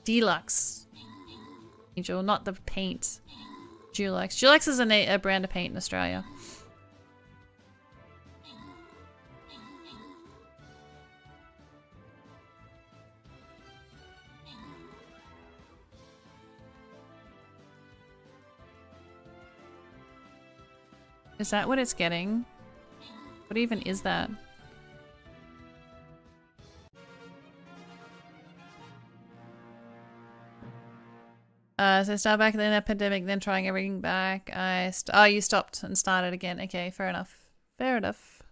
Deluxe. Angel, not the paint. Dulux. Dulux is a brand of paint in Australia. Is that what it's getting? What even is that? So start back in the epidemic, then trying everything back. Oh, you stopped and started again. Okay, fair enough. Fair enough.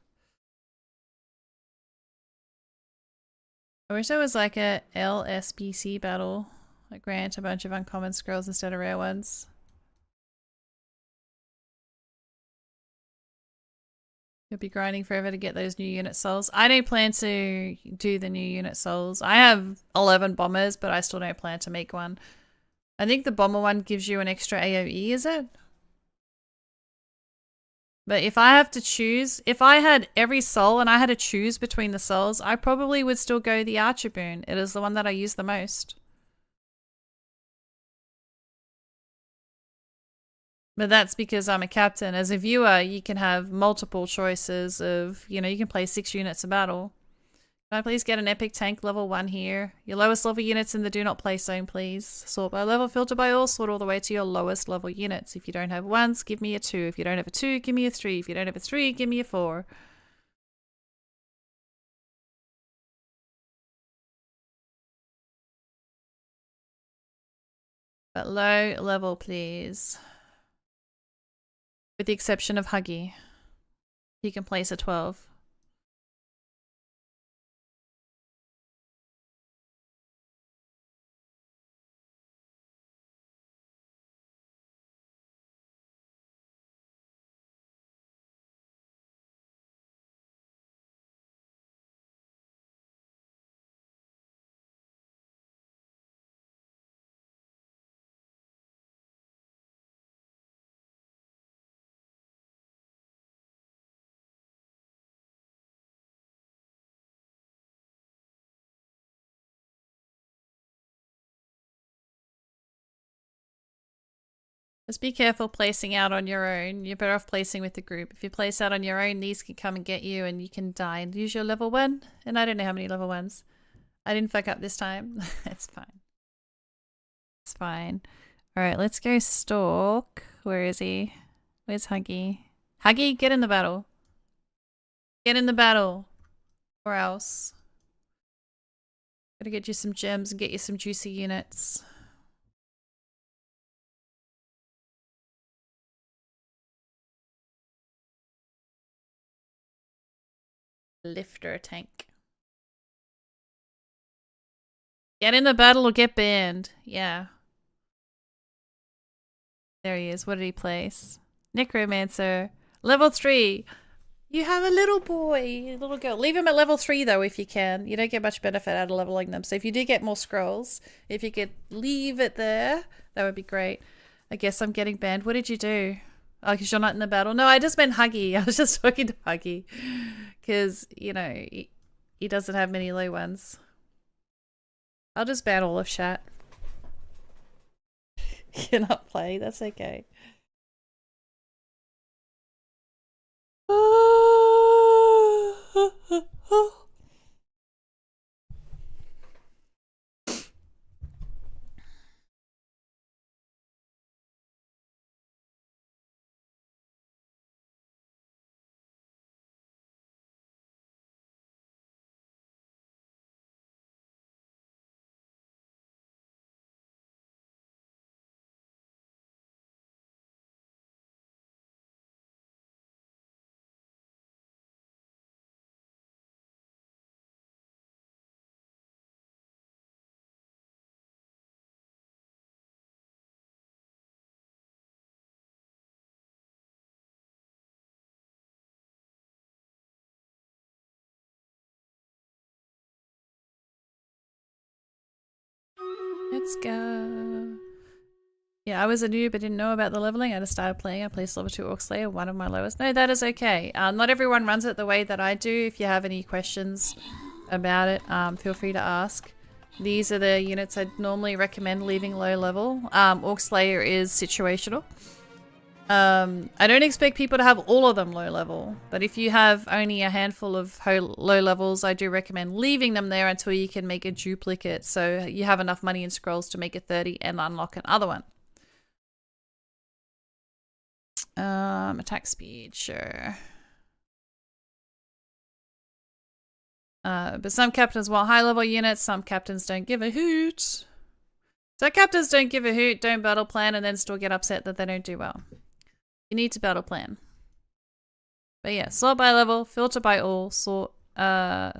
I wish there was like a LSBC battle. Like grant a bunch of uncommon scrolls instead of rare ones. You'll be grinding forever to get those new unit souls. I don't plan to do the new unit souls. I have 11 bombers, but I still don't plan to make one. I think the bomber one gives you an extra AoE, is it? But if I have to choose, if I had every soul and I had to choose between the souls, I probably would still go the Archer boon. It is the one that I use the most. But that's because I'm a captain. As a viewer, you can have multiple choices of, you know, you can play 6 units a battle. Can I please get an epic tank level 1 here? Your lowest level units in the do not play zone, please. Sort by level, filter by all, sort all the way to your lowest level units. If you don't have 1s, give me a 2. If you don't have a 2, give me a 3. If you don't have a 3, give me a 4. But low level, please. With the exception of Huggy. He can place a 12. Just be careful placing out on your own. You're better off placing with the group. If you place out on your own, these can come and get you and you can die and use your level 1. And I don't know how many level 1s. I didn't fuck up this time. It's fine. It's fine. Alright, let's go stalk. Where is he? Where's Huggy? Huggy, get in the battle. Get in the battle. Or else. Gotta get you some gems and get you some juicy units. Lifter tank. Get in the battle or get banned. Yeah. There he is. What did he place? Necromancer. Level 3. You have a little boy, a little girl. Leave him at level 3 though if you can. You don't get much benefit out of leveling them. So if you do get more scrolls, if you could leave it there, that would be great. I guess I'm getting banned. What did you do? Oh, because you're not in the battle. No, I just meant Huggy. I was just talking to Huggy. Because, you know, he doesn't have many low ones. I'll just ban all of chat. You're not playing. That's okay. Let's go. Yeah, I was a noob but didn't know about the leveling. I just started playing. I placed level 2 Orc Slayer, one of my lowest. No, that is okay. Not everyone runs it the way that I do. If you have any questions about it, feel free to ask. These are the units I'd normally recommend leaving low level. Orc Slayer is situational. I don't expect people to have all of them low level, but if you have only a handful of low levels, I do recommend leaving them there until you can make a duplicate so you have enough money in scrolls to make a 30 and unlock another one. Attack speed, sure. But some captains want high level units, some captains don't give a hoot. So captains don't give a hoot, don't battle plan, and then still get upset that they don't do well. You need to battle plan. But yeah, sort by level, filter by all, sort by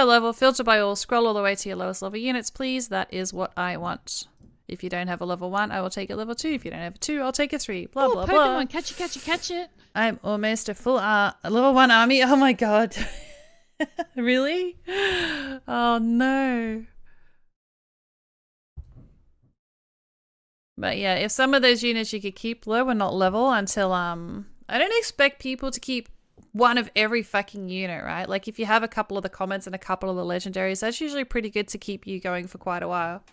level, filter by all, scroll all the way to your lowest level units, please. That is what I want. If you don't have a level 1, I will take a level 2. If you don't have a 2, I'll take a 3. Blah, blah, blah. Pokemon, catch it, catch it, catch it. I'm almost a full a level 1 army. Oh my god. Really? Oh no. But yeah, if some of those units you could keep low and not level until, I don't expect people to keep one of every fucking unit, right? Like if you have a couple of the commons and a couple of the legendaries, that's usually pretty good to keep you going for quite a while.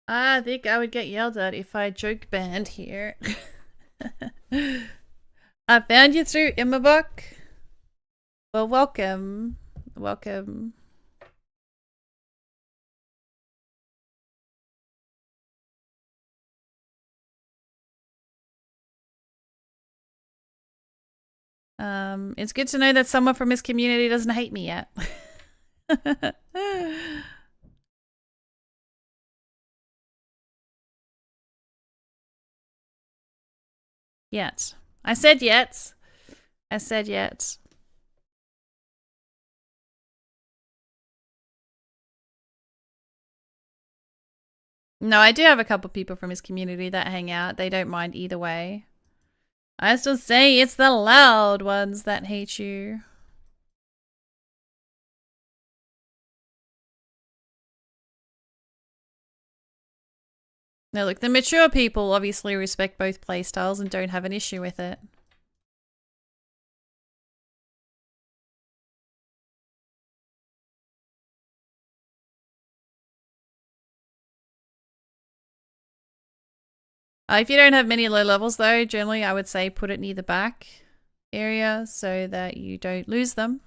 I think I would get yelled at if I joke banned here. I found you through Immerbuck. Well, welcome. Welcome. It's good to know that someone from this community doesn't hate me yet. Yet. I said yet. I said yet. No, I do have a couple people from his community that hang out. They don't mind either way. I still say it's the loud ones that hate you. Now look, the mature people obviously respect both playstyles and don't have an issue with it. If you don't have many low levels though, generally I would say put it near the back area so that you don't lose them.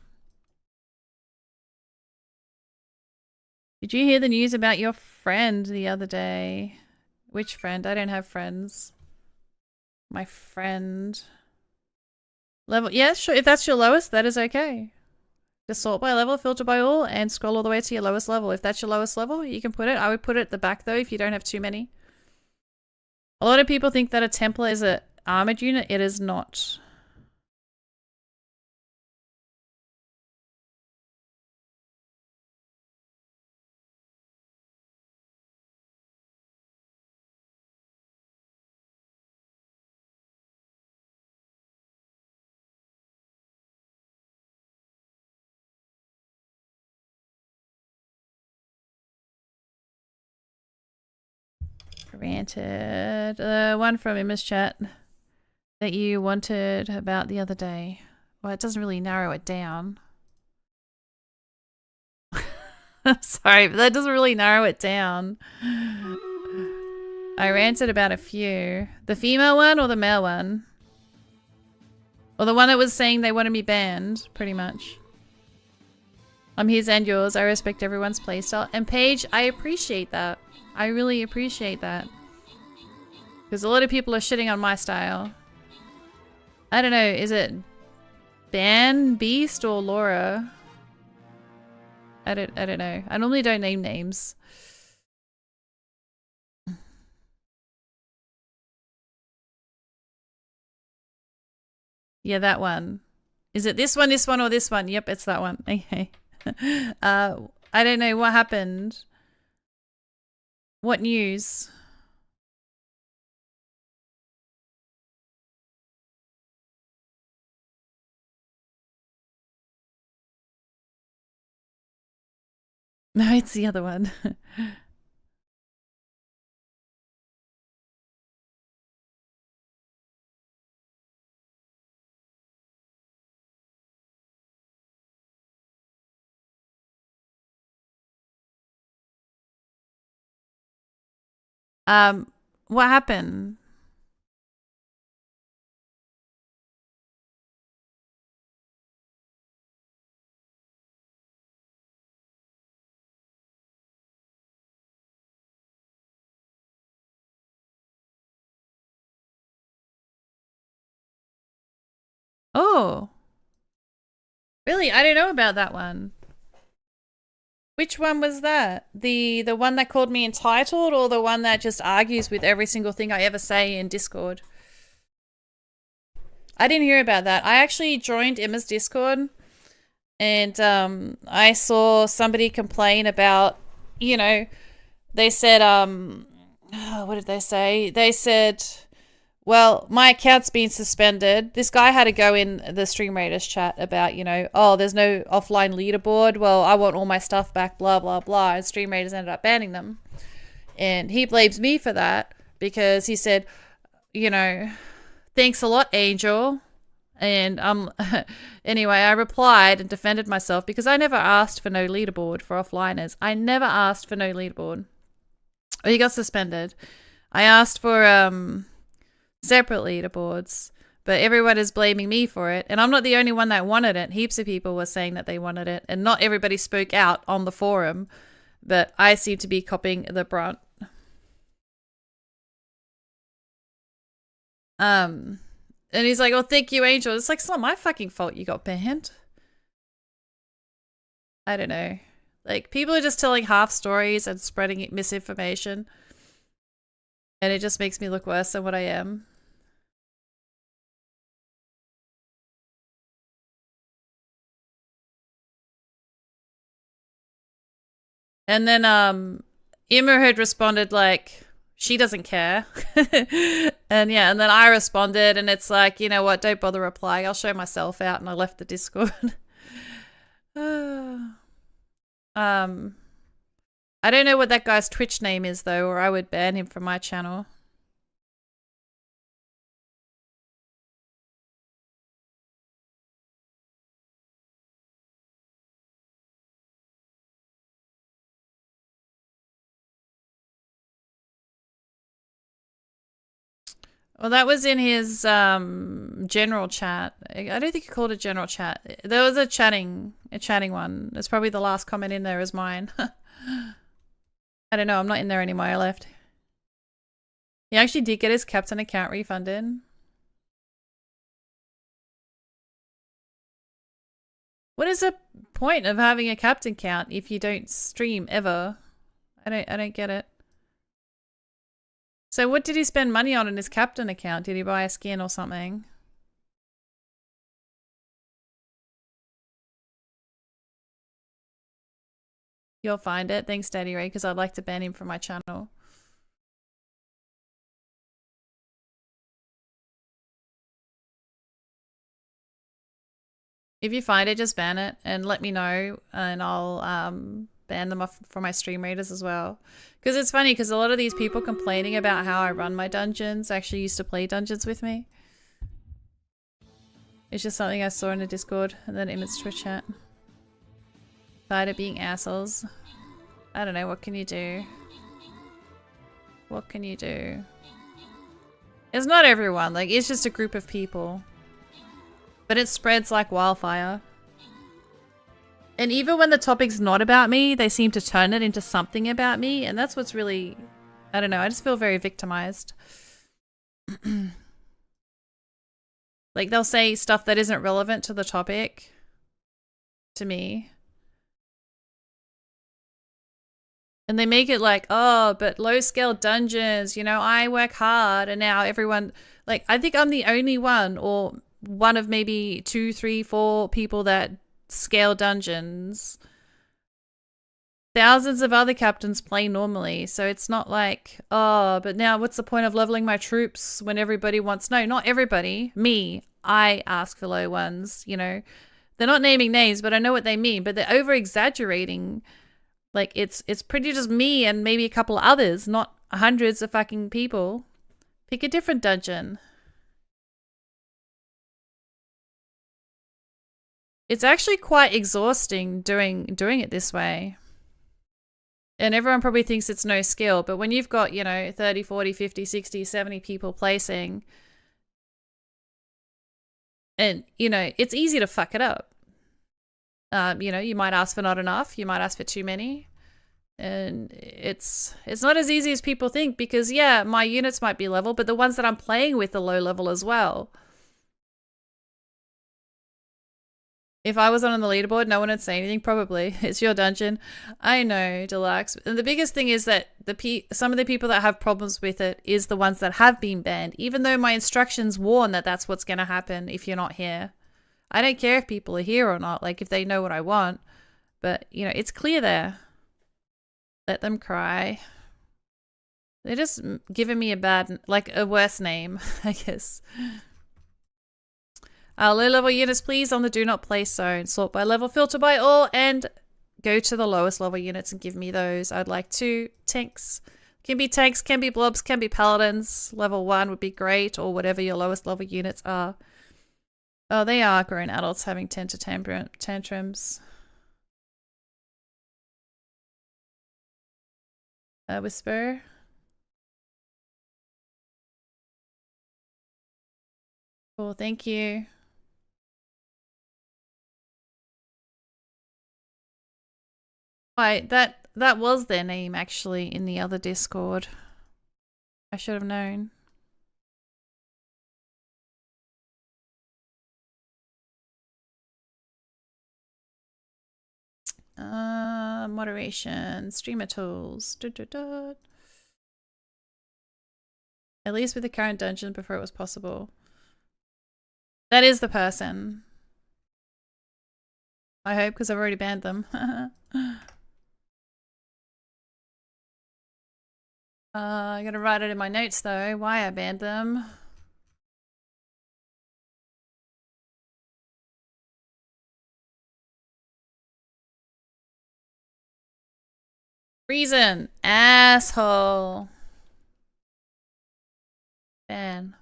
Did you hear the news about your friend the other day? Which friend? I don't have friends. My friend. Level, yeah, sure. If that's your lowest, that is okay. Just sort by level, filter by all, and scroll all the way to your lowest level. If that's your lowest level, you can put it. I would put it at the back though if you don't have too many. A lot of people think that a Templar is an armored unit. It is not. Granted. One from Emma's chat that you wanted about the other day. Well, it doesn't really narrow it down. Sorry, but that doesn't really narrow it down. I ranted about a few. The female one or the male one? Or the one that was saying they wanted me banned, pretty much. I'm his and yours. I respect everyone's playstyle. And Paige, I appreciate that. I really appreciate that. Because a lot of people are shitting on my style. I don't know, is it Ban, Beast, or Laura? I don't know. I normally don't name names. Yeah, that one. Is it this one, or this one? Yep, it's that one. Okay. I don't know what happened. What news? No, it's the other one. What happened? Oh. Really? I don't know about that one. Which one was that? The one that called me entitled, or the one that just argues with every single thing I ever say in Discord? I didn't hear about that. I actually joined Emma's Discord, and I saw somebody complain about, you know, they said, what did they say? They said, well, my account's been suspended. This guy had to go in the Stream Raiders chat about, you know, oh, there's no offline leaderboard. Well, I want all my stuff back, blah, blah, blah. And Stream Raiders ended up banning them. And he blames me for that because he said, you know, thanks a lot, Angel. And anyway, I replied and defended myself because I never asked for no leaderboard for offliners. I never asked for no leaderboard. He got suspended. I asked for separate leaderboards, but everyone is blaming me for it, and I'm not the only one that wanted it. Heaps of people were saying that they wanted it, and not everybody spoke out on the forum, but I seem to be copying the brunt. And he's like, oh, thank you, Angel. It's like, it's not my fucking fault you got banned. I don't know. Like, people are just telling half stories and spreading misinformation, and it just makes me look worse than what I am. And then Emma had responded like, she doesn't care. And yeah, and then I responded, and it's like, you know what, don't bother replying. I'll show myself out, and I left the Discord. I don't know what that guy's Twitch name is though, or I would ban him from my channel. Well, that was in his general chat. I don't think he called it general chat. There was a chatting one. It's probably the last comment in there is mine. I don't know. I'm not in there anymore. I left. He actually did get his captain account refunded. What is the point of having a captain account if you don't stream ever? I don't get it. So what did he spend money on in his captain account? Did he buy a skin or something? You'll find it. Thanks, Daddy Ray, because I'd like to ban him from my channel. If you find it, just ban it and let me know, and I'll ban them off for my stream raiders as well. Because it's funny, because a lot of these people complaining about how I run my dungeons actually used to play dungeons with me. It's just something I saw in the Discord and then in its Twitch chat. Tired of being assholes. I don't know, what can you do? What can you do? It's not everyone, like, it's just a group of people. But it spreads like wildfire. And even when the topic's not about me, they seem to turn it into something about me. And that's what's really, I don't know, I just feel very victimized. Like they'll say stuff that isn't relevant to the topic to me. And they make it like, oh, but low scale dungeons, you know, I work hard and now everyone, like, I think I'm the only one or one of maybe 2, 3, 4 people that scale dungeons. Thousands of other captains play normally, so it's not like, oh, but now what's the point of leveling my troops when everybody wants... No, not everybody. Me. I ask for low ones, you know. They're not naming names, but I know what they mean, but they're over-exaggerating. Like, it's pretty just me and maybe a couple of others, not hundreds of fucking people. Pick a different dungeon. It's actually quite exhausting doing it this way. And everyone probably thinks it's no skill, but when you've got, you know, 30, 40, 50, 60, 70 people placing, and, you know, it's easy to fuck it up. You know, you might ask for not enough, you might ask for too many. And it's not as easy as people think because, yeah, my units might be level, but the ones that I'm playing with are low level as well. If I wasn't on the leaderboard, no one would say anything, probably. It's your dungeon. I know, Deluxe. And the biggest thing is that some of the people that have problems with it is the ones that have been banned, even though my instructions warn that that's what's going to happen if you're not here. I don't care if people are here or not, like if they know what I want. But, you know, it's clear there. Let them cry. They're just giving me a worse name, I guess. Low level units, please, on the do not place zone. Sort by level, filter by all, and go to the lowest level units and give me those. I'd like 2 tanks. Can be tanks, can be blobs, can be paladins. Level 1 would be great, or whatever your lowest level units are. Oh, they are grown adults having tantrums. Whisper. Cool, thank you. Right, that was their name actually in the other Discord. I should have known. Moderation, streamer tools. At least with the current dungeon before it was possible. That is the person. I hope, because I've already banned them. I gotta write it in my notes though, why I banned them. Reason, asshole. Ban.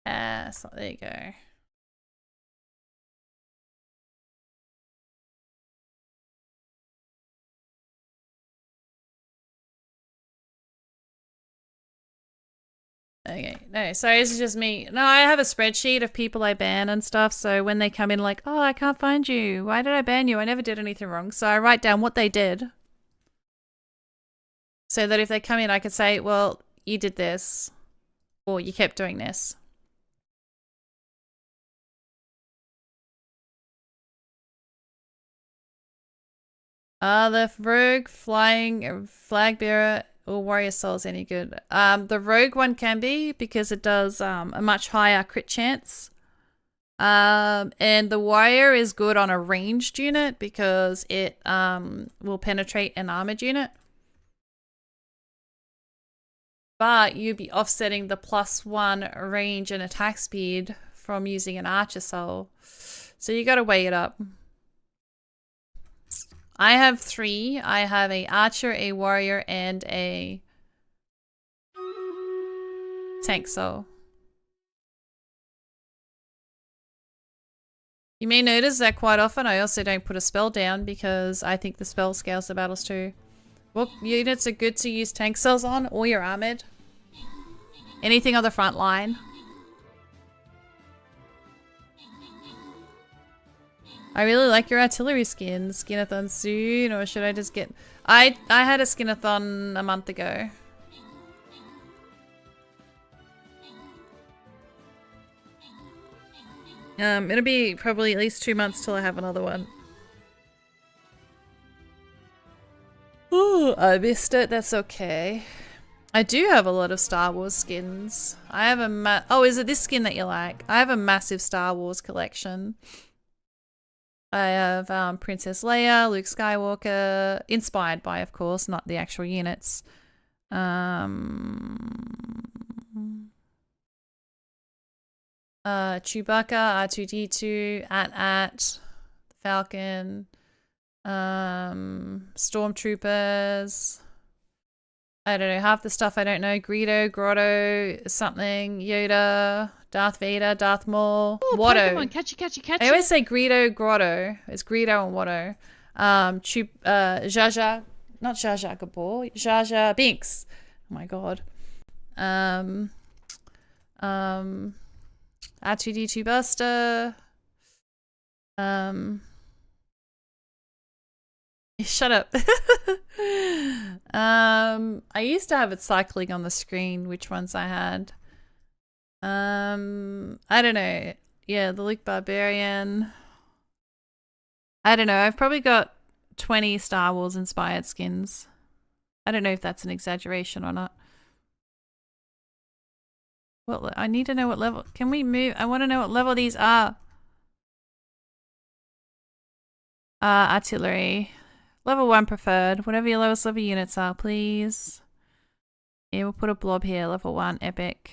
Asshole, there you go. Okay, no, sorry, this is just me. No, I have a spreadsheet of people I ban and stuff, so when they come in like, oh, I can't find you. Why did I ban you? I never did anything wrong. So I write down what they did. So that if they come in, I could say, well, you did this. Or you kept doing this. The rogue, flying, flag bearer, or warrior soul is any good? The rogue one can be because it does a much higher crit chance. And the warrior is good on a ranged unit because it will penetrate an armored unit. But you'd be offsetting the +1 range and attack speed from using an archer soul. So you gotta weigh it up. I have 3. I have a archer, a warrior, and a tank soul. You may notice that quite often I also don't put a spell down because I think the spell scales the battles too. What units are good to use tank cells on? Or your armored? Anything on the front line? I really like your artillery skin. Skinathon soon, or should I just get... I had a skinathon a month ago. It'll be probably at least 2 months till I have another one. Oh, I missed it. That's okay. I do have a lot of Star Wars skins. I have a oh, is it this skin that you like? I have a massive Star Wars collection. I have Princess Leia, Luke Skywalker, inspired by, of course, not the actual units. Chewbacca, R2-D2, AT-AT, Falcon, Stormtroopers. I don't know, half the stuff I don't know. Greedo, Grotto, something, Yoda, Darth Vader, Darth Maul, Oh, Watto. Pokemon, catchy. I always say Greedo, Grotto. It's Greedo and Watto. Jar Jar, not Jar Jar Gabor, Jar Jar Binks. Oh my god. R2-D2 Buster. Shut up. I used to have it cycling on the screen, which ones I had. I don't know. Yeah, the Luke Barbarian. I don't know. I've probably got 20 Star Wars inspired skins. I don't know if that's an exaggeration or not. What? I need to know what level. Can we move? I want to know what level these are. Artillery. Level 1 preferred. Whatever your lowest level units are, please. Yeah, we'll put a blob here. Level 1, epic.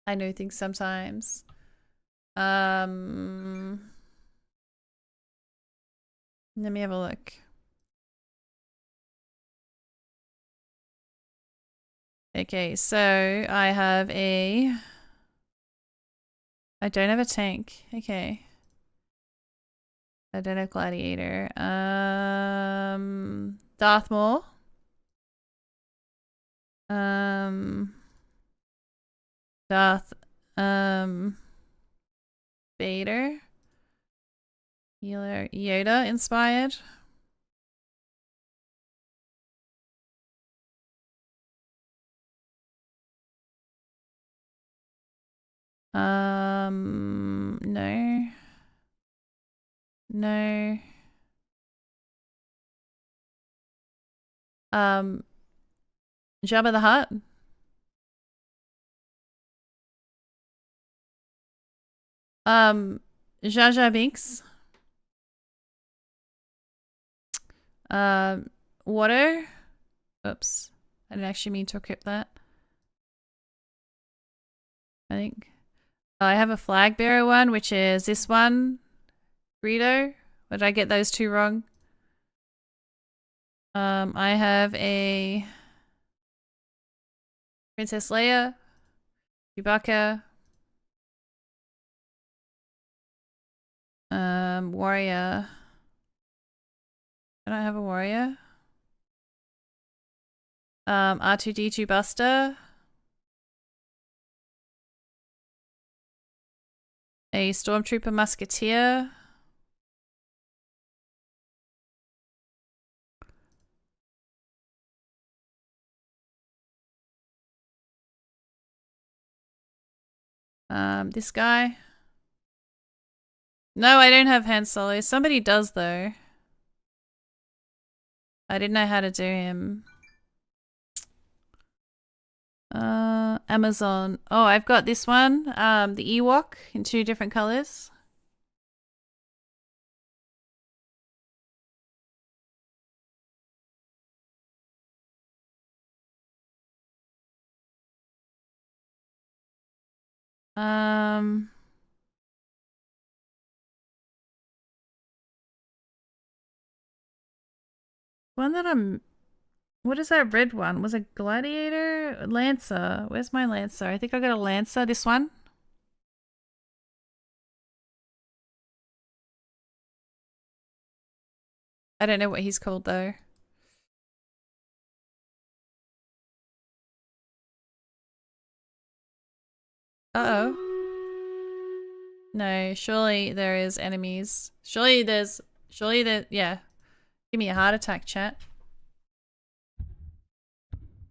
I know things sometimes. Let me have a look. Okay, so I have a... I don't have a tank. Okay. I don't have gladiator. Darth Maul. Darth Vader. Yoda inspired. No. No. Jabba the Hutt. Jar Jar Binks. Water. Oops. I didn't actually mean to equip that. I think. I have a flag bearer one, which is this one. Greedo. Or did I get those two wrong? I have a Princess Leia, Chewbacca, warrior. I don't have a warrior. R2-D2 Buster. A Stormtrooper Musketeer. This guy. No, I don't have Han Solo. Somebody does though. I didn't know how to do him. Amazon. Oh, I've got this one. The Ewok in 2 different colors. One that I'm... What is that red one? Was it Gladiator? Lancer. Where's my Lancer? I think I got a Lancer. This one. I don't know what he's called though. Uh-oh. No, surely there is enemies. Surely there, yeah. Give me a heart attack, chat.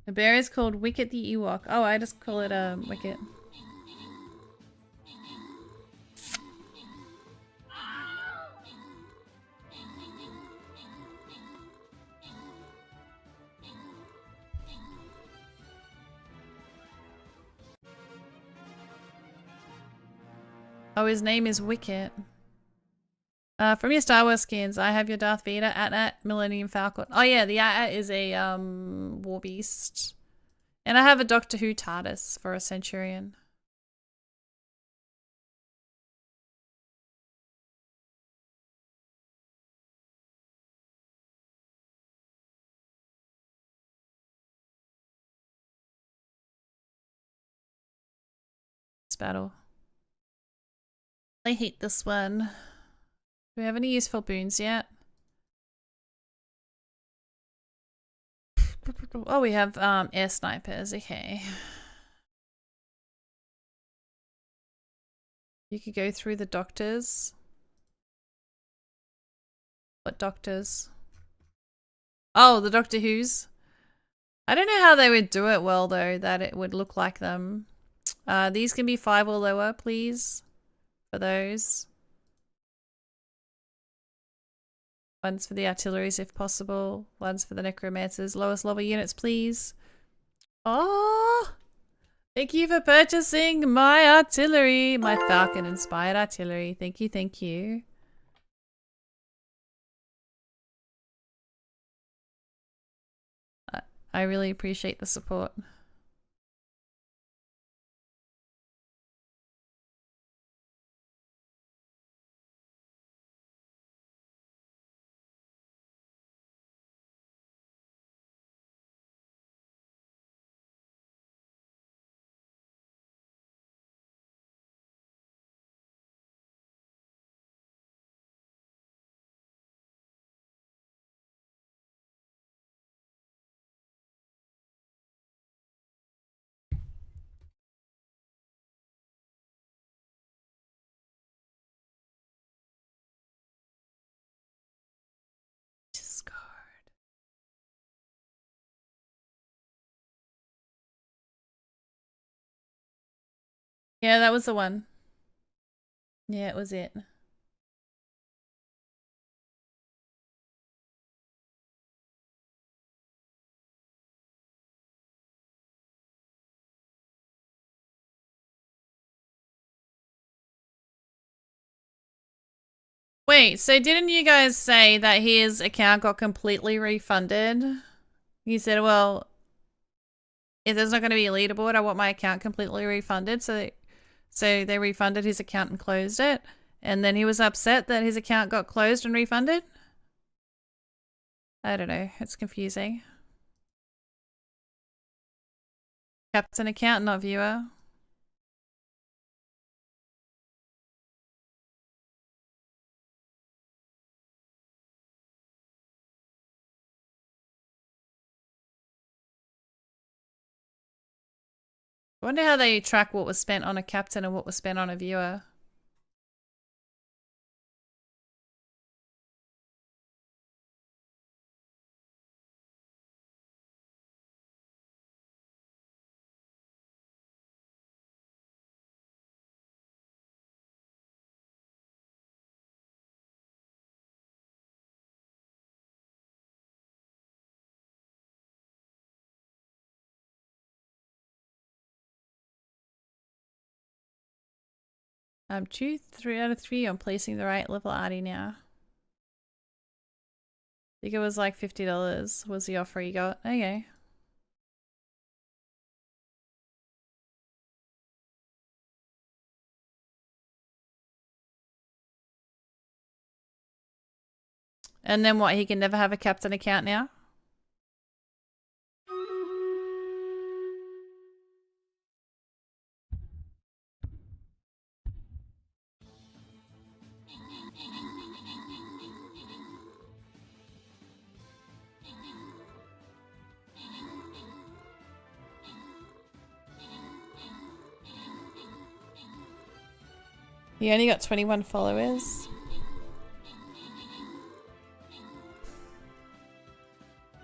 The bear is called Wicket the Ewok. Oh, I just call it, Wicket. Oh, his name is Wicket. From your Star Wars skins, I have your Darth Vader, AT-AT, Millennium Falcon. Oh yeah, the AT-AT is a war beast. And I have a Doctor Who TARDIS for a Centurion. This battle. I hate this one. Do we have any useful boons yet? Oh, we have air snipers. Okay. You could go through the doctors. What doctors? Oh, the Doctor Who's. I don't know how they would do it well though, that it would look like them. These can be 5 or lower, please. For those. Ones for the artilleries if possible. Ones for the necromancers. Lowest level units, please. Oh! Thank you for purchasing my artillery. My Falcon inspired artillery. Thank you, thank you. I really appreciate the support. Yeah, that was the one. Yeah, it was it. Wait, so didn't you guys say that his account got completely refunded? You said, well, if there's not going to be a leaderboard, I want my account completely refunded. So they refunded his account and closed it. And then he was upset that his account got closed and refunded? I don't know. It's confusing. Captain account, not viewer. I wonder how they track what was spent on a captain and what was spent on a viewer. I'm 3 out of 3 on placing the right level arty now. I think it was like $50 was the offer you got. Okay. And then what, he can never have a captain account now? He only got 21 followers.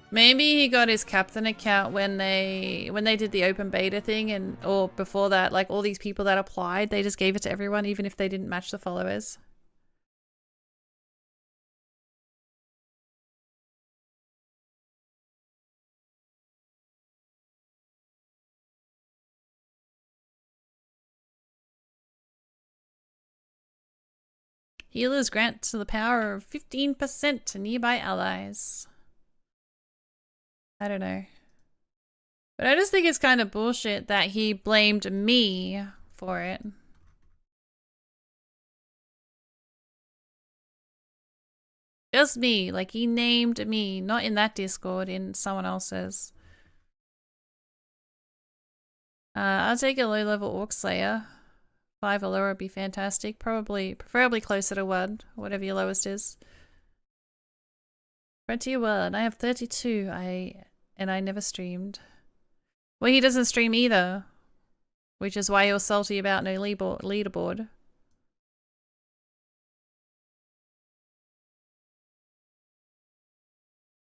Maybe he got his captain account when they did the open beta thing, and or before that, like all these people that applied, they just gave it to everyone even if they didn't match the followers. Healers grant to the power of 15% to nearby allies. I don't know. But I just think it's kind of bullshit that he blamed me for it. Just me. Like, he named me. Not in that Discord, in someone else's. I'll take a low-level Orc Slayer. 5 or lower would be fantastic. Preferably closer to 1, whatever your lowest is. Frontier World. I have 32. And I never streamed. Well, he doesn't stream either. Which is why you're salty about no leaderboard.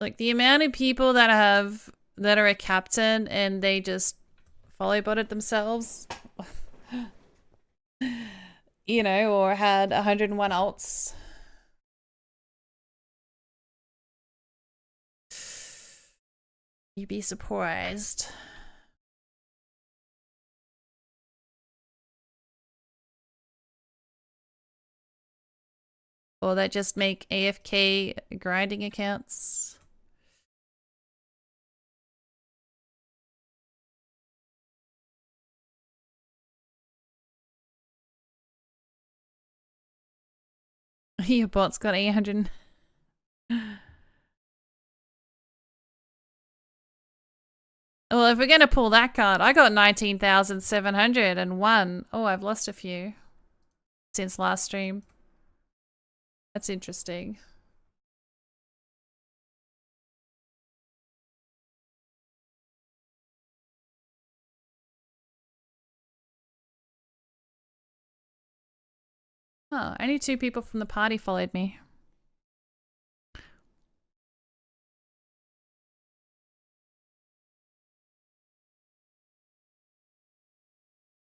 Like, the amount of people that are a captain and they just follow botted themselves. You know, or had 101 alts. You'd be surprised. Or that just make AFK grinding accounts. Your bot's got 800. Well, if we're going to pull that card, I got 19,701. Oh, I've lost a few since last stream. That's interesting. Oh, only 2 people from the party followed me.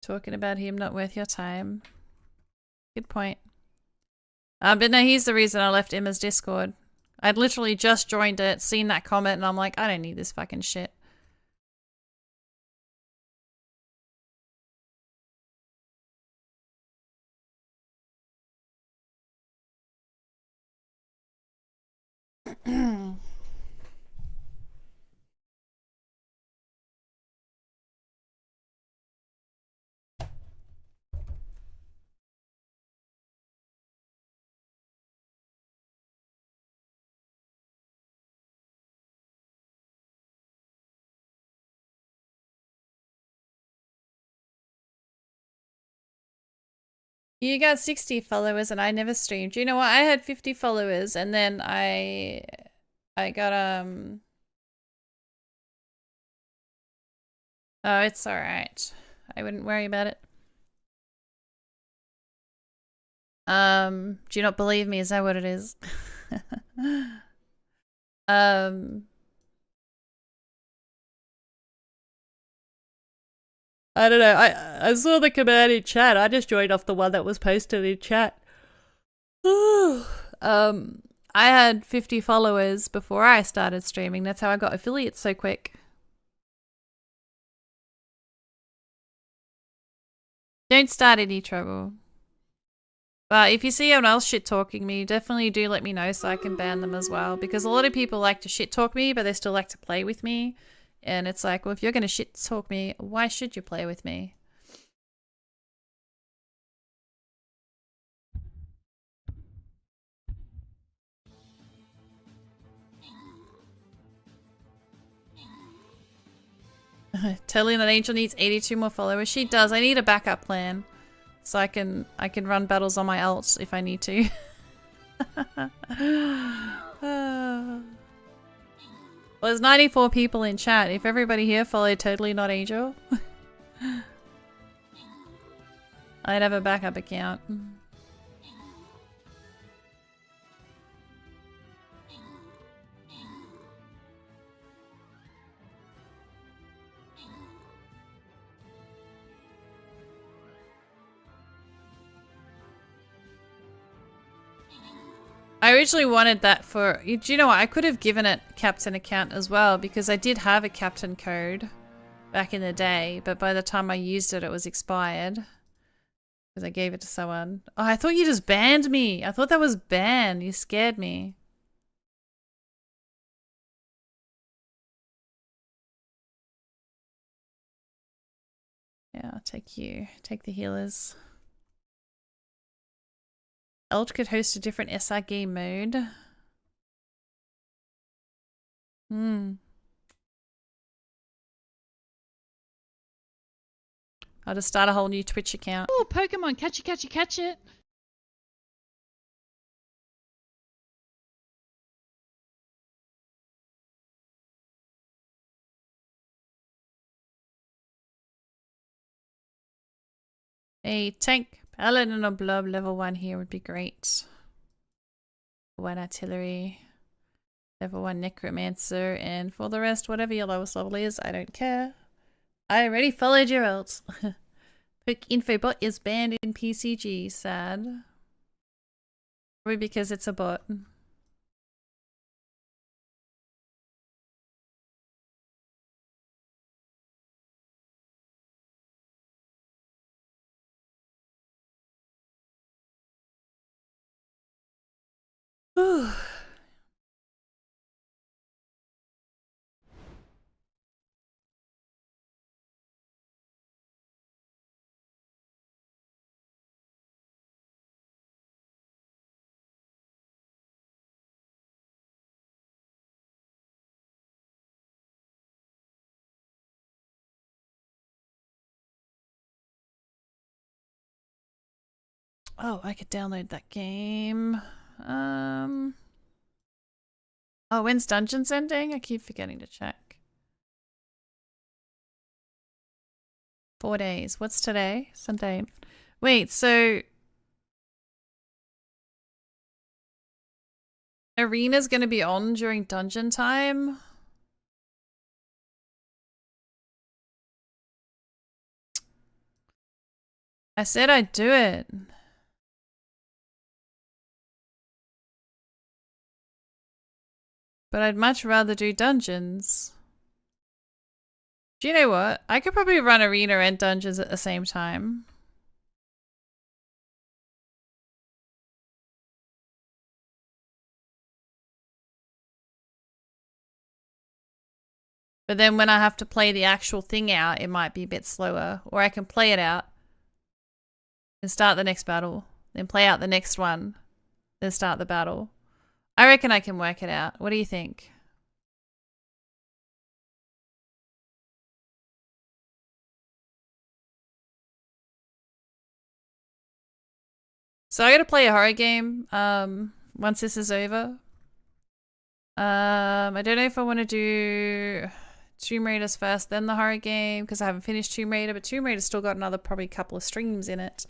Talking about him not worth your time. Good point. But no, he's the reason I left Emma's Discord. I'd literally just joined it, seen that comment, and I'm like, I don't need this fucking shit. You got 60 followers and I never streamed. You know what? I had 50 followers and then I got oh, it's alright. I wouldn't worry about it. Do you not believe me? Is that what it is? I don't know. I saw the command in chat. I just joined off the one that was posted in chat. I had 50 followers before I started streaming. That's how I got affiliates so quick. Don't start any trouble. But if you see anyone else shit-talking me, definitely do let me know so I can ban them as well. Because a lot of people like to shit-talk me, but they still like to play with me. And it's like, well, if you're going to shit-talk me, why should you play with me? Telling that Angel needs 82 more followers. She does. I need a backup plan. So I can run battles on my alt if I need to. Well, there's 94 people in chat. If everybody here followed Totally Not Angel, I'd have a backup account. I originally wanted that for... Do you know what? I could have given it captain account as well because I did have a captain code back in the day, but by the time I used it, it was expired because I gave it to someone. Oh, I thought you just banned me. I thought that was banned. You scared me. Yeah, I'll take you. Take the healers. Alt could host a different SRG mode. I'll just start a whole new Twitch account. Oh, Pokemon, catch it, catch it, catch it. A tank, paladin or blob level 1 here would be great. 1 artillery, level 1 necromancer, and for the rest, whatever your lowest level is, I don't care. I already followed your ult. Poke Infobot is banned in PCG, sad. Probably because it's a bot. Oh, I could download that game. Oh, when's Dungeons ending? I keep forgetting to check. 4 days. What's today? Sunday. Wait, so Arena's gonna be on during dungeon time? I said I'd do it. But I'd much rather do dungeons. Do you know what? I could probably run arena and dungeons at the same time. But then when I have to play the actual thing out, it might be a bit slower. Or I can play it out and start the next battle. Then play out the next one. Then start the battle. I reckon I can work it out. What do you think? So I gotta play a horror game once this is over. I don't know if I want to do Tomb Raiders first, then the horror game, because I haven't finished Tomb Raider, but Tomb Raider's still got another probably couple of streams in it.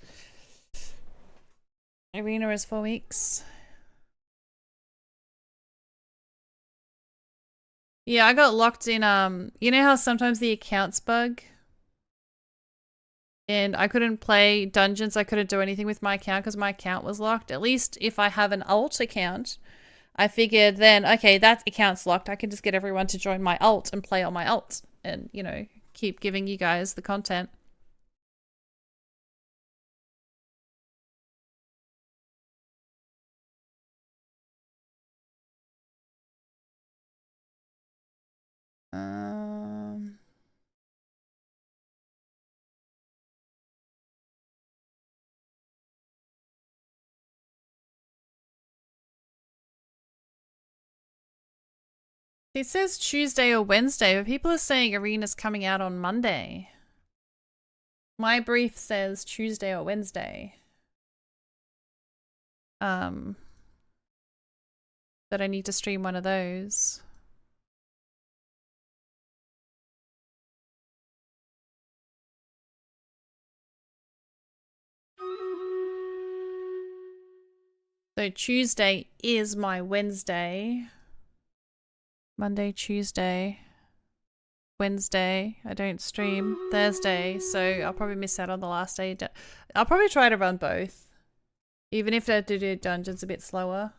Arena is 4 weeks. Yeah, I got locked in, you know how sometimes the accounts bug? And I couldn't play dungeons, I couldn't do anything with my account because my account was locked. At least if I have an alt account, I figured then, okay, that account's locked. I can just get everyone to join my alt and play on my alt and, you know, keep giving you guys the content. It says Tuesday or Wednesday, but people are saying Arena's coming out on Monday. My brief says Tuesday or Wednesday. But I need to stream one of those. So Tuesday is my Wednesday. Monday, Tuesday, Wednesday, I don't stream. Thursday, so I'll probably miss out on the last day. I'll probably try to run both. Even if I have to do dungeons a bit slower.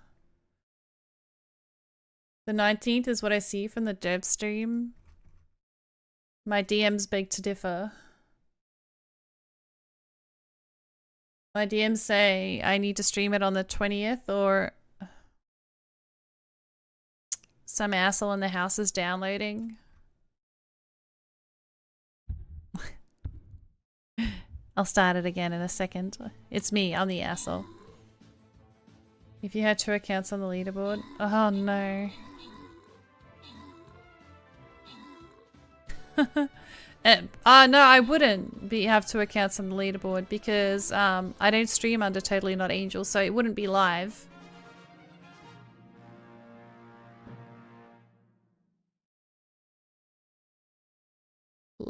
The 19th is what I see from the dev stream. My DMs beg to differ. My DMs say I need to stream it on the 20th or some asshole in the house is downloading. I'll start it again in a second. It's me, I'm the asshole. If you had 2 accounts on the leaderboard. Oh no. No, I wouldn't have 2 accounts on the leaderboard because I don't stream under Totally Not Angel, so it wouldn't be live.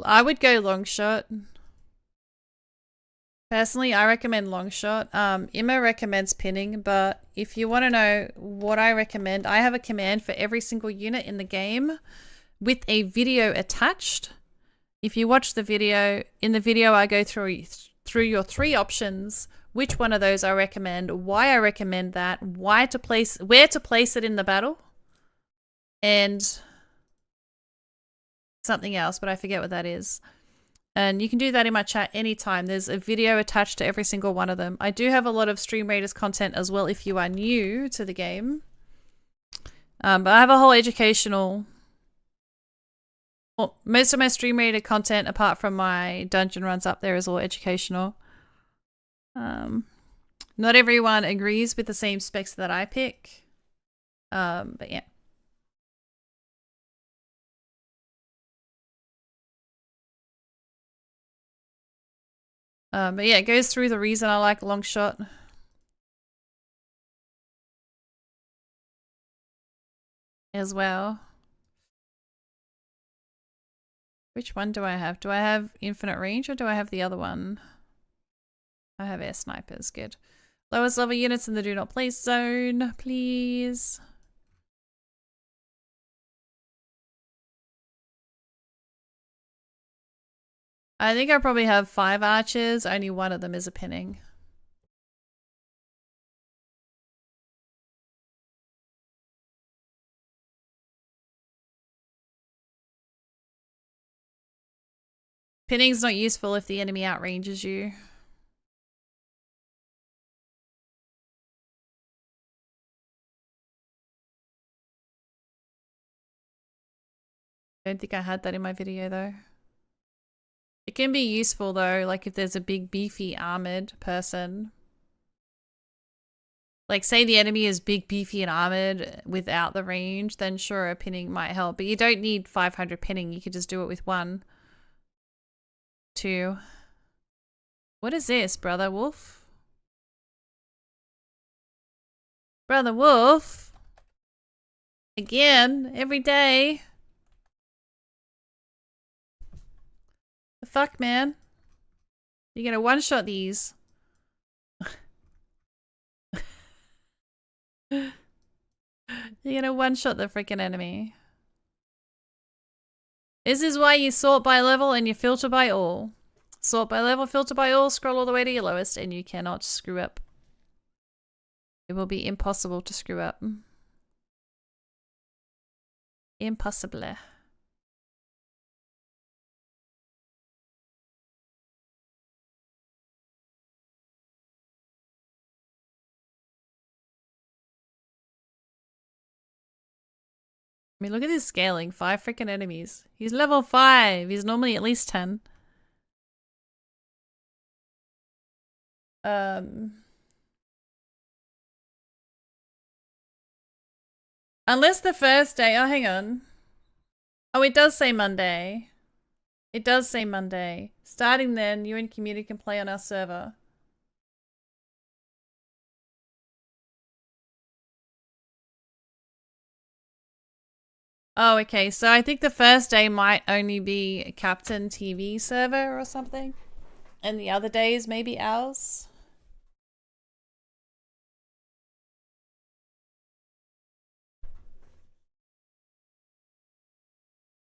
I would go long shot. Personally, I recommend long shot. Emma recommends pinning, but if you want to know what I recommend, I have a command for every single unit in the game with a video attached. If you watch the video, in the video I go through your 3 options, which one of those I recommend, why I recommend that, where to place it in the battle, and something else, but I forget what that is. And you can do that in my chat anytime. There's a video attached to every single one of them. I do have a lot of Stream Raiders content as well if you are new to the game. But I have a whole educational... Well, most of my Stream Raider content, apart from my dungeon runs up there, is all educational. Not everyone agrees with the same specs that I pick. But yeah. But yeah, it goes through the reason I like long shot. As well. Which one do I have? Do I have infinite range or do I have the other one? I have air snipers, good. Lowest level units in the do not place zone, please. I think I probably have 5 archers, only one of them is a pinning. Pinning's not useful if the enemy outranges you. Don't think I had that in my video though. It can be useful though, like if there's a big beefy armored person. Like say the enemy is big beefy and armored without the range, then sure a pinning might help. But you don't need 500 pinning, you could just do it with 1. 2. What is this, Brother Wolf? Brother Wolf? Again, every day. The fuck, man? You're gonna one-shot these. You're gonna one-shot the freaking enemy. This is why you sort by level and you filter by all. Sort by level, filter by all, scroll all the way to your lowest, and you cannot screw up. It will be impossible to screw up. Impossible. I mean, look at his scaling. 5 freaking enemies. He's level 5. He's normally at least 10. Unless the first day... Oh, hang on. Oh, it does say Monday. It does say Monday. Starting then, you and community can play on our server. Oh, okay. So I think the first day might only be Captain TV server or something. And the other days maybe ours.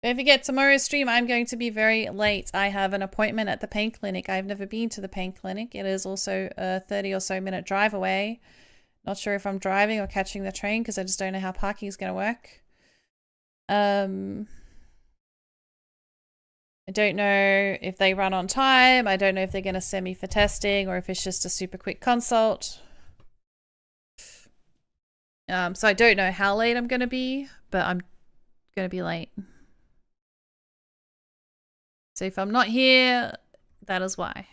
Don't forget, tomorrow's stream, I'm going to be very late. I have an appointment at the pain clinic. I've never been to the pain clinic. It is also a 30 or so minute drive away. Not sure if I'm driving or catching the train because I just don't know how parking is going to work. I don't know if they run on time. I don't know if they're going to send me for testing or if it's just a super quick consult. So I don't know how late I'm going to be, but I'm going to be late. So if I'm not here, that is why.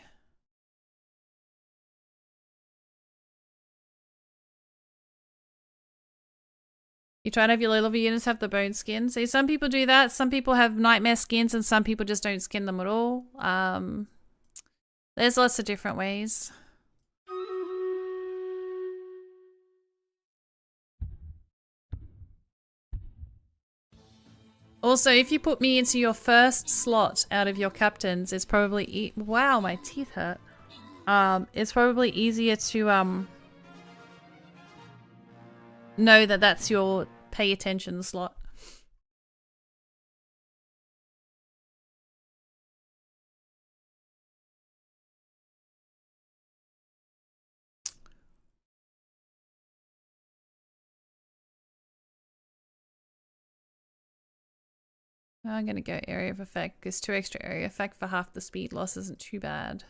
You try to have your low level units have the bone skin. See, some people do that. Some people have nightmare skins and some people just don't skin them at all. There's lots of different ways. Also, if you put me into your first slot out of your captains, it's probably wow, my teeth hurt. It's probably easier to know that that's your pay attention slot. I'm gonna go area of effect because 2 extra area effect for half the speed loss isn't too bad.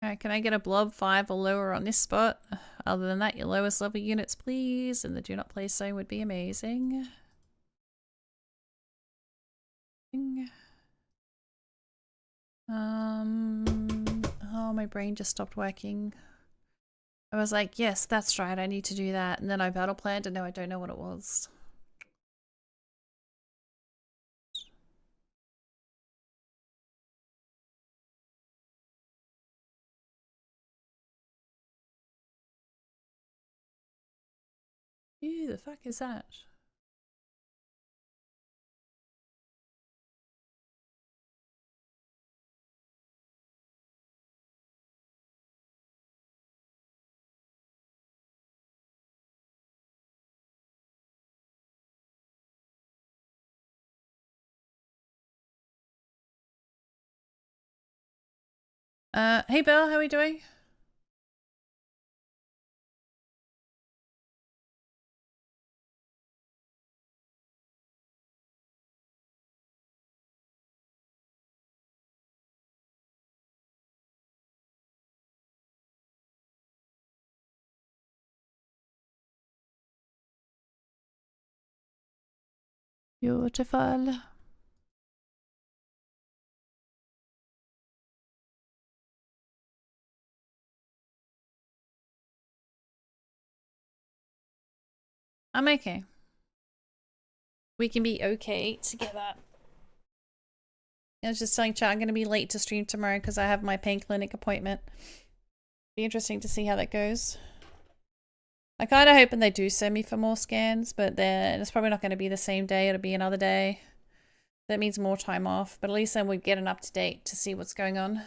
Alright, can I get a blob 5 or lower on this spot? Other than that, your lowest level units, please. And the do not play zone would be amazing. Oh, my brain just stopped working. I was like, yes, that's right, I need to do that. And then I battle planned and now I don't know what it was. Who the fuck is that? Hey Belle, how are we doing? Beautiful. I'm okay. We can be okay together. I was just telling chat I'm going to be late to stream tomorrow because I have my pain clinic appointment. Be interesting to see how that goes. I kind of hoping they do send me for more scans, but then it's probably not going to be the same day. It'll be another day. That means more time off, but at least then we get an up-to-date to see what's going on.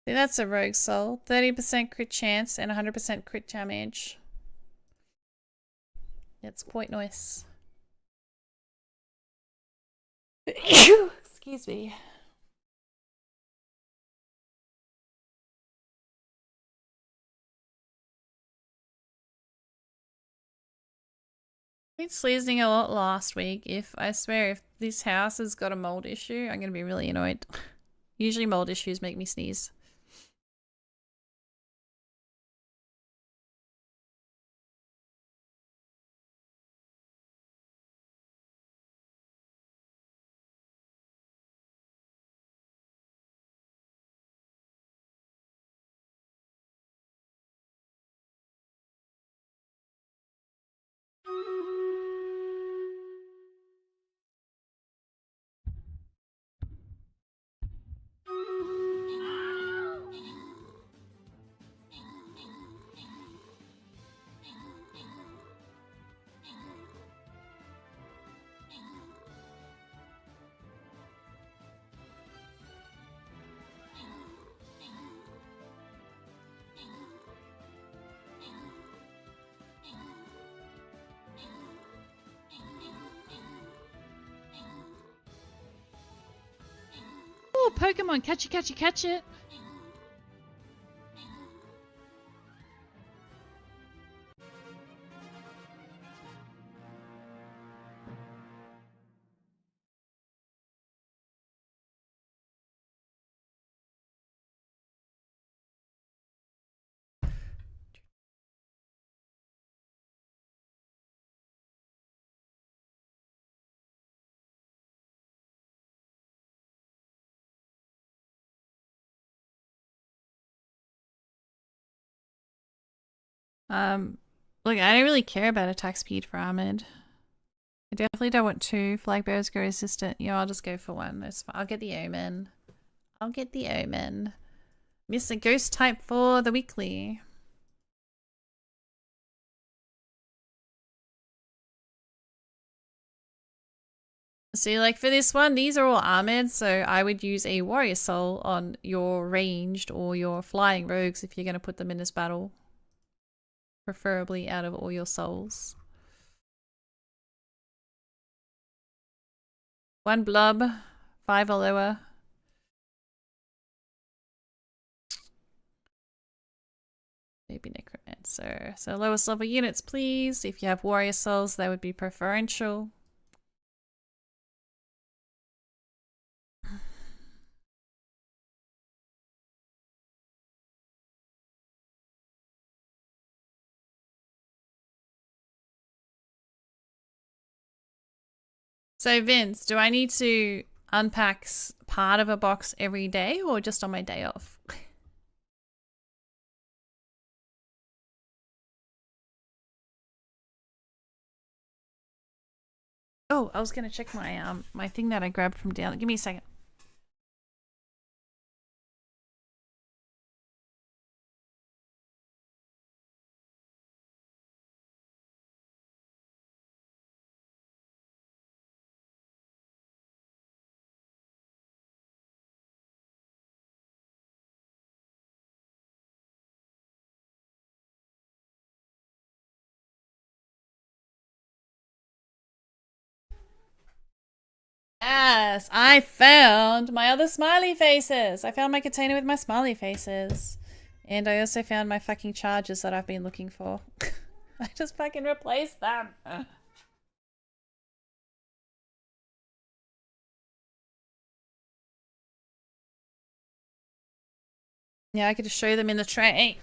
See, that's a rogue soul. 30% crit chance and 100% crit damage. It's quite nice. Excuse me. I've been sneezing a lot last week. I swear, if this house has got a mold issue, I'm gonna be really annoyed. Usually mold issues make me sneeze. Pokemon, catch it, catch it, catch it. Look, I don't really care about attack speed for armored. I definitely don't want 2. Flag bearers go resistant. Yeah, I'll just go for 1. That's fine. I'll get the omen. I'll get the omen. Miss a ghost type for the weekly. So like for this one, these are all armored, so I would use a warrior soul on your ranged or your flying rogues if you're going to put them in this battle. Preferably out of all your souls. 1 blob, 5 or lower. Maybe necromancer. So lowest level units, please. If you have warrior souls, that would be preferential. So Vince, do I need to unpack part of a box every day or just on my day off? Oh, I was gonna check my my thing that I grabbed from down. Give me a second. Yes, I found my other smiley faces. I found my container with my smiley faces. And I also found my fucking charges that I've been looking for. I just fucking replaced them. Yeah, I could just show them in the tray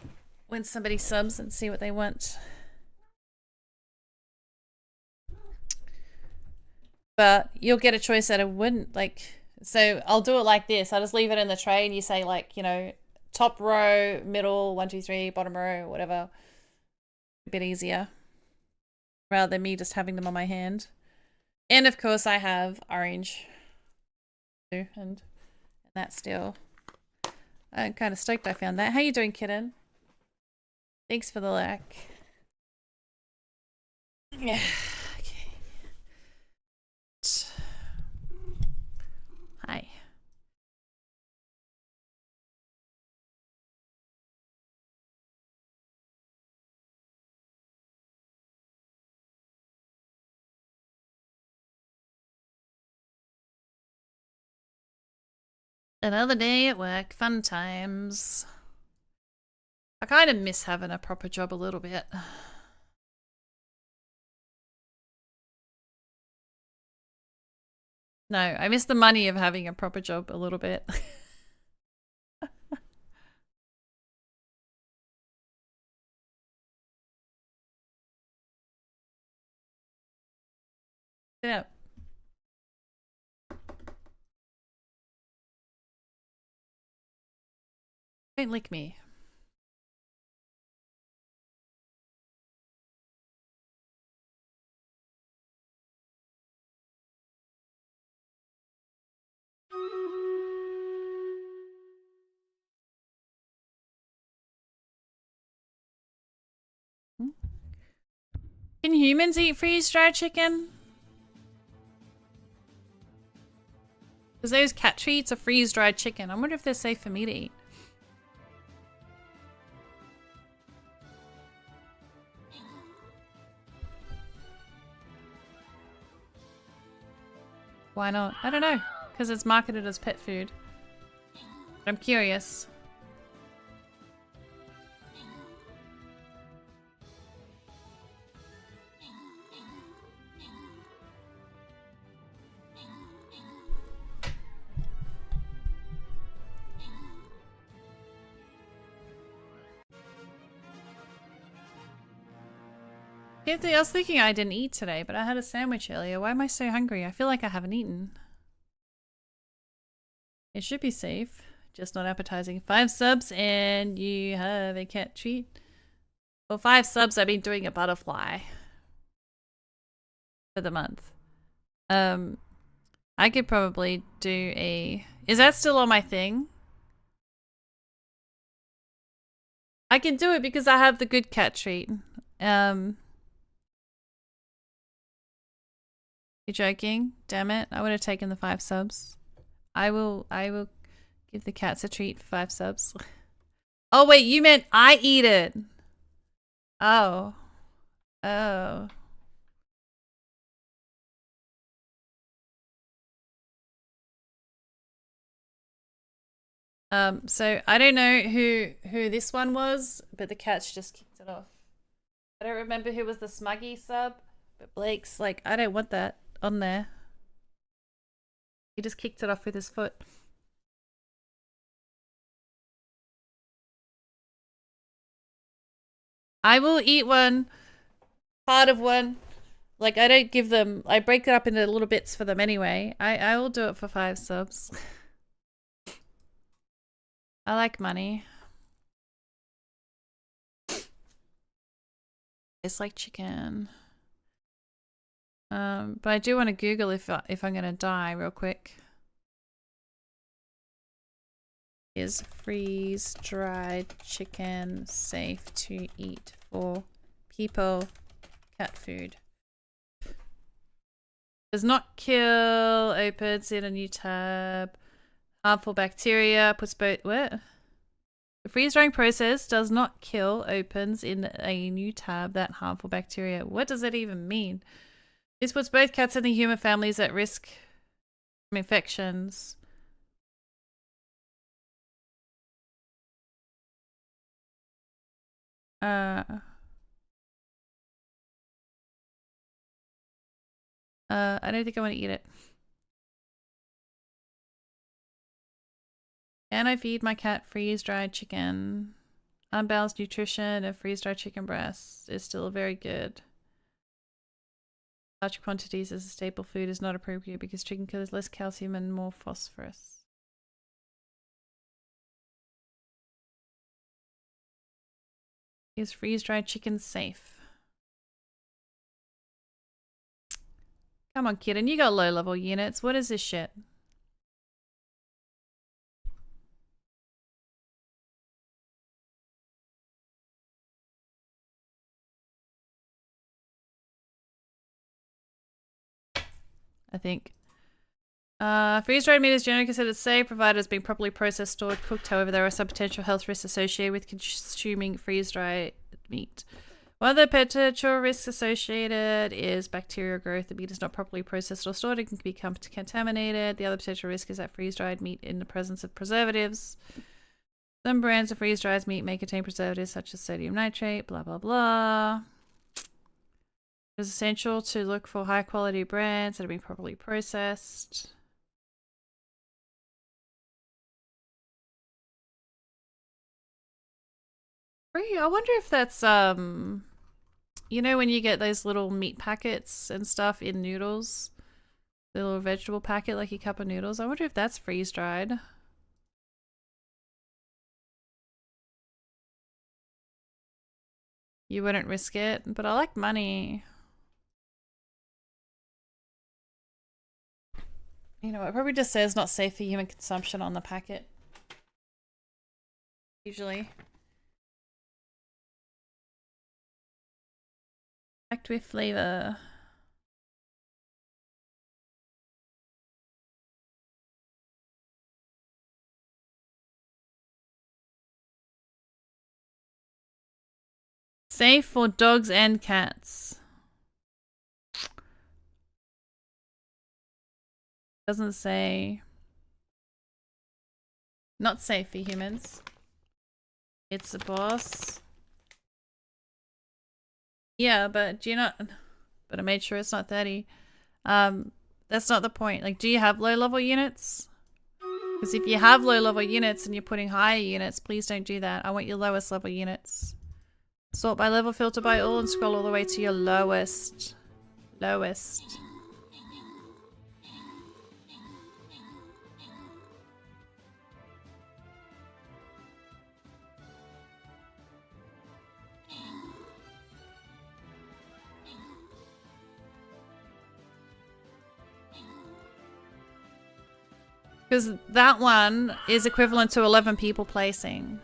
when somebody subs and see what they want. But you'll get a choice that it wouldn't, like, so I'll do it like this. I'll just leave it in the tray and you say, like, you know, top row, middle, 1, 2, 3, bottom row, whatever. A bit easier. Rather than me just having them on my hand. And of course I have orange too, and that still. I'm kind of stoked I found that. How you doing, kitten? Thanks for the like. Yeah. Okay. Hi. Another day at work, fun times. I kind of miss having a proper job a little bit. No, I miss the money of having a proper job a little bit. Yeah. Don't lick me. Can humans eat freeze-dried chicken? Because those cat treats are freeze-dried chicken. I wonder if they're safe for me to eat. Why not? I don't know. Because it's marketed as pet food. I'm curious. I was thinking I didn't eat today, but I had a sandwich earlier. Why am I so hungry? I feel like I haven't eaten. It should be safe, just not appetizing. 5 subs and you have a cat treat. For 5 subs, I've been doing a butterfly for the month. I could probably do a... Is that still on my thing? I can do it because I have the good cat treat. You're joking? Damn it. I would have taken the 5 subs. I will give the cats a treat for 5 subs. Oh wait, you meant I eat it. Oh. Oh. So I don't know who this one was, but the cats just kicked it off. I don't remember who was the smuggy sub, but Blake's like, I don't want that on there. He just kicked it off with his foot. I will eat one, part of one. Like, I don't give them, I break it up into little bits for them anyway. I will do it for 5 subs. I like money. It's like chicken. But I do want to Google if I'm gonna die real quick. Is freeze-dried chicken safe to eat for people? Cat food. Does not kill, opens in a new tab. Harmful bacteria, puts both... What? The freeze-drying process does not kill, opens in a new tab that harmful bacteria. What does that even mean? This puts both cats and the human families at risk from infections. I don't think I want to eat it. Can I feed my cat freeze-dried chicken? Unbalanced nutrition of freeze-dried chicken breasts is still very good. Large quantities as a staple food is not appropriate because chicken kills less calcium and more phosphorus. Is freeze-dried chicken safe? Come on, kitten, you got low-level units. What is this shit? I think. Freeze-dried meat is generally considered safe, provided it's been properly processed, stored, cooked. However, there are some potential health risks associated with consuming freeze-dried meat. One of the potential risks associated is bacterial growth. The meat is not properly processed or stored and can become contaminated. The other potential risk is that freeze-dried meat in the presence of preservatives. Some brands of freeze-dried meat may contain preservatives such as sodium nitrate, blah, blah, blah. It is essential to look for high-quality brands that have been properly processed. I wonder if that's, you know when you get those little meat packets and stuff in noodles? The little vegetable packet, like a cup of noodles? I wonder if that's freeze-dried. You wouldn't risk it, but I like money. You know, it probably just says not safe for human consumption on the packet. Usually. Packed with flavor. Safe for dogs and cats. Doesn't say. Not safe for humans. It's a boss. Yeah, but do you not... But I made sure it's not 30. That's not the point. Like, do you have low level units? Because if you have low level units and you're putting higher units, please don't do that. I want your lowest level units. Sort by level, filter by all, and scroll all the way to your lowest. Lowest. Because that one is equivalent to 11 people placing.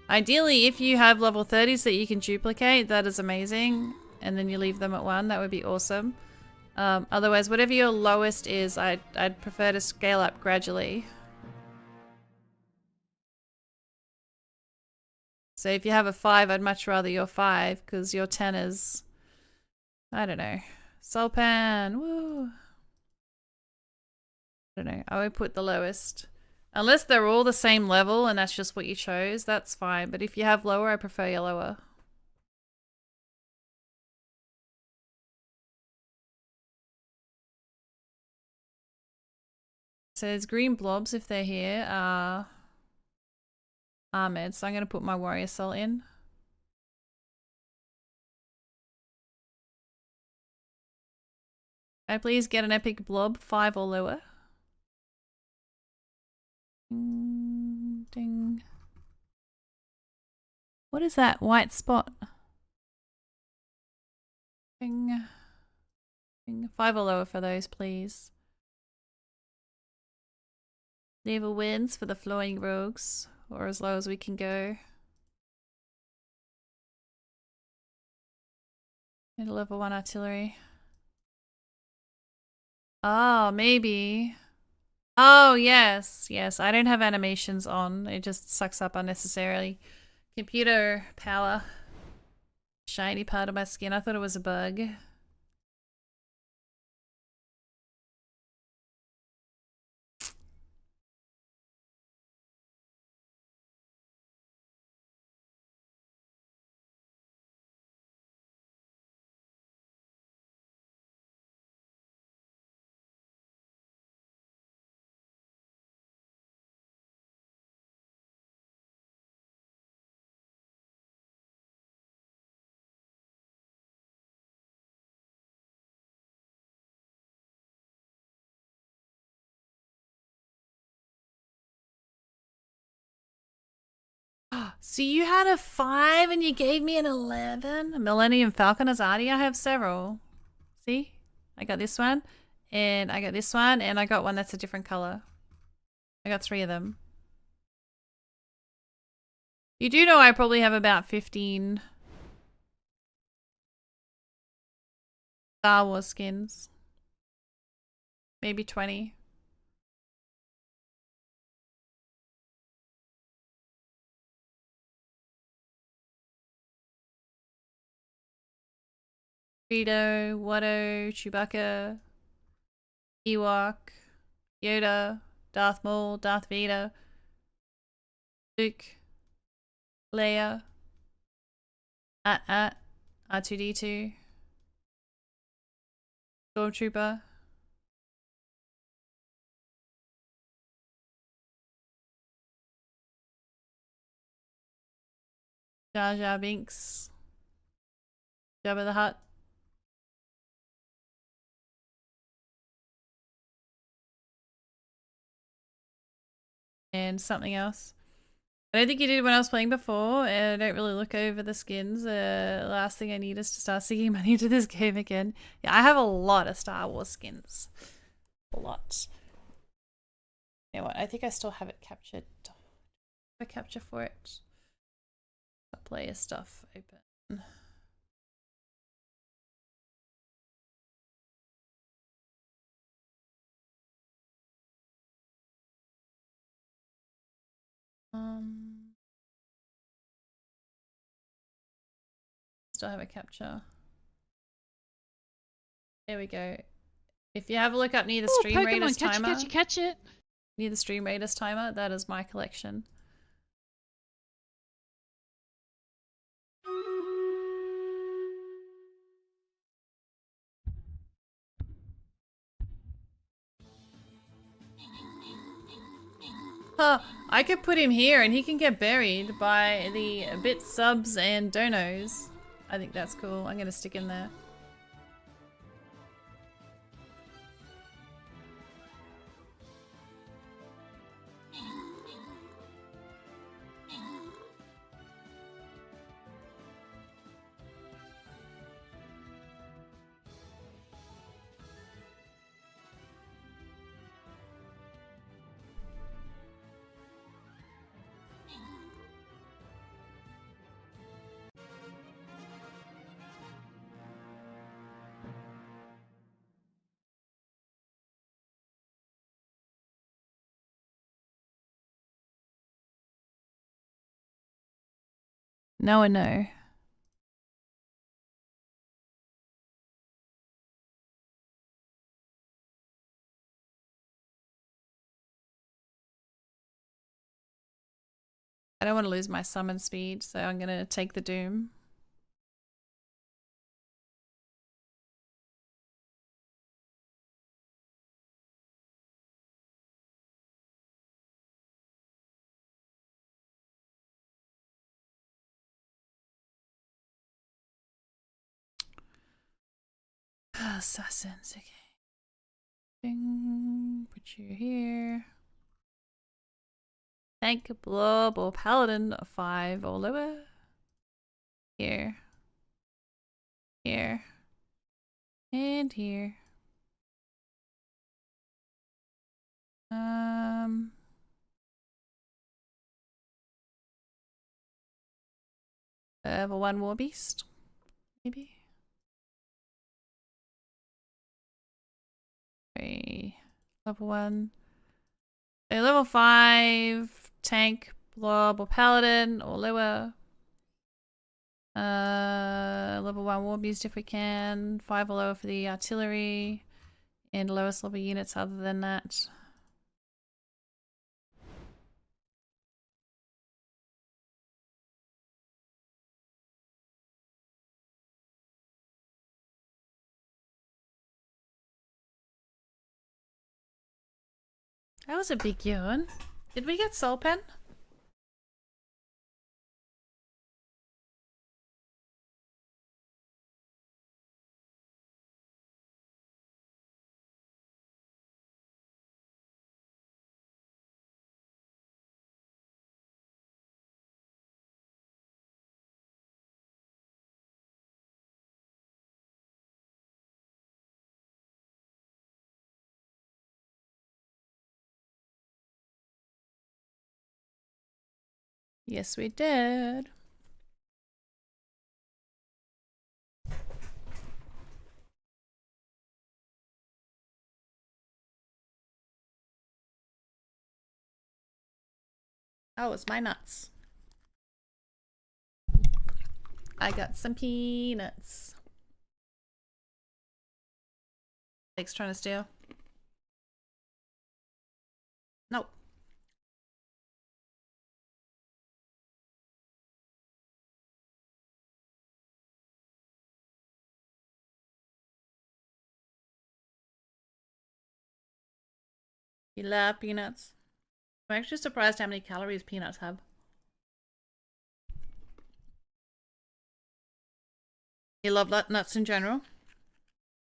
Ideally, if you have level 30s that you can duplicate, that is amazing. And then you leave them at 1, that would be awesome. Otherwise, whatever your lowest is, I'd prefer to scale up gradually. So if you have a 5, I'd much rather your 5, because your 10 is... I don't know. Solpan, woo! I don't know, I would put the lowest. Unless they're all the same level and that's just what you chose, that's fine. But if you have lower, I prefer your lower. So there's green blobs if they're here. Ahmed, so I'm going to put my warrior soul in. Can I please get an epic blob, 5 or lower? Ding, ding. What is that white spot? Ding. Ding. 5 or lower for those, please. Never wins for the flowing rogues, or as low as we can go. Need a level 1 artillery. Oh, maybe. Oh, yes. Yes, I don't have animations on. It just sucks up unnecessarily. Computer power. Shiny part of my skin. I thought it was a bug. So you had a 5 and you gave me an 11? A Millennium Falcon Azadi? I have several. See? I got this one, and I got this one, and I got one that's a different color. I got 3 of them. You do know I probably have about 15 Star Wars skins. Maybe 20. Greedo, Watto, Chewbacca, Ewok, Yoda, Darth Maul, Darth Vader, Luke, Leia, At, R2-D2, Stormtrooper, Jar Jar Binks, Jabba the Hutt, and something else. I don't think you did when I was playing before, and I don't really look over the skins. The last thing I need is to start sinking money into this game again. Yeah, I have a lot of Star Wars skins. A lot. You know what? I think I still have it captured. A capture for it. Player stuff open. Still have a capture. There we go. If you have a look up near the Ooh, stream raiders Pokemon, catch it, timer, catch it, catch it. near the stream raiders timer, that is my collection. Huh, I could put him here and he can get buried by the bits, subs, and donos. I think that's cool. I'm gonna stick him there. No and no. I don't want to lose my summon speed, so I'm gonna take the Doom. Assassins, okay. Ding, put you here. Tank, blob, or paladin, 5 or lower. Here. Here. And here. Level 1 war beast, maybe. Okay. Level 1. Okay, level 5 tank, blob, or paladin, or lower. Level 1 war beast if we can. 5 or lower for the artillery. And lowest level units other than that. That was a big yawn. Did we get Soul Pen? Yes, we did. Oh, it's my nuts. I got some peanuts. Jake's trying to steal. Nope. You love peanuts. I'm actually surprised how many calories peanuts have. You love nuts in general?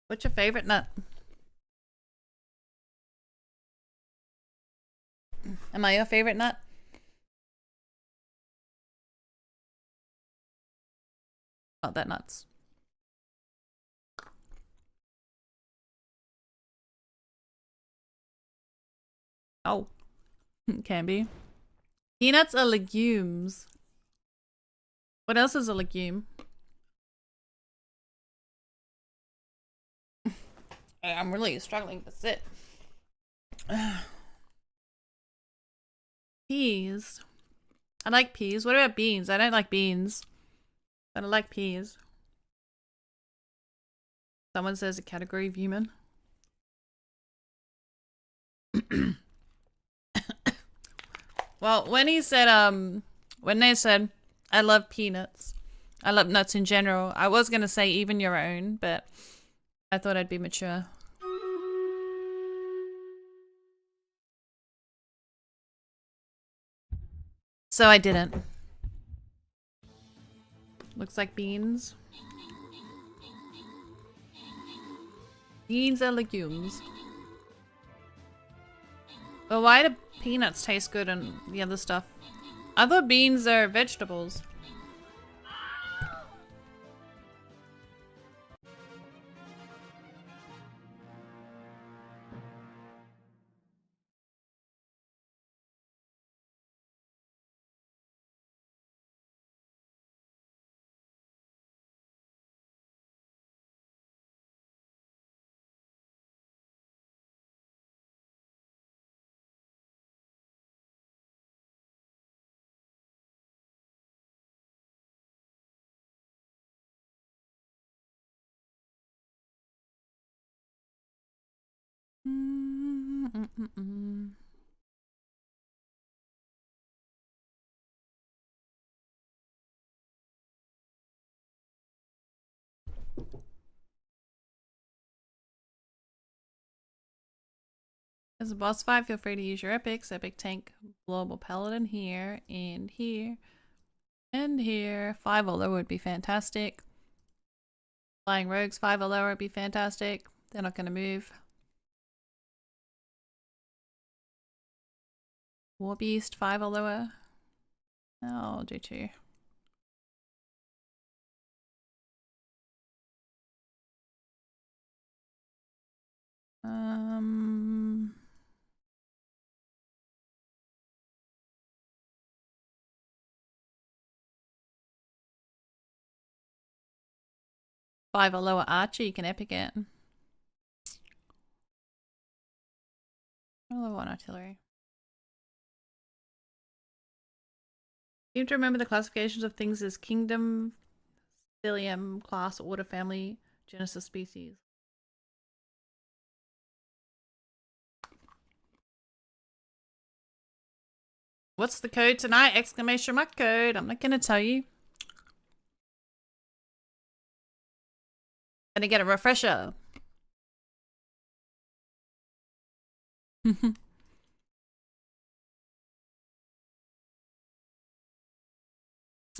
What's your favorite nut? Am I your favorite nut? Not that nuts. Oh. Can be. Peanuts are legumes. What else is a legume? I'm really struggling to sit. Peas. I like peas. What about beans? I don't like beans. But I like peas. Someone says a category of human. Well, when they said, I love peanuts, I love nuts in general, I was gonna say even your own, but I thought I'd be mature. So I didn't. Looks like beans. Beans are legumes. But why do peanuts taste good and the other stuff? I thought beans are vegetables. As a boss fight, feel free to use your epics. Epic tank, global paladin here, and here, and here. 5 or lower would be fantastic. Flying rogues 5 or lower would be fantastic. They're not going to move. War beast 5 or lower. I'll do 2. Five or lower archer, you can epic it. Level 1 artillery. You have to remember the classifications of things as kingdom, stellium, class, order, family, genus of species. What's the code tonight? Exclamation mark code. I'm not gonna tell you. Gonna get a refresher. We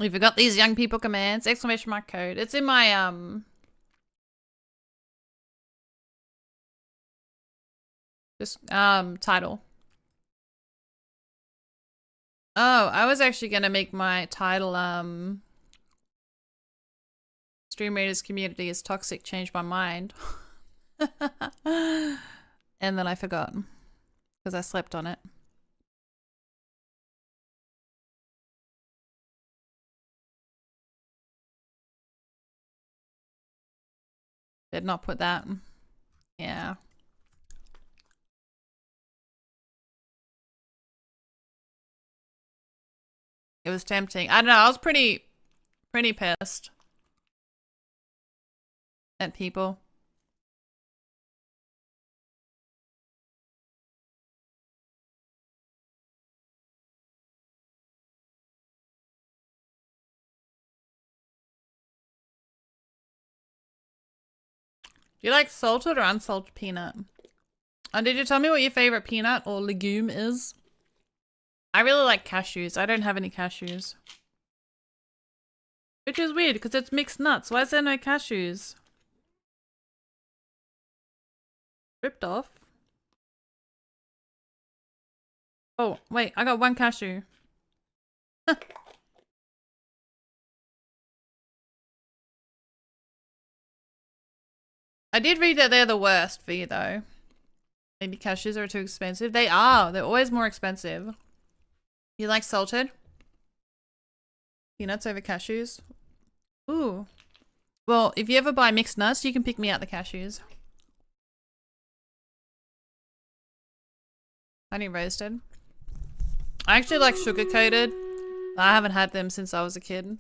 forgot these young people commands. Exclamation mark code. It's in my title. Oh, I was actually gonna make my title Stream Raiders community is toxic, changed my mind. And then I forgot. Because I slept on it. Did not put that. Yeah. It was tempting. I don't know, I was pretty pissed at people. Do you like salted or unsalted peanut? And did you tell me what your favorite peanut or legume is? I really like cashews. I don't have any cashews. Which is weird because it's mixed nuts. Why is there no cashews? Ripped off. Oh, wait. I got 1 cashew. I did read that they're the worst for you though. Maybe cashews are too expensive. They are. They're always more expensive. You like salted? Peanuts over cashews? Ooh. Well, if you ever buy mixed nuts, you can pick me out the cashews. Honey roasted. I actually like sugar coated. I haven't had them since I was a kid.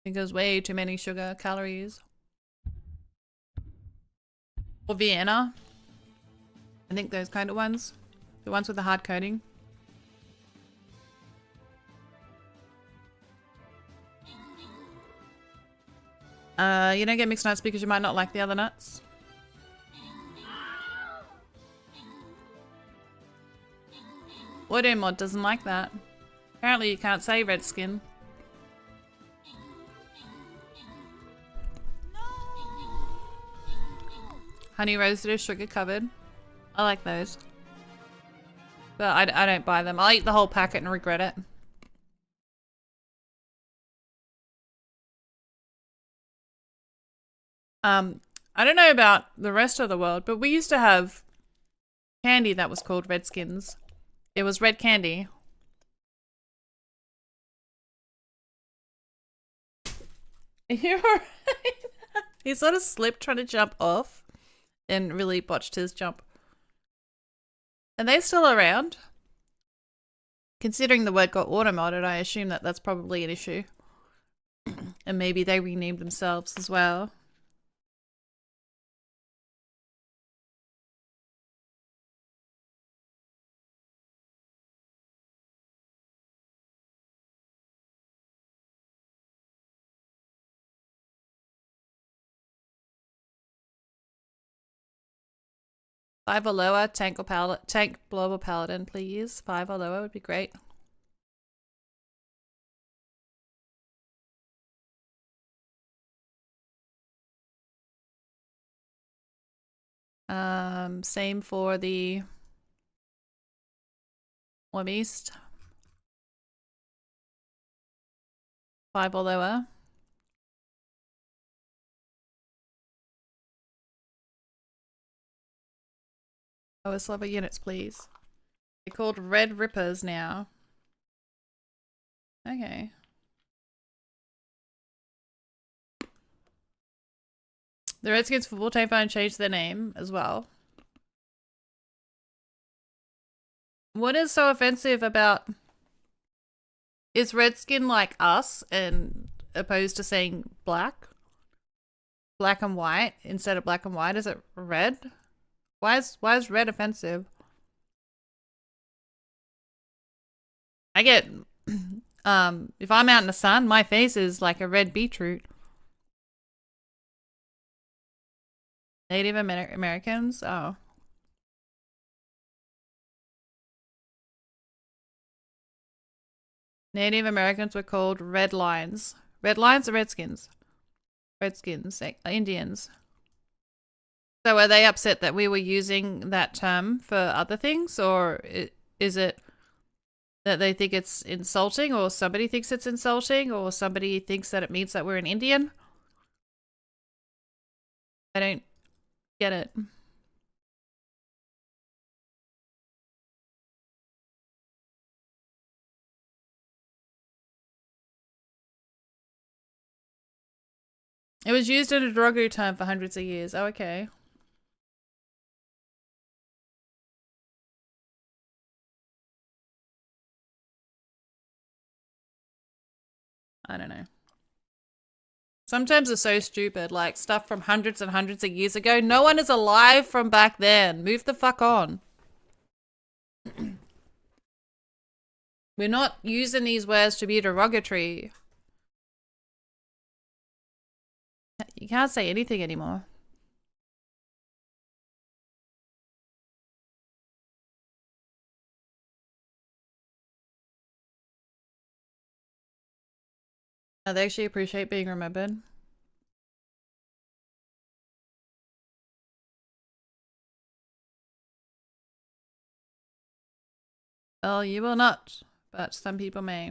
Because way too many sugar calories. Or Vienna. I think those kind of ones. The ones with the hard coating. You don't get mixed nuts because you might not like the other nuts. Audio mod doesn't like that. Apparently you can't say red skin. Honey roasted or sugar covered. I like those. But I don't buy them. I'll eat the whole packet and regret it. I don't know about the rest of the world, but we used to have candy that was called Redskins. It was red candy. You're right. He sort of slipped trying to jump off and really botched his jump. Are they still around? Considering the word got auto-modded, I assume that that's probably an issue. And maybe they renamed themselves as well. Five or lower, tank blob or paladin, please. 5 or lower would be great. Same for the Warm East. 5 or lower. Lowest level units, please. They're called Red Rippers now. Okay. The Redskins football team phone changed their name as well. What is so offensive about... Is Redskin like us and opposed to saying black? Black and white instead of black and white? Is it red? Why is red offensive? I get if I'm out in the sun, my face is like a red beetroot. Native Americans? Oh. Native Americans were called red lions. Red lions or redskins? Redskins, Indians. So are they upset that we were using that term for other things, or is it that they think it's insulting, or somebody thinks it's insulting, or somebody thinks that it means that we're an Indian? I don't get it. It was used in a derogatory term for hundreds of years. Oh, okay. I don't know. Sometimes it's so stupid, like stuff from hundreds and hundreds of years ago. No one is alive from back then. Move the fuck on. We're not using these words to be derogatory. You can't say anything anymore. They actually appreciate being remembered. Well, you will not, but some people may.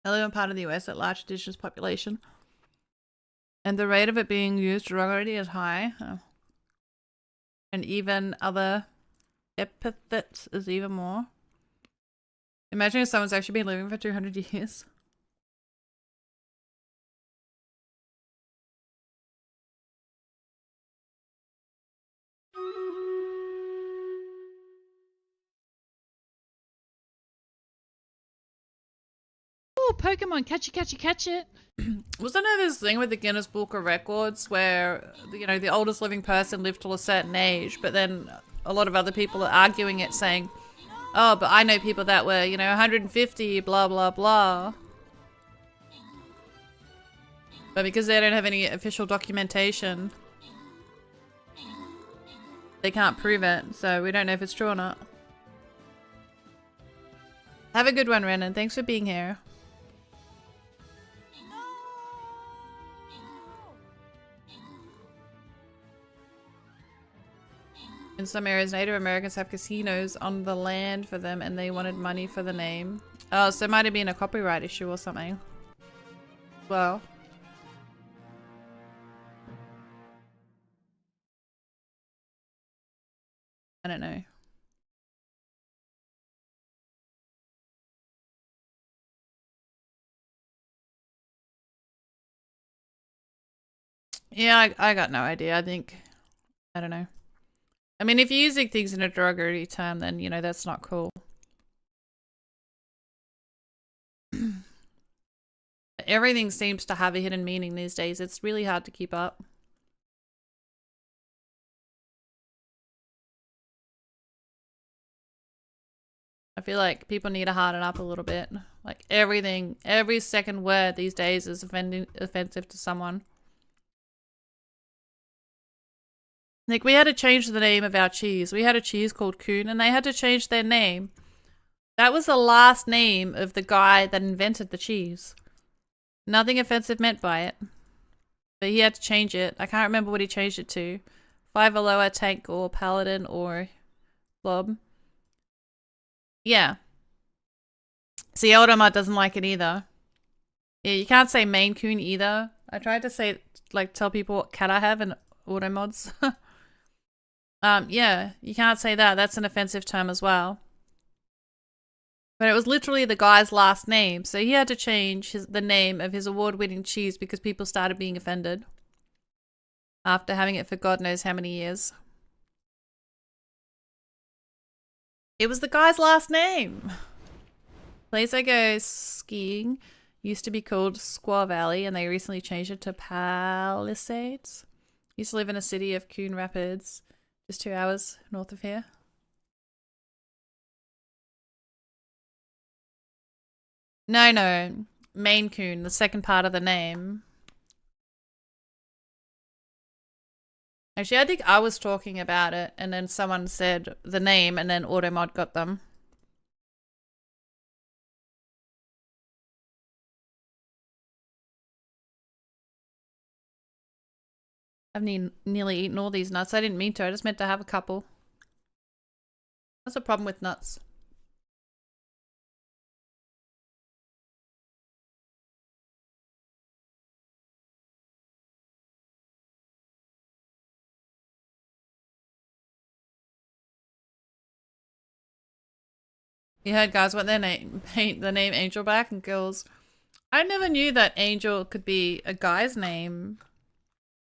I live in part of the US at large indigenous population. And the rate of it being used derogatorily is high. Oh. And even other epithets is even more. Imagine if someone's actually been living for 200 years. Pokemon, catch it. Wasn't there this thing with the Guinness Book of Records where, you know, the oldest living person lived till a certain age, but then a lot of other people are arguing it saying, oh, but I know people that were, you know, 150, blah, blah, blah. But because they don't have any official documentation, they can't prove it, so we don't know if it's true or not. Have a good one, Renan. Thanks for being here. In some areas, Native Americans have casinos on the land for them and they wanted money for the name. Oh, so it might have been a copyright issue or something. Well. I don't know. Yeah, I got no idea. I think, I don't know. I mean, if you're using things in a derogatory term, then, you know, that's not cool. Everything seems to have a hidden meaning these days. It's really hard to keep up. I feel like people need to harden up a little bit. Like everything, every second word these days is offensive to someone. Like, we had to change the name of our cheese. We had a cheese called Coon, and they had to change their name. That was the last name of the guy that invented the cheese. Nothing offensive meant by it. But he had to change it. I can't remember what he changed it to. Five or lower, tank, or paladin, or blob. Yeah. See, Automod doesn't like it either. Yeah, you can't say Maine Coon either. I tried to say, like, tell people what cat I have in Automods. Yeah, you can't say that. That's an offensive term as well. But it was literally the guy's last name, so he had to change the name of his award-winning cheese because people started being offended after having it for God knows how many years. It was the guy's last name. Place I go skiing used to be called Squaw Valley, and they recently changed it to Palisades. Used to live in a city of Coon Rapids, just 2 hours north of here. No. Maine Coon, the second part of the name. Actually, I think I was talking about it, and then someone said the name, and then Automod got them. I've nearly eaten all these nuts. I didn't mean to. I just meant to have a couple. That's a problem with nuts. You heard guys want their name, paint the name Angel back, and girls, I never knew that Angel could be a guy's name.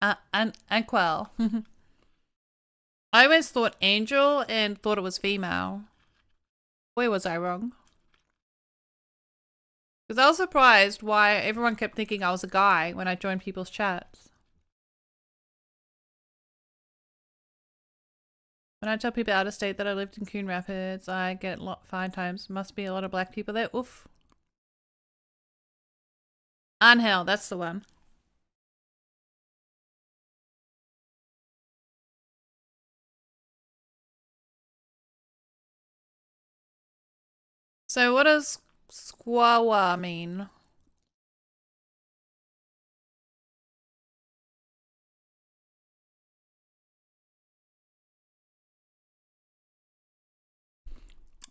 Anquel. I always thought Angel and thought it was female. Boy, was I wrong. Because I was surprised why everyone kept thinking I was a guy when I joined people's chats. When I tell people out of state that I lived in Coon Rapids, I get a lot 5 times. Must be a lot of black people there. Oof. Angel, that's the one. So what does squawa mean?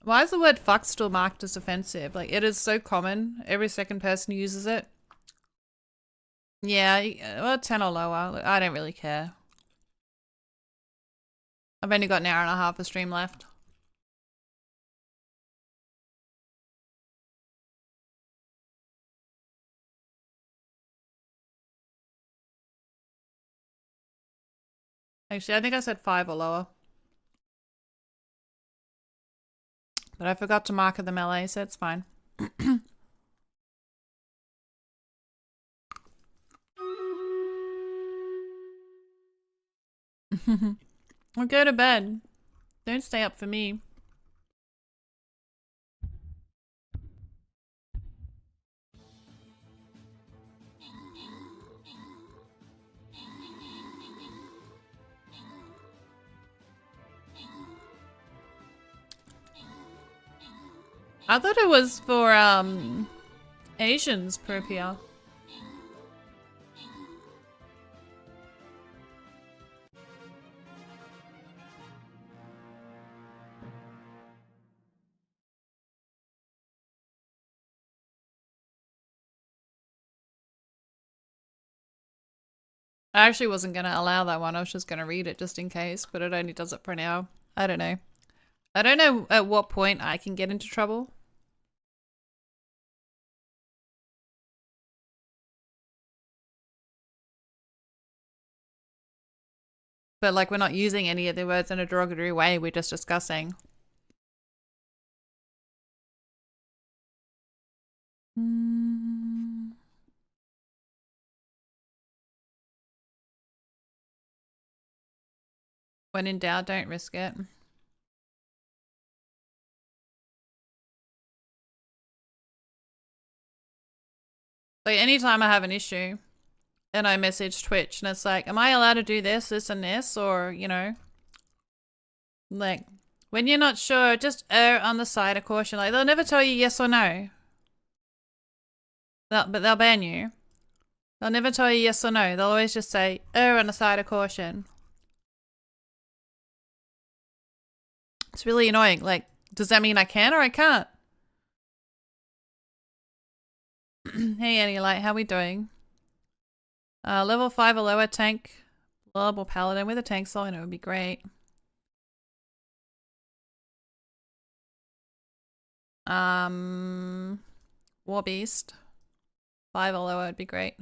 Why is the word fuck still marked as offensive? Like, it is so common. Every second person uses it. Yeah, well, 10 or lower. Look, I don't really care. I've only got an hour and a half of stream left. Actually, I think I said 5 or lower. But I forgot to mark the melee, so it's fine. Well, go to bed. Don't stay up for me. I thought it was for Asians, Propia. I actually wasn't going to allow that one. I was just going to read it just in case, but it only does it for now. I don't know. I don't know at what point I can get into trouble. But like, we're not using any of the words in a derogatory way. We're just discussing. When in doubt, don't risk it. Like, anytime I have an issue and I message Twitch and it's like, am I allowed to do this, and this? Or, you know, like, when you're not sure, just err on the side of caution. Like, they'll never tell you yes or no. But they'll ban you. They'll never tell you yes or no. They'll always just say, err on the side of caution. It's really annoying. Like, does that mean I can or I can't? Hey, Annie Light, how we doing? Level 5 or lower tank, blob or paladin with a tank soul, and it would be great. War Beast. 5 or lower would be great.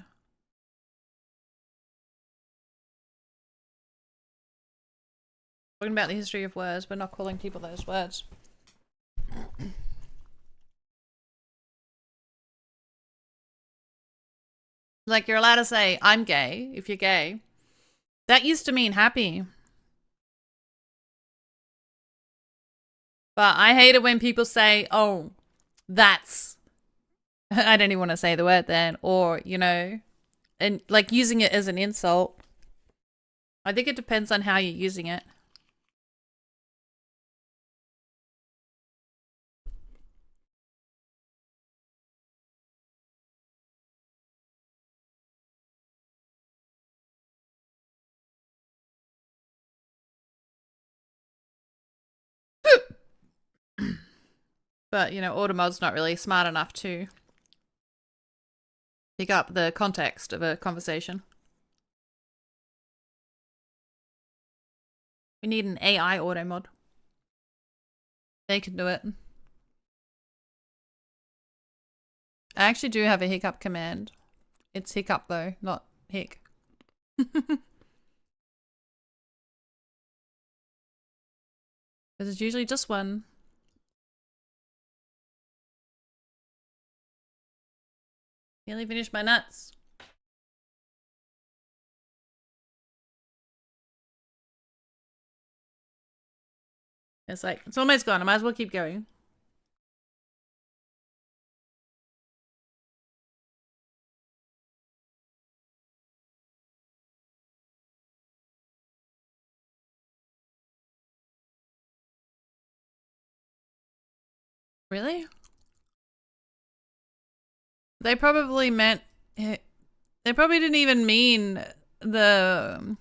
Talking about the history of words, but not calling people those words. Like, you're allowed to say, I'm gay, if you're gay. That used to mean happy. But I hate it when people say, oh, that's... I don't even want to say the word then. Or, you know, and like using it as an insult. I think it depends on how you're using it. But, you know, Automod's not really smart enough to pick up the context of a conversation. We need an AI Automod. They can do it. I actually do have a hiccup command. It's hiccup though, not hic. Because it's usually just one. Nearly finished my nuts. It's like, it's almost gone. I might as well keep going. Really? They probably meant... They probably didn't even mean the...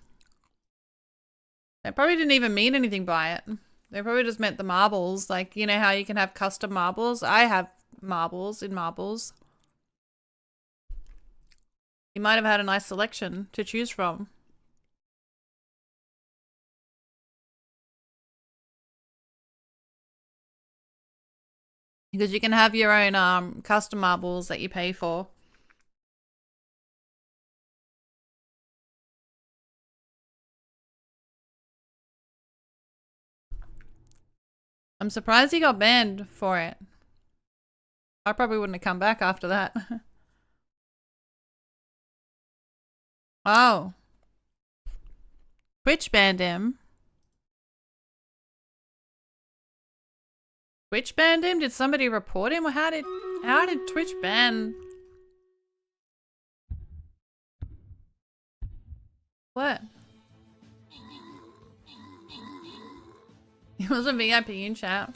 They probably didn't even mean anything by it. They probably just meant the marbles. Like, you know how you can have custom marbles? I have marbles in marbles. You might have had a nice selection to choose from. Because you can have your own custom marbles that you pay for. I'm surprised he got banned for it. I probably wouldn't have come back after that. Oh. Twitch banned him. Twitch banned him? Did somebody report him? Or how did Twitch ban? What? He was a VIP in chat.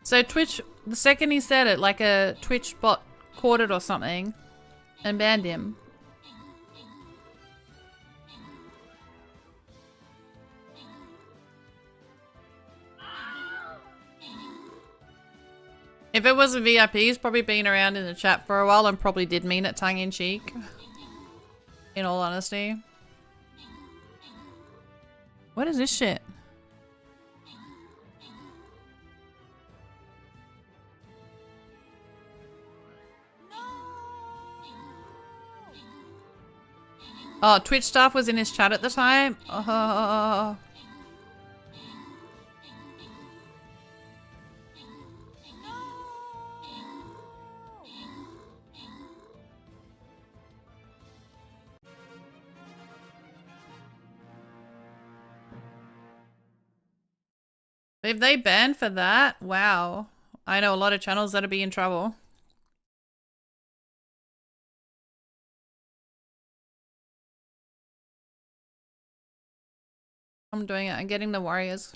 So Twitch, the second he said it, like a Twitch bot caught it or something and banned him. If it was a VIP, he's probably been around in the chat for a while and probably did mean it tongue in cheek. In all honesty. What is this shit? Oh, Twitch staff was in his chat at the time? Oh. If they banned for that, wow. I know a lot of channels that'll be in trouble. I'm doing it. I'm getting the warriors.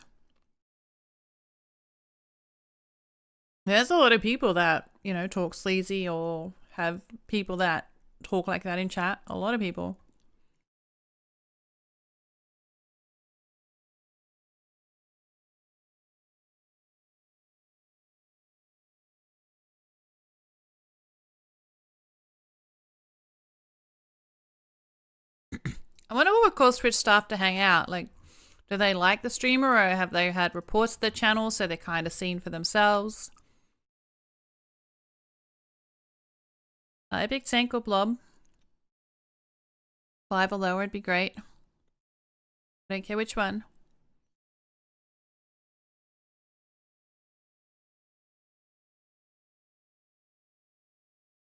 There's a lot of people that, you know, talk sleazy or have people that talk like that in chat. A lot of people. I wonder what would cause Twitch staff to hang out. Like, do they like the streamer or have they had reports to the channel so they're kind of seen for themselves? A big tank or blob. 5 or lower would be great. Don't care which one.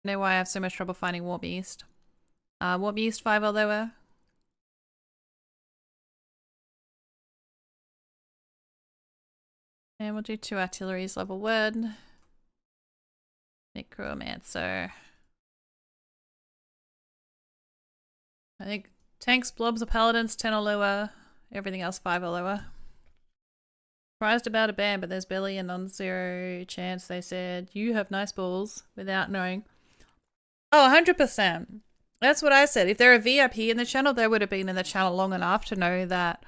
I know why I have so much trouble finding War Beast. War Beast 5 or lower. And we'll do 2 artilleries level 1. Necromancer. I think tanks, blobs, or paladins 10 or lower. Everything else 5 or lower. Surprised about a ban, but there's barely a non-zero chance they said, you have nice balls, without knowing. Oh, 100%. That's what I said. If they're a VIP in the channel, they would have been in the channel long enough to know that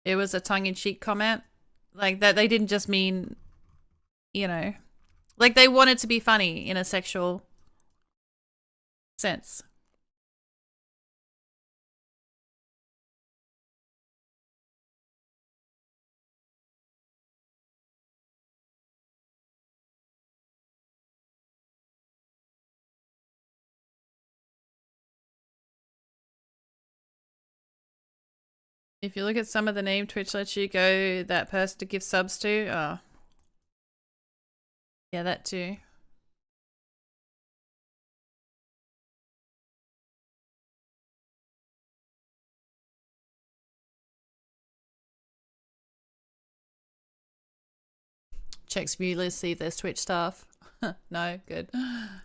it was a tongue-in-cheek comment. Like, that they didn't just mean, you know, like they wanted to be funny in a sexual sense. If you look at some of the name Twitch lets you go that person to give subs to, oh. Yeah, that too. Checks view list, see if there's Twitch staff. No, good. I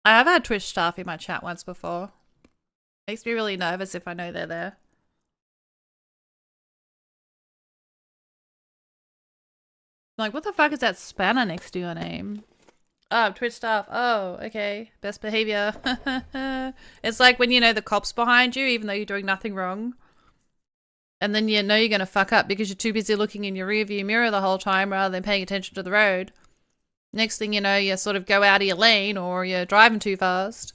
have had Twitch staff in my chat once before. Makes me really nervous if I know they're there. Like, what the fuck is that spanner next to your name? Oh, Twitch staff. Oh, okay. Best behavior. It's like when you know the cops behind you, even though you're doing nothing wrong. And then you know you're going to fuck up because you're too busy looking in your rearview mirror the whole time rather than paying attention to the road. Next thing you know, you sort of go out of your lane or you're driving too fast.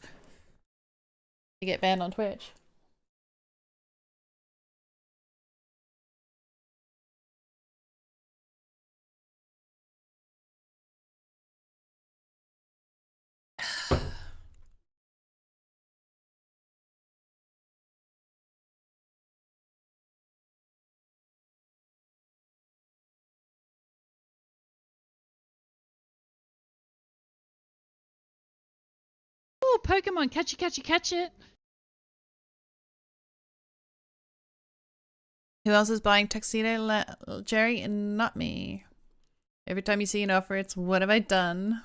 You get banned on Twitch. Oh, Pokemon, catch it, catch it, catch it. Who else is buying Tuxedo? Jerry? And not me. Every time you see an offer, it's what have I done?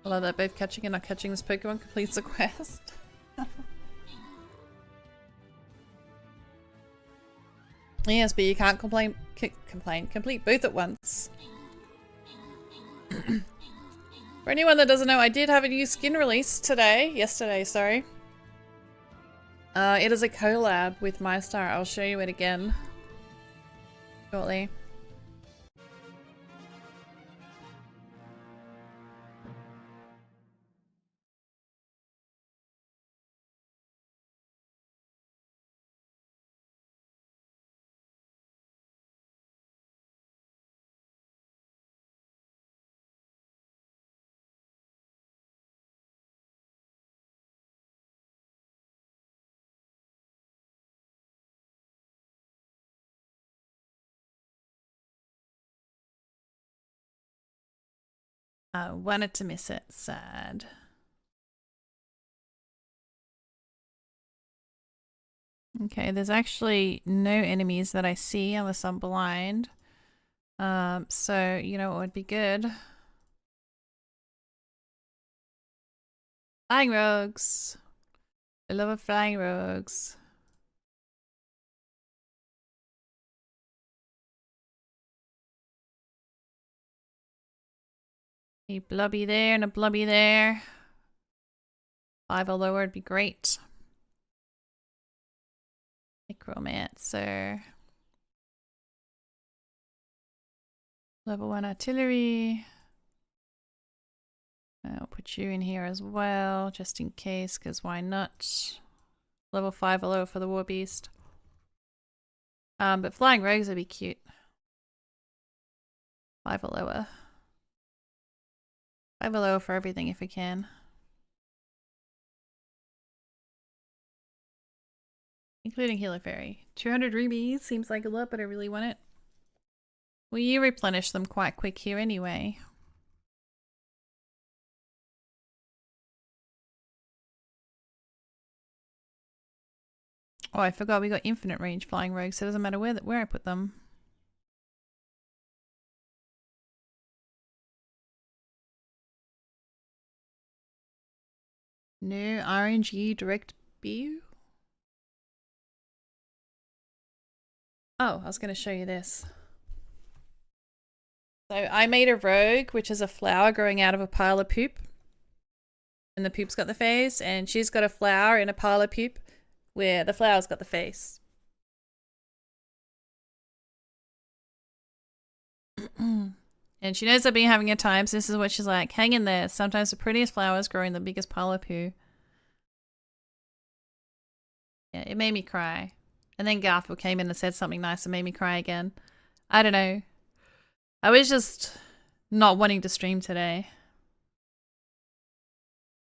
I love that both catching and not catching this Pokemon completes the quest. Yes, but you can't complete both at once. For anyone that doesn't know, I did have a new skin release yesterday, sorry. It is a collab with MyStar. I'll show you it again shortly. I wanted to miss it. Sad. Okay, there's actually no enemies that I see unless I'm blind. So, you know what would be good? Flying rogues. I love flying rogues. A blubby there and a blubby there. 5 or lower would be great. Necromancer. Level 1 artillery. I'll put you in here as well, just in case, because why not? Level 5 or lower for the War Beast. But flying rogues would be cute. 5 or lower. 5 or lower for everything if we can. Including Healer Fairy. 200 rubies seems like a lot, but I really want it. Well, you replenish them quite quick here anyway. Oh, I forgot we got infinite range flying rogues, so it doesn't matter where I put them. No RNG direct BU? Oh, I was going to show you this. So I made a rogue, which is a flower growing out of a pile of poop. And the poop's got the face, and she's got a flower in a pile of poop where the flower's got the face. And she knows I've been having a time, so this is what she's like. Hang in there. Sometimes the prettiest flowers grow in the biggest pile of poo. Yeah, it made me cry. And then Garfield came in and said something nice and made me cry again. I don't know. I was just not wanting to stream today.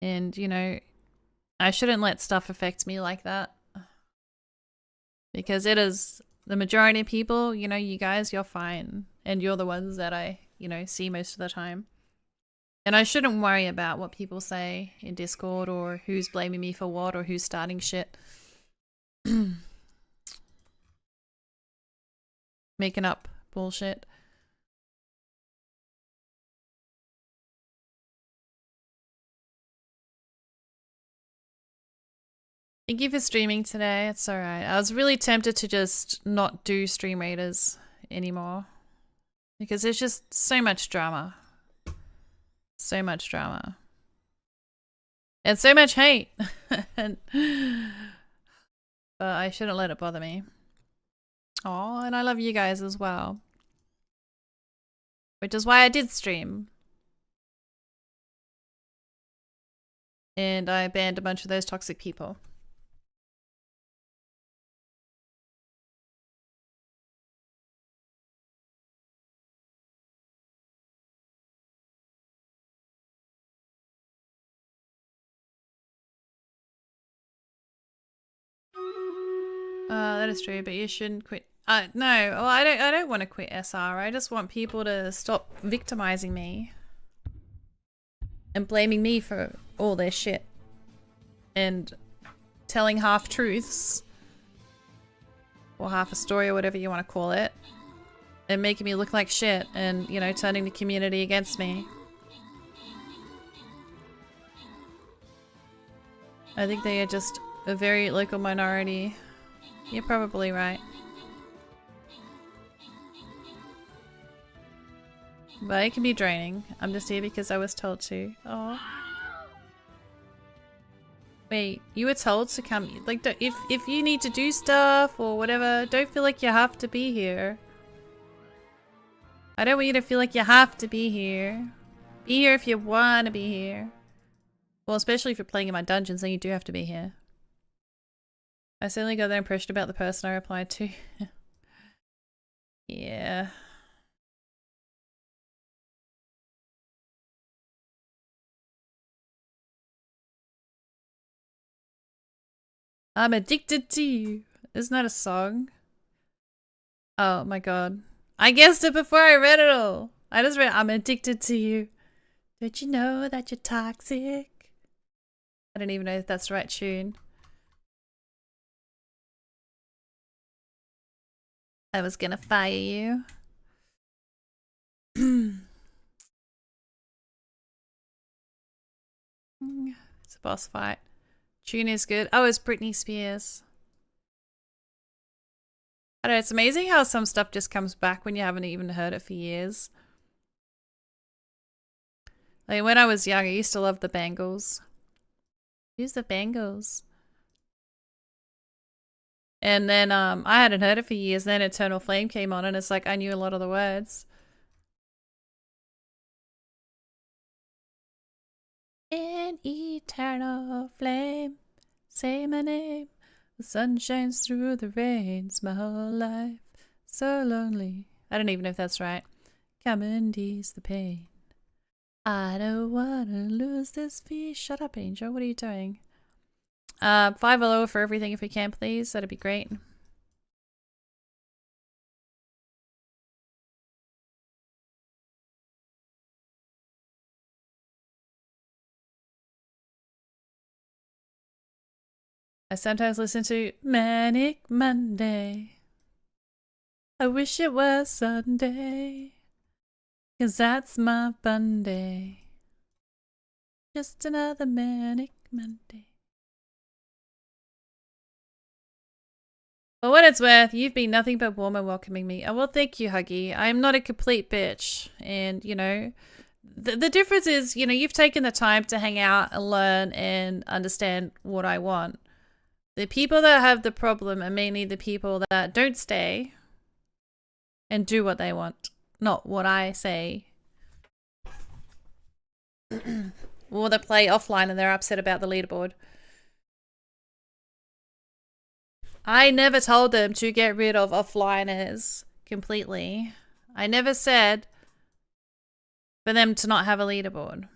And, you know, I shouldn't let stuff affect me like that. Because it is the majority of people, you know, you guys, you're fine. And you're the ones that I, you know, see most of the time. And I shouldn't worry about what people say in Discord or who's blaming me for what or who's starting shit. Making up bullshit. Thank you for streaming today. It's alright. I was really tempted to just not do Stream Raiders anymore. Because there's just so much drama. So much drama. And so much hate. But I shouldn't let it bother me. Oh, and I love you guys as well. Which is why I did stream. And I banned a bunch of those toxic people. That is true, but you shouldn't quit. No, well, I don't want to quit SR. I just want people to stop victimizing me and blaming me for all their shit and telling half truths or half a story or whatever you want to call it and making me look like shit and, you know, turning the community against me. I think they are just a very local minority. You're probably right. But it can be draining. I'm just here because I was told to. Oh. Wait, you were told to come? Like, if you need to do stuff or whatever, don't feel like you have to be here. I don't want you to feel like you have to be here. Be here if you want to be here. Well, especially if you're playing in my dungeons, then you do have to be here. I certainly got that impression about the person I replied to. Yeah. I'm addicted to you. Isn't that a song? Oh my god. I guessed it before I read it all. I just read I'm addicted to you. Don't you know that you're toxic? I don't even know if that's the right tune. I was gonna fire you. It's a boss fight. Tune is good. Oh, it's Britney Spears. I don't know, it's amazing how some stuff just comes back when you haven't even heard it for years. Like when I was young, I used to love the Bangles. Who's the Bangles? And then I hadn't heard it for years. Then Eternal Flame came on and it's like I knew a lot of the words. An eternal flame, say my name. The sun shines through the rains, my whole life so lonely. I don't even know if that's right. Come and ease the pain. I don't wanna lose this fee. Shut up, Angel. What are you doing? 5 below for everything if we can, please. That'd be great. I sometimes listen to Manic Monday. I wish it was Sunday, 'cause that's my fun day. Just another Manic Monday. For what it's worth, you've been nothing but warm and welcoming me. Oh, well, thank you, Huggy. I am not a complete bitch. And, you know, the difference is, you know, you've taken the time to hang out and learn and understand what I want. The people that have the problem are mainly the people that don't stay and do what they want, not what I say. Or they play offline and they're upset about the leaderboard. I never told them to get rid of offliners completely. I never said for them to not have a leaderboard.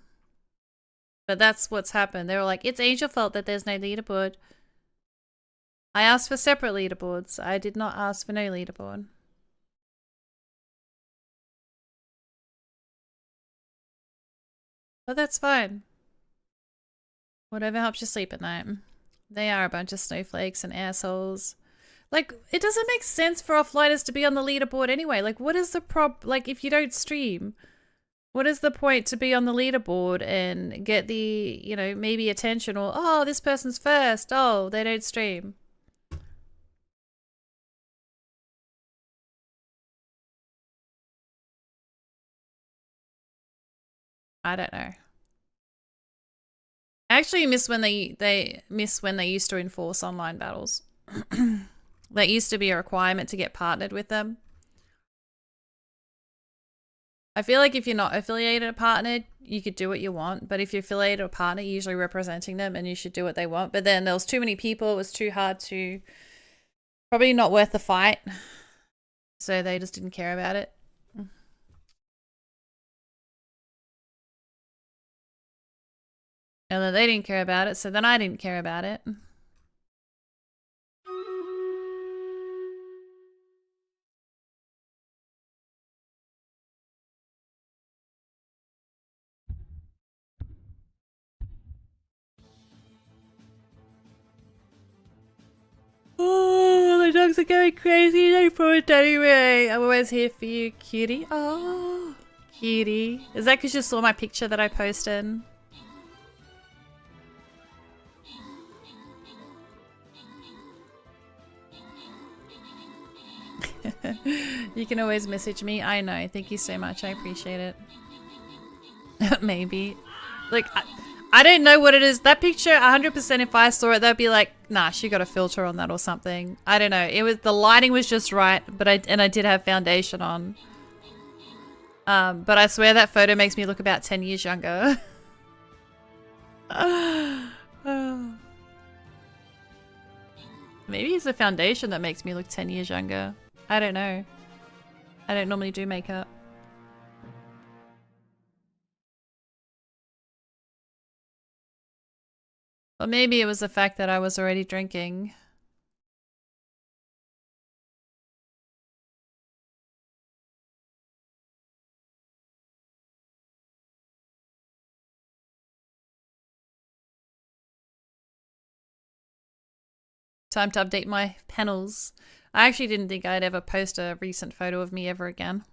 But that's what's happened. They were like, it's Angel's fault that there's no leaderboard. I asked for separate leaderboards. I did not ask for no leaderboard. But that's fine. Whatever helps you sleep at night. They are a bunch of snowflakes and assholes. Like, it doesn't make sense for offliners to be on the leaderboard anyway. Like, what is the like, if you don't stream, what is the point to be on the leaderboard and get the, you know, maybe attention or, oh, this person's first. Oh, they don't stream. I don't know. I actually miss when they used to enforce online battles. That used to be a requirement to get partnered with them. I feel like if you're not affiliated or partnered, you could do what you want. But if you're affiliated or partnered, you're usually representing them and you should do what they want. But then there was too many people. It was too hard to... Probably not worth the fight. So they just didn't care about it. And then they didn't care about it, so then I didn't care about it. Oh, the dogs are going crazy. They brought anyway. I'm always here for you, cutie. Oh, cutie. Is that because you saw my picture that I posted? You can always message me. I know. Thank you so much. I appreciate it. Maybe. Like, I don't know what it is. That picture, 100% if I saw it, that'd be like, nah, she got a filter on that or something. I don't know. It was, the lighting was just right, but I did have foundation on. But I swear that photo makes me look about 10 years younger. Maybe it's the foundation that makes me look 10 years younger. I don't know. I don't normally do makeup. Or maybe it was the fact that I was already drinking. Time to update my panels. I actually didn't think I'd ever post a recent photo of me ever again.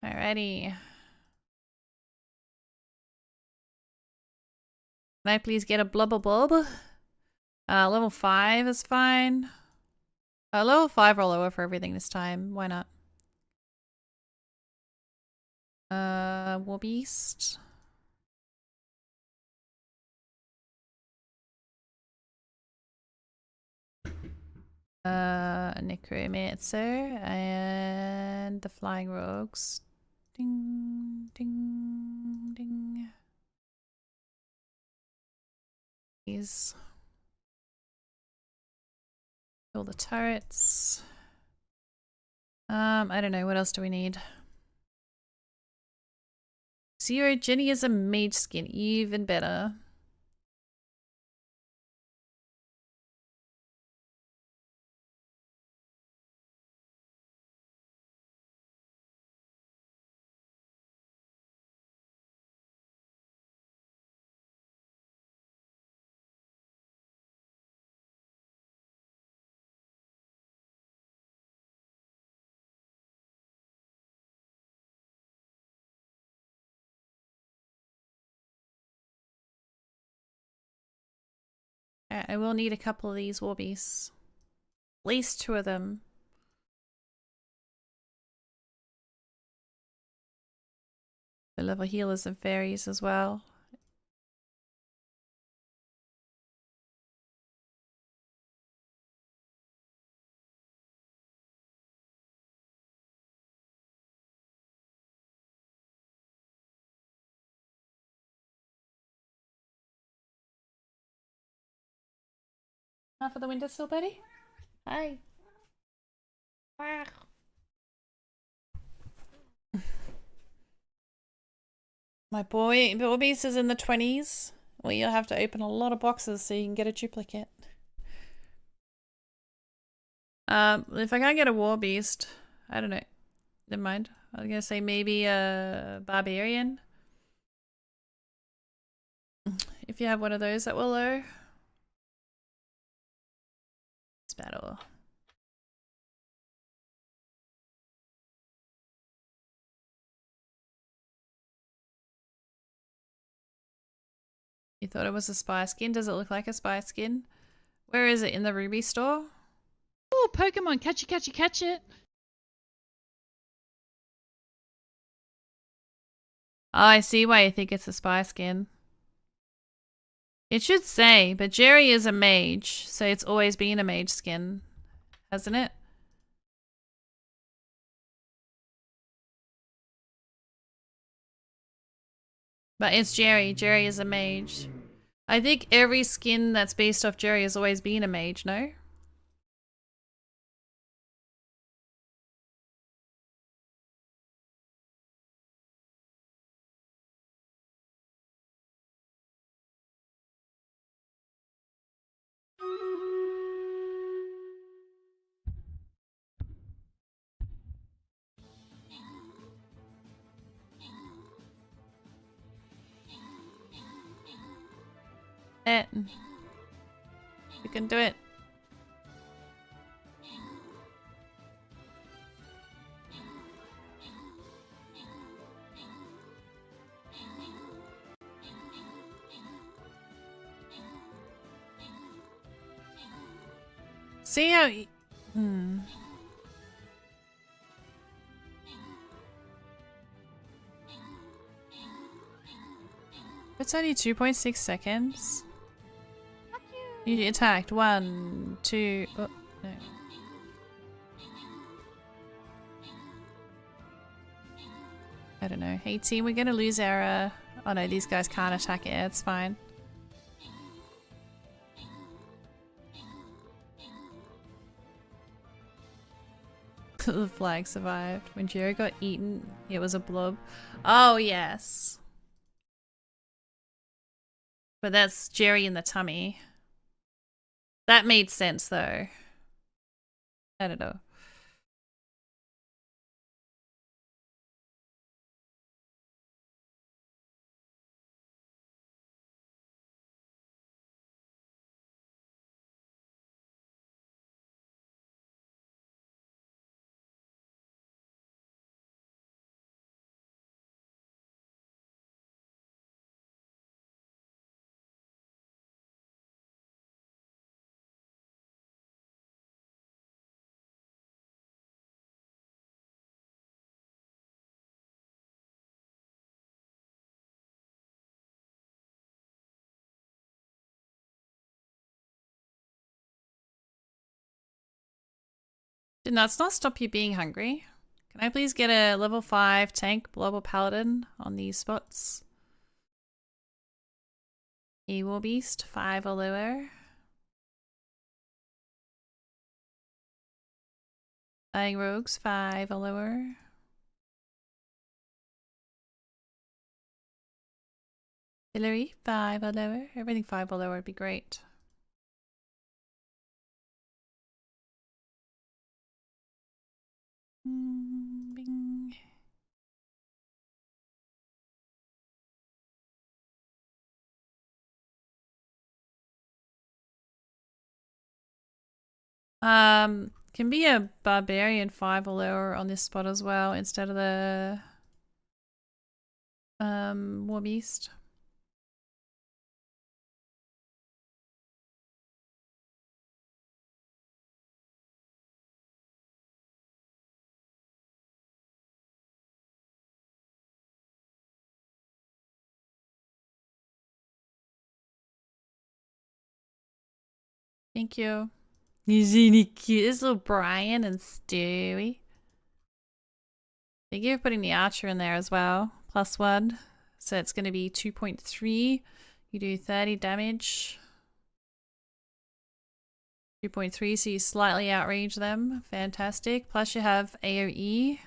Alrighty. Can I please get a blubber bulb? Level 5 is fine. Level 5 or lower for everything this time. Why not? Warbeast. Necromancer and the Flying Rogues. Ding, ding, ding. These. All the turrets. I don't know. What else do we need? Zero Jenny is a mage skin. Even better. I will need a couple of these warbies. At least 2 of them. The level healers and fairies as well. Enough for the windowsill, buddy? Hi. My boy, Bilbeast is in the 20s. Well, you'll have to open a lot of boxes so you can get a duplicate. If I can't get a Warbeast, I don't know. Never mind. I was gonna say maybe a Barbarian. If you have one of those at Willow. It's battle. You thought it was a spy skin? Does it look like a spy skin? Where is it? In the RWBY store? Oh, Pokemon, catch it, catch it, catch it. I see why you think it's a spy skin. It should say, but Jerry is a mage, so it's always been a mage skin, hasn't it? But it's Jerry. Jerry is a mage. I think every skin that's based off Jerry has always been a mage, no? You can do it. See how... It's only 2.6 seconds. You attacked. 1, 2... Oh, no. I don't know. Hey team, we're gonna lose our... Oh no, these guys can't attack it. It's fine. The flag survived. When Jerry got eaten, it was a blob. Oh, yes. But that's Jerry in the tummy. That made sense, though. I don't know. Did nuts not stop you being hungry? Can I please get a level 5 tank, blob or paladin on these spots? Evil beast, 5 or lower. Dying rogues, 5 or lower. Hillary, 5 or lower. Everything 5 or lower would be great. Bing. Can be a barbarian 5 or lower on this spot as well instead of the war beast. Thank you. He's really cute. This little Brian and Stewie. Thank you for putting the archer in there as well. +1. So it's going to be 2.3. You do 30 damage. 2.3, so you slightly outrange them. Fantastic. Plus you have AoE.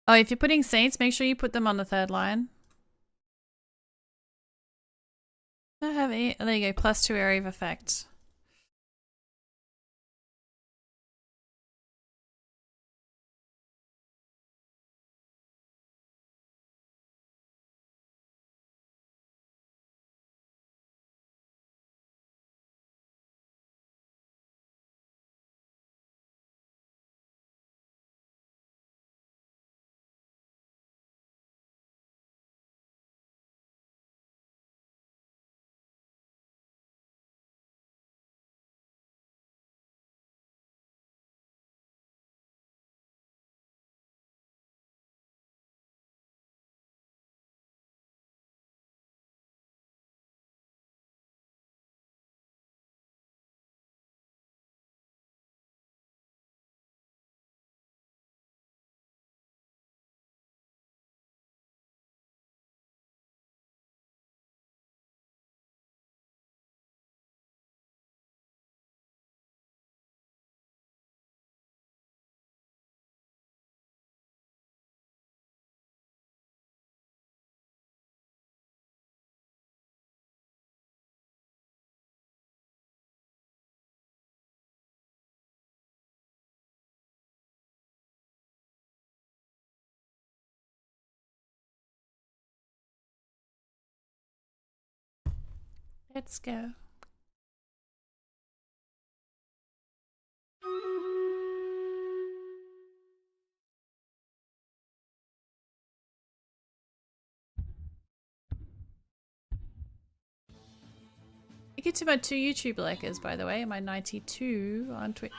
Oh, if you're putting saints, make sure you put them on the 3rd line. I have there you go, +2 area of effect. Let's go. Thank you to my 2 YouTube likers, by the way, my 92 on Twitch.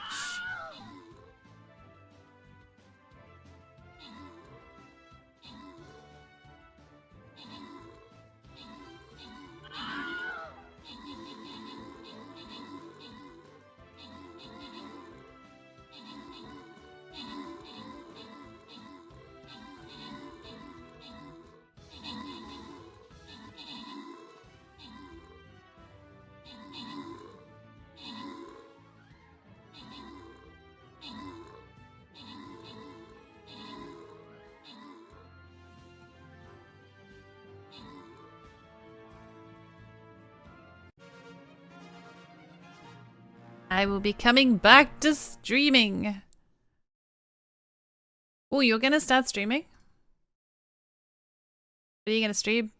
I will be coming back to streaming. Oh, you're gonna start streaming? What are you gonna stream?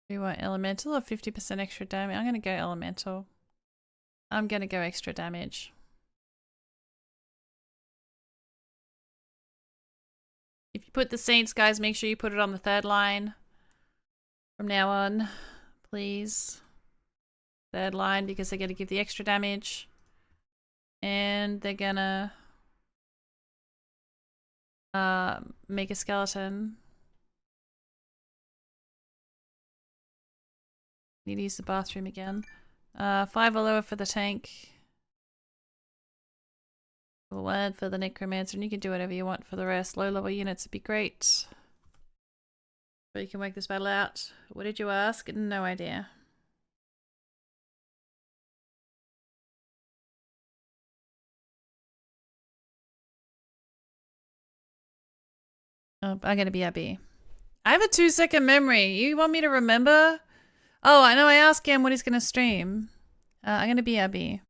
Do you want elemental or 50% extra damage? I'm gonna go elemental. I'm gonna go extra damage. If you put the Saints, guys, make sure you put it on the 3rd line. From now on, please. 3rd line, because they're gonna give the extra damage. And they're gonna make a skeleton. Need to use the bathroom again. 5 or lower for the tank. 1 for the necromancer, and you can do whatever you want for the rest. Low level units would be great. So you can work this battle out. What did you ask? No idea. Oh, I'm gonna be happy. I have a 2-second memory. You want me to remember? Oh, I know. I asked him what he's gonna stream. I'm gonna be Abby.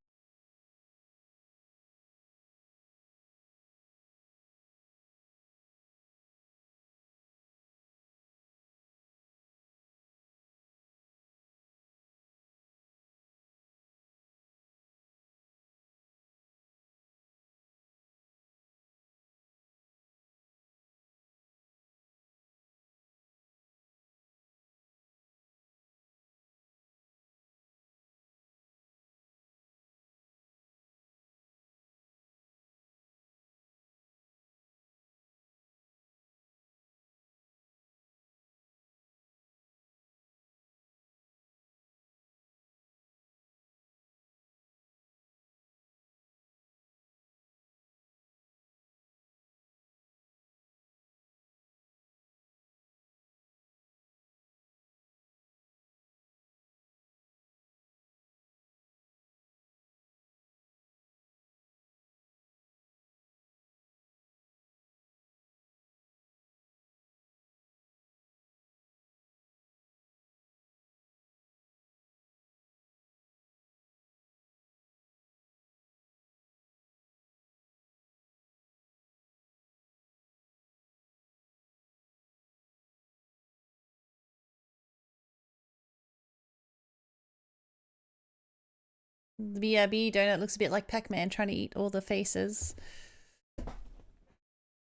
The BRB donut looks a bit like Pac-Man trying to eat all the faces.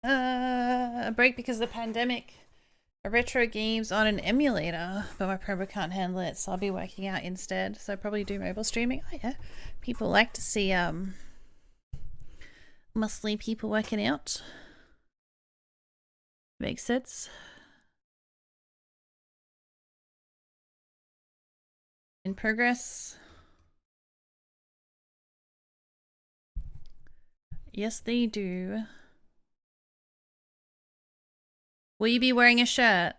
A break because of the pandemic. A retro games on an emulator, but my promo can't handle it, so I'll be working out instead. So I'll probably do mobile streaming. Oh yeah, people like to see muscly people working out. Makes sense. In progress. Yes, they do. Will you be wearing a shirt?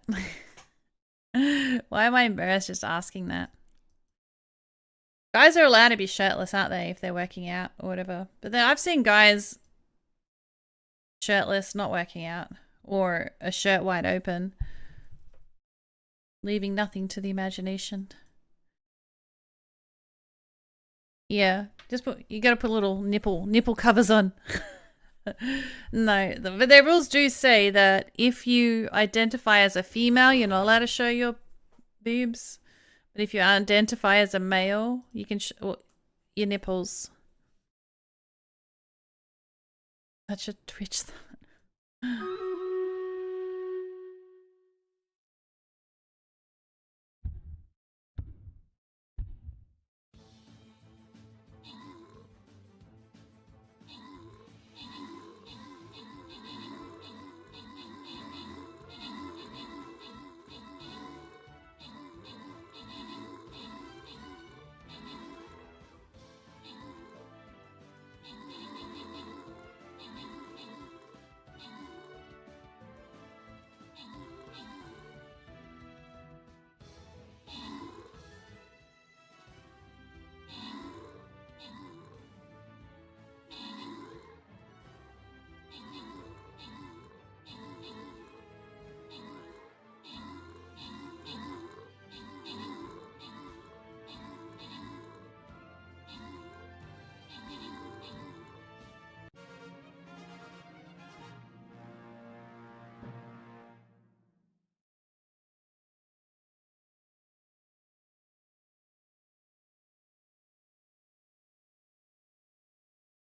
Why am I embarrassed just asking that? Guys are allowed to be shirtless, aren't they, if they're working out or whatever. But then I've seen guys shirtless not working out, or a shirt wide open, leaving nothing to the imagination. Yeah, just you gotta put little nipple covers on. No, but their rules do say that if you identify as a female, you're not allowed to show your boobs. But if you identify as a male, you can show your nipples. Such a Twitch thought.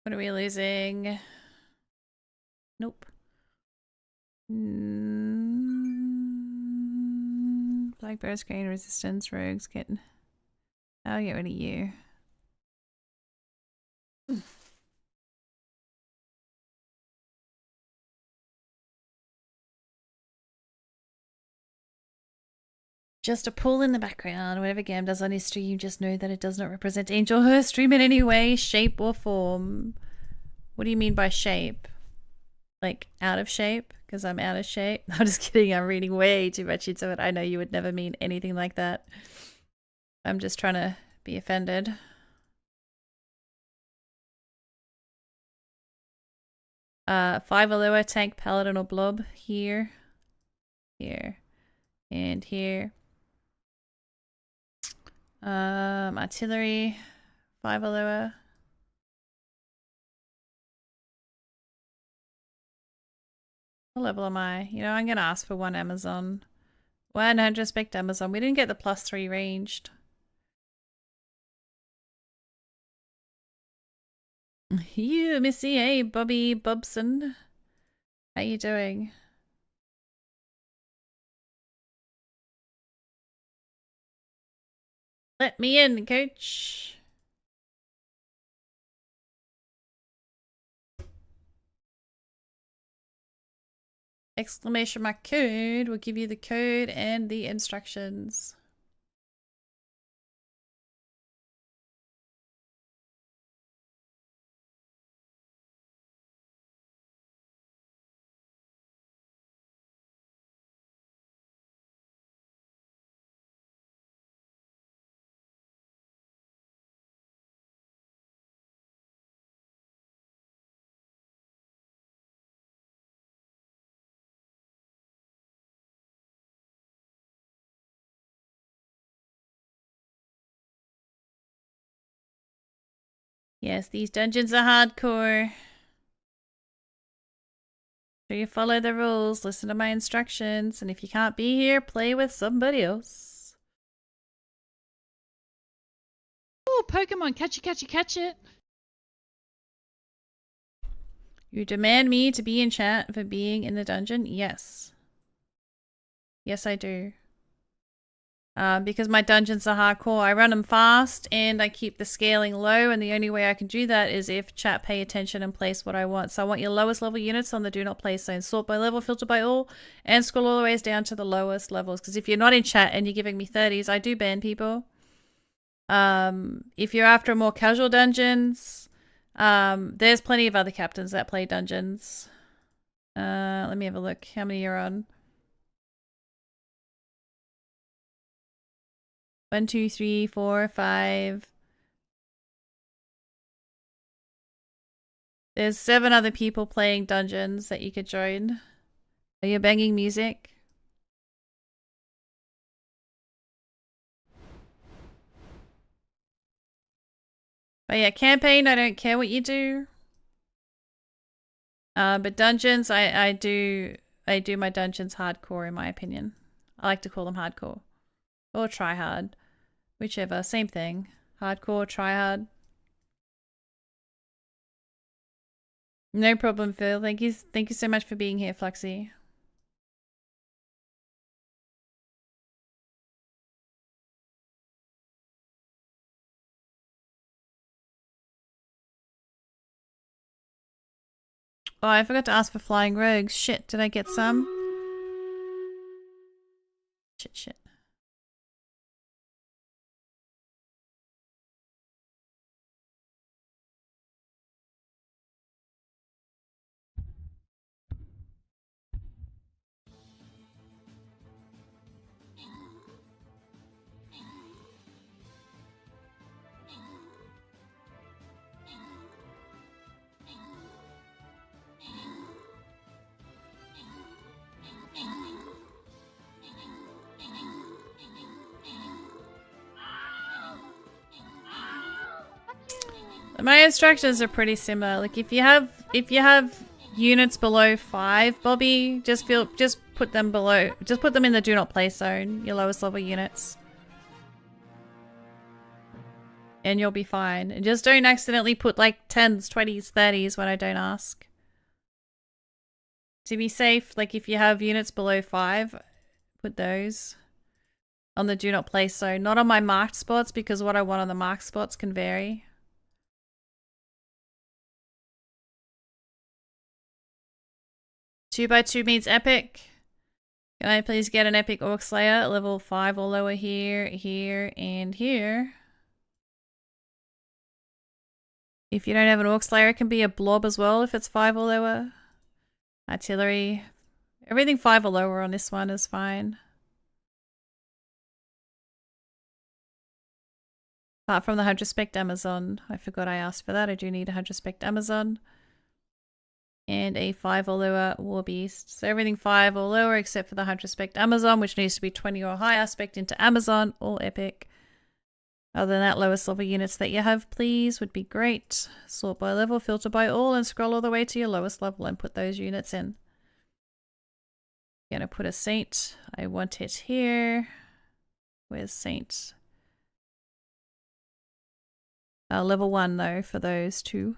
What are we losing? Nope. Black bears gain resistance. Rogues get. I'll get rid of you. Just a pull in the background. Whatever Gam does on his stream, just know that it does not represent Angel or her stream in any way, shape, or form. What do you mean by shape? Like out of shape? Because I'm out of shape? I'm just kidding. I'm reading way too much into it. I know you would never mean anything like that. I'm just trying to be offended. Five or lower, tank, paladin, or blob. Here. Here. And here. Artillery. 5 or lower. What level am I? You know, I'm gonna ask for 1 Amazon. 100 respect Amazon. We didn't get the +3 ranged. You, Missy. Hey, Bobby Bobson. How you doing? Let me in, coach. Exclamation mark code will give you the code and the instructions. Yes, these dungeons are hardcore. So you follow the rules, listen to my instructions, and if you can't be here, play with somebody else. Oh, Pokemon, catch it, catch it, catch it. You demand me to be in chat for being in the dungeon? Yes. Yes, I do. Because my dungeons are hardcore. I run them fast and I keep the scaling low, and the only way I can do that is if chat pay attention and place what I want. So I want your lowest level units on the do not place zone. Sort by level, filter by all, and scroll all the ways down to the lowest levels. Because if you're not in chat and you're giving me 30s, I do ban people. If you're after more casual dungeons, there's plenty of other captains that play dungeons. Let me have a look. How many you're on? 1, 2, 3, 4, 5. There's 7 other people playing dungeons that you could join. Are you banging music? But yeah, campaign, I don't care what you do. But dungeons, I do my dungeons hardcore in my opinion. I like to call them hardcore. Or tryhard. Whichever, same thing. Hardcore, tryhard. No problem, Phil. Thank you so much for being here, Fluxy. Oh, I forgot to ask for flying rogues. Shit, did I get some? Shit. My instructions are pretty similar. Like if you have units below 5, Bobby, just put them below. Just put them in the do not place zone, your lowest level units. And you'll be fine. And just don't accidentally put like 10s, 20s, 30s when I don't ask. To be safe, like if you have units below 5, put those on the do not place zone. Not on my marked spots because what I want on the marked spots can vary. 2x2 means epic. Can I please get an epic Orc Slayer level 5 or lower here, here, and here? If you don't have an Orc Slayer, it can be a blob as well if it's 5 or lower. Artillery. Everything 5 or lower on this one is fine. Apart from the 100 spec Amazon. I forgot I asked for that. I do need a 100 spec Amazon. And a 5 or lower War Beast. So everything 5 or lower except for the 100 spec Amazon, which needs to be 20 or higher, spec into Amazon, all epic. Other than that, lowest level units that you have, please, would be great. Sort by level, filter by all, and scroll all the way to your lowest level and put those units in. Gonna put a Saint. I want it here. Where's Saint? Level 1 though for those two.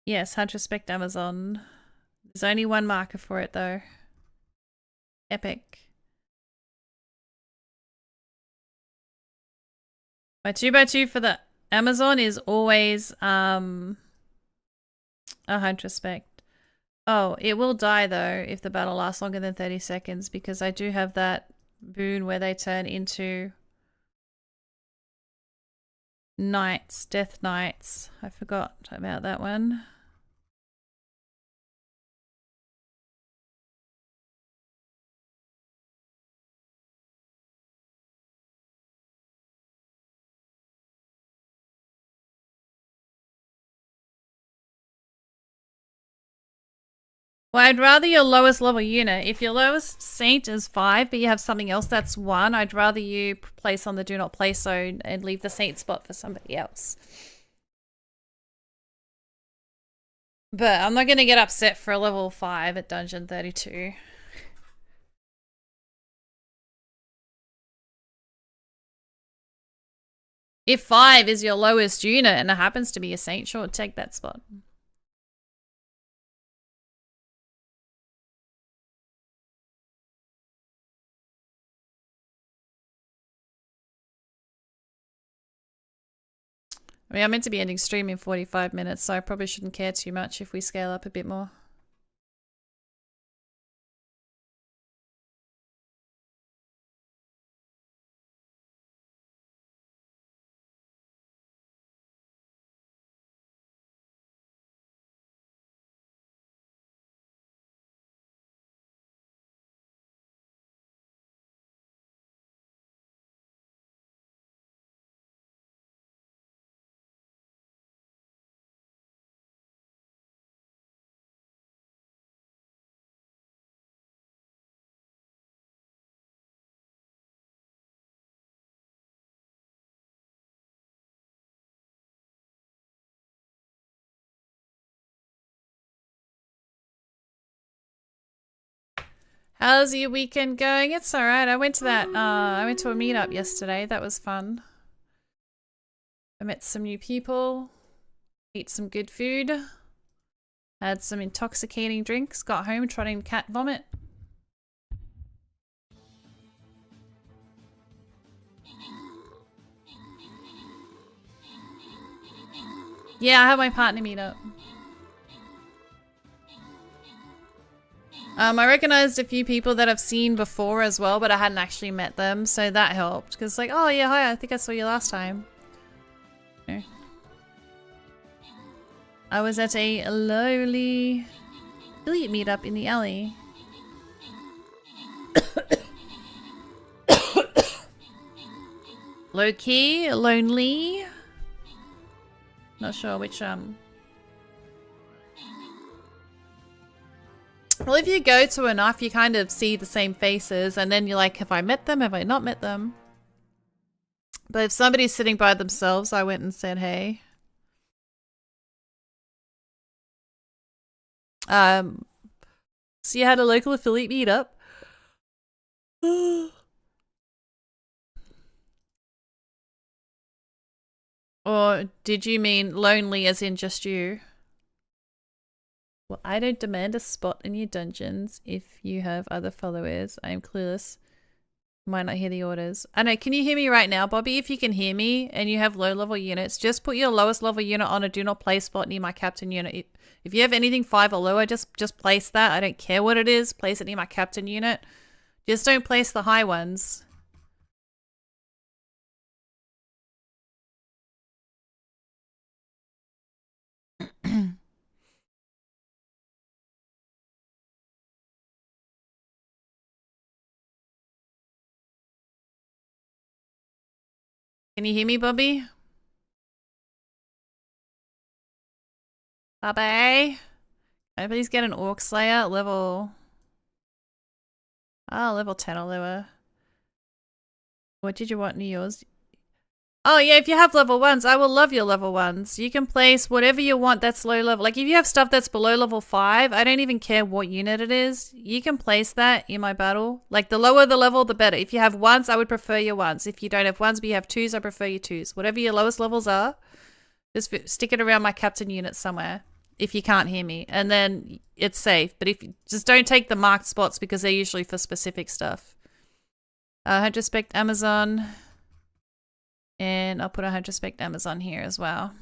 Yes, 100 spec Amazon. There's only one marker for it though. Epic. My 2x2 for the Amazon is always 100 spec. Oh, it will die though if the battle lasts longer than 30 seconds because I do have that boon where they turn into knights, death knights. I forgot about that one. Well, I'd rather your lowest level unit. If your lowest Saint is 5, but you have something else that's 1, I'd rather you place on the do not place zone and leave the Saint spot for somebody else. But I'm not going to get upset for a level 5 at Dungeon 32. If 5 is your lowest unit and it happens to be a Saint, sure, take that spot. I mean, I'm meant to be ending stream in 45 minutes, so I probably shouldn't care too much if we scale up a bit more. How's your weekend going? It's alright. I went to that, I went to a meetup yesterday. That was fun. I met some new people. Ate some good food. Had some intoxicating drinks. Got home trotting cat vomit. Yeah, I had my partner meet up. I recognized a few people that I've seen before as well, but I hadn't actually met them, so that helped. Because like, oh yeah, hi, I think I saw you last time. No. I was at a lowly affiliate meetup in the alley. Low key, lonely. Not sure which Well, if you go to enough, you kind of see the same faces, and then you're like, have I met them? Have I not met them? But if somebody's sitting by themselves, I went and said, hey. So you had a local affiliate meetup. Or did you mean lonely as in just you? Well, I don't demand a spot in your dungeons if you have other followers. I am clueless. Might not hear the orders. I know, can you hear me right now, Bobby? If you can hear me and you have low level units, just put your lowest level unit on a do not place spot near my captain unit. If you have anything 5 or lower, just place that. I don't care what it is. Place it near my captain unit. Just don't place the high ones. Can you hear me, Bobby? Bobby? Can I please get an Orc Slayer level... Oh, level 10 or lower. What did you want in yours? Oh yeah, if you have level 1s, I will love your level 1s. You can place whatever you want that's low level. Like if you have stuff that's below level 5, I don't even care what unit it is. You can place that in my battle. Like the lower the level, the better. If you have 1s, I would prefer your 1s. If you don't have 1s but you have 2s, I prefer your 2s. Whatever your lowest levels are, just stick it around my captain unit somewhere if you can't hear me. And then it's safe. But if just don't take the marked spots because they're usually for specific stuff. 100 Spec Amazon. And I'll put 100 Spec Amazon here as well.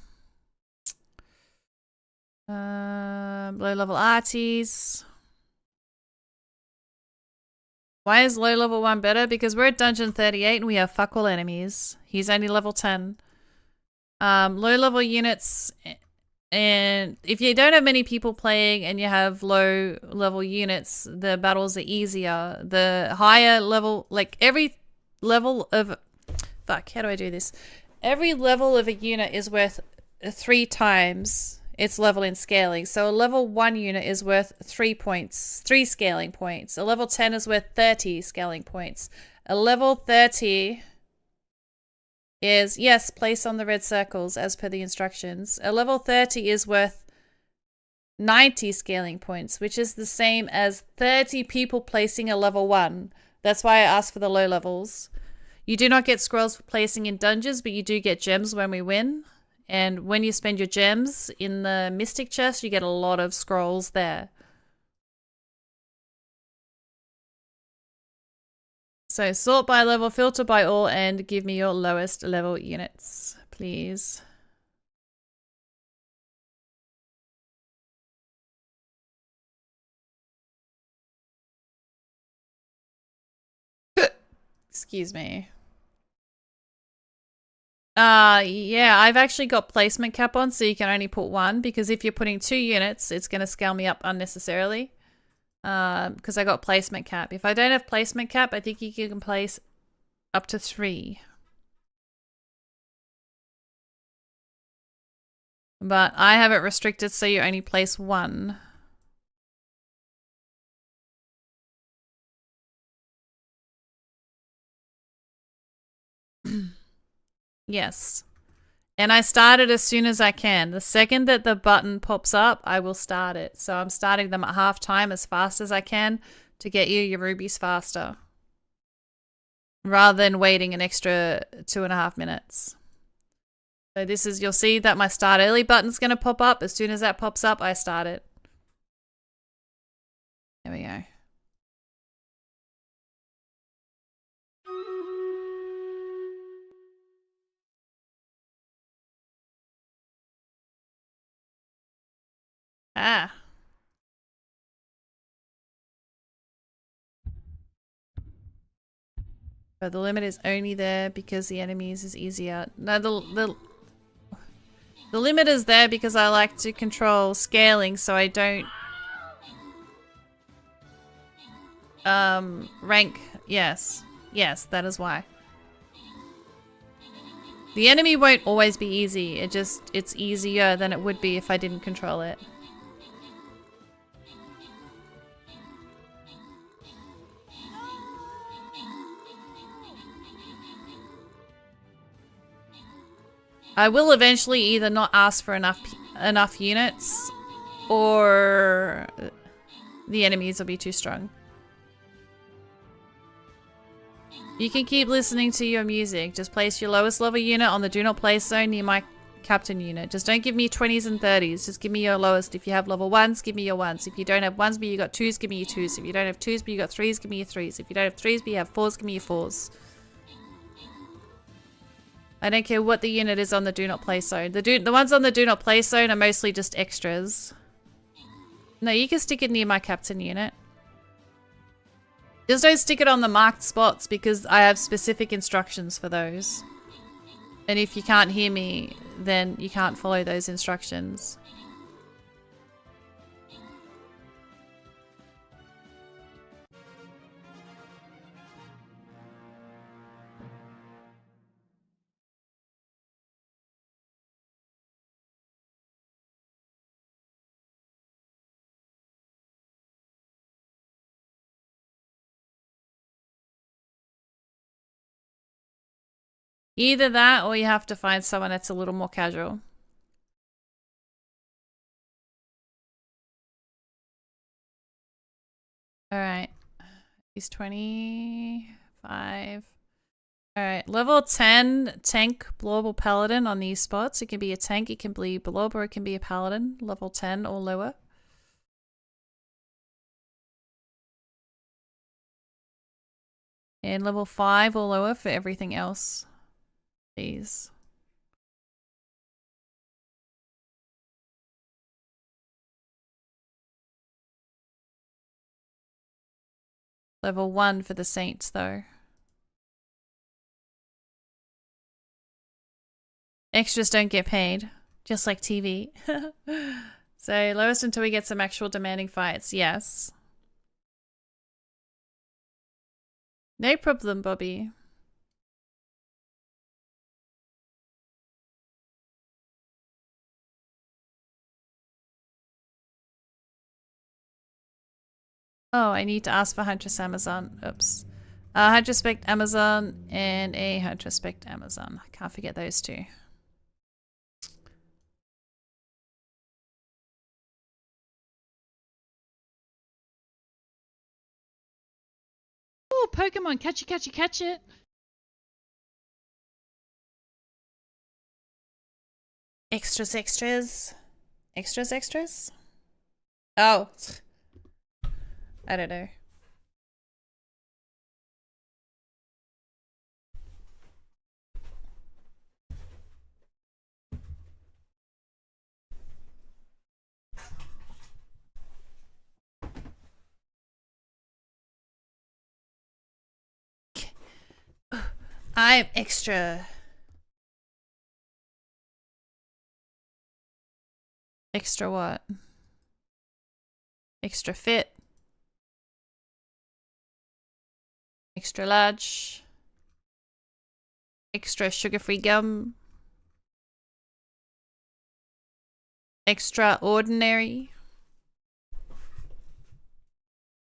Low level arties. Why is low level 1 better? Because we're at dungeon 38 and we have fuck all enemies. He's only level 10. Low level units, and if you don't have many people playing and you have low level units, the battles are easier. The higher level, like every level of... Fuck, how do I do this? Every level of a unit is worth 3 times its level in scaling. So a level 1 unit is worth 3 points, 3 scaling points. A level 10 is worth 30 scaling points. A level 30 is, yes, place on the red circles as per the instructions. A level 30 is worth 90 scaling points, which is the same as 30 people placing a level 1. That's why I asked for the low levels. You do not get scrolls for placing in dungeons, but you do get gems when we win. And when you spend your gems in the Mystic chest, you get a lot of scrolls there. So sort by level, filter by all, and give me your lowest level units, please. Excuse me. Yeah, I've actually got placement cap on, so you can only put 1, because if you're putting 2 units, it's going to scale me up unnecessarily. Because I got placement cap. If I don't have placement cap, I think you can place up to 3. But I have it restricted so you only place 1. Yes. And I start it as soon as I can. The second that the button pops up, I will start it. So I'm starting them at half time as fast as I can to get you your rubies faster. Rather than waiting an extra 2.5 minutes. So this is, you'll see that my start early button's going to pop up. As soon as that pops up, I start it. There we go. Ah. But the limit is only there because the enemies is easier. No, the limit is there because I like to control scaling so I don't rank. Yes. Yes, that is why. The enemy won't always be easy. It's easier than it would be if I didn't control it. I will eventually either not ask for enough units, or the enemies will be too strong. You can keep listening to your music. Just place your lowest level unit on the do not place zone near my captain unit. Just don't give me 20s and 30s. Just give me your lowest. If you have level 1s, give me your 1s. If you don't have 1s but you got 2s, give me your 2s. If you don't have 2s but you got 3s, give me your 3s. If you don't have 3s but you have 4s, give me your 4s. I don't care what the unit is on the do not place zone. The ones on the do not place zone are mostly just extras. No, you can stick it near my captain unit. Just don't stick it on the marked spots because I have specific instructions for those. And if you can't hear me, then you can't follow those instructions. Either that or you have to find someone that's a little more casual. Alright. He's 25. Alright, level 10 tank blobble paladin on these spots. It can be a tank, it can be blob, or it can be a paladin. Level 10 or lower. And level 5 or lower for everything else. Please. Level 1 for the saints though. Extras don't get paid, just like TV. So lowest until we get some actual demanding fights, yes. No problem, Bobby. Oh, I need to ask for Huntress Amazon. Oops. Huntress Spect Amazon and a Huntress Spect Amazon. I can't forget those two. Oh, Pokemon, catch it, catch it, catch it. Extras, extras. Extras, extras? Oh. I don't know. I'm extra. Extra what? Extra fit. Extra large. Extra sugar-free gum. Extraordinary.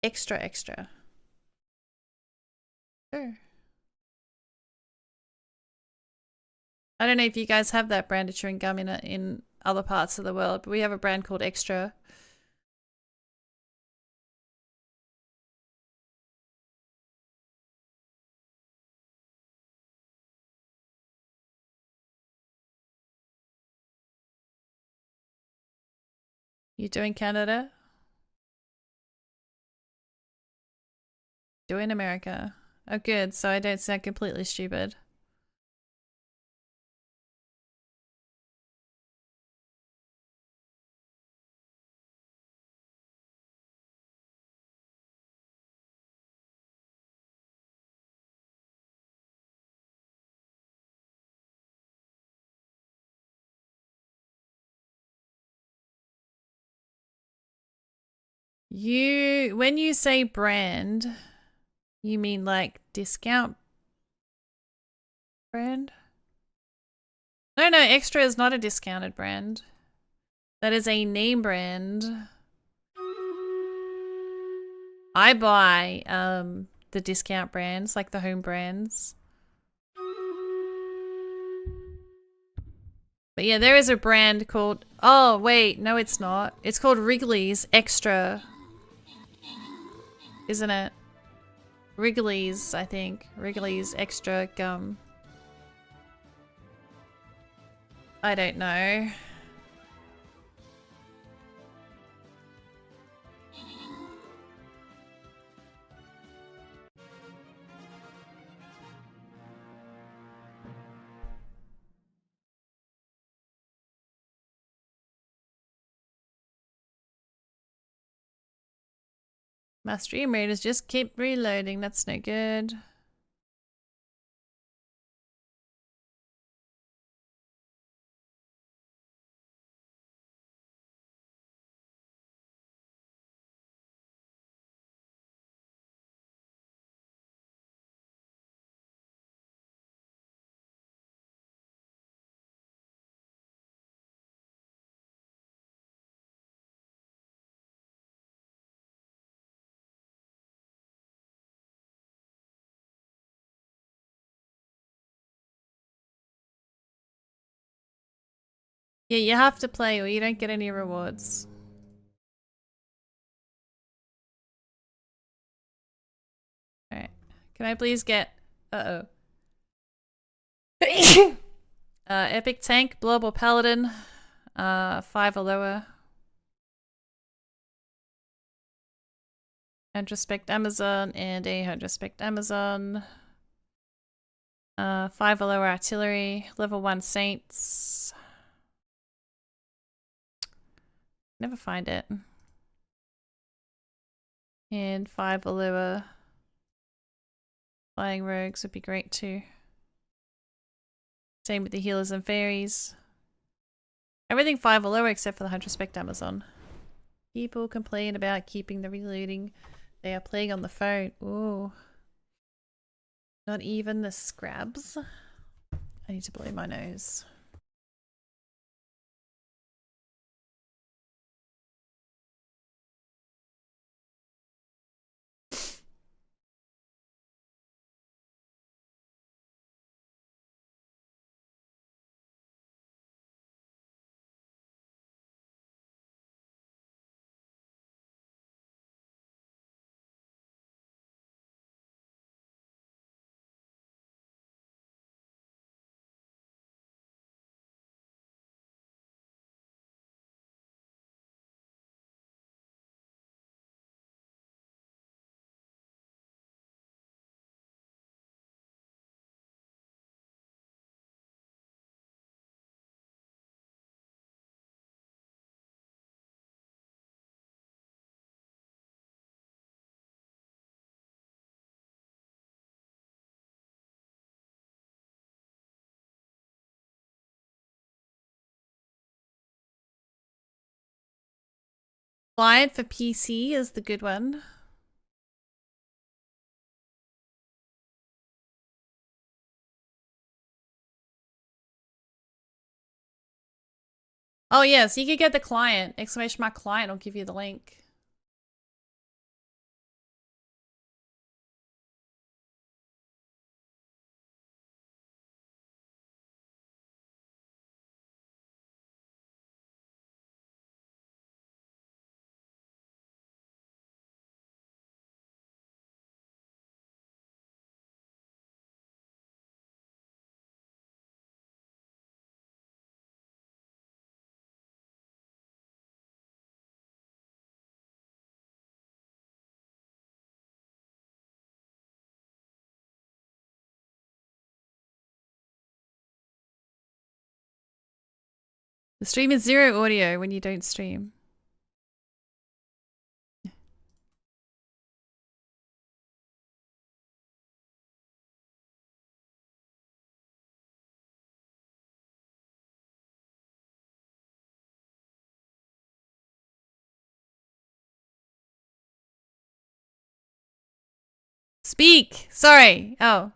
Extra, extra. Sure. I don't know if you guys have that brand of chewing gum in other parts of the world, but we have a brand called Extra. You doing Canada? Doing America. Oh, good. So I don't sound completely stupid. When you say brand, you mean like discount brand? No, Extra is not a discounted brand. That is a name brand. I buy the discount brands, like the home brands. But yeah, there is a brand called... Oh, wait. No, it's not. It's called Wrigley's Extra. Isn't it? Wrigley's, I think. Wrigley's Extra Gum. I don't know. My stream rate is just keep reloading. That's no good. Yeah, you have to play or you don't get any rewards. Alright. Can I please get... Uh-oh. Epic Tank, Blowable Paladin. 5 or lower. Unrespect Amazon and a Unrespect Amazon. 5 or lower Artillery. Level 1 Saints. Never find it. And 5 or lower Flying Rogues would be great too. Same with the Healers and Fairies. Everything 5 or lower except for the Unrespect Amazon. People complain about keeping the reloading. They are playing on the phone. Ooh. Not even the scrabs. I need to blow my nose. Client for PC is the good one. Oh yes, you could get the client. Exclamation mark client will give you the link. The stream is 0 audio when you don't stream. Speak! Sorry. Oh.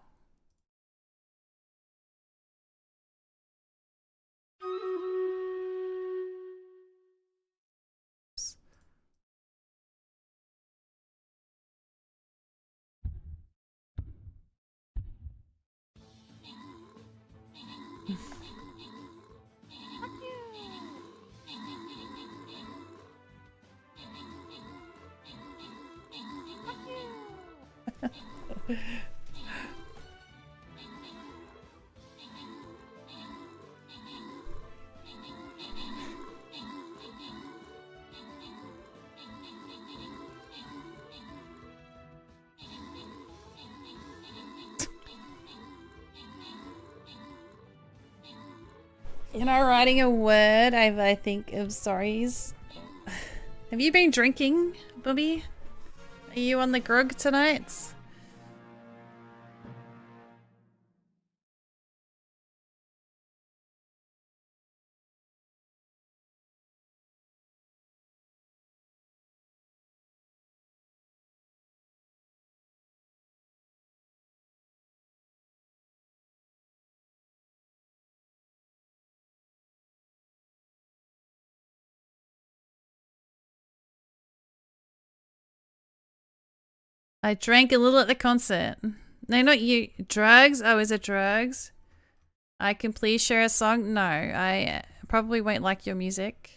You're not writing a word. I think of sorries. Have you been drinking, Bobby? Are you on the grog tonight? I drank a little at the concert. No, not you. Drugs? Oh, is it drugs? I can please share a song? No, I probably won't like your music.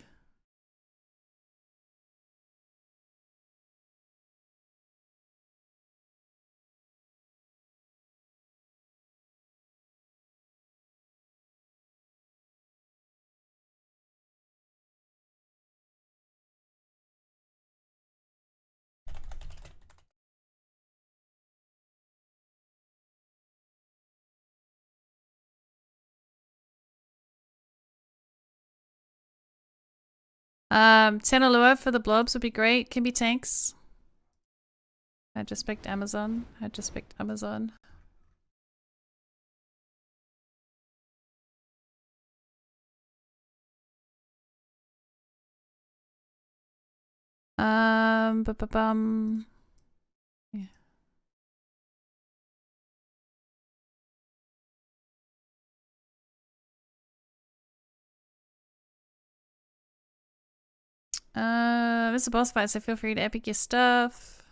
Tenalua for the blobs would be great. Can be tanks. I just picked Amazon. I just picked Amazon. Ba-ba-bum. Yeah. It's a boss fight, so feel free to epic your stuff.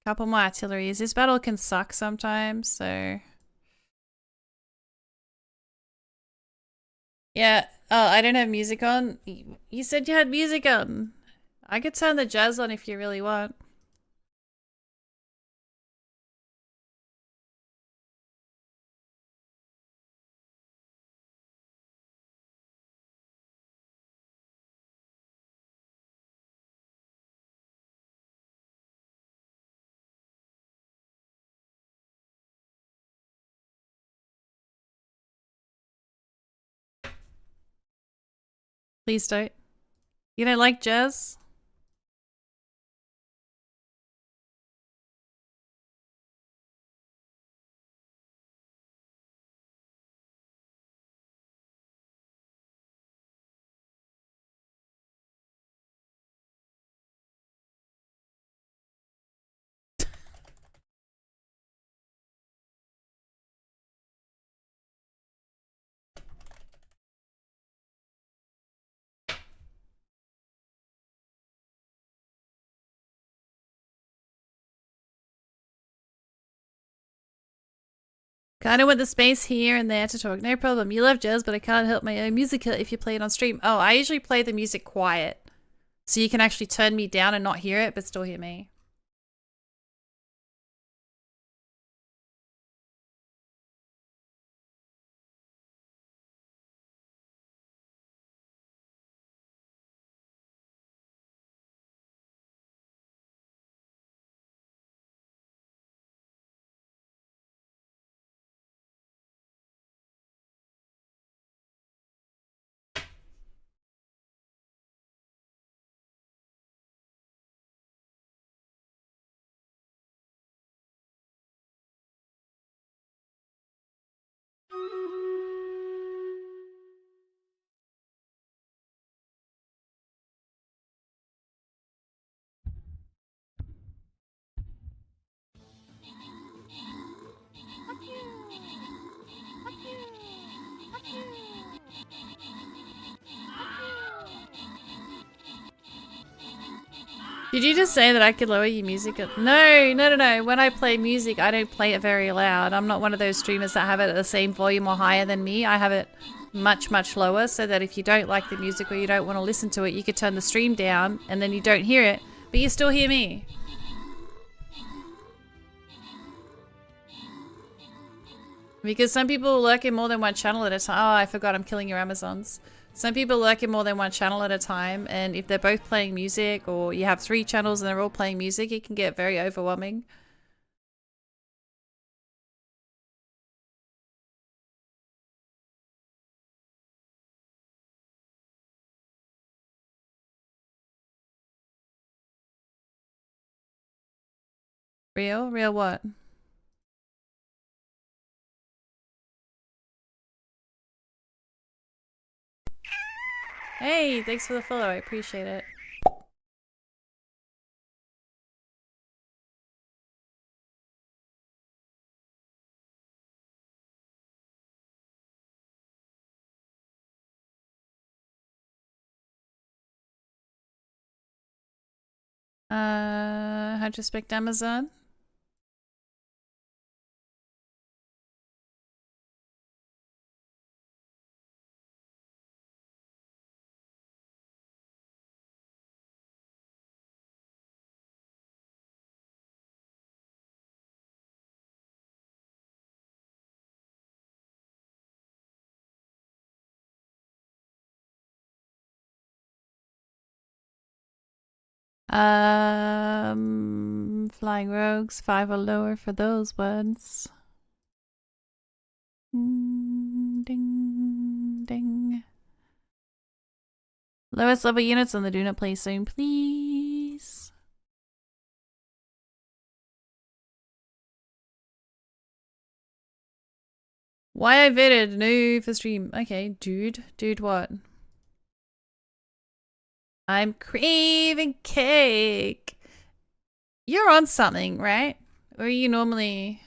Couple more artilleries. This battle can suck sometimes, so yeah. Oh, I don't have music on. You said you had music on. I could turn the jazz on if you really want. Please don't. You don't like jazz? Kinda want the space here and there to talk. No problem. You love jazz, but I can't help my own music if you play it on stream. Oh, I usually play the music quiet. So you can actually turn me down and not hear it, but still hear me. Did you just say that I could lower your music? No. When I play music, I don't play it very loud. I'm not one of those streamers that have it at the same volume or higher than me. I have it much, much lower so that if you don't like the music or you don't want to listen to it, you could turn the stream down and then you don't hear it, but you still hear me. Because some people lurk in more than one channel at a time. Oh, I forgot I'm killing your Amazons. Some people lurk in more than one channel at a time, and if they're both playing music, or you have 3 channels and they're all playing music, it can get very overwhelming. Real? Real what? Hey, thanks for the follow. I appreciate it. How'd you expect Amazon? Flying rogues, 5 or lower for those ones. Ding, ding. Lowest level units on the do not play zone, please. Why I voted no for stream. Okay, dude. Dude, what? I'm craving cake. You're on something, right? Or are you normally...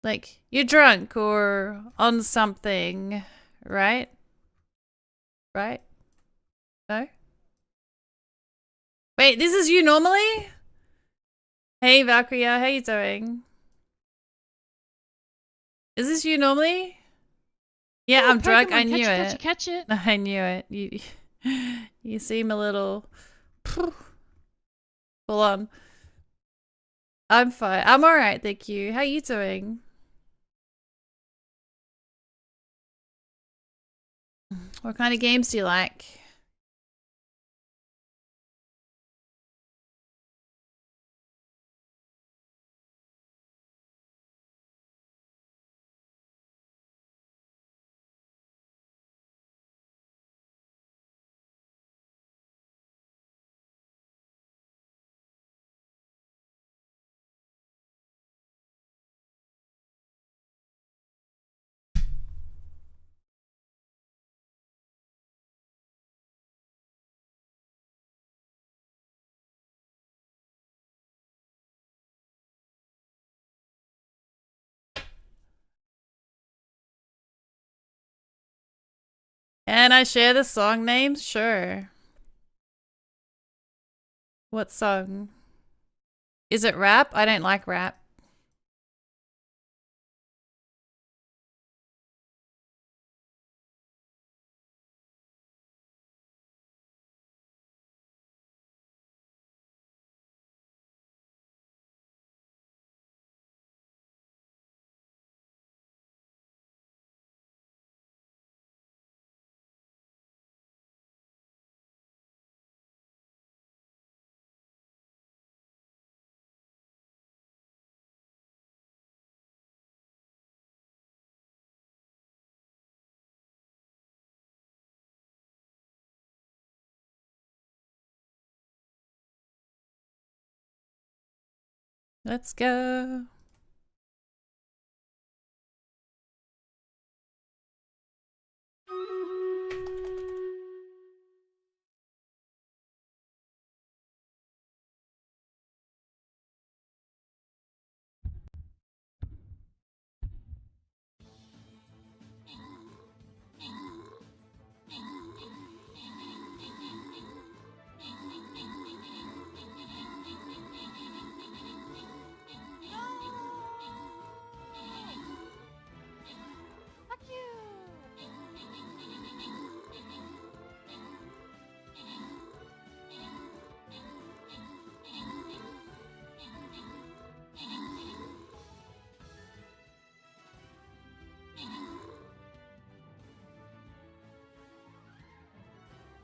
Like, you're drunk or on something, right? Right? No? Wait, this is you normally? Hey, Valkyria, how you doing? Is this you normally? Yeah, Oh, I'm drunk. Pokemon, I knew it. Catch it. I knew it. You seem a little full on. I'm fine. I'm alright, thank you. How you doing? What kind of games do you like? Can I share the song names? Sure. What song? Is it rap? I don't like rap. Let's go.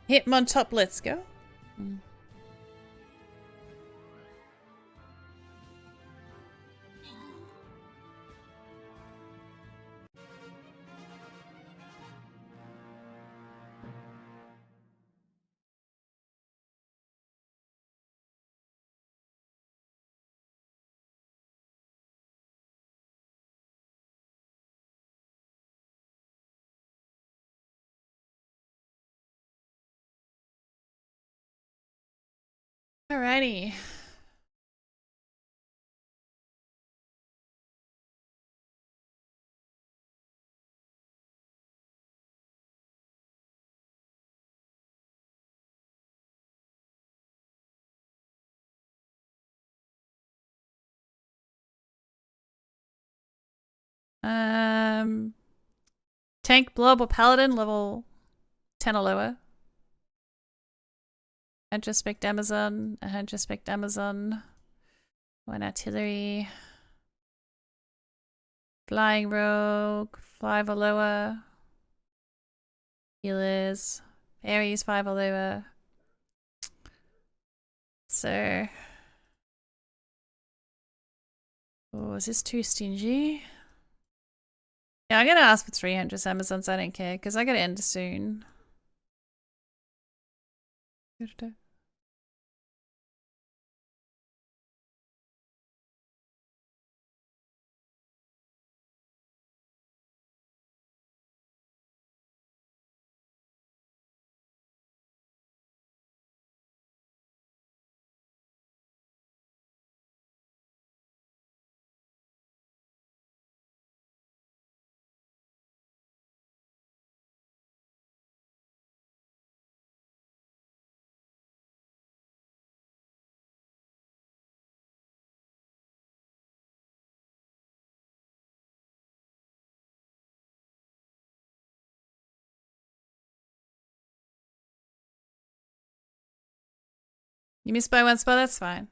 Hit him on top, let's go. Alrighty. Tank, blob, or paladin level 10 or lower. I just picked Amazon. I had just picked Amazon. One artillery. Flying rogue, 5 or lower. Healers. Aries, 5 or lower. So. Oh, is this too stingy? Yeah, I'm gonna ask for 300 Amazons. I don't care because I gotta end soon. You missed by one spell, that's fine.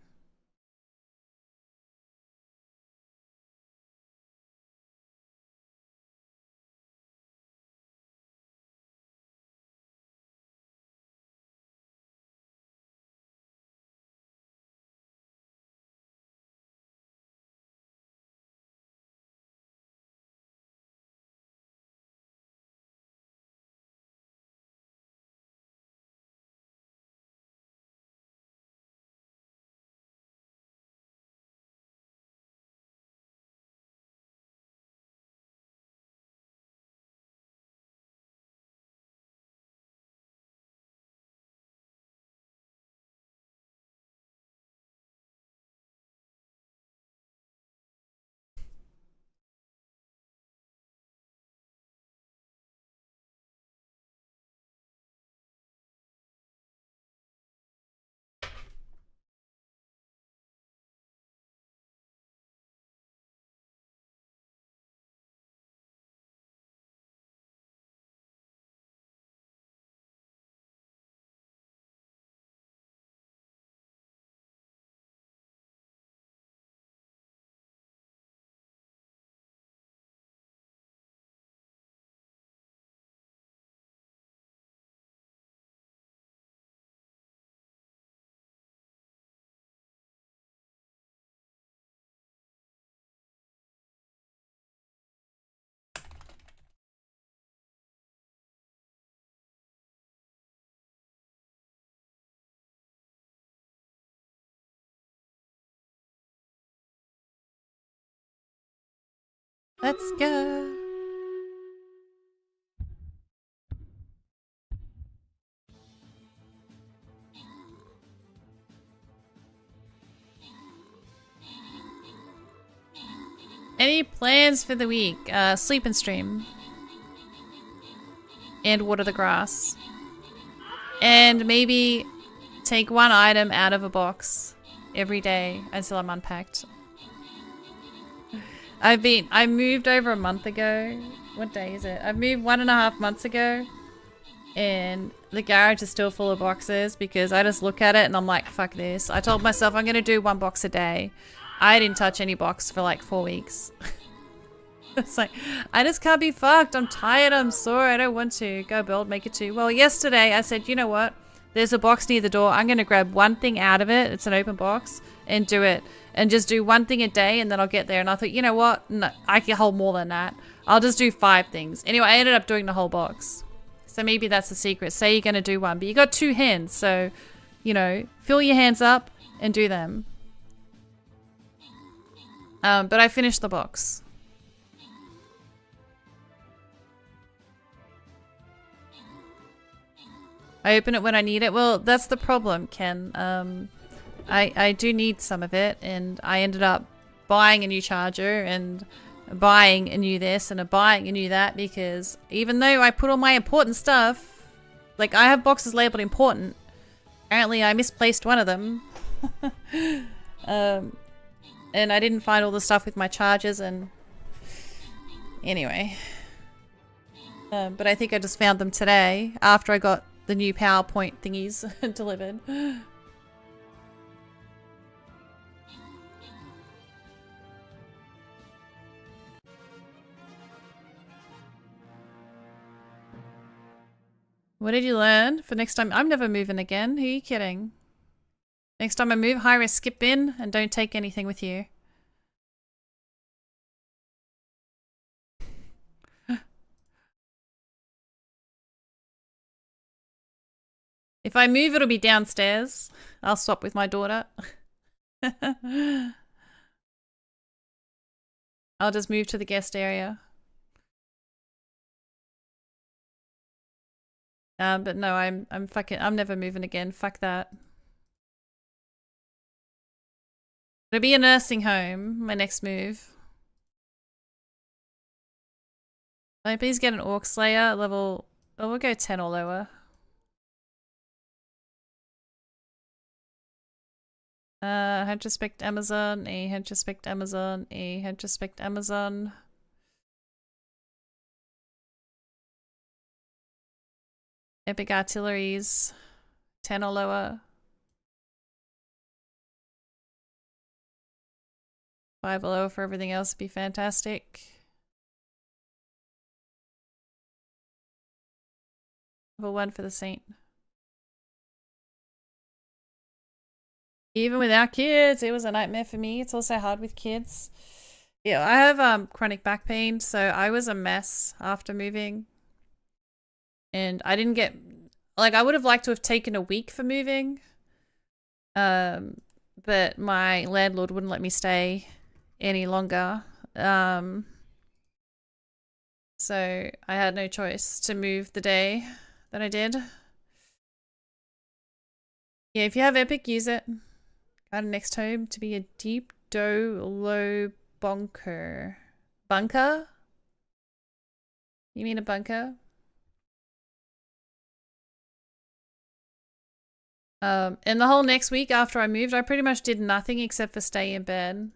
Let's go. Any plans for the week? Sleep and stream. And water the grass. And maybe take one item out of a box every day until I'm unpacked. I moved over a month ago. What day is it? I moved 1.5 months ago. And the garage is still full of boxes because I just look at it and I'm like, fuck this. I told myself I'm going to do 1 box a day. I didn't touch any box for like 4 weeks. It's like, I just can't be fucked. I'm tired. I'm sore. I don't want to. Go build, make it 2. Well, yesterday I said, you know what? There's a box near the door. I'm going to grab one thing out of it. It's an open box. And do it. And just do one thing a day and then I'll get there. And I thought, you know what? No, I can hold more than that. I'll just do 5 things. Anyway, I ended up doing the whole box. So maybe that's the secret. Say you're going to do one. But you got 2 hands. So, you know, fill your hands up and do them. But I finished the box. I open it when I need it. Well, that's the problem, Ken. I do need some of it, and I ended up buying a new charger and buying a new this and buying a new that because even though I put all my important stuff, like I have boxes labeled important, apparently I misplaced one of them. And I didn't find all the stuff with my chargers and anyway. But I think I just found them today after I got the new PowerPoint thingies delivered. What did you learn for next time? I'm never moving again. Who are you kidding? Next time I move, high risk, skip in and don't take anything with you. If I move, it'll be downstairs. I'll swap with my daughter. I'll just move to the guest area. But no, I'm never moving again. Fuck that. It'll be a nursing home, my next move. Can I please get an Orc Slayer level... Oh, we'll go 10 or lower. Head-respect Amazon, head-respect Amazon, head-respect Amazon. Epic Artilleries, 10 or lower. 5 or lower for everything else would be fantastic. Level 1 for the Saint. Even without kids, it was a nightmare for me. It's also hard with kids. Yeah, I have chronic back pain, so I was a mess after moving. And I didn't get... Like, I would have liked to have taken a week for moving. But my landlord wouldn't let me stay any longer. So I had no choice to move the day that I did. Yeah, if you have Epic, use it. Got a next home to be a deep dough low bunker. Bunker? You mean a bunker? And the whole next week after I moved, I pretty much did nothing except for stay in bed.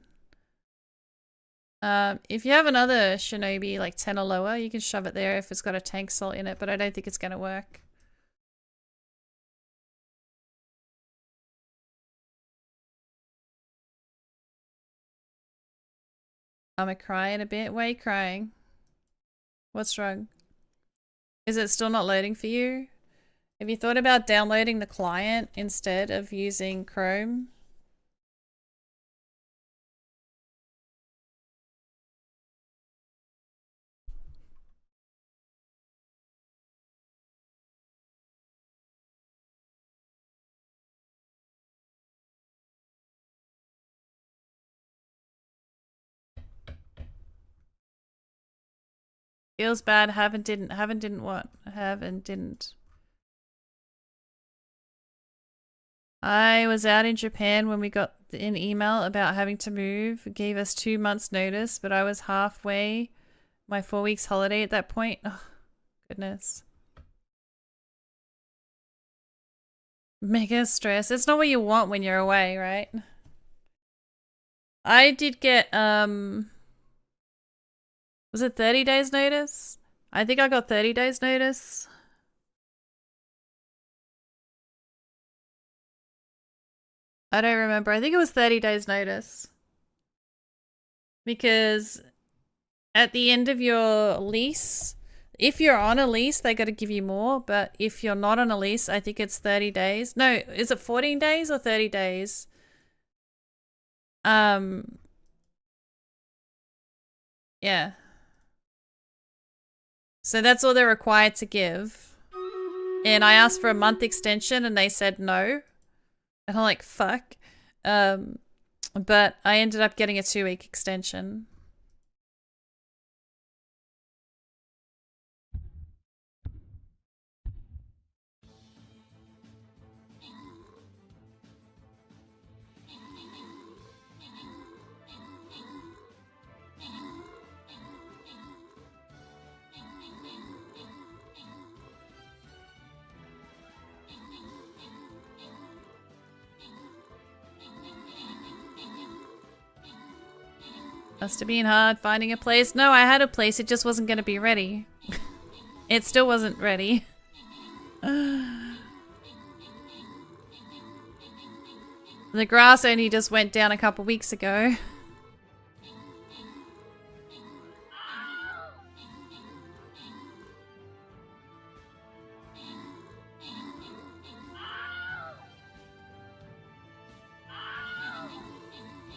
If you have another Shinobi, like 10 or lower, you can shove it there if it's got a tank salt in it, but I don't think it's gonna work. I'm crying a bit. Why are you crying? What's wrong? Is it still not loading for you? Have you thought about downloading the client instead of using Chrome? Feels bad, haven't didn't what? Have and didn't. I was out in Japan when we got an email about having to move. It gave us 2 months notice, but I was halfway my 4 weeks holiday at that point. Oh, goodness. Mega stress. It's not what you want when you're away, right? I did get, was it 30 days notice? I think I got 30 days notice. I don't remember. I think it was 30 days notice. Because at the end of your lease, if you're on a lease, they got to give you more. But if you're not on a lease, I think it's 30 days. No, is it 14 days or 30 days? Yeah. So that's all they're required to give. And I asked for a month extension and they said no. And I'm like, fuck. But I ended up getting a 2-week extension. Must have been hard finding a place. No, I had a place. It just wasn't going to be ready. It still wasn't ready. The grass only just went down a couple weeks ago.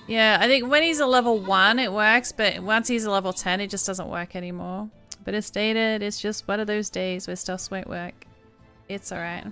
Yeah, I think when he's a level 1 it works, but once he's a level 10 it just doesn't work anymore. But as stated, it's just one of those days where stuff won't work. It's alright.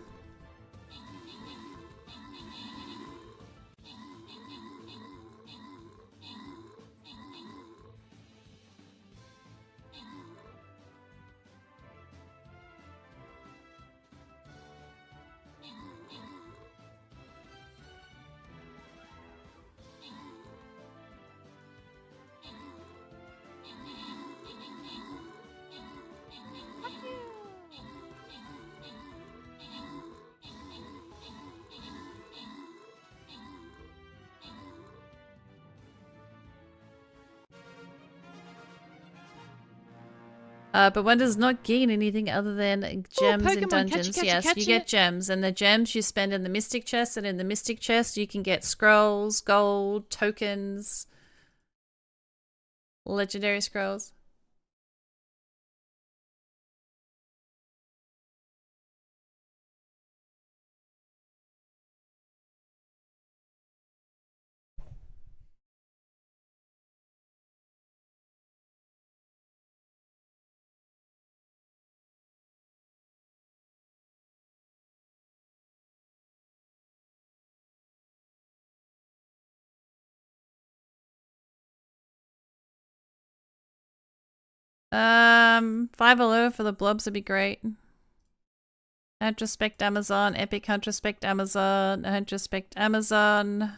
But one does not gain anything other than gems in Pokemon, dungeons. Yes, you get gems, and the gems you spend in the Mystic Chest, and in the Mystic Chest you can get scrolls, gold, tokens, legendary scrolls. $5 for the blobs would be great. Huntrospect Amazon, Epic Huntrospect Amazon, Huntrospect Amazon.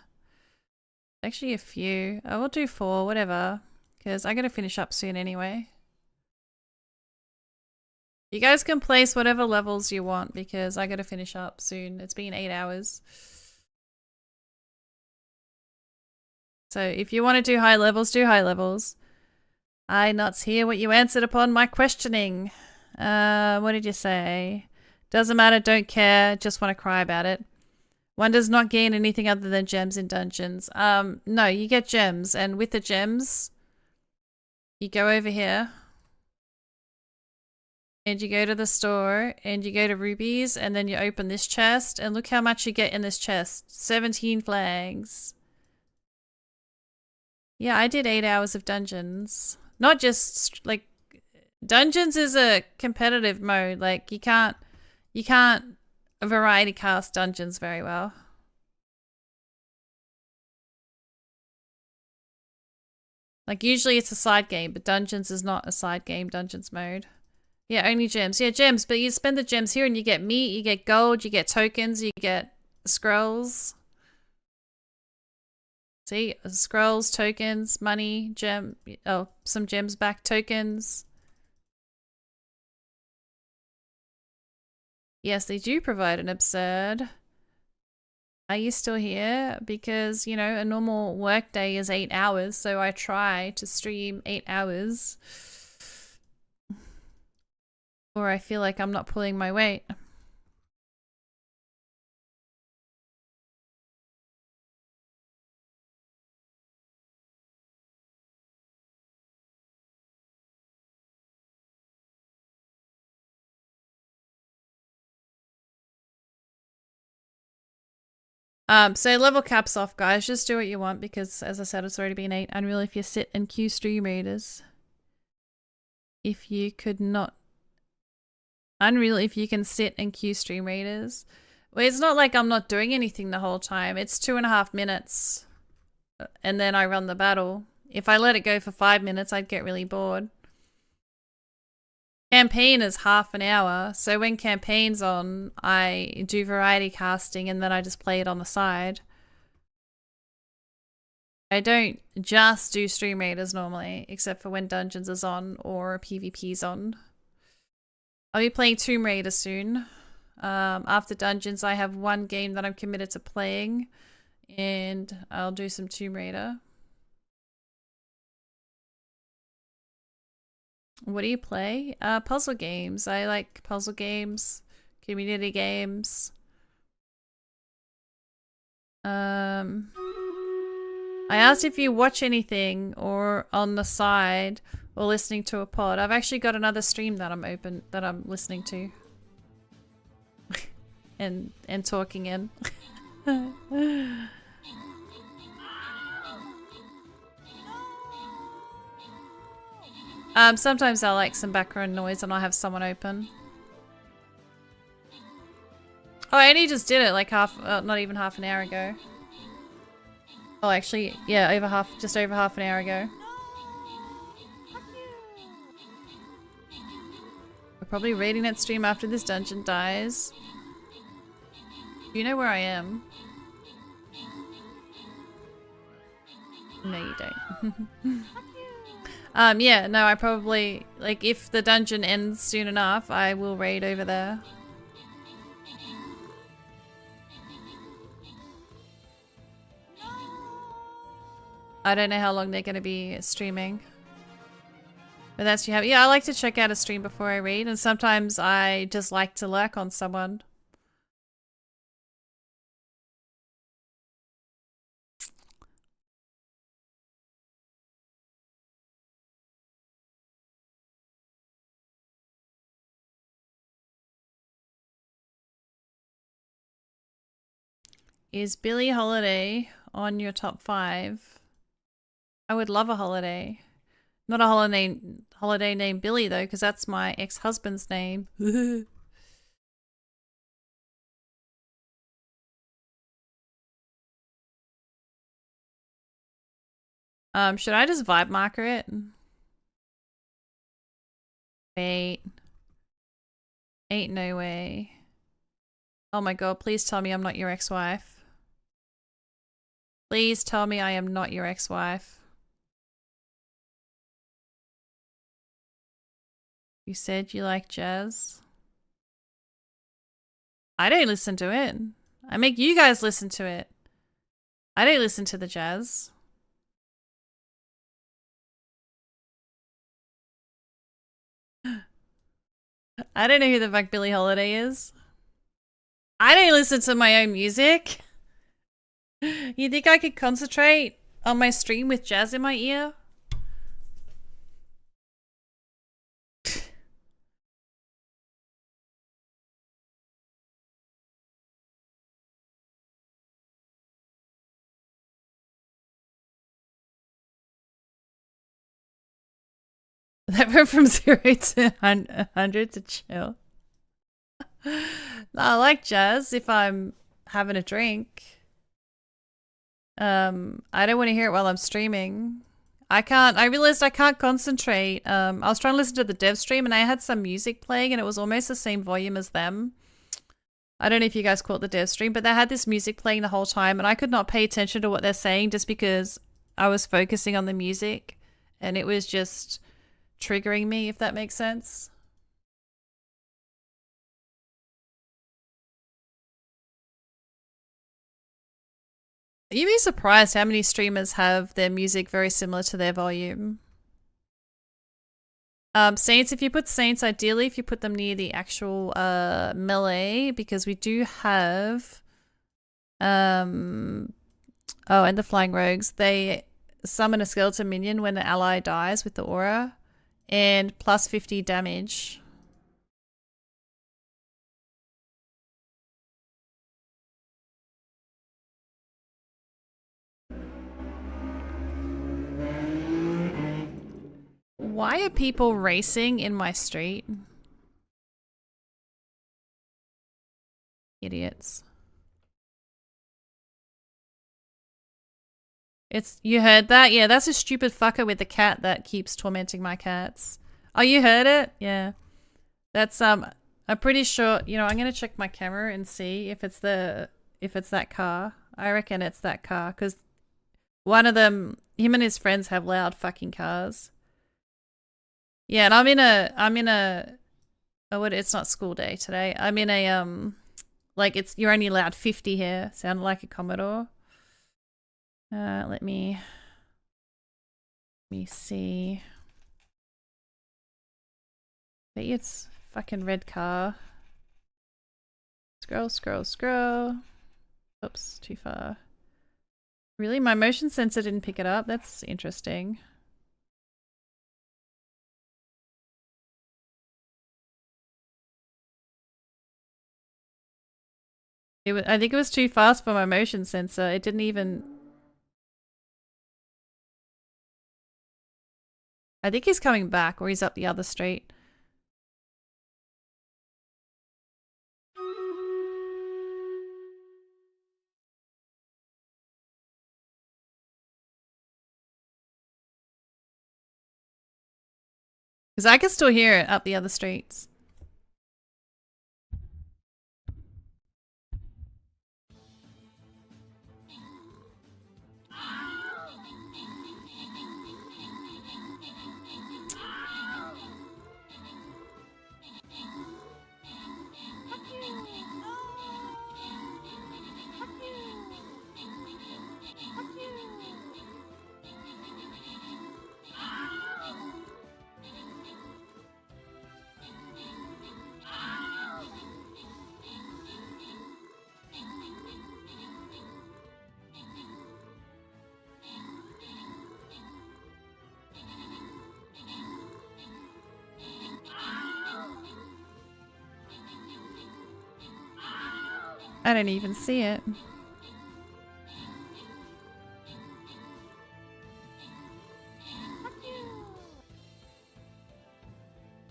Actually a few. I will do 4, whatever. Because I gotta finish up soon anyway. You guys can place whatever levels you want because I gotta finish up soon. It's been 8 hours. So if you want to do high levels, do high levels. I not hear what you answered upon my questioning. What did you say? Doesn't matter, don't care, just want to cry about it. One does not gain anything other than gems in dungeons. No, you get gems, and with the gems, you go over here. And you go to the store, and you go to rubies, and then you open this chest, and look how much you get in this chest. 17 flags. Yeah, I did 8 hours of dungeons. Not just, like, dungeons is a competitive mode. Like, you can't variety cast dungeons very well. Like, usually it's a side game, but dungeons is not a side game, dungeons mode. Yeah, only gems. Yeah, gems, but you spend the gems here and you get meat, you get gold, you get tokens, you get scrolls. See, scrolls, tokens, money, gem. Oh, some gems back, tokens. Yes, they do provide an absurd. Are you still here? Because, you know, a normal work day is 8 hours, so I try to stream 8 hours. Or I feel like I'm not pulling my weight. So level caps off, guys. Just do what you want because, as I said, it's already been 8. Unreal if you sit and queue stream readers. If you could not. Unreal if you can sit and queue stream readers. Well, it's not like I'm not doing anything the whole time. It's 2.5 minutes. And then I run the battle. If I let it go for 5 minutes, I'd get really bored. Campaign is half an hour, so when campaign's on, I do variety casting and then I just play it on the side. I don't just do stream raiders normally, except for when Dungeons is on or PvP's on. I'll be playing Tomb Raider soon. After Dungeons, I have one game that I'm committed to playing, and I'll do some Tomb Raider. What do you play? Puzzle games. I like puzzle games, community games. I asked if you watch anything or on the side or listening to a pod. I've actually got another stream that I'm listening to and talking in. Sometimes I like some background noise and I'll have someone open. Oh, I only just did it like not even half an hour ago. Oh, actually, yeah, just over half an hour ago. We're probably raiding that stream after this dungeon dies. You know where I am. No, you don't. Yeah, no, I probably, like, if the dungeon ends soon enough, I will raid over there. I don't know how long they're going to be streaming. But that's you have. Yeah, I like to check out a stream before I raid, and sometimes I just like to lurk on someone. Is Billie Holiday on your top 5? I would love a holiday. Not a holiday named Billy though, because that's my ex-husband's name. Should I just vibe marker it? Wait. Ain't no way. Oh my god, please tell me I'm not your ex-wife. Please tell me I am not your ex-wife. You said you like jazz. I don't listen to it. I make you guys listen to it. I don't listen to the jazz. I don't know who the fuck Billie Holiday is. I don't listen to my own music. You think I could concentrate on my stream with jazz in my ear? That went from 0 to 100 to chill. No, I like jazz if I'm having a drink. I don't want to hear it while I'm streaming. I realized I can't concentrate. I was trying to listen to the dev stream and I had some music playing and it was almost the same volume as them. I don't know if you guys caught the dev stream, but they had this music playing the whole time and I could not pay attention to what they're saying just because I was focusing on the music and it was just triggering me, if that makes sense. You'd be surprised how many streamers have their music very similar to their volume. Saints, if you put Saints, ideally if you put them near the actual melee, because we do have oh, and the Flying Rogues, they summon a skeleton minion when an ally dies with the aura, and plus 50 damage. Why are people racing in my street? Idiots. You heard that? Yeah, that's a stupid fucker with the cat that keeps tormenting my cats. Oh, you heard it? Yeah. That's I'm pretty sure, you know, I'm gonna check my camera and see if it's that car. I reckon it's that car, because one of them, him and his friends have loud fucking cars. Yeah, and it's not school day today. I'm in a like you're only allowed 50 here. Sounded like a Commodore. Let me see. Bet you it's fucking red car. Scroll, scroll, scroll. Oops, too far. Really? My motion sensor didn't pick it up? That's interesting. I think it was too fast for my motion sensor. It didn't even... I think he's coming back, or he's up the other street. Because I can still hear it up the other streets. I didn't even see it.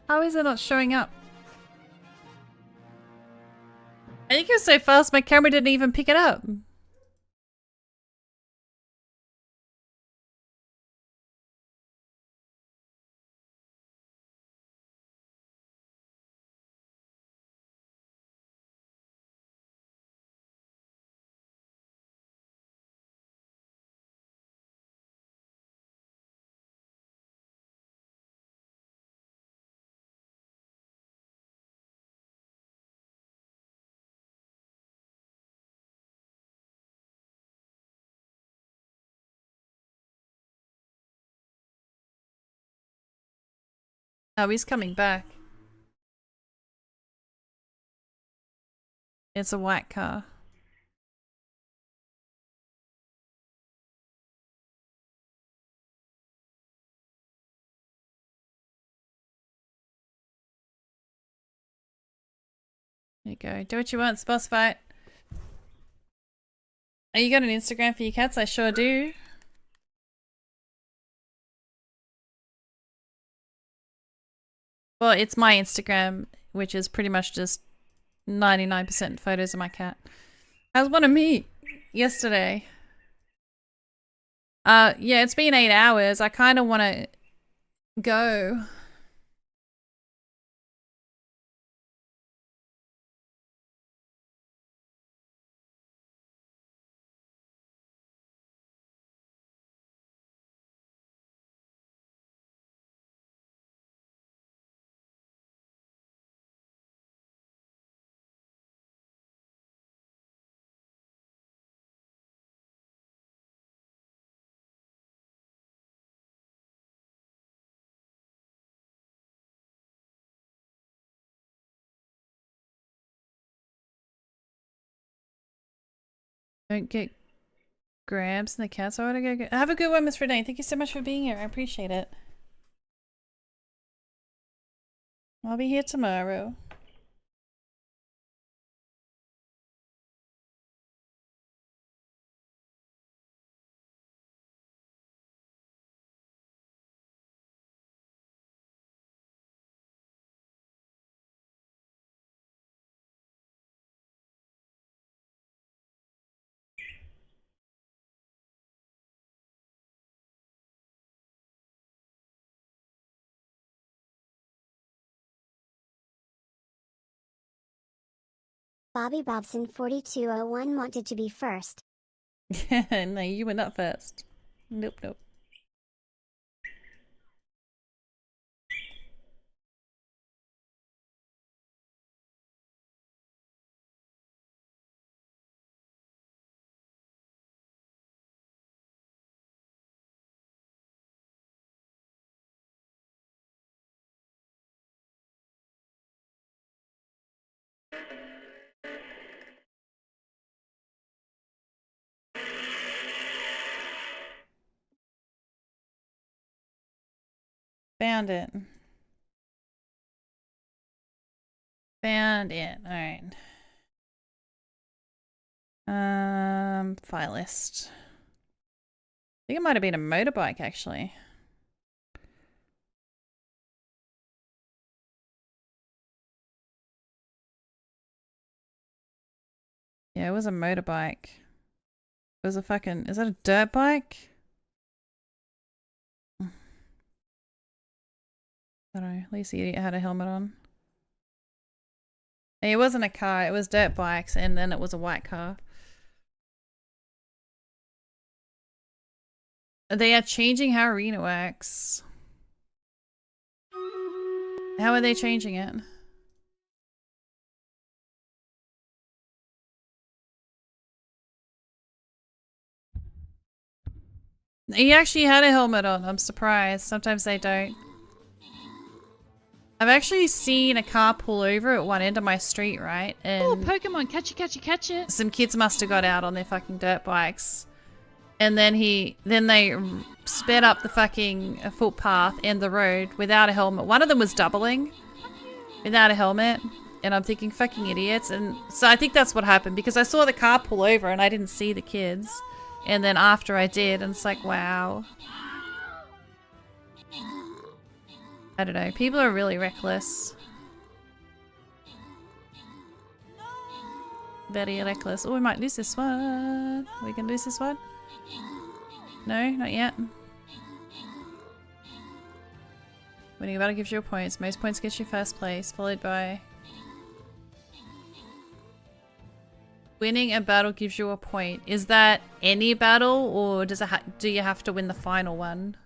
How is it not showing up? I think it was so fast my camera didn't even pick it up. Oh, he's coming back. It's a white car. There you go. Do what you want, it's boss fight. Oh, you got an Instagram for your cats? I sure do. Well, it's my Instagram, which is pretty much just 99% photos of my cat. How's one of me yesterday? Yeah, it's been 8 hours. I kind of want to go. Don't get grabs in the cats. I want to go get... Have a good one, Miss Renee. Thank you so much for being here. I appreciate it. I'll be here tomorrow. Bobby Bobson 4201 wanted to be first. No, you were not first. Nope, nope. Found it. Found it. Alright. File list. I think it might have been a motorbike actually. Yeah, it was a motorbike. It was a fucking... Is that a dirt bike? I don't know. At least the idiot had a helmet on. It wasn't a car. It was dirt bikes and then it was a white car. They are changing how arena works. How are they changing it? He actually had a helmet on. I'm surprised. Sometimes they don't. I've actually seen a car pull over at one end of my street, right? And Oh, Pokemon, catch it, catch it, catch it. some kids must have got out on their fucking dirt bikes. And then they sped up the fucking footpath and the road without a helmet. One of them was doubling without a helmet. And I'm thinking, fucking idiots. And so I think that's what happened because I saw the car pull over and I didn't see the kids. And then after I did, and it's like, wow. I don't know. People are really reckless. Very reckless. Oh, we might lose this one. We can lose this one? No, not yet. Winning a battle gives you points. Most points get you first place, followed by... Winning a battle gives you a point. Is that any battle, or does it do you have to win the final one?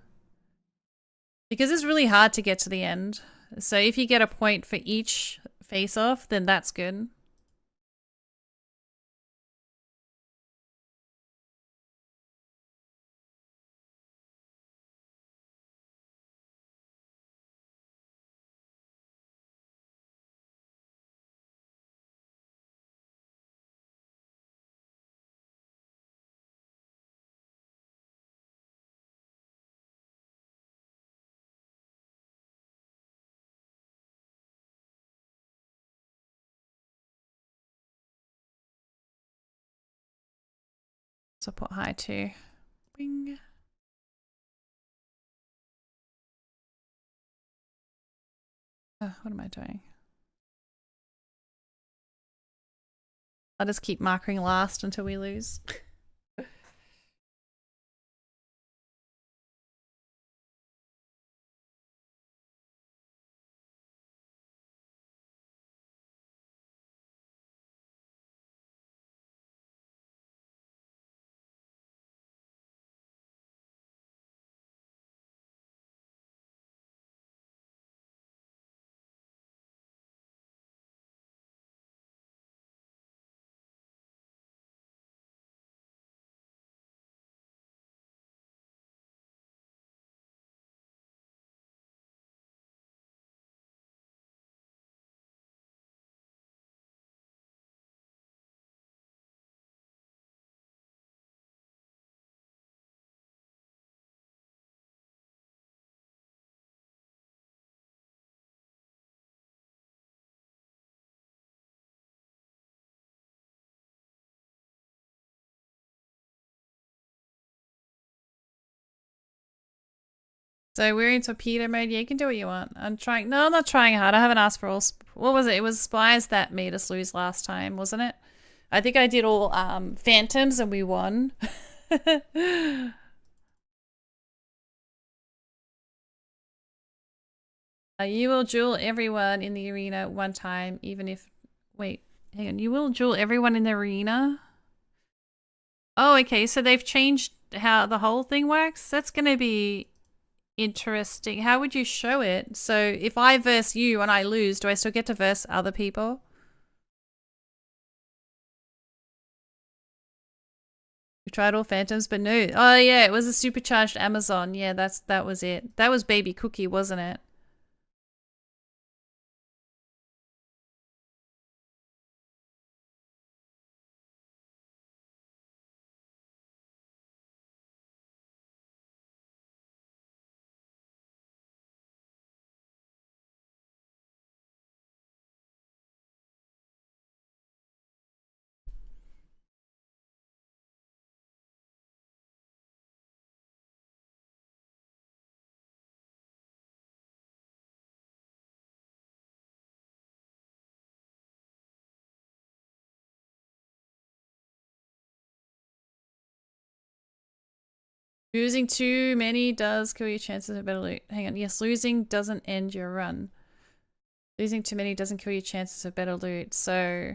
Because it's really hard to get to the end. So if you get a point for each face-off, then that's good. So put high too. Wing. What am I doing? I'll just keep marking last until we lose. So we're in torpedo mode. Yeah, you can do what you want. I'm trying. No, I'm not trying hard. I haven't asked for all. What was it? It was spies that made us lose last time, wasn't it? I think I did all phantoms and we won. You will duel everyone in the arena one time, even if... Wait, Hang on, you will duel everyone in the arena? Oh, okay, so they've changed how the whole thing works? That's gonna be interesting. How would you show it? So if I verse you and I lose, do I still get to verse other people? We tried all phantoms, but no. Oh yeah, it was a supercharged Amazon. Yeah, that was it. That was Baby Cookie, wasn't it? Losing too many does kill your chances of better loot. Hang on, yes, losing doesn't end your run. Losing too many doesn't kill your chances of better loot. So,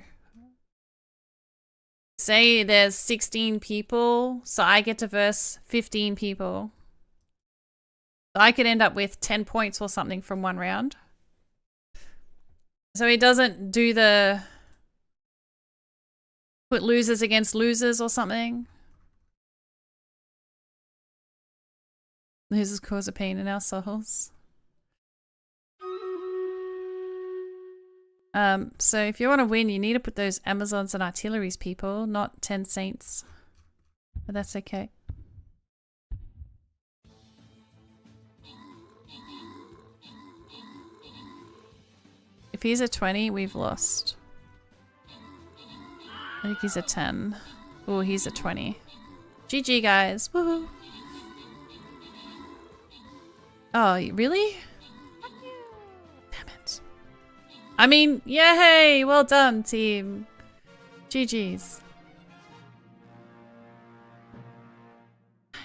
say there's 16 people, so I get to verse 15 people. So I could end up with 10 points or something from one round. So it doesn't do the put losers against losers or something. Losers cause a pain in our souls. So if you want to win, you need to put those Amazons and artilleries, people, not 10 saints. But that's okay. If he's a 20, we've lost. I think he's a 10. Oh, he's a 20. GG, guys. Woohoo. Oh, really? Damn it. I mean, yay! Well done, team. GG's. Fine.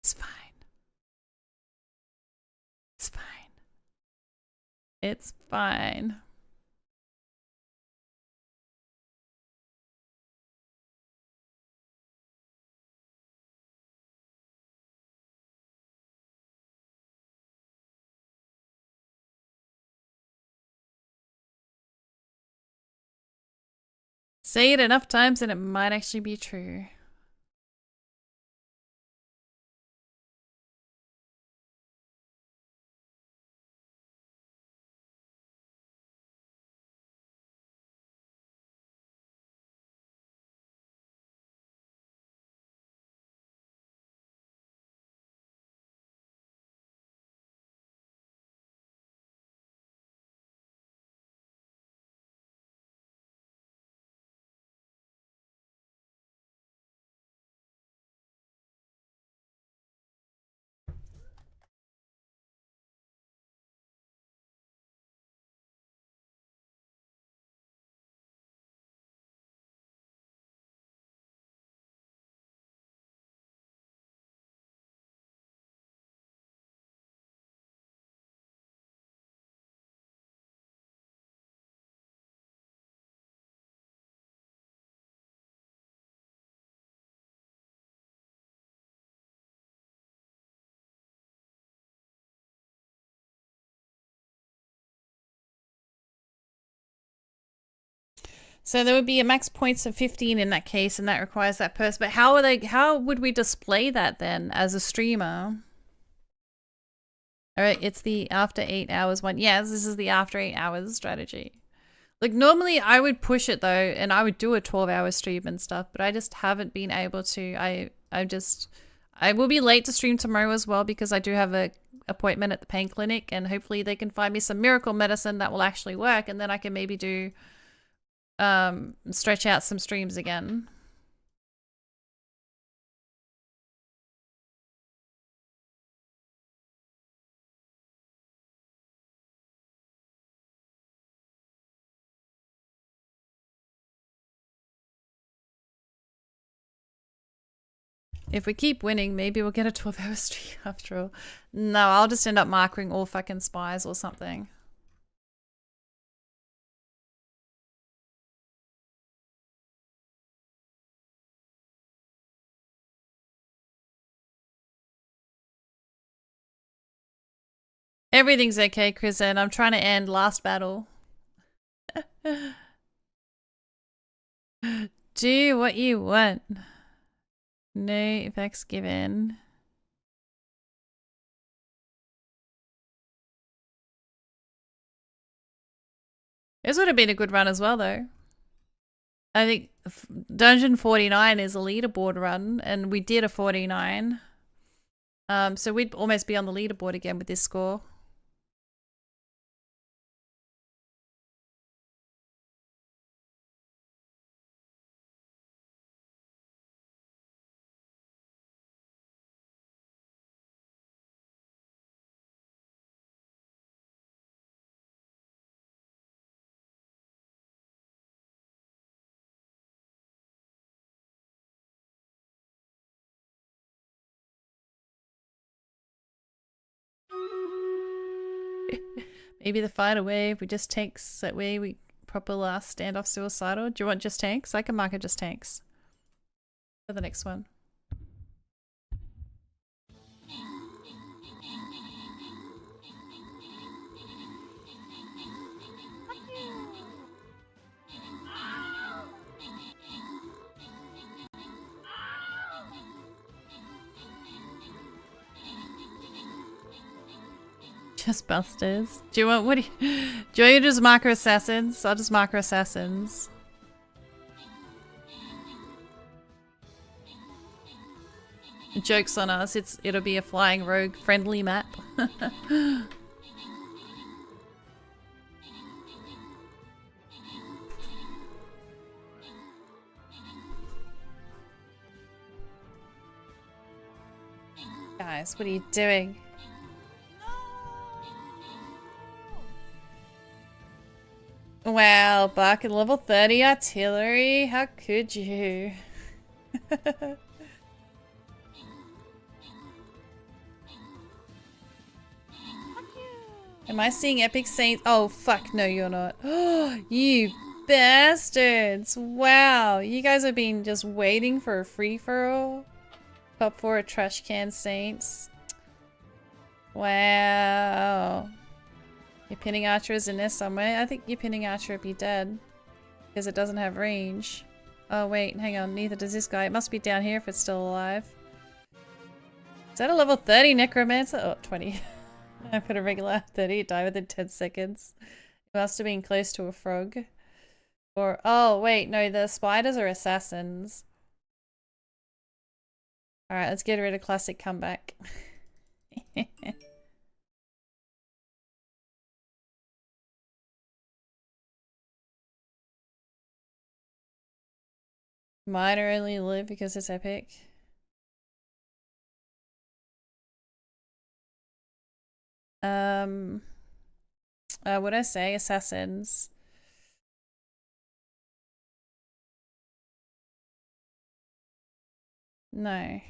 It's fine. It's fine. It's fine. Say it enough times and it might actually be true. So there would be a max points of 15 in that case, and that requires that person. But how would we display that then as a streamer? Alright, it's the after 8 hours one. Yes, this is the after 8 hours strategy. Like normally I would push it though, and I would do a 12-hour stream and stuff, but I just haven't been able to. I will be late to stream tomorrow as well because I do have a appointment at the pain clinic, and hopefully they can find me some miracle medicine that will actually work, and then I can maybe do stretch out some streams again. If we keep winning, maybe we'll get a 12-hour stream after all. No, I'll just end up marking all fucking spies or something. Everything's okay, Chris, and I'm trying to end last battle. Do what you want. No effects given. This would have been a good run as well, though. I think Dungeon 49 is a leaderboard run, and we did a 49. So we'd almost be on the leaderboard again with this score. Maybe the fight away if we just tanks that way we proper last standoff suicidal. Do you want just tanks? I can mark it just tanks for the next one. Just busters. Do you want do you want me to just marker assassins? I'll just marker assassins. Joke's on us, it'll be a flying rogue friendly map. Guys, what are you doing? Wow, Buck at level 30 artillery. How could you? Am I seeing epic saints? Oh, fuck, no, you're not. Oh, you bastards. Wow, you guys have been just waiting for a free-for-all? Top 4 trash can saints. Wow. Your pinning archer is in there somewhere. I think your pinning archer would be dead. Because it doesn't have range. Oh wait, hang on. Neither does this guy. It must be down here if it's still alive. Is that a level 30 necromancer? Oh, 20. I put a regular 30. It died within 10 seconds. It must have been close to a frog. Or, oh wait, no, the spiders are assassins. Alright, let's get rid of classic comeback. Mine only live because it's epic. What'd I say? Assassins. No.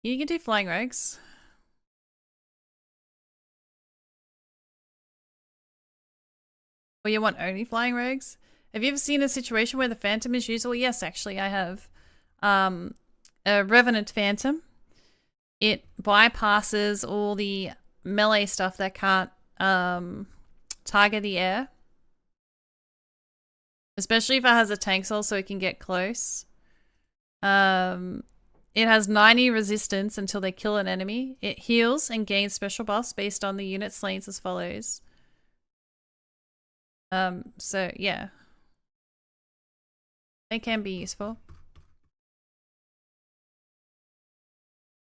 You can do flying rogues. Or you want only flying rogues? Have you ever seen a situation where the phantom is used? Well, yes, actually, I have. A revenant phantom. It bypasses all the melee stuff that can't target the air. Especially if it has a tank soul so it can get close. It has 90 resistance until they kill an enemy. It heals and gains special buffs based on the unit slain as follows. So yeah. They can be useful.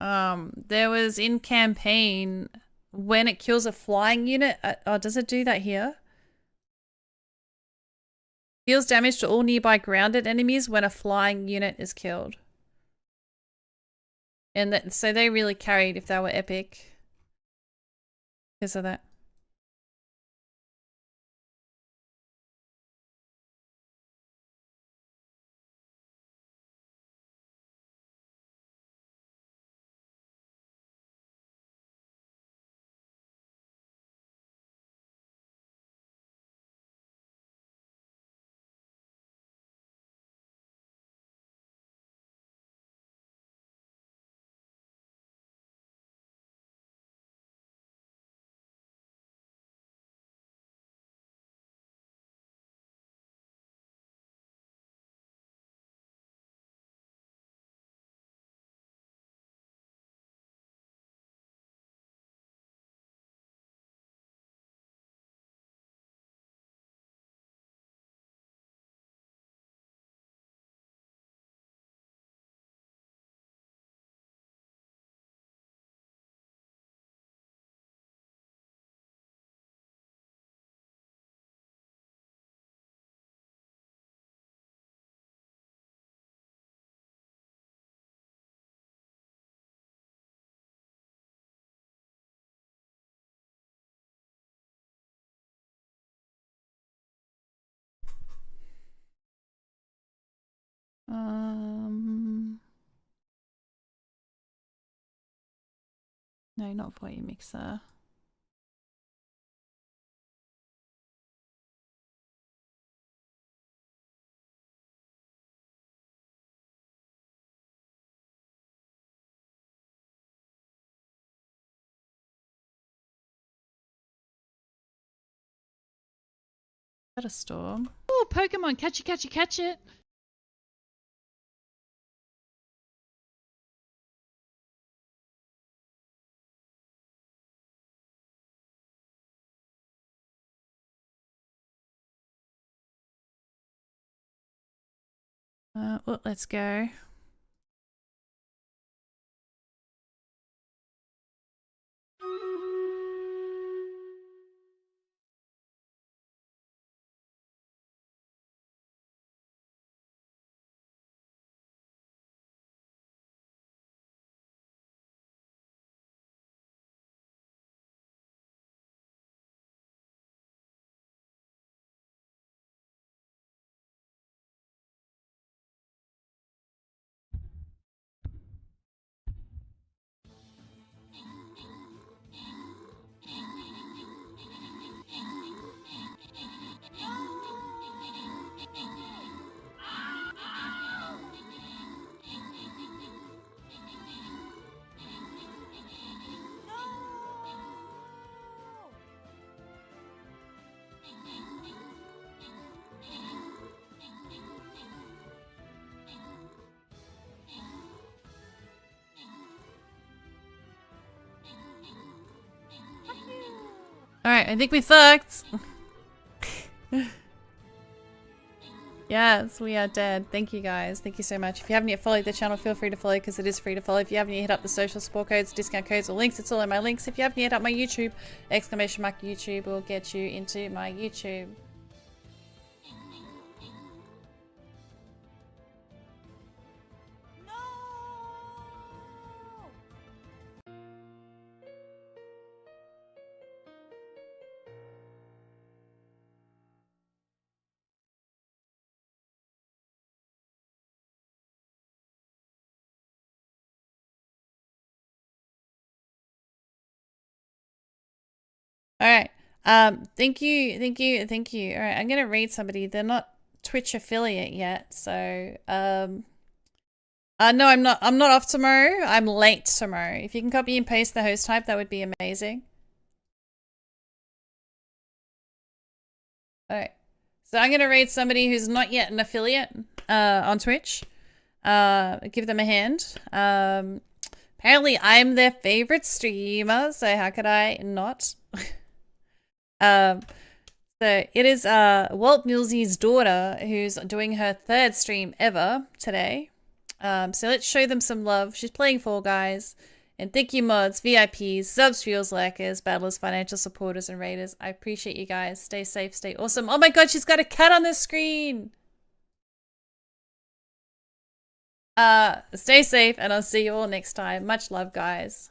There was in campaign when it kills a flying unit. Oh, does it do that here? Deals damage to all nearby grounded enemies when a flying unit is killed. And so they really carried if they were epic. Because of that. No, not for you, mixer. Is that a storm? Oh, Pokemon, catch it, catch it, catch it. Well, let's go. Alright, I think we fucked. Yes, we are dead. Thank you guys. Thank you so much. If you haven't yet followed the channel, feel free to follow because it is free to follow. If you haven't yet hit up the social support codes, discount codes, or links, it's all in my links. If you haven't yet hit up my YouTube, exclamation mark YouTube will get you into my YouTube. Alright. Thank you. Alright, I'm gonna read somebody. They're not Twitch affiliate yet, so no, I'm not off tomorrow. I'm late tomorrow. If you can copy and paste the host type, that would be amazing. Alright. So I'm gonna read somebody who's not yet an affiliate on Twitch. Give them a hand. Apparently I'm their favorite streamer, so how could I not? So it is Walt Millsy's daughter who's doing her 3rd stream ever today. So let's show them some love. She's playing Fall Guys. And thank you mods, VIPs, subs, fuels, lurkers, battlers, financial supporters, and raiders. I appreciate you guys. Stay safe, stay awesome. Oh my god, she's got a cat on the screen! Stay safe, and I'll see you all next time. Much love, guys.